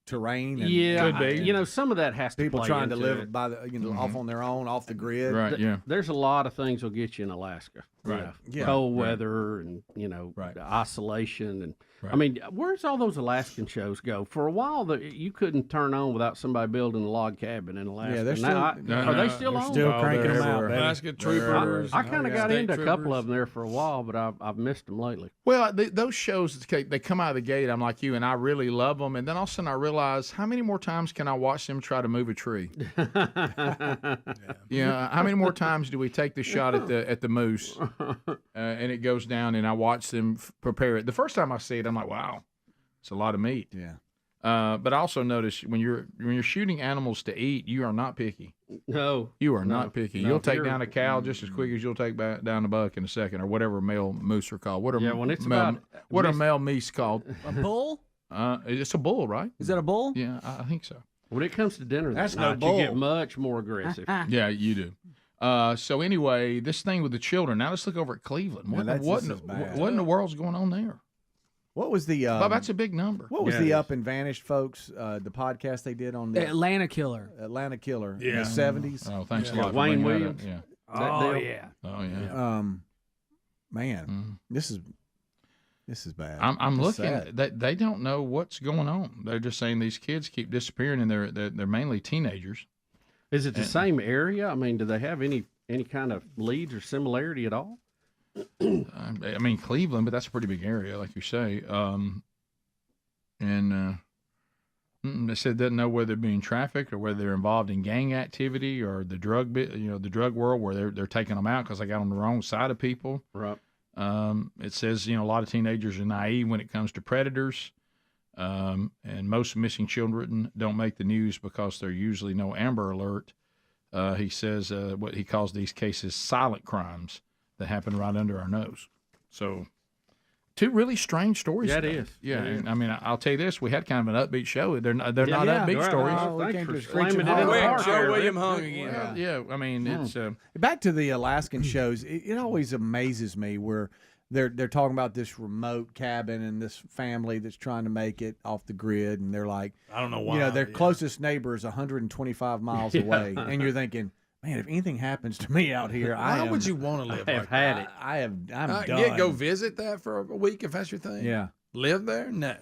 terrain? And could be. Some of that has to people play trying to into live it. by the off on their own, off the grid. Right. Yeah. There's a lot of things will get you in Alaska. Right. Cold weather and the isolation and I mean, where's all those Alaskan shows go? For a while, you couldn't turn on without somebody building a log cabin in Alaska. Yeah, they're now, are they still on? Still cranking them out, baby. Alaska Troopers. I kind of got into a couple of them there for a while, but I've missed them lately. Well, those shows, they come out of the gate, I'm like you, and I really love them. And then all of a sudden I realize, how many more times can I watch them try to move a tree? How many more times do we take the shot at the moose, and it goes down, and I watch them prepare it. The first time I see it, I'm like, wow, it's a lot of meat. Yeah. But I also notice when you're shooting animals to eat, you are not picky. No, you are not picky. No, You'll take down a cow just as quick as you'll take down a buck in a second, or whatever male moose are called. What are male meese called? A bull? It's a bull, right? Is that a bull? Yeah, I think so. When it comes to dinner, That's night, no bull. you get much more aggressive. Yeah, you do. So anyway, this thing with the children. Now let's look over at Cleveland. What in the world's going on there? What was the? Bob, that's a big number. What was the Up and Vanished folks? The podcast they did on the Atlanta Killer. Atlanta Killer in Yeah. the 70s. Oh, thanks a lot. for Wayne bringing that up. Williams. Yeah. Oh yeah. Oh yeah. Man, this is bad. I'm It's looking. sad. They don't know what's going on. They're just saying these kids keep disappearing, and they're mainly teenagers. Is it the same area? I mean, do they have any kind of leads or similarity at all? I mean Cleveland, but that's a pretty big area, like you say. They said they doesn't know whether they're being trafficked or whether they're involved in gang activity or the drug the drug world where they're taking them out because they got on the wrong side of people. Right. It says a lot of teenagers are naive when it comes to predators, and most missing children don't make the news because there's usually no Amber Alert. He says what he calls these cases silent crimes that happen right under our nose. So, two really strange stories. Yeah, it today. is. Yeah, It is. And, I mean, I'll tell you this: we had kind of an upbeat show. They're not upbeat stories. Thanks for slamming it in the park. Joe there, William Rick. hung again. Yeah, I mean, it's Back to the Alaskan shows. It always amazes me where they're talking about this remote cabin and this family that's trying to make it off the grid, and they're like, I don't know why. their closest neighbor is 125 miles away, and you're thinking, man, if anything happens to me out here, Why would you want to live like had that? I'm done. Yeah, go visit that for a week if that's your thing. Yeah. Live there? No.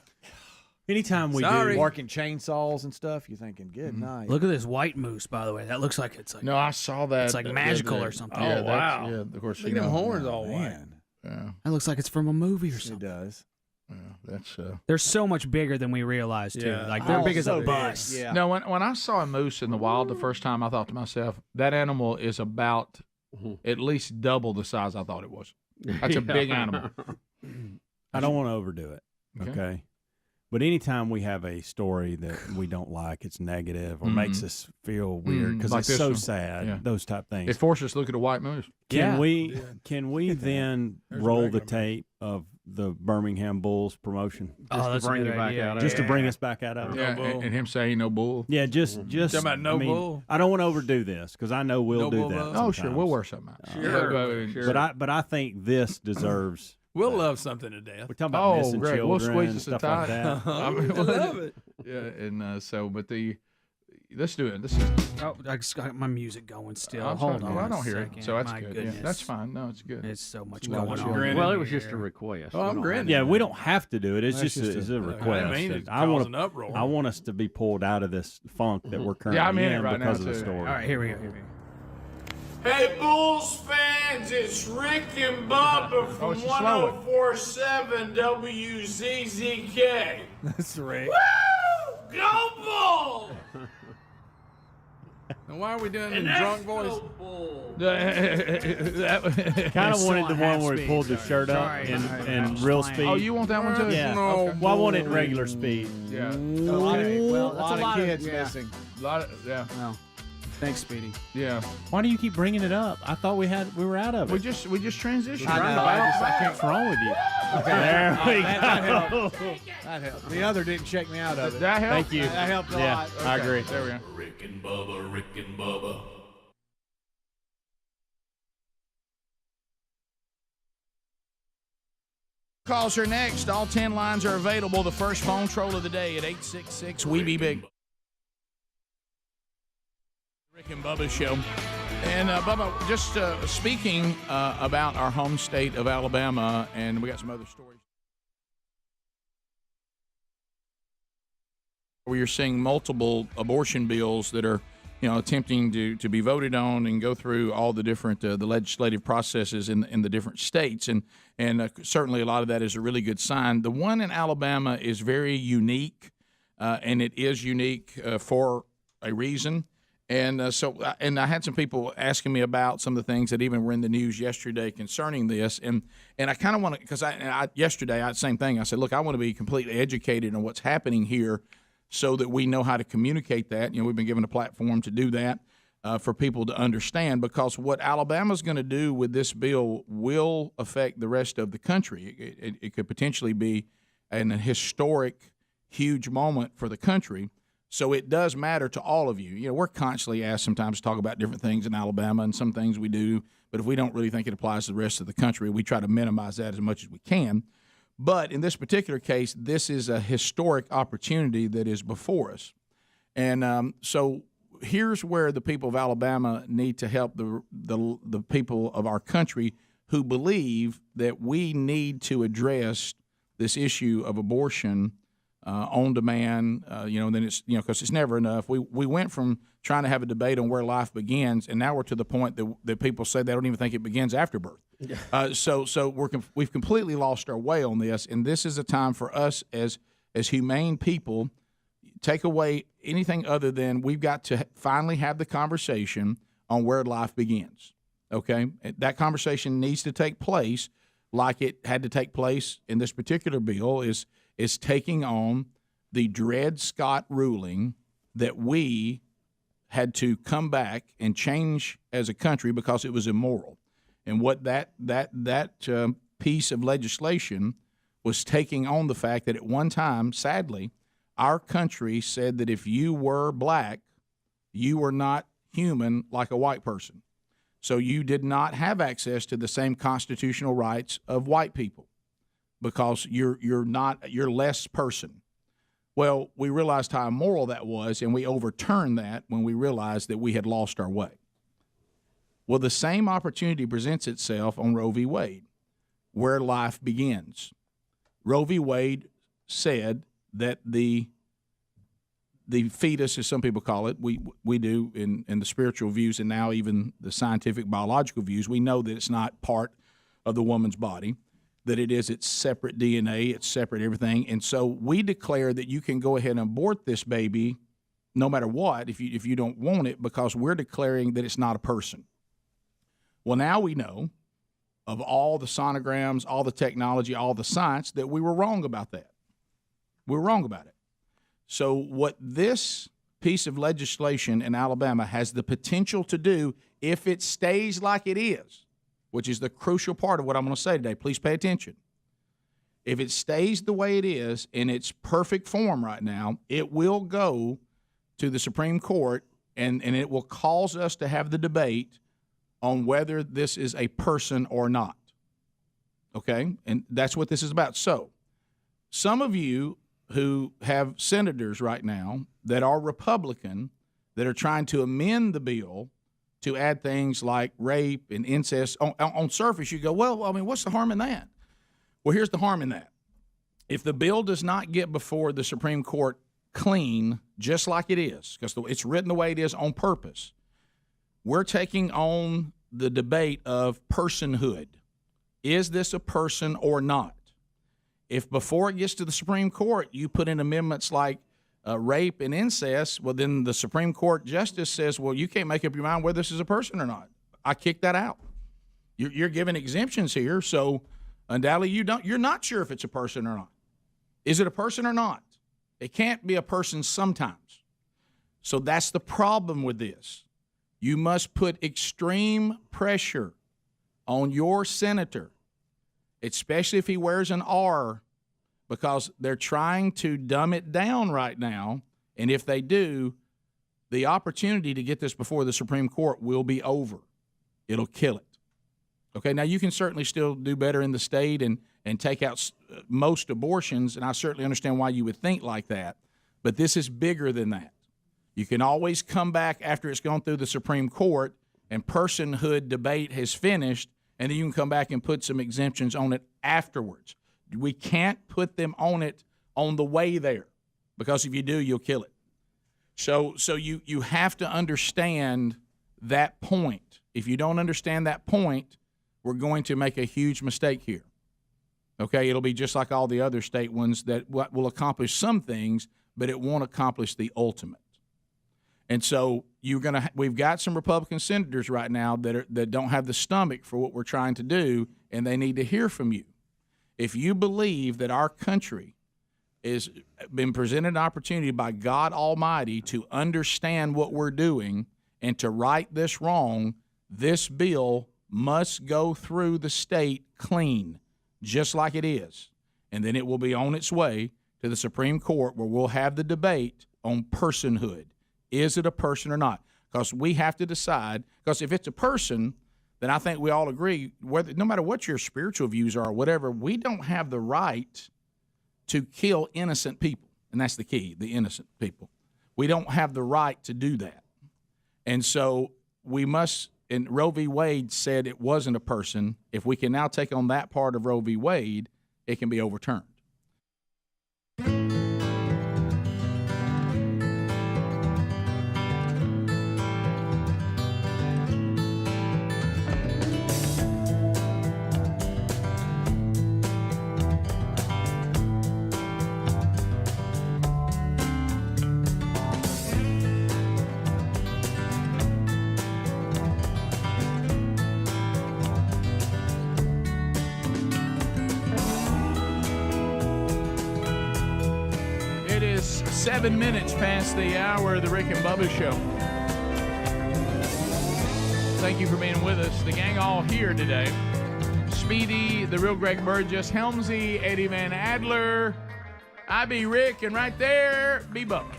Anytime we Sorry. do working chainsaws and stuff, you're thinking, good night. Look at this white moose, by the way. That looks like it's like no, I saw that. It's like magical or something. Yeah, Oh, wow. Yeah, of course. Look at them horns all white. Man, Yeah, that looks like it's from a movie or it something. does. that's. They're so much bigger than we realized too. Yeah. Like they're big as so a big. bus. Yeah. No, when I saw a moose in the wild the first time, I thought to myself, that animal is about at least double the size I thought it was. That's a big animal. I don't want to overdo it. Okay. Okay. But anytime we have a story that we don't like, it's negative or makes us feel weird because Like it's this so one. sad. Yeah. Those type things. It forced us to look at a white moose. Can Yeah. we then There's roll the regular tape of the Birmingham Bulls promotion Oh, that's a bring good you back idea. out of just to Yeah. bring us back out of it? Yeah, bull. and him saying no bull. Yeah, just Talking about no bull? I don't want to overdo this because I know we'll No do bull that. bull? Oh, sure, we'll sometimes. wear something out. Sure. But I think this deserves. We'll love something to death. We're talking about missing great. We'll children squeeze and us a stuff like tie. that. I love it. Yeah, and let's do it. This is. Oh, I just got my music going still. I'm Hold sorry. on. Well, I a don't hear it, second. so that's My good. Goodness. Yeah, that's fine. No, it's good. It's so much Well, going you on. grinning Well, it in was just a here. request. Oh, I'm We don't grinning. Yeah, we don't have to do it. It's That's just just a a- request. I mean, it I want caused an uproar. I want us to be pulled out of this funk that we're currently I'm in it right because now, of the too. story. All right, here we go. Hey, Bulls fans, it's Rick and Bubba from it's slow it. 1047 WZZK. That's right. Woo! Go Bulls! And why are we doing it in drunk voice? Kind of wanted the one where he pulled his shirt up Sorry. and real speed. Oh, you want that one too? Yeah. No, Well, I want it in regular speed. Yeah. Okay, well, That's a lot of kids yeah. missing. Yeah. Oh, thanks, Speedy. Yeah. Why do you keep bringing it up? I thought we were out of it. We just transitioned. I know. I can't. What's wrong with you? There we go. That helped. The other didn't shake me out of it. That helped. Thank you. That helped a Yeah, lot. I agree. There we go. Rick and Bubba, Rick and Bubba. Calls are next. All 10 lines are available. The first phone troll of the day at 866-WE-BE-BIG. Rick and Bubba show. And Bubba, just speaking about our home state of Alabama, and we got some other stories. where you're seeing multiple abortion bills that are, attempting to be voted on and go through all the different the legislative processes in the different states, and certainly a lot of that is a really good sign. The one in Alabama is very unique, and it is unique for a reason. And so I had some people asking me about some of the things that even were in the news yesterday concerning this, and I kind of want to, because yesterday same thing. I said, look, I want to be completely educated on what's happening here, so that we know how to communicate that. We've been given a platform to do that for people to understand, because what Alabama's going to do with this bill will affect the rest of the country. It could potentially be an historic, huge moment for the country. So it does matter to all of you. We're constantly asked sometimes to talk about different things in Alabama, and some things we do, but if we don't really think it applies to the rest of the country, we try to minimize that as much as we can. But in this particular case, this is a historic opportunity that is before us. And so here's where the people of Alabama need to help the people of our country who believe that we need to address this issue of abortion on demand, then it's, because it's never enough. We went from trying to have a debate on where life begins, and now we're to the point that people say they don't even think it begins after birth. So we've completely lost our way on this, and this is a time for us as humane people, take away anything other than we've got to finally have the conversation on where life begins. Okay? That conversation needs to take place like it had to take place in this particular bill, is taking on the Dred Scott ruling that we had to come back and change as a country because it was immoral. And what that piece of legislation was taking on the fact that at one time, sadly, our country said that if you were black, you were not human like a white person. So you did not have access to the same constitutional rights of white people, because you're less person. Well, we realized how immoral that was, and we overturned that when we realized that we had lost our way. Well, the same opportunity presents itself on Roe v. Wade, where life begins. Roe v. Wade said that the fetus, as some people call it, we do in the spiritual views, and now even the scientific biological views, we know that it's not part of the woman's body, that it is its separate DNA, it's separate everything. And so we declare that you can go ahead and abort this baby no matter what if you don't want it, because we're declaring that it's not a person. Well, now we know, of all the sonograms, all the technology, all the science, that we were wrong about that. We were wrong about it. So what this piece of legislation in Alabama has the potential to do, if it stays like it is, which is the crucial part of what I'm going to say today, please pay attention. If it stays the way it is in its perfect form right now, it will go to the Supreme Court, and it will cause us to have the debate on whether this is a person or not. Okay? And that's what this is about. So, some of you who have senators right now that are Republican that are trying to amend the bill to add things like rape and incest, on surface you go, well, I mean, what's the harm in that? Well, here's the harm in that. If the bill does not get before the Supreme Court clean, just like it is, because it's written the way it is on purpose, we're taking on the debate of personhood. Is this a person or not? If before it gets to the Supreme Court, you put in amendments like rape and incest, well, then the Supreme Court justice says, well, you can't make up your mind whether this is a person or not. I kick that out. You're giving exemptions here, so undoubtedly you're not sure if it's a person or not. Is it a person or not? It can't be a person sometimes. So that's the problem with this. You must put extreme pressure on your senator, especially if he wears an R, because they're trying to dumb it down right now. And if they do, the opportunity to get this before the Supreme Court will be over. It'll kill it. Okay, now you can certainly still do better in the state and take out most abortions, and I certainly understand why you would think like that. But this is bigger than that. You can always come back after it's gone through the Supreme Court and personhood debate has finished, and then you can come back and put some exemptions on it afterwards. We can't put them on it on the way there. because if you do, you'll kill it. So you have to understand that point. If you don't understand that point, we're going to make a huge mistake here. Okay, it'll be just like all the other state ones that will accomplish some things, but it won't accomplish the ultimate. And so we've got some Republican senators right now that don't have the stomach for what we're trying to do, and they need to hear from you. If you believe that our country has been presented an opportunity by God Almighty to understand what we're doing and to right this wrong, this bill must go through the state clean, just like it is. And then it will be on its way to the Supreme Court, where we'll have the debate on personhood. Is it a person or not? Because we have to decide, because if it's a person, then I think we all agree, whether no matter what your spiritual views are or whatever, we don't have the right to kill innocent people. And that's the key, the innocent people. We don't have the right to do that. And so we must, and Roe v. Wade said it wasn't a person. If we can now take on that part of Roe v. Wade, it can be overturned. It is 7 minutes past the hour of the Rick and Bubba Show. Thank you for being with us. The gang all here today. Speedy, the real Greg Burgess, Helmsy, Eddie Van Adler. I be Rick, and right there, be Bubba.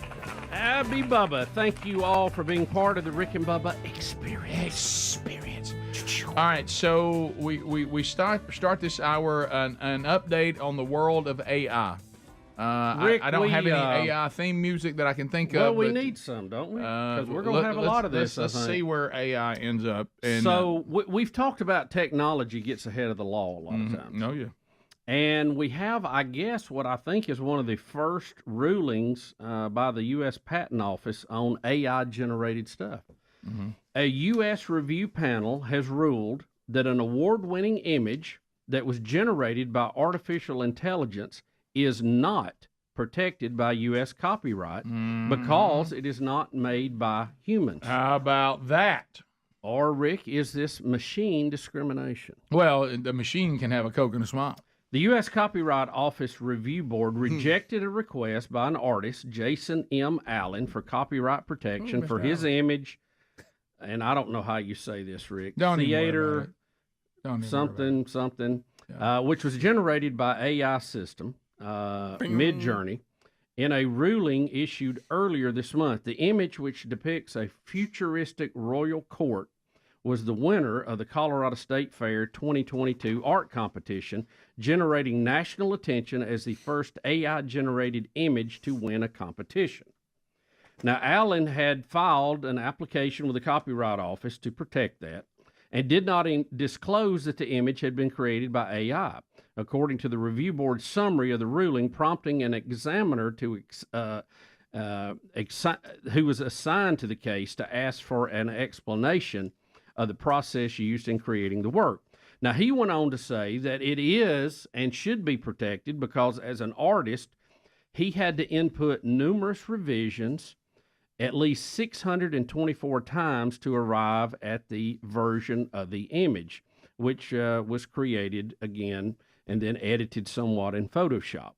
I be Bubba. Thank you all for being part of the Rick and Bubba experience. All right, so we start this hour an update on the world of AI. Rick, I don't have any AI theme music that I can think of. Well, we need some, don't we? Because we're going to have a lot of this. Let's see where AI ends up. And, so we've talked about technology gets ahead of the law a lot of times. Oh, yeah. And we have, I guess, what I think is one of the first rulings by the U.S. Patent Office on AI-generated stuff. Mm-hmm. A U.S. review panel has ruled that an award-winning image that was generated by artificial intelligence is not protected by U.S. copyright because it is not made by humans. How about that? Or, Rick, is this machine discrimination? Well, the machine can have a Coke and a smile. The U.S. Copyright Office Review Board rejected a request by an artist, Jason M. Allen, for copyright protection for his image, and I don't know how you say this, Rick. Theater, something, which was generated by AI system, Midjourney, in a ruling issued earlier this month. The image, which depicts a futuristic royal court, was the winner of the Colorado State Fair 2022 art competition, generating national attention as the first AI-generated image to win a competition. Now, Allen had filed an application with the Copyright Office to protect that and did not disclose that the image had been created by AI, according to the review board's summary of the ruling, prompting an examiner who was assigned to the case to ask for an explanation of the process used in creating the work. Now, he went on to say that it is and should be protected because, as an artist, he had to input numerous revisions at least 624 times to arrive at the version of the image, which was created again and then edited somewhat in Photoshop.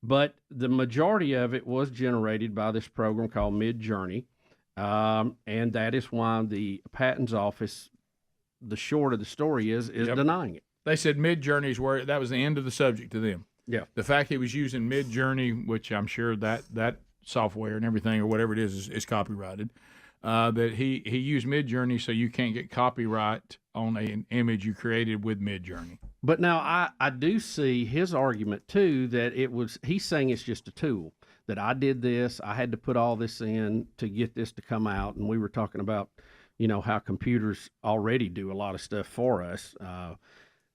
But the majority of it was generated by this program called Midjourney, and that is why the Patents Office, the short of the story is denying it. They said Midjourney's where that was the end of the subject to them. Yeah. The fact he was using Midjourney, which I'm sure that software and everything or whatever it is copyrighted, that he used Midjourney, so you can't get copyright on an image you created with Midjourney. But now I do see his argument too, that he's saying it's just a tool, that I did this, I had to put all this in to get this to come out. And we were talking about, how computers already do a lot of stuff for us.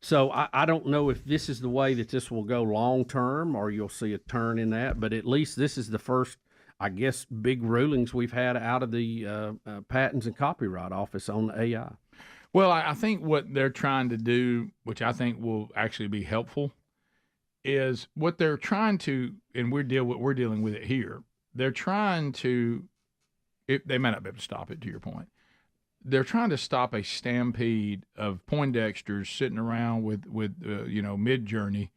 So I don't know if this is the way that this will go long term, or you'll see a turn in that. But at least this is the first, I guess, big rulings we've had out of the Patents and Copyright Office on the AI. Well, I think what they're trying to do, which I think will actually be helpful, is what they're trying to, and we're dealing with it here. They're trying to, they may not be able to stop it. To your point, they're trying to stop a stampede of Poindexters sitting around with Mid-Journey,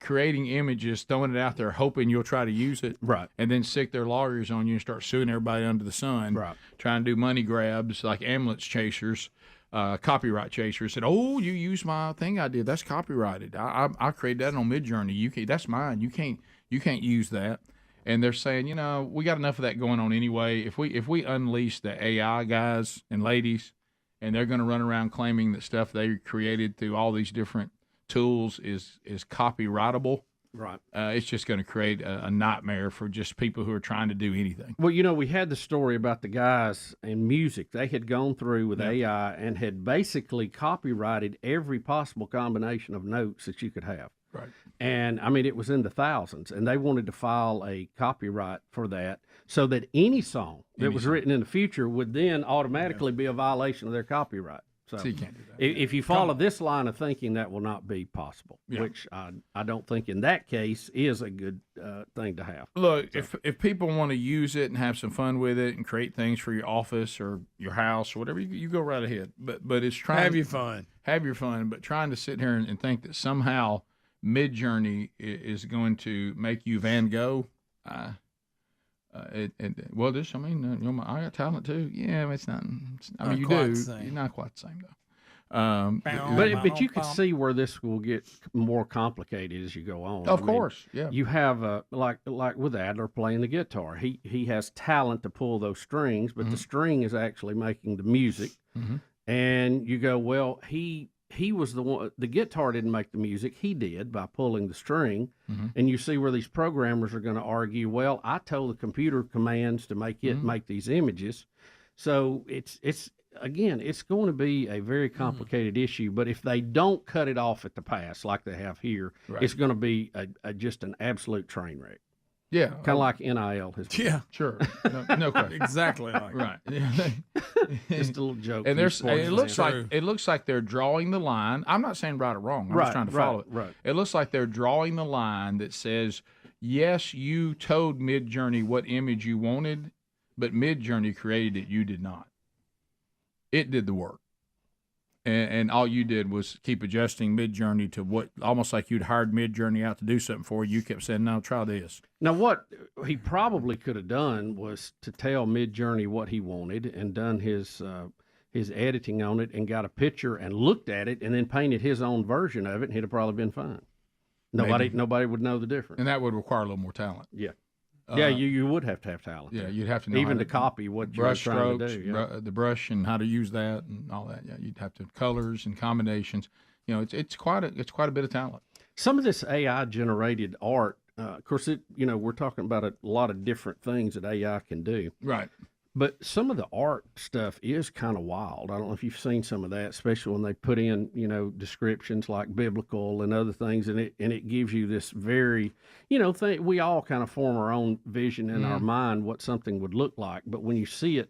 creating images, throwing it out there, hoping you'll try to use it, right? And then stick their lawyers on you and start suing everybody under the sun, right? Trying to do money grabs like ambulance chasers. Copyright chaser said, "Oh, you used my thing I did. That's copyrighted. I created that on Midjourney. That's mine. You can't use that." And they're saying, we got enough of that going on anyway. If we unleash the AI guys and ladies, and they're going to run around claiming that stuff they created through all these different tools is copyrightable. Right. It's just going to create a nightmare for just people who are trying to do anything. Well, we had the story about the guys in music. They had gone through with AI and had basically copyrighted every possible combination of notes that you could have. Right. And, I mean, it was in the thousands, and they wanted to file a copyright for that so that any song that was written in the future would then automatically be a violation of their copyright. So you can't do that. If you follow this line of thinking, that will not be possible, which I don't think in that case is a good thing to have. Look, if people want to use it and have some fun with it and create things for your office or your house or whatever, you go right ahead. But it's trying have your fun. Have your fun, but trying to sit here and think that somehow Midjourney is going to make you Van Gogh. I got talent too. Yeah, it's not. I mean, you do. You're not quite the same though. But you can see where this will get more complicated as you go on. Of course, yeah. You have like with Adler playing the guitar. He has talent to pull those strings, but the string is actually making the music. And you go, well, he was the one. The guitar didn't make the music. He did by pulling the string. And you see where these programmers are going to argue, well, I told the computer commands to make it make these images. So it's going to be a very complicated issue. But if they don't cut it off at the pass like they have here, it's going to be just an absolute train wreck. Yeah, kind of like NIL has been. Yeah, sure, no question. Exactly like right. Just a little joke. And it looks like they're drawing the line. I'm not saying right or wrong. I'm just trying to follow it. Right. It looks like they're drawing the line that says, yes, you told Midjourney what image you wanted, but Midjourney created it. You did not. It did the work. And all you did was keep adjusting Midjourney to what, almost like you'd hired Midjourney out to do something for you. You kept saying, no, try this. Now, what he probably could have done was to tell Midjourney what he wanted and done his editing on it and got a picture and looked at it and then painted his own version of it, and he'd have probably been fine. Nobody would know the difference. And that would require a little more talent. Yeah. Yeah, you would have to have talent. Yeah, you'd have to know even to copy what you're trying to do. Yeah. The brush and how to use that and all that. Yeah, you'd have to colors and combinations. It's quite a bit of talent. Some of this AI generated art, of course, we're talking about a lot of different things that AI can do. Right. But some of the art stuff is kind of wild. I don't know if you've seen some of that, especially when they put in, descriptions like biblical and other things, and it gives you this very, thing. We all kind of form our own vision in our mind what something would look like. But when you see it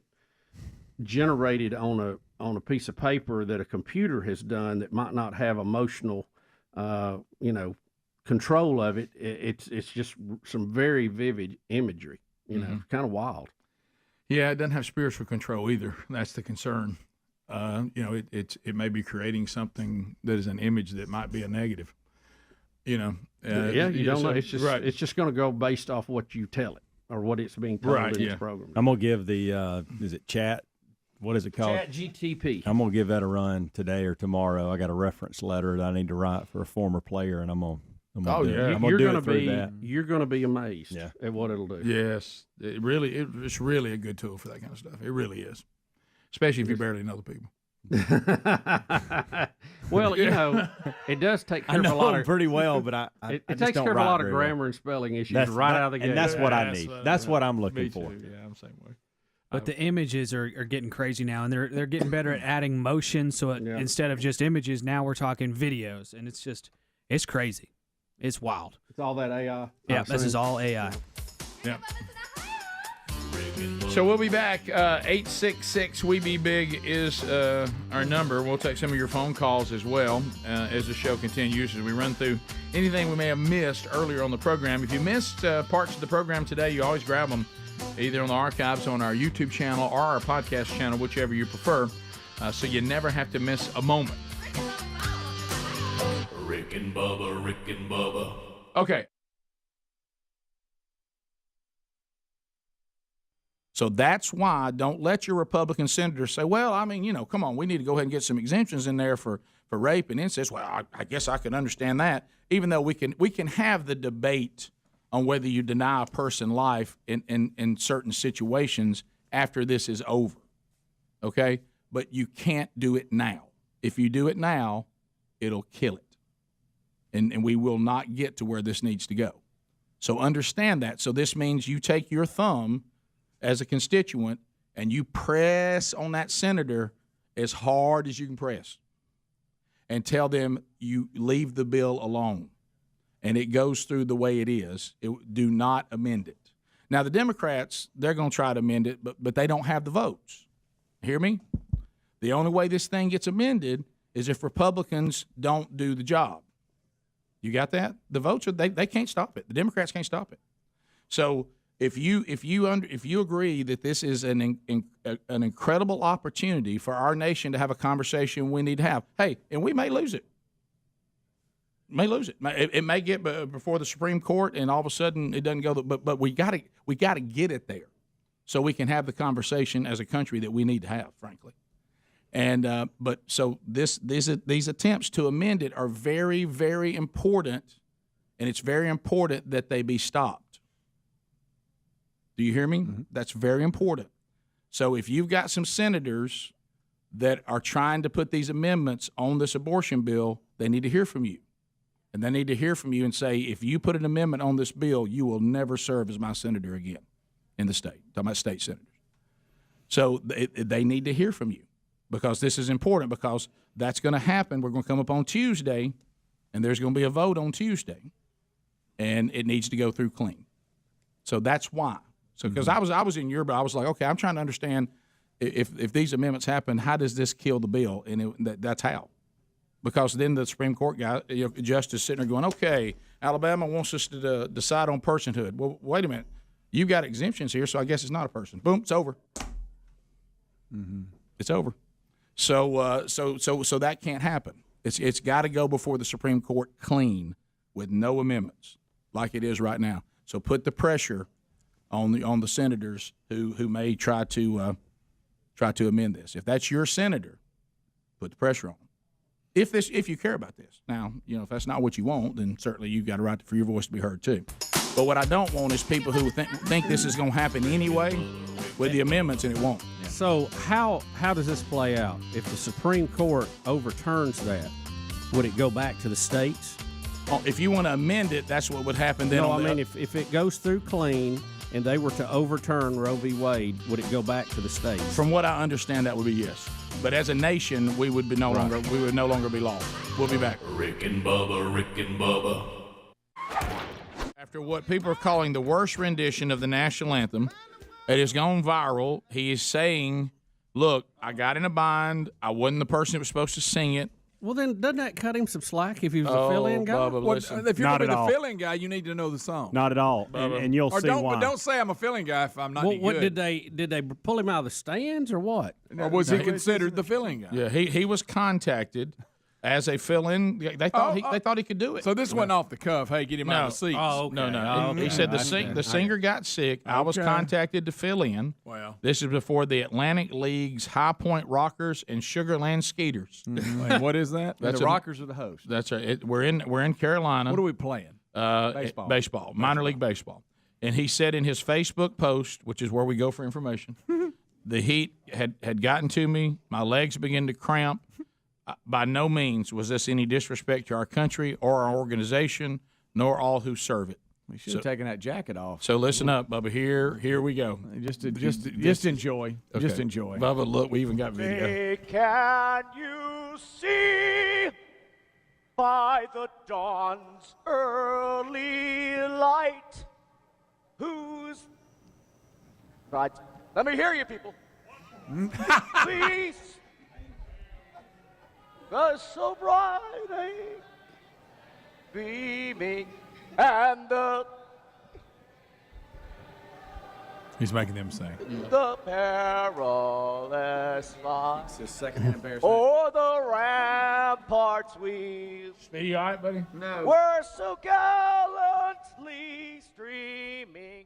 generated on a piece of paper that a computer has done that might not have emotional, control of it, it's just some very vivid imagery. Kind of wild. Yeah, it doesn't have spiritual control either. That's the concern. It may be creating something that is an image that might be a negative. You don't know. It's just it's just going to go based off what you tell it or what it's being told in its program. I'm gonna give the is it chat? What is it called? ChatGTP. I'm gonna give that a run today or tomorrow. I got a reference letter that I need to write for a former player, and I'm gonna you're going to be amazed at what it'll do. Yes, it's really a good tool for that kind of stuff. It really is, especially if you barely know the people. Well, it does take care of a lot of pretty well, but it takes care of a lot of grammar and spelling issues out of the gate. And that's what I need. That's what I'm looking for. Yeah, I'm the same way. But the images are getting crazy now, and they're getting better at adding motion. So instead of just images, now we're talking videos, and it's crazy. It's wild. It's all that AI. Yeah, this is all AI. Yeah. So we'll be back. 866 We Be Big is our number. We'll take some of your phone calls as well as the show continues, as we run through anything we may have missed earlier on the program. If you missed parts of the program today, you always grab them either on the archives on our YouTube channel or our podcast channel, whichever you prefer, so you never have to miss a moment. Rick and Bubba, Rick and Bubba. Okay. So that's why don't let your Republican senators say, well, I mean, come on, we need to go ahead and get some exemptions in there for rape and incest. Well, I guess I can understand that, even though we can have the debate on whether you deny a person life in certain situations after this is over, okay? But you can't do it now. If you do it now, it'll kill it, and we will not get to where this needs to go. So understand that. So this means you take your thumb as a constituent, and you press on that senator as hard as you can press and tell them you leave the bill alone and it goes through the way it is. Do not amend it. Now, the Democrats, they're going to try to amend it, but they don't have the votes. Hear me? The only way this thing gets amended is if Republicans don't do the job. You got that? The votes they can't stop it. The Democrats can't stop it. So if you agree that this is an incredible opportunity for our nation to have a conversation we need to have, hey, and we may lose it. It may get before the Supreme Court, and all of a sudden it doesn't go. But we got to get it there, so we can have the conversation as a country that we need to have, frankly. And but so these attempts to amend it are very, very important, and it's very important that they be stopped. Do you hear me? Mm-hmm. That's very important. So if you've got some senators that are trying to put these amendments on this abortion bill, they need to hear from you. And they need to hear from you and say, if you put an amendment on this bill, you will never serve as my senator again in the state. I'm talking about state senators. So they need to hear from you because this is important, because that's going to happen. We're going to come up on Tuesday, and there's going to be a vote on Tuesday, and it needs to go through clean. So that's why. So because I was in Europe, I was like, okay, I'm trying to understand if these amendments happen, how does this kill the bill? And that's how. Because then the Supreme Court guy, justice sitting there going, okay, Alabama wants us to decide on personhood. Well, wait a minute. You've got exemptions here, so I guess it's not a person. Boom, it's over. Mm-hmm. It's over. So that can't happen. It's got to go before the Supreme Court clean with no amendments like it is right now. So put the pressure on the senators who may try to amend this. If that's your senator, put the pressure on them. If you care about this. Now, if that's not what you want, then certainly you've got a right for your voice to be heard too. But what I don't want is people who think this is going to happen anyway with the amendments, and it won't. So how does this play out? If the Supreme Court overturns that, would it go back to the states? If you want to amend it, that's what would happen then. No, if it goes through clean and they were to overturn Roe v. Wade, would it go back to the states? From what I understand, that would be yes. But as a nation, we would no longer be law. We'll be back. Rick and Bubba, Rick and Bubba. After what people are calling the worst rendition of the national anthem, it has gone viral. He is saying, "Look, I got in a bind. I wasn't the person that was supposed to sing it." Well, then doesn't that cut him some slack if he was a fill-in guy? Bubba, if you're going to be the fill-in guy, you need to know the song. Not at all, and you'll see why. But don't say I'm a fill-in guy if I'm not any good. Did they pull him out of the stands or what? Or was he considered the fill-in guy? Yeah, he was contacted as a fill-in. They thought he could do it. So this wasn't off the cuff. Hey, get him out of the seats. Oh, okay. No. He said the singer got sick. I was contacted to fill in. Wow. This is before the Atlantic League's High Point Rockers and Sugarland Skeeters. Mm-hmm. Wait, what is that? The Rockers are the host. That's right. We're in Carolina. What are we playing? Baseball. Minor league baseball. And he said in his Facebook post, which is where we go for information, the heat had gotten to me. My legs began to cramp. By no means was this any disrespect to our country or our organization, nor all who serve it. We should have taken that jacket off. So listen up, Bubba. Here we go. Just enjoy. Okay. Just enjoy. Bubba, look, we even got video. Hey, can you see by the dawn's early light whose... Right. Let me hear you, people. Please. Was so bright, beaming, and He's making them sing. the perilous fight. It's his second embarrassment. O'er the ramparts we You all right, buddy? No. were so gallantly streaming.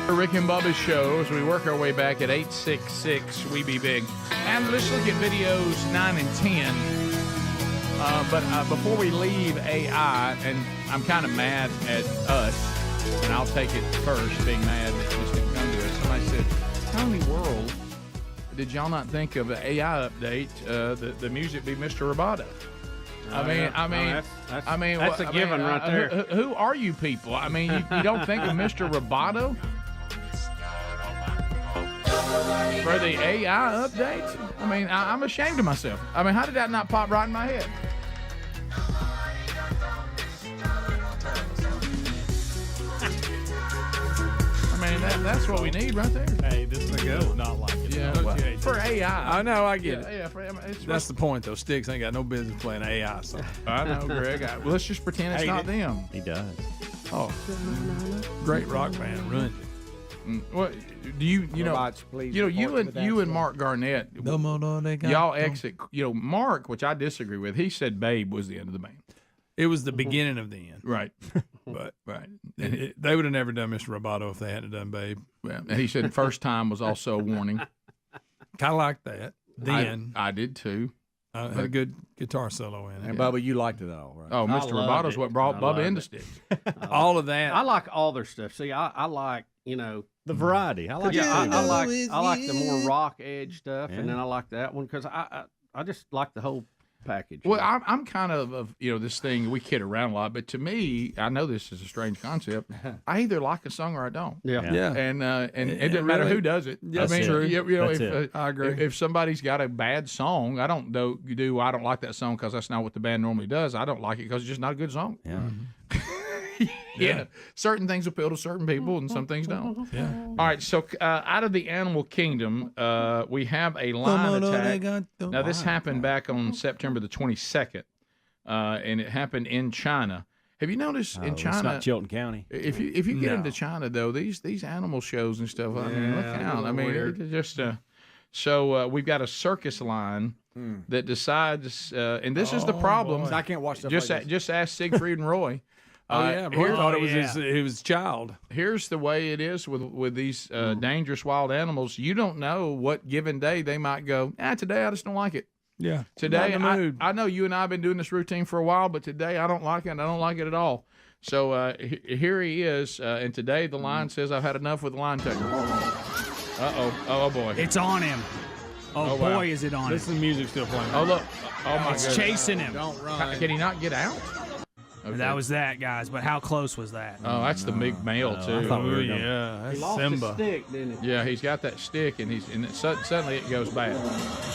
Rick and Bubba's show as we work our way back at 866 We Be Big. And let's look at videos 9 and 10. But before we leave AI, and I'm kind of mad at us, and I'll take it first, being mad that this didn't come to us. Somebody said, how in the world did y'all not think of an AI update, the music be Mr. Roboto? That's a given right there. Who are you people? I mean, you don't think of Mr. Roboto for the AI update? I mean, I'm ashamed of myself. I mean, how did that not pop right in my head? I mean, that's what we need right there. Hey, this nigga does not like it. Yeah, well, for AI. I know, I get it. Yeah, That's the point, though. Sticks ain't got no business playing AI song. I know, Greg. Well, let's just pretend it's not them. He does. Oh, great rock band, Run. What do you know? Robots, please you report to the dance and Mark Garnett, y'all exit. Mark, which I disagree with. He said "Babe" was the end of the band. It was the beginning of the end. Right. But they would have never done Mr. Roboto if they hadn't done Babe. Yeah. And he said first time was also a warning. Kind of like that. Then I did too. Had a good guitar solo in it. And Bubba, you liked it all, right? Oh, Mr. Roboto's what brought Bubba into Sticks. All of that. I like all their stuff. See, I like, the variety. I like I like the more rock edge stuff, Yeah. and then I like that one because I just like the whole package. Well, I'm kind of this thing, we kid around a lot, but to me, I know this is a strange concept. I either like a song or I don't. Yeah. And it doesn't matter who does it. That's I mean, true. I agree. If somebody's got a bad song, I don't like that song because that's not what the band normally does. I don't like it because it's just not a good song. Yeah. Yeah. Certain things appeal to certain people and some things don't. Yeah. All right, so out of the animal kingdom, we have a lion attack. Now, this happened back on September the 22nd, and it happened in China. Have you noticed in China? It's not Chilton County. If you get into China, though, these animal shows and stuff, I mean, look out. I mean, it just so we've got a circus lion that decides, and this is the problem. I can't watch stuff Just like this. just ask Siegfried and Roy. Roy thought it was his child. Here's the way it is with these dangerous wild animals. You don't know what given day they might go, today I just don't like it. Yeah. Today, Not in the mood. I know you and I have been doing this routine for a while, but today I don't like it. I don't like it at all. So here he is, and today the lion says, I've had enough with the lion taker. Uh-oh. Oh, boy. It's on him. Oh, boy, wow. is it on him. This is music still playing. Oh, look. Oh, my It's goodness. chasing him. Don't run. Can he not get out? Okay. That was that, guys. But how close was that? Oh, that's the big male, too. I thought we were gonna- Yeah, that's He lost Simba. his stick, didn't he? Yeah, he's got that stick, and suddenly it goes bad.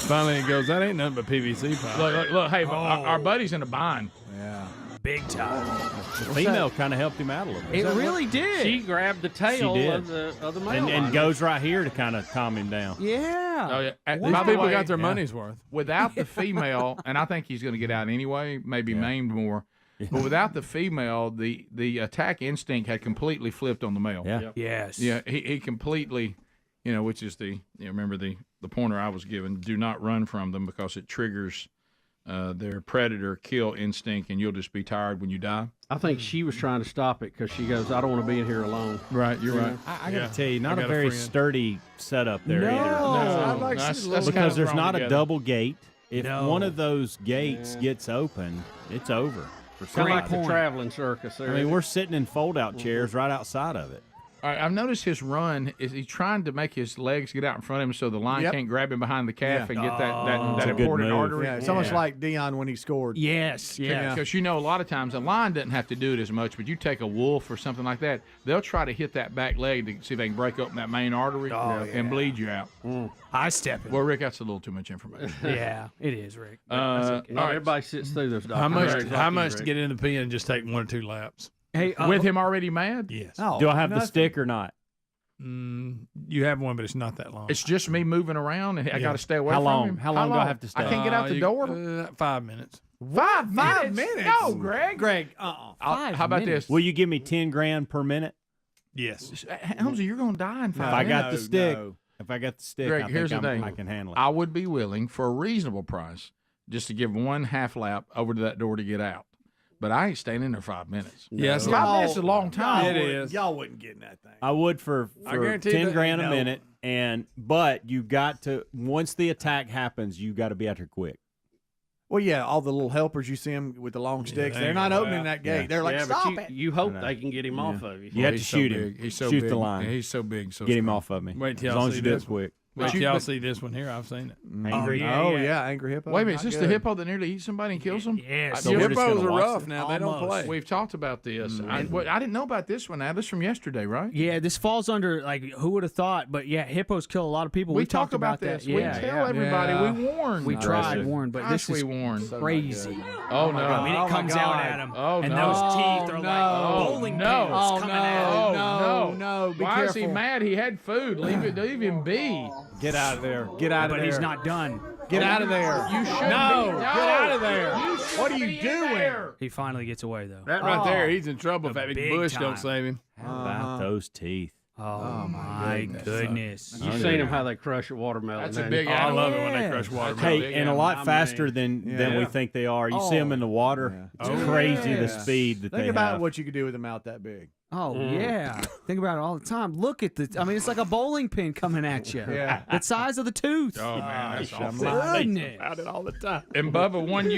Finally, it goes. That ain't nothing but PVC pipe. Look, hey, our buddy's in a bind. Yeah. Big time. The female kind of helped him out a little bit. It really did. She grabbed the tail She did. of the male And lion. goes right here to kind of calm him down. Yeah. Oh, yeah. These By the people way, got their money's worth. without the female, and I think he's going to get out anyway, maybe maimed more. But without the female, the attack instinct had completely flipped on the male. Yeah. Yes. Yeah, he completely, which is remember the pointer I was given, do not run from them because it triggers their predator kill instinct, and you'll just be tired when you die. I think she was trying to stop it because she goes, I don't want to be in here alone. Right, you're right. I got to tell you, not a very sturdy setup there No. either. I'd like That's some kind of Because there's thrown not a together. double gate. If No. one of those gates gets open, it's over for Kind of like somebody. the traveling circus there. I mean, we're sitting in fold-out chairs right outside of it. All right, I've noticed his run is he's trying to make his legs get out in front of him so the line can't grab him behind the calf and get that important artery. Yeah, it's almost like Dion when he scored. Yes, yeah. Because a lot of times the line doesn't have to do it as much, but you take a wolf or something like that, they'll try to hit that back leg to see if they can break open that main artery and bleed you out. I step it. Well, Rick, that's a little too much information. Yeah, it is, Rick. All right. Everybody sits through this. How much to get in the pen and just take 1 or 2 laps? Hey, with him already mad? Yes. Do I have the stick or not? You have one, but it's not that long. It's just me moving around, and I got to stay away How from long? him. How long do I have to stay? I can't get out the door. 5 minutes. 5 minutes? No, Greg. 5 how about minutes. this? Will you give me $10,000 per minute? Yes. Helmsy, you're going to die in 5 If minutes. I got the stick, if I got the stick, Greg, I here's think the thing. I can handle it. I would be willing for a reasonable price just to give 1 half lap over to that door to get out. But I ain't staying in there 5 minutes. Yes, 5 minutes is a long time. It is. Y'all wouldn't get in that thing. I would for I guarantee that- $10,000 a no. minute, but you got to once the attack happens, you got to be out there quick. Well, yeah, all the little helpers you see them with the long sticks, they they're ain't not gonna opening go that gate. They're like, but stop it. you hope they can get him off of you. You have to he's shoot so him. big. He's so shoot big. the line. Yeah, he's so big. So Get him strong. off of me. Wait till as y'all long as see you do this it quick. Wait till y'all see this one here. I've seen it. Angry. Angry hippo. Wait a minute, is Not this good. the hippo that nearly eats somebody and kills them? Yes. So we're just Hippos gonna are watch rough it. now. They don't play. We've talked about this. I didn't know about this one. This from yesterday, right? Yeah, this falls under who would have thought? But yeah, hippos kill a lot of people. We We talked talk about that. this. Yeah, we tell everybody. Yeah. We warn. we tried to Aggressive. warn, but Gosh, this is we warn. crazy. Oh no! I mean, Oh, it my comes God. out at him, Oh, and no. those teeth are like bowling pins coming at him. no. Be Why careful. is he mad? He had food. Leave him be. Get out of there. Get out of But there. he's not done. Get out of there. You should No, be. get out of there. You should What are you be in doing? there. He finally gets away though. That right there, he's in trouble if that big big bush time. don't save him. How about those teeth? Oh my goodness! You've seen them how they crush a watermelon. That's a haven't you? big I animal. love it when they crush water. Hey, and a lot I faster mean, than we think they are. You see them in the water. It's crazy the speed that Think they about have. what you could do with them out that big. Oh yeah, think about it all the time. Look at the. I mean, it's like a bowling pin coming at you. Yeah. The size of the tooth. Oh man, that's awful. Goodness. About it all the time. And Bubba, one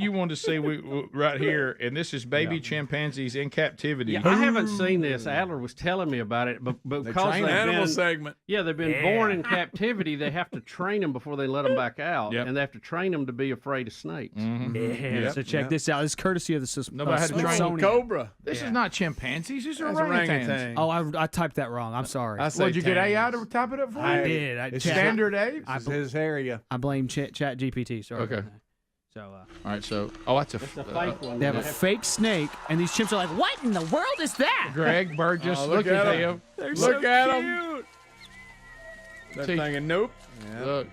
you want to see right here, and this is baby chimpanzees in captivity. Yeah, I haven't seen this. Adler was telling me about it, but because train they've Animal been, segment. yeah, they've been born in captivity. They have to train them before they let them back out, Yep. and they have to train them to be afraid of snakes. Yeah. So check this out. This is courtesy of the Nobody had to train Smithsonian. Cobra. This is not chimpanzees. These are That's orangutans. orangutan. Oh, I typed that wrong. I'm sorry. I say Would you get AI tangs. to type it up for you? I did. It's Standard A? This is his area. I blame Chat GPT. Sorry. Okay. about that. So All right, so that's a Fake one. they have a fake snake, and these chimps are like, "What in the world is that?" Greg Burgess. Oh, look at him. Look at him. That See- thing, nope. Look.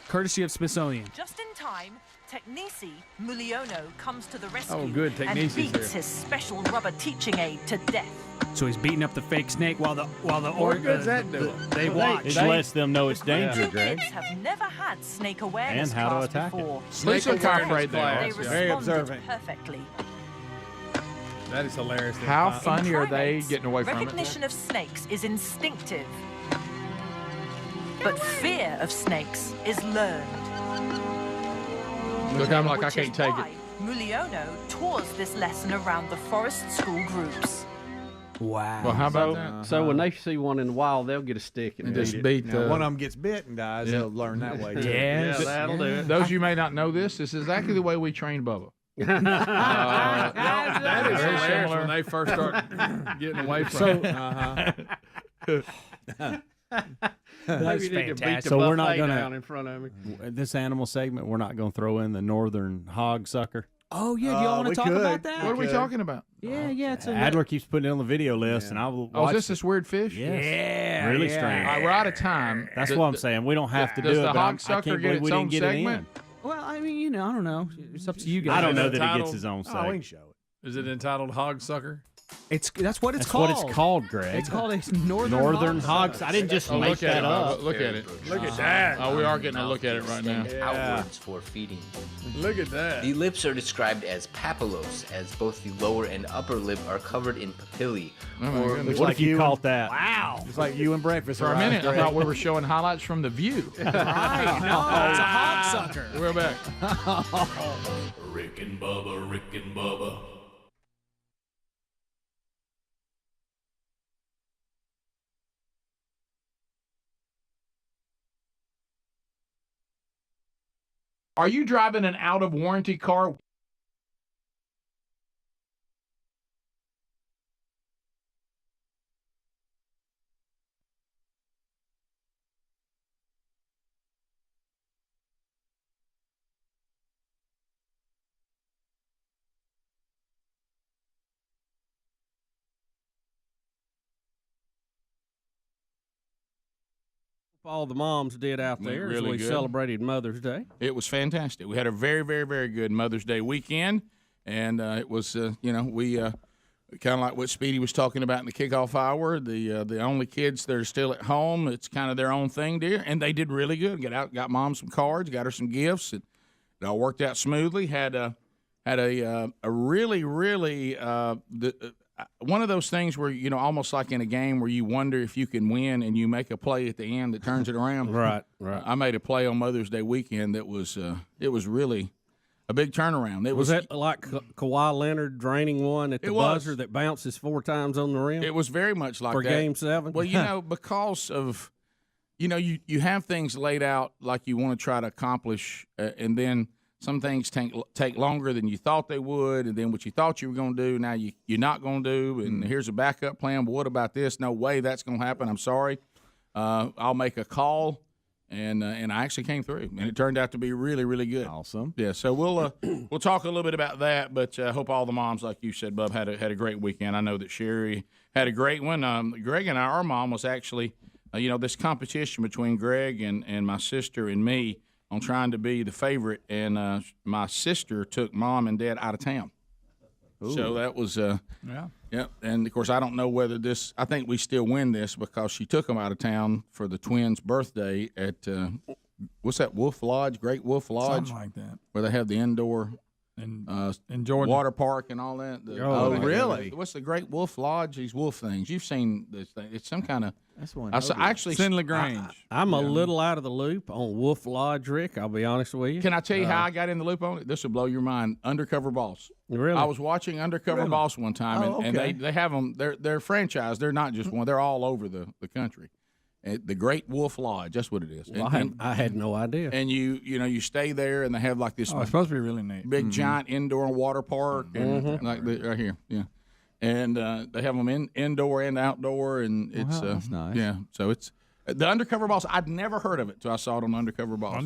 Courtesy of Smithsonian. Just in time, Technisi Muliono comes to the rescue Oh, good, and Technisi's beats here. his special rubber teaching aid to death. So he's beating up the fake snake while the What good's that doing? they watch. It lets them know it's danger, Two Greg. kids have never had snake awareness And how to class attack it. before. Please look how afraid they They are. responded Very observant. perfectly. That is hilarious. How In funny are they primates, getting away from it? recognition of snakes is instinctive, but fear of snakes is learned. Look, I'm like, I Which can't is take why it. Muliono tours this lesson around the forest school groups. Wow. Well, how about that? So when they see one in the wild, they'll get a stick and And beat just it. beat Now, one of them gets bit and dies. They'll learn that way. Too. Yes. Yeah, that'll do it. Those of you may not know this is exactly the way we train Bubba. That is Very hilarious similar. when they first start getting away from it. Maybe you need to beat the So we're not buffet gonna- down in front of me. This animal segment, we're not going to throw in the northern hog sucker. Oh yeah. Do y'all want we to talk could. about that? What are we talking about? Yeah. It's a Adler keeps putting it on the video list, and I will Oh, watch is this weird fish? Yes. Yeah. Really yeah. strange. All right, we're out of time. That's what I'm saying. We don't have to do Does it, the but hog I sucker can't get believe we its didn't own get it segment? in. Well, I mean, I don't know. It's up to you guys. I don't know Is it that he gets entitled? his own Oh, we segment. can show it. Is it entitled Hog Sucker? That's what it's That's called. what it's called, Greg. It's called a northern hogs. I didn't just Oh, make look at that it. up. Look at it. Look at that. Oh, we are getting a look at it right now. Outwards for feeding. Look at that. The lips are described as papillos, as both the lower and upper lip are covered in papillae. Oh, my goodness. What if you caught that? Wow. It's like you and breakfast. For a right? minute, I thought we were showing highlights from The View. Right. No, it's a hog sucker. We're back. Rick and Bubba, Rick and Bubba. Are you driving an out-of-warranty car? All the moms did out there Really as we good. celebrated Mother's Day. It was fantastic. We had a very, very, very good Mother's Day weekend, and it was, we kind of like what Speedy was talking about in the kickoff hour. The only kids that are still at home, it's kind of their own thing, dear, and they did really good. Got Mom some cards, got her some gifts. It all worked out smoothly. Had a really, really one of those things where, almost like in a game where you wonder if you can win and you make a play at the end that turns it around. Right. I made a play on Mother's Day weekend that was it was really a big turnaround. Was that like Kawhi Leonard draining one at the buzzer that bounces 4 times on the rim? It was very much like for that. Game 7? Well, because of, you have things laid out like you want to try to accomplish, and then some things take longer than you thought they would, and then what you thought you were going to do, now you're not going to do, and here's a backup plan. But what about this? No way that's going to happen. I'm sorry. I'll make a call, and I actually came through, and it turned out to be really, really good. Awesome. Yeah, so we'll talk a little bit about that, but I hope all the moms, like you said, Bub, had a great weekend. I know that Sherry had a great one. Greg and our mom was actually, this competition between Greg and my sister and me on trying to be the favorite, and my sister took Mom and Dad out of town. Ooh. So that was yeah. And of course, I don't know whether this. I think we still win this because she took them out of town for the twins' birthday at what's that, Wolf Lodge, Great Wolf Lodge, something like that, where they have the indoor in Georgia water park and all that. Really? What's the Great Wolf Lodge? These wolf things. You've seen this thing. It's some kind of. That's one. Actually, Sin LaGrange. I'm a little out of the loop on Wolf Lodge, Rick. I'll be honest with you. Can I tell you how I got in the loop on it? This will blow your mind. Undercover Boss. Really? I was watching Undercover Boss one time, and they have them. They're franchised. They're not just one. They're all over the country. The Great Wolf Lodge. That's what it is. Well, I had no idea. And you stay there, and they have like this. Oh, it's supposed to be really neat. Big giant indoor water park, and like right here, yeah. And they have them indoor and outdoor, and it's that's nice. Yeah, so it's the Undercover Boss. I'd never heard of it till I saw it on Undercover Boss.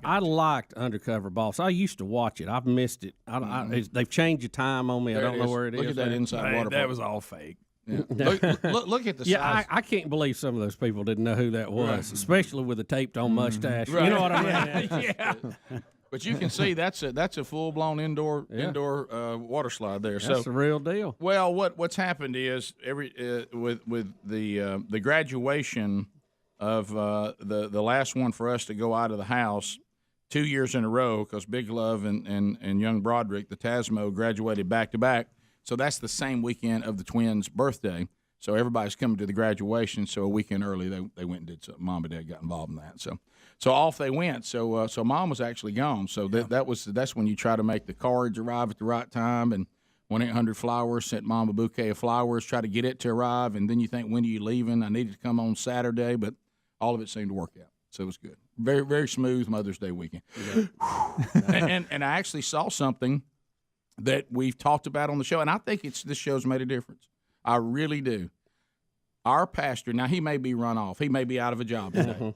I liked Undercover Boss. I used to watch it. I've missed it. They've changed the time on me. There I don't know where it is. Look at that inside water park. That was all fake. Yeah. look at the size. Yeah, I can't believe some of those people didn't know who that was, especially with a taped-on mustache. Right. You know what I mean? Yeah. But you can see that's a full-blown indoor water slide there. That's the real deal. Well, what's happened is with the graduation of the last one for us to go out of the house 2 years in a row, because Big Love and young Broderick, the Tasmo, graduated back to back. So that's the same weekend of the twins' birthday. So everybody's coming to the graduation. So a weekend early, they went and did something. Mom and Dad got involved in that. So off they went. So Mom was actually gone. So that's when you try to make the cards arrive at the right time. And 1-800-Flowers sent Mom a bouquet of flowers, try to get it to arrive. And then you think, when are you leaving? I needed to come on Saturday, but all of it seemed to work out. So it was good. Very, very smooth Mother's Day weekend. Yeah. and I actually saw something that we've talked about on the show, and I think this show's made a difference. I really do. Our pastor, now he may be run off. He may be out of a job today.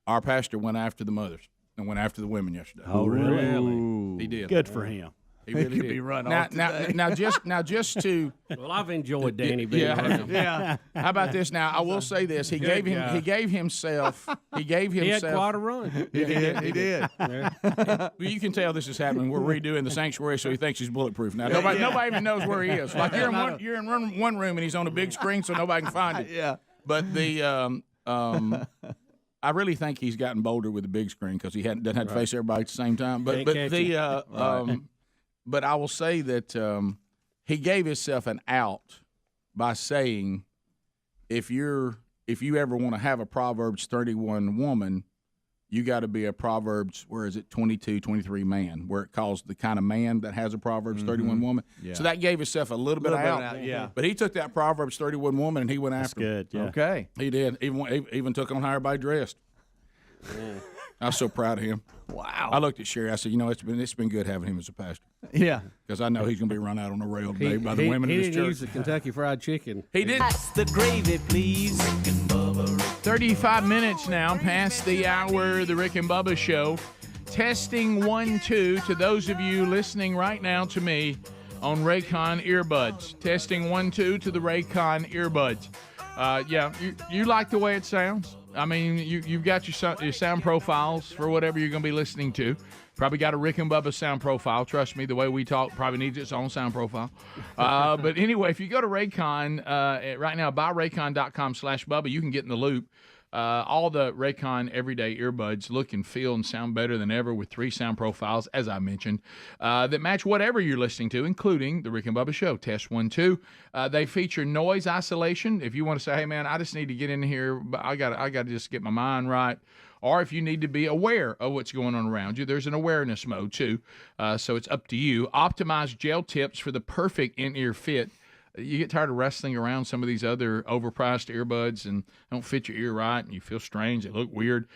Our pastor went after the mothers and went after the women yesterday. Oh, really? He did. Good for him. He really could be run off today. Now, just to. Well, I've enjoyed Danny being around. Yeah. How about this? Now, I will say this: he gave himself. He had quite a run. He did. Well, you can tell this is happening. We're redoing the sanctuary, so he thinks he's bulletproof now. Nobody even knows where he is. Like you're in one room and he's on a big screen, so nobody can find it. Yeah. But I really think he's gotten bolder with the big screen because he doesn't have to face everybody at the same time. But I will say that he gave himself an out by saying, if you ever want to have a Proverbs 31 woman, you got to be a Proverbs, 22, 23 man, where it calls the kind of man that has a Proverbs 31 woman. Yeah. So that gave himself a little bit of out. Yeah. But he took that Proverbs 31 woman and he went after her. Good. Yeah. Okay. He did. Even took on how everybody dressed. I was so proud of him. Wow. I looked at Sherry. I said, it's been good having him as a pastor. Yeah. Because I know he's going to be run out on the rail today by the women he in his didn't church. use the Kentucky Fried Chicken. He did. That's the gravy, please. 35 minutes now past the hour of the Rick and Bubba Show. Testing 1, 2 to those of you listening right now to me on Raycon earbuds. Testing 1, 2 to the Raycon earbuds. You like the way it sounds? I mean, you've got your sound profiles for whatever you're going to be listening to. Probably got a Rick and Bubba sound profile. Trust me, the way we talk probably needs its own sound profile. But anyway, if you go to Raycon right now, buyraycon.com/Bubba, you can get in the loop. All the Raycon everyday earbuds look and feel and sound better than ever with 3 sound profiles, as I mentioned, that match whatever you're listening to, including the Rick and Bubba Show. Test 1, 2. They feature noise isolation. If you want to say, hey, man, I just need to get in here, but I got to just get my mind right. Or if you need to be aware of what's going on around you, there's an awareness mode, too. So it's up to you. Optimized gel tips for the perfect in-ear fit. You get tired of wrestling around some of these other overpriced earbuds and don't fit your ear right and you feel strange. They look weird.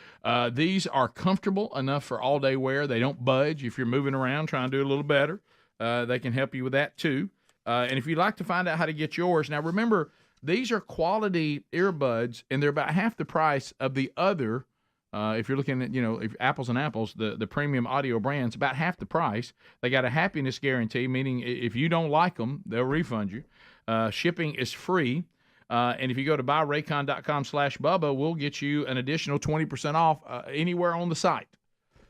These are comfortable enough for all-day wear. They don't budge if you're moving around trying to do a little better. They can help you with that, too. And if you'd like to find out how to get yours, now remember, these are quality earbuds, and they're about half the price of the other if you're looking at, if apples and apples, the premium audio brands, about half the price. They got a happiness guarantee, meaning if you don't like them, they'll refund you. Shipping is free. And if you go to buyraycon.com/Bubba, we'll get you an additional 20% off anywhere on the site.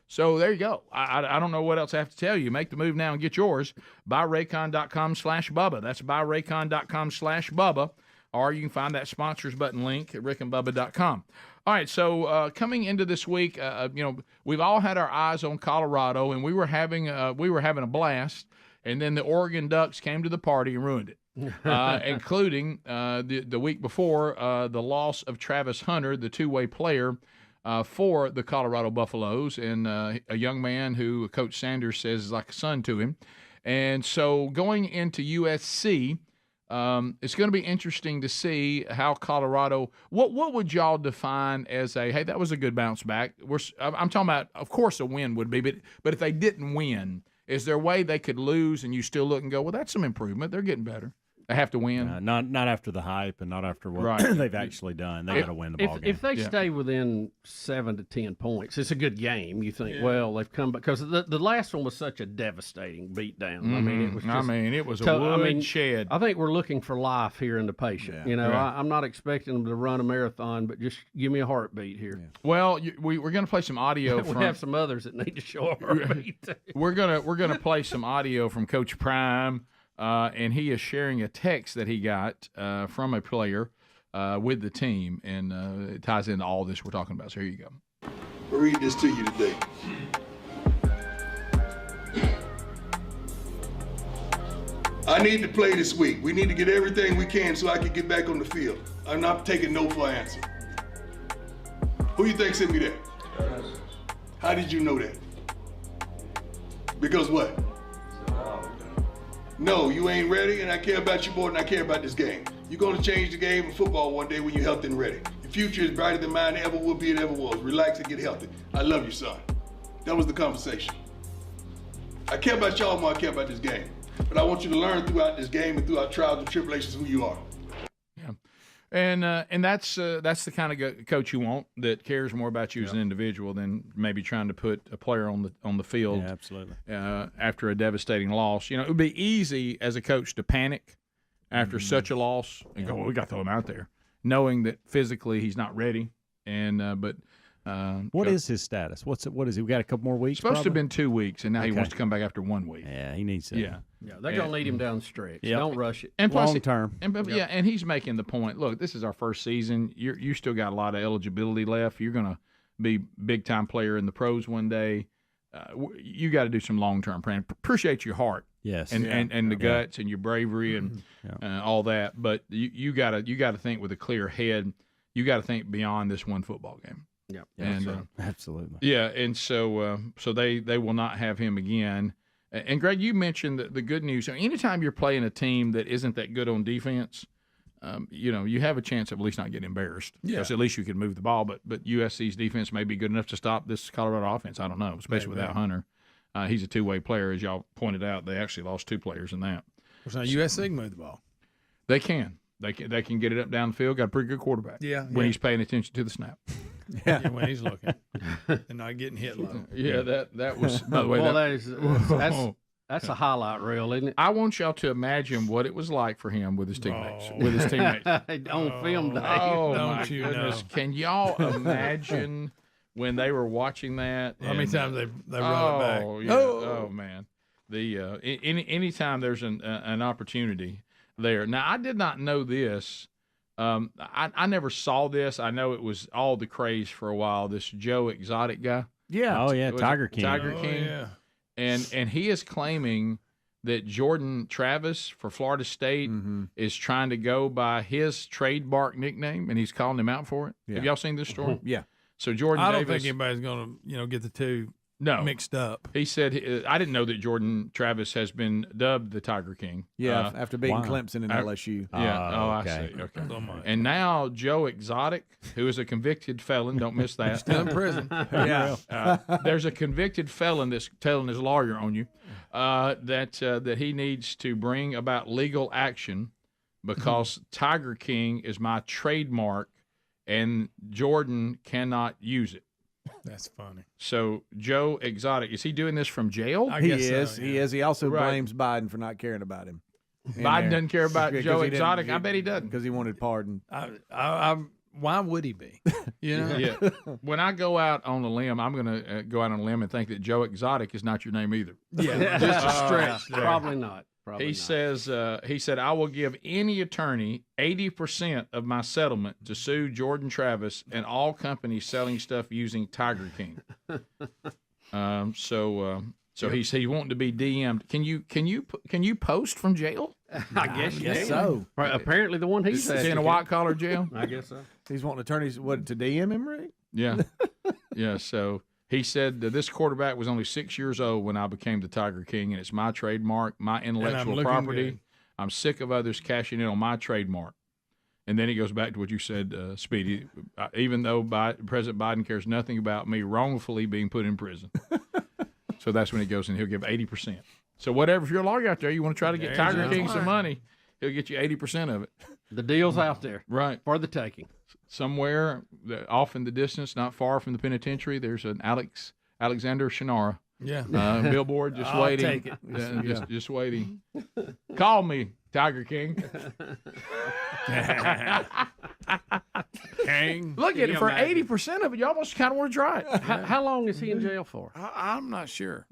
So there you go. I don't know what else I have to tell you. Make the move now and get yours. Buyraycon.com/Bubba. That's buyraycon.com/Bubba. Or you can find that sponsors button link at rickandbubba.com. All right, so coming into this week, we've all had our eyes on Colorado, and we were having a blast. And then the Oregon Ducks came to the party and ruined it, including the week before the loss of Travis Hunter, the two-way player for the Colorado Buffaloes, and a young man who Coach Sanders says is like a son to him. And so going into USC, it's going to be interesting to see how Colorado. What would y'all define as hey, that was a good bounce back? I'm talking about, of course, a win would be, but if they didn't win, is there a way they could lose and you still look and go, well, that's some improvement. They're getting better. They have to win. Not after the hype and not after what they've actually done. They got to win the ball game. If they stay within 7 to 10 points, it's a good game. You think, well, they've come back because the last one was such a devastating beatdown. Mm-hmm. I mean, it was. It was a woodshed. I think we're looking for life here in the patient. I'm not expecting them to run a marathon, but just give me a heartbeat here. Yeah. Well, we're going to play some audio. We have some others that need to show a heartbeat. We're gonna play some audio from Coach Prime. And he is sharing a text that he got from a player with the team, and it ties into all this we're talking about. So here you go. I'll read this to you today. I need to play this week. We need to get everything we can so I can get back on the field. I'm not taking no for an answer. Who you think sent me that? How did you know that? Because what? No, you ain't ready, and I care about you more than I care about this game. You're going to change the game of football one day when you're healthy and ready. Your future is brighter than mine ever will be and ever was. Relax and get healthy. I love you, son. That was the conversation. I care about y'all more than I care about this game. But I want you to learn throughout this game and throughout trials and tribulations who you are. Yeah. And that's the kind of coach you want, that cares more about you as an individual than maybe trying to put a player on the field. Yeah, absolutely. After a devastating loss, it would be easy as a coach to panic after such a loss and go, well, we got to throw him out there, knowing that physically he's not ready. And what is his status? What is he? We got a couple more weeks. Supposed to have been 2 weeks, and now he wants to come back after 1 week. Yeah, he needs to. Yeah. Yeah, they're going to lead him down the stretch. Don't rush it. And plus, long term. And he's making the point, look, this is our first season. You still got a lot of eligibility left. You're going to be big-time player in the pros one day. You got to do some long-term planning. Appreciate your heart. Yes. And the guts and your bravery and all that. But you got to think with a clear head. You got to think beyond this one football game. Yeah. And absolutely. Yeah, and so they will not have him again. And Greg, you mentioned the good news. So anytime you're playing a team that isn't that good on defense, you have a chance of at least not getting embarrassed. Yeah. Because at least you can move the ball. But USC's defense may be good enough to stop this Colorado offense. I don't know, especially without Hunter. He's a two-way player, as y'all pointed out. They actually lost 2 players in that. So USC can move the ball. They can. They can get it up down the field. Got a pretty good quarterback. Yeah. When he's paying attention to the snap. Yeah, when he's looking and not getting hit low. Yeah, that was. By the way, that's a highlight reel, isn't it? I want y'all to imagine what it was like for him with his teammates. With his teammates on film day. Oh Don't my you goodness! know. Can y'all imagine when they were watching that? How many times they run it back? Yeah. Oh man! Anytime there's an opportunity there. Now I did not know this. I never saw this. I know it was all the craze for a while. This Joe Exotic guy. Yeah. Oh yeah, Tiger King. Tiger King. Yeah. And he is claiming that Jordan Travis for Florida State is trying to go by his trademark nickname, and he's calling him out for it. Yeah. Have y'all seen this story? Yeah. So Jordan I don't Davis, think anybody's going to get the two mixed up. He said, I didn't know that Jordan Travis has been dubbed the Tiger King. Yeah, after beating Clemson and LSU. Yeah. okay. I see. Okay. And now Joe Exotic, who is a convicted felon, don't miss that. Still in prison. Yeah. There's a convicted felon that's telling his lawyer on you that he needs to bring about legal action because Tiger King is my trademark and Jordan cannot use it. That's funny. So Joe Exotic, is he doing this from jail? He is. He is. He also blames Biden for not caring about him. Biden doesn't care about Joe Exotic. I bet he doesn't because he wanted pardon. Why would he be? You know? Yeah. When I go out on a limb, I'm going to go out on a limb and think that Joe Exotic is not your name either. Yeah, just a stretch. Probably not. He said, I will give any attorney 80% of my settlement to sue Jordan Travis and all companies selling stuff using Tiger King. So he's wanting to be DM'd. Can you post from jail? I guess so. Right, apparently the one he's in a white collar jail. I guess so. He's wanting attorneys to DM him, Rick? Yeah, yeah. So he said that this quarterback was only 6 years old when I became the Tiger King, and it's my trademark, my intellectual property. Good. I'm sick of others cashing in on my trademark. And then he goes back to what you said, Speedy. Even though President Biden cares nothing about me wrongfully being put in prison. So that's when he goes and he'll give 80%. So whatever, if you're a lawyer out there, you want to try to get Tiger King some money, he'll get you 80% of it. The deal's out there. Right. For the taking. Somewhere off in the distance, not far from the penitentiary, there's an Alexander Shannara. Yeah. Billboard just I'll waiting. take it. Just waiting. Call me, Tiger King. King. Look at it, for 80% of it, you almost kind of want to try it. How long is he in jail for? I'm not sure.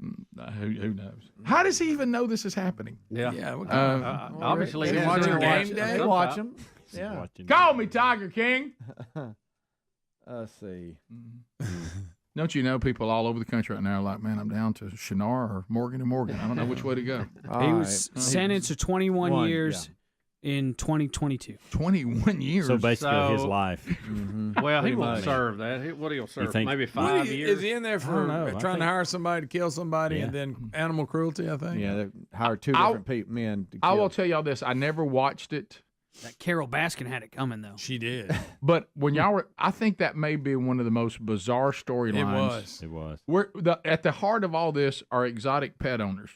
Who knows? How does he even know this is happening? Yeah. Obviously, he's watching game They day. watch him. Yeah. Call me, Tiger King. Let's see. Don't you know people all over the country right now are like, man, I'm down to Shannara or Morgan & Morgan. I don't know which way to go. He was sentenced to 21 years in 2022. 21 years. So basically his life. Well, he won't serve that. What he'll serve? Maybe 5 years. Is he in there for trying to hire somebody to kill somebody and then animal cruelty, I think? Yeah, they hired two different men to kill. I will tell y'all this. I never watched it. That Carol Baskin had it coming, though. She did. But when y'all were, I think that may be one of the most bizarre storylines. It was. At the heart of all this are exotic pet owners.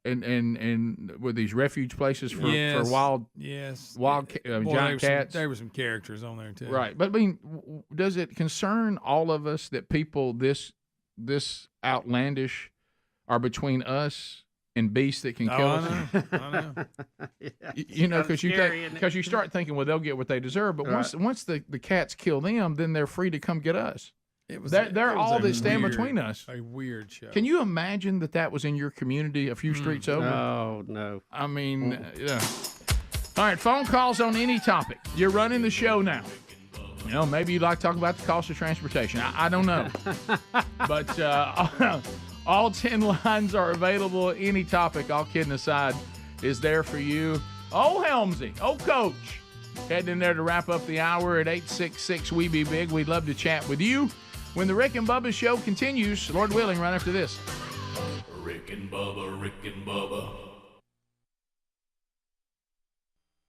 with these refuge places for wild giant cats. There were some characters on there too. Right. But I mean, does it concern all of us that people this outlandish are between us and beasts that can kill us? I know. You know, because you start thinking, well, they'll get what they deserve. But once the cats kill them, then they're free to come get us. They're all that stand between us. A weird show. Can you imagine that was in your community a few streets over? Oh, no. I mean, yeah. All right, phone calls on any topic. You're running the show now. You know, maybe you'd like to talk about the cost of transportation. I don't know. But all 10 lines are available. Any topic, all kidding aside, is there for you. Old Helmsy, old Coach, heading in there to wrap up the hour at 866 We Be Big. We'd love to chat with you when the Rick and Bubba show continues, Lord willing, right after this. Rick and Bubba, Rick and Bubba.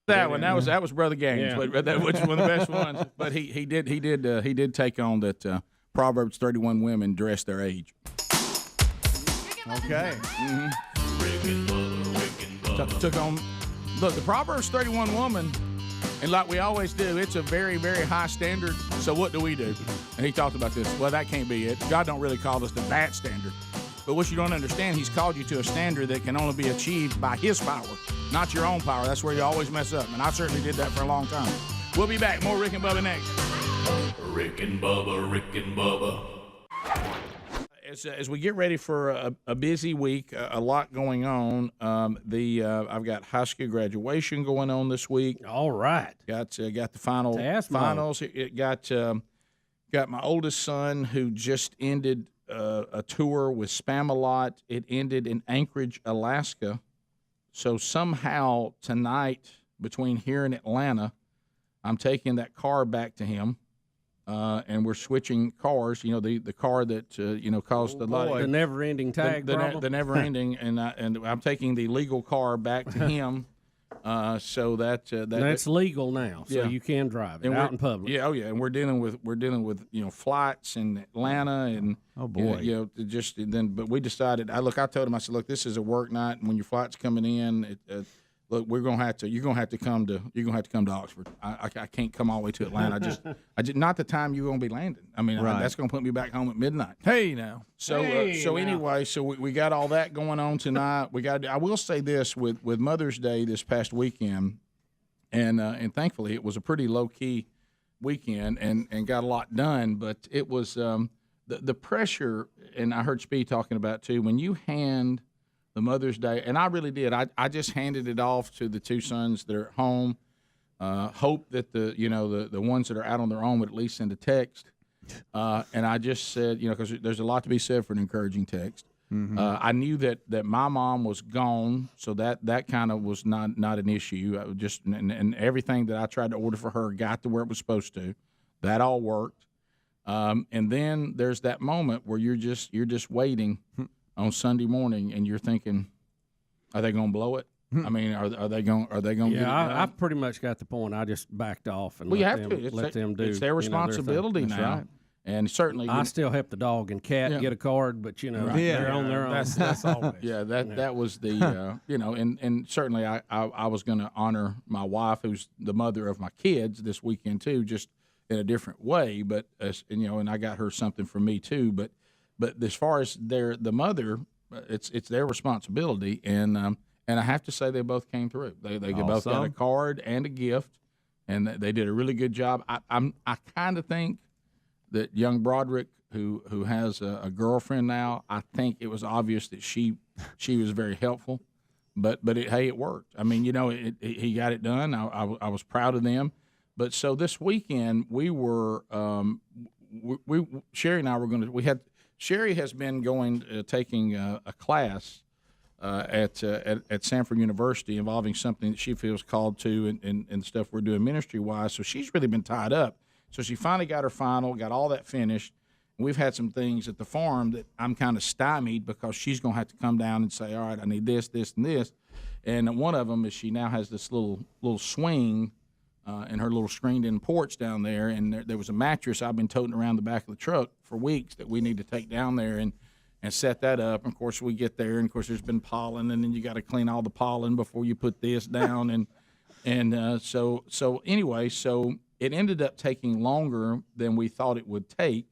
That one, that was Brother Gaines, but that was one of the best ones. But he did take on that Proverbs 31 women dress their age. Okay. Took on. Look, the Proverbs 31 woman, and like we always do, it's a very, very high standard. So what do we do? And he talked about this. Well, that can't be it. God don't really call us to that standard. But what you don't understand, he's called you to a standard that can only be achieved by his power, not your own power. That's where you always mess up. And I certainly did that for a long time. We'll be back. More Rick and Bubba next. Rick and Bubba, Rick and Bubba. As we get ready for a busy week, a lot going on. I've got high school graduation going on this week. All right, got the finals. It got my oldest son who just ended a tour with Spamalot. It ended in Anchorage, Alaska. So somehow tonight, between here and Atlanta, I'm taking that car back to him. And we're switching cars. You know, the car that caused the never-ending tag problem. The never-ending, and I'm taking the legal car back to him. So that's legal now. So you can drive it out in public. Yeah, and we're dealing with flights in Atlanta and but we decided. I told him, I said, look, this is a work night, and when your flight's coming in, look, you're gonna have to come to Oxford. I can't come all the way to Atlanta. I just not the time you're gonna be landing. I mean, that's gonna put me back home at midnight. Hey now. Anyway, we got all that going on tonight. I will say this with Mother's Day this past weekend, and thankfully it was a pretty low key weekend and got a lot done. But it was the pressure, and I heard Speed talking about too. When you hand the Mother's Day, and I really did. I just handed it off to the two sons that are at home. Hope that the ones that are out on their own would at least send a text. And I just said, because there's a lot to be said for an encouraging text. Mm-hmm. I knew that my mom was gone, so that kind of was not an issue. I just and everything that I tried to order for her got to where it was supposed to. That all worked. And then there's that moment where you're just waiting on Sunday morning, and you're thinking, are they going to blow it? I mean, are they going? Get it done? I pretty much got the point. I just backed off and let them do. It's their responsibility now. Right. And certainly, I still help the dog and cat get a card, but they're on their own. That's always. That was the and certainly I was going to honor my wife, who's the mother of my kids, this weekend too, just in a different way. But and I got her something from me too. But as far as the mother, it's their responsibility, and I have to say they both came through. They both got a card and a gift, and they did a really good job. I kind of think that young Broderick, who has a girlfriend now, I think it was obvious that she was very helpful, but it worked. I mean, he got it done. I was proud of them. But so this weekend we were Sherry and I were going to Sherry has been taking a class at Samford University involving something that she feels called to and stuff we're doing ministry-wise. So she's really been tied up. So she finally got her final, got all that finished. And we've had some things at the farm that I'm kind of stymied because she's going to have to come down and say, all right, I need this, this, and this. And one of them is she now has this little swing in her little screened-in porch down there, and there was a mattress I've been toting around the back of the truck for weeks that we need to take down there and set that up. And of course, we get there, and of course, there's been pollen, and then you got to clean all the pollen before you put this down, so anyway, so it ended up taking longer than we thought it would take,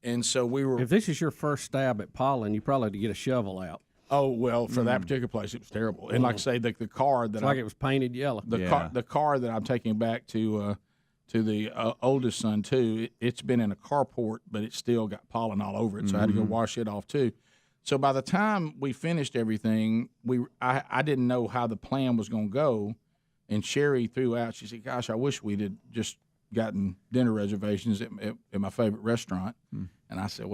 and so we were. If this is your first stab at pollen, you probably had to get a shovel out. Oh, well, for that particular place, it was terrible. And like I say, the car that it was painted yellow. The car that I'm taking back to the oldest son, too, it's been in a carport, but it's still got pollen all over it, so I had to go wash it off, too. So by the time we finished everything, I didn't know how the plan was going to go, and Sherry threw out, she said, gosh, I wish we'd had just gotten dinner reservations at my favorite restaurant. And I said,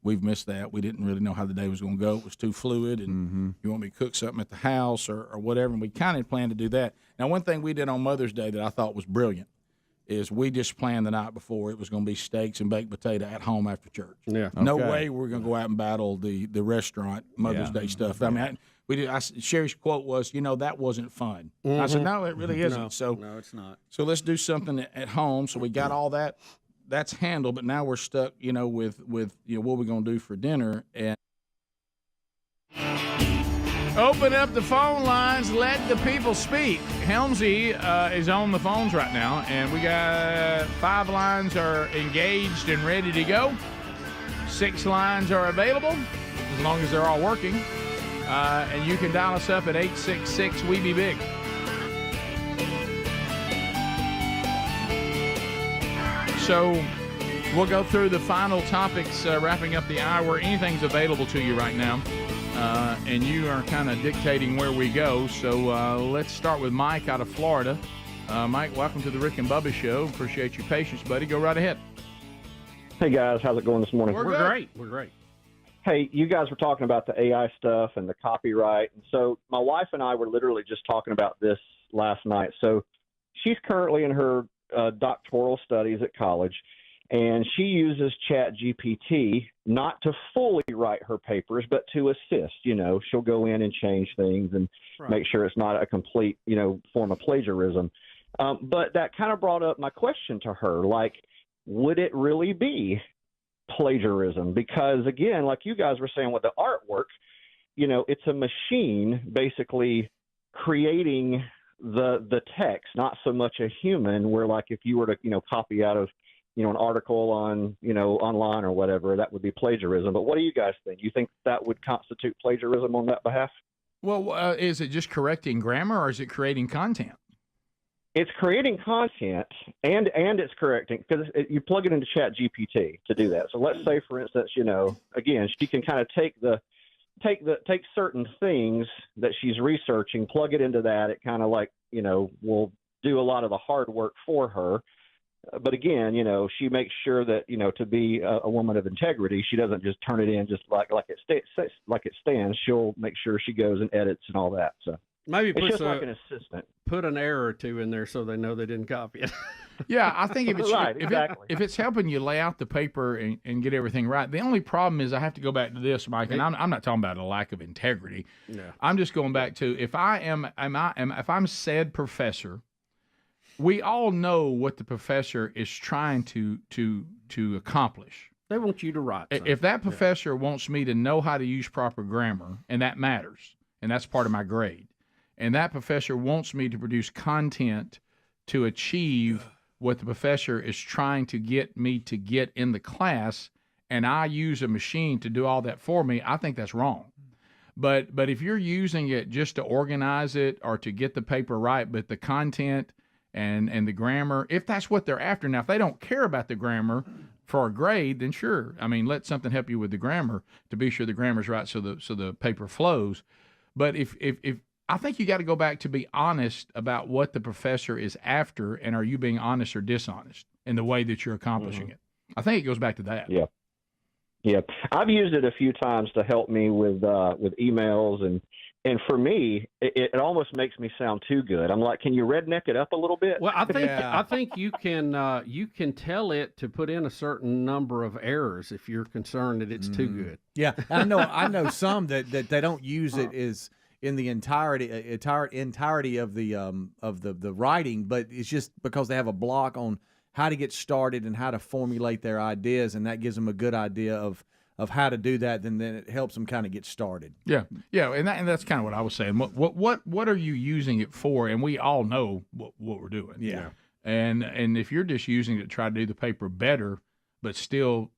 we've missed that. We didn't really know how the day was going to go. It was too fluid, and you want me to cook something at the house or whatever, and we kind of planned to do that. Now, one thing we did on Mother's Day that I thought was brilliant is we just planned the night before it was going to be steaks and baked potato at home after church. Yeah. No way we're going to go out and battle the restaurant Mother's Day stuff. I mean, Sherry's quote was, that wasn't fun. I said, no, it really isn't. No, it's not. So let's do something at home. So we got all that. That's handled, but now we're stuck, with what we're going to do for dinner. And open up the phone lines. Let the people speak. Helmsy is on the phones right now, and we got 5 lines are engaged and ready to go. 6 lines are available, as long as they're all working. And you can dial us up at 866-WE-BE-BIG. So we'll go through the final topics, wrapping up the hour. Anything's available to you right now, and you are kind of dictating where we go. So let's start with Mike out of Florida. Mike, welcome to the Rick and Bubba Show. Appreciate your patience, buddy. Go right ahead. Hey, guys. How's it going this morning? We're great. We're great. Hey, you guys were talking about the AI stuff and the copyright. And so my wife and I were literally just talking about this last night. So she's currently in her doctoral studies at college, and she uses ChatGPT not to fully write her papers, but to assist. She'll go in and change things and make sure it's not a complete, form of plagiarism. But that kind of brought up my question to her, like, would it really be plagiarism? Because, again, like you guys were saying with the artwork, it's a machine basically creating the text, not so much a human, where like if you were to, copy out of, an article on, online or whatever, that would be plagiarism. But what do you guys think? You think that would constitute plagiarism on that behalf? Well, is it just correcting grammar, or is it creating content? It's creating content, and it's correcting, because you plug it into ChatGPT to do that. So let's say, for instance, again, she can kind of take certain things that she's researching, plug it into that. It kind of like, will do a lot of the hard work for her. But again, she makes sure that, to be a woman of integrity, she doesn't just turn it in just like it stands. She'll make sure she goes and edits and all that. So maybe it's just like an assistant. Put an error or two in there so they know they didn't copy it. Yeah, I think if it's exactly. if it's helping you lay out the paper and get everything right. The only problem is I have to go back to this, Mike, and I'm not talking about a lack of integrity. No. I'm just going back to if I'm said professor, we all know what the professor is trying to accomplish. They want you to write something. If that professor wants me to know how to use proper grammar, and that matters, and that's part of my grade, and that professor wants me to produce content to achieve what the professor is trying to get me to get in the class, and I use a machine to do all that for me, I think that's wrong. But if you're using it just to organize it or to get the paper right, but the content and the grammar, if that's what they're after. Now, if they don't care about the grammar for a grade, then sure. I mean, let something help you with the grammar to be sure the grammar's right so the paper flows. But if I think you got to go back to be honest about what the professor is after, and are you being honest or dishonest in the way that you're accomplishing it? I think it goes back to that. Yeah. Yeah. I've used it a few times to help me with emails, and for me, it almost makes me sound too good. I'm like, can you redneck it up a little bit? Well, I think you can tell it to put in a certain number of errors if you're concerned that it's too good. Yeah, I know some that they don't use it as in the entirety of the writing, but it's just because they have a block on how to get started and how to formulate their ideas, and that gives them a good idea of how to do that. Then it helps them kind of get started. Yeah, and that's kind of what I was saying. What are you using it for? And we all know what we're doing. Yeah. And if you're just using it to try to do the paper better, but still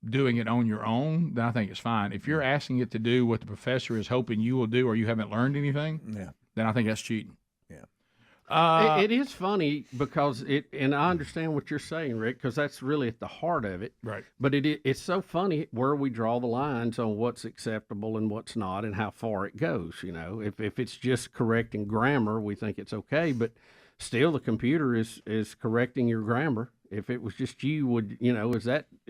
doing it on your own, then I think it's fine. If you're asking it to do what the professor is hoping you will do, or you haven't learned anything, then I think that's cheating. Yeah. It is funny because and I understand what you're saying, Rick, because that's really at the heart of it. Right. But it's so funny where we draw the lines on what's acceptable and what's not, and how far it goes. If it's just correcting grammar, we think it's okay, but still the computer is correcting your grammar. If it was just you,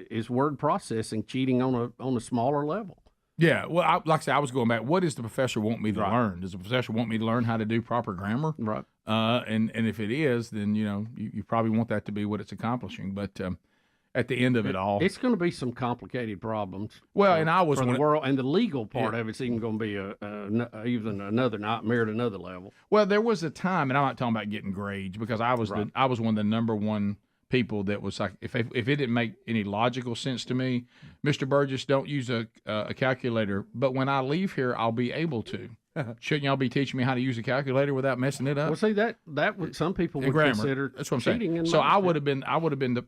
is word processing cheating on a smaller level? Yeah, well, like I said, I was going back. What does the professor want me to learn? Does the professor want me to learn how to do proper grammar? Right. And if it is, then you probably want that to be what it's accomplishing. But at the end of it all. It's going to be some complicated problems. Well, and I was for the one- world, and the legal part of it's even going to be even another nightmare at another level. Well, there was a time, and I'm not talking about getting grades because I was one of the number one people that was like, if it didn't make any logical sense to me, Mr. Burgess, don't use a calculator. But when I leave here, I'll be able to. Shouldn't y'all be teaching me how to use a calculator without messing it up? Well, see that would some people would grammar. consider That's what I'm cheating. saying. In So my I would have been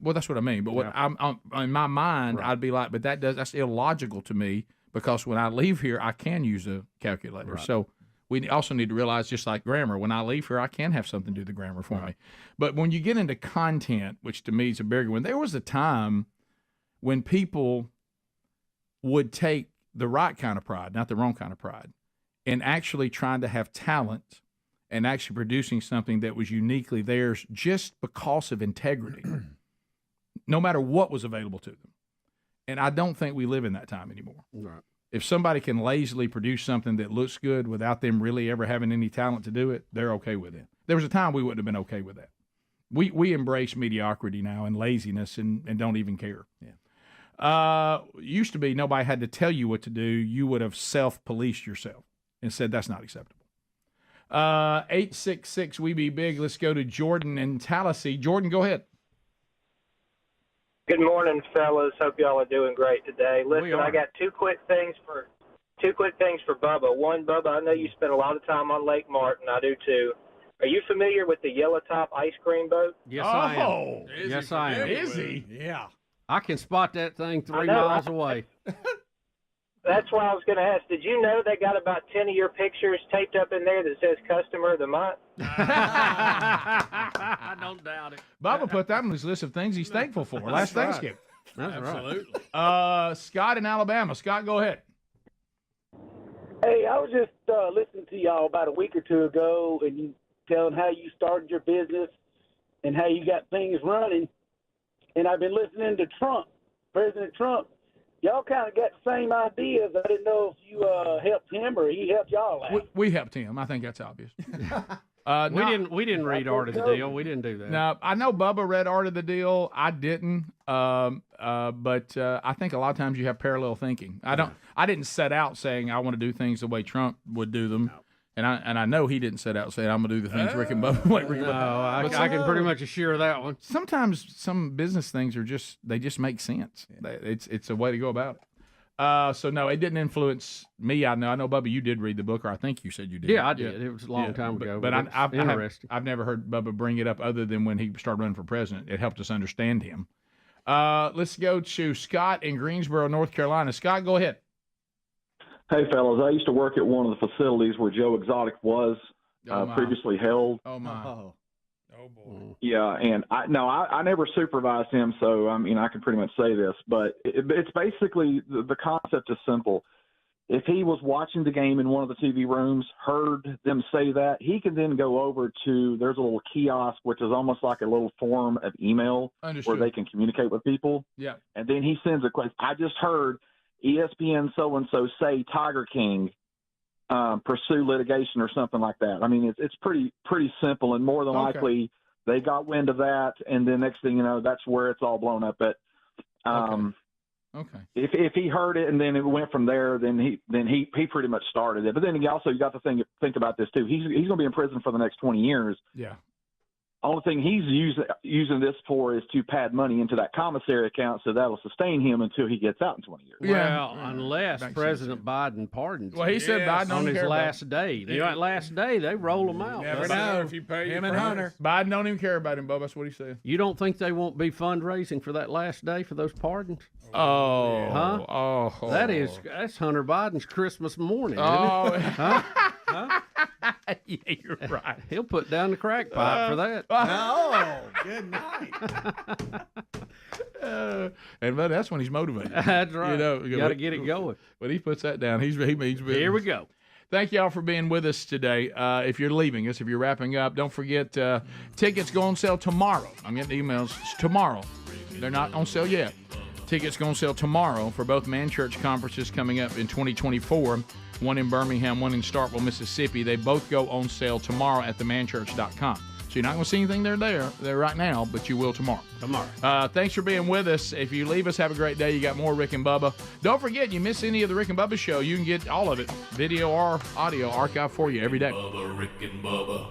well, that's what I mean. But what I'm in my mind, I'd be like, but that's illogical to me because when I leave here, I can use a calculator. Right. So we also need to realize, just like grammar, when I leave here, I can have something do the grammar for me. But when you get into content, which to me is a bigger one, there was a time when people would take the right kind of pride, not the wrong kind of pride, and actually trying to have talent and actually producing something that was uniquely theirs just because of integrity, no matter what was available to them. And I don't think we live in that time anymore. Right. If somebody can lazily produce something that looks good without them really ever having any talent to do it, they're okay with it. There was a time we wouldn't have been okay with that. We embrace mediocrity now and laziness and don't even care. Yeah. Used to be nobody had to tell you what to do. You would have self-policed yourself and said that's not acceptable. 866 We Be Big. Let's go to Jordan in Tallahassee. Jordan, go ahead. Good morning, fellas. Hope y'all are doing great today. Listen, I got two quick things for Bubba. One, Bubba, I know you spend a lot of time on Lake Martin. I do too. Are you familiar with the Yellow Top ice cream boat? Yes, I am. Oh, Yes, I am. Is he? Yeah. I can spot that thing 3 know, miles away. That's why I was going to ask. Did you know they got about 10 of your pictures taped up in there that says Customer of the Month? I don't doubt it. Bubba put that on his list of things he's thankful for last right. Thanksgiving. That's Absolutely. Scott in Alabama. Scott, go ahead. Hey, I was just listening to y'all about a week or two ago, and you telling how you started your business and how you got things running. And I've been listening to Trump, President Trump. Y'all kind of got the same ideas. I didn't know if you helped him or he helped y'all out. We helped him. I think that's obvious. We didn't read Art of the Deal. We didn't do that. No, I know Bubba read Art of the Deal. I didn't. But I think a lot of times you have parallel thinking. I didn't set out saying I want to do things the way Trump would do them. No. And I know he didn't set out saying I'm going to do the things Rick and Bubba like Rick. No, I can pretty much assure that one. Sometimes some business things are just make sense. Yeah. It's a way to go about it. So no, it didn't influence me. I know, Bubba, you did read the book, or I think you said you did. Yeah, I did. It was a long time ago. But I've never heard Bubba bring it up other than when he started running for president. It helped us understand him. Let's go to Scott in Greensboro, North Carolina. Scott, go ahead. Hey, fellas, I used to work at one of the facilities where Joe Exotic was previously held. Oh, my. Oh, boy. Yeah, and I never supervised him, so I mean I can pretty much say this, but it's basically the concept is simple. If he was watching the game in one of the TV rooms, heard them say that, he can then go over to there's a little kiosk which is almost like a little form of email where they can communicate with people. Yeah, and then he sends a question. I just heard ESPN so and so say Tiger King pursue litigation or something like that. I mean, it's pretty simple, and more than likely they got wind of that, and then next thing you know, that's where it's all blown up. But if he heard it and then it went from there, then he pretty much started it. But then you got to think about this too. He's going to be in prison for the next 20 years. Yeah. Only thing he's using this for is to pad money into that commissary account, so that'll sustain him until he gets out in 20 years. Well, unless President Biden pardons him. Well, he said Biden on don't his care last day. That last day, they roll him out. Never know if you pay him and Hunter. Biden don't even care about him, Bubba. That's what he said. You don't think they won't be fundraising for that last day for those pardons? Oh, huh? Oh, that's Hunter Biden's Christmas morning. Oh, isn't it? Huh? Yeah, you're right. He'll put down the crack pipe for that. Oh, good night. And that's when he's motivated. That's right. You got to get it going. When he puts that down, he means business. Here we go. Thank y'all for being with us today. If you're leaving us, if you're wrapping up, don't forget tickets go on sale tomorrow. I'm getting emails. It's tomorrow. They're not on sale yet. Tickets go on sale tomorrow for both Man Church conferences coming up in 2024. One in Birmingham, one in Starkville, Mississippi. They both go on sale tomorrow at themanchurch.com. So you're not going to see anything there right now, but you will tomorrow. Thanks for being with us. If you leave us, have a great day. You got more Rick and Bubba. Don't forget, you miss any of the Rick and Bubba show, you can get all of it, video or audio, archived for you every day. Bubba, Rick and Bubba.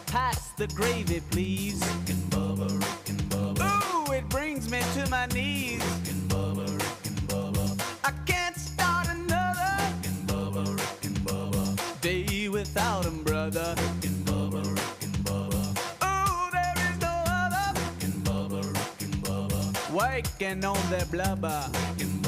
Pass the gravy, please. Rick and Bubba, Rick and Bubba. Ooh, it brings me to my knees. Rick and Bubba, Rick and Bubba. I can't start another. Rick and Bubba, Rick and Bubba. Day without 'em, brother. Rick and Bubba, Rick and Bubba. Ooh, there is no other. Rick and Bubba, Rick and Bubba. Working on their blubber. Rick and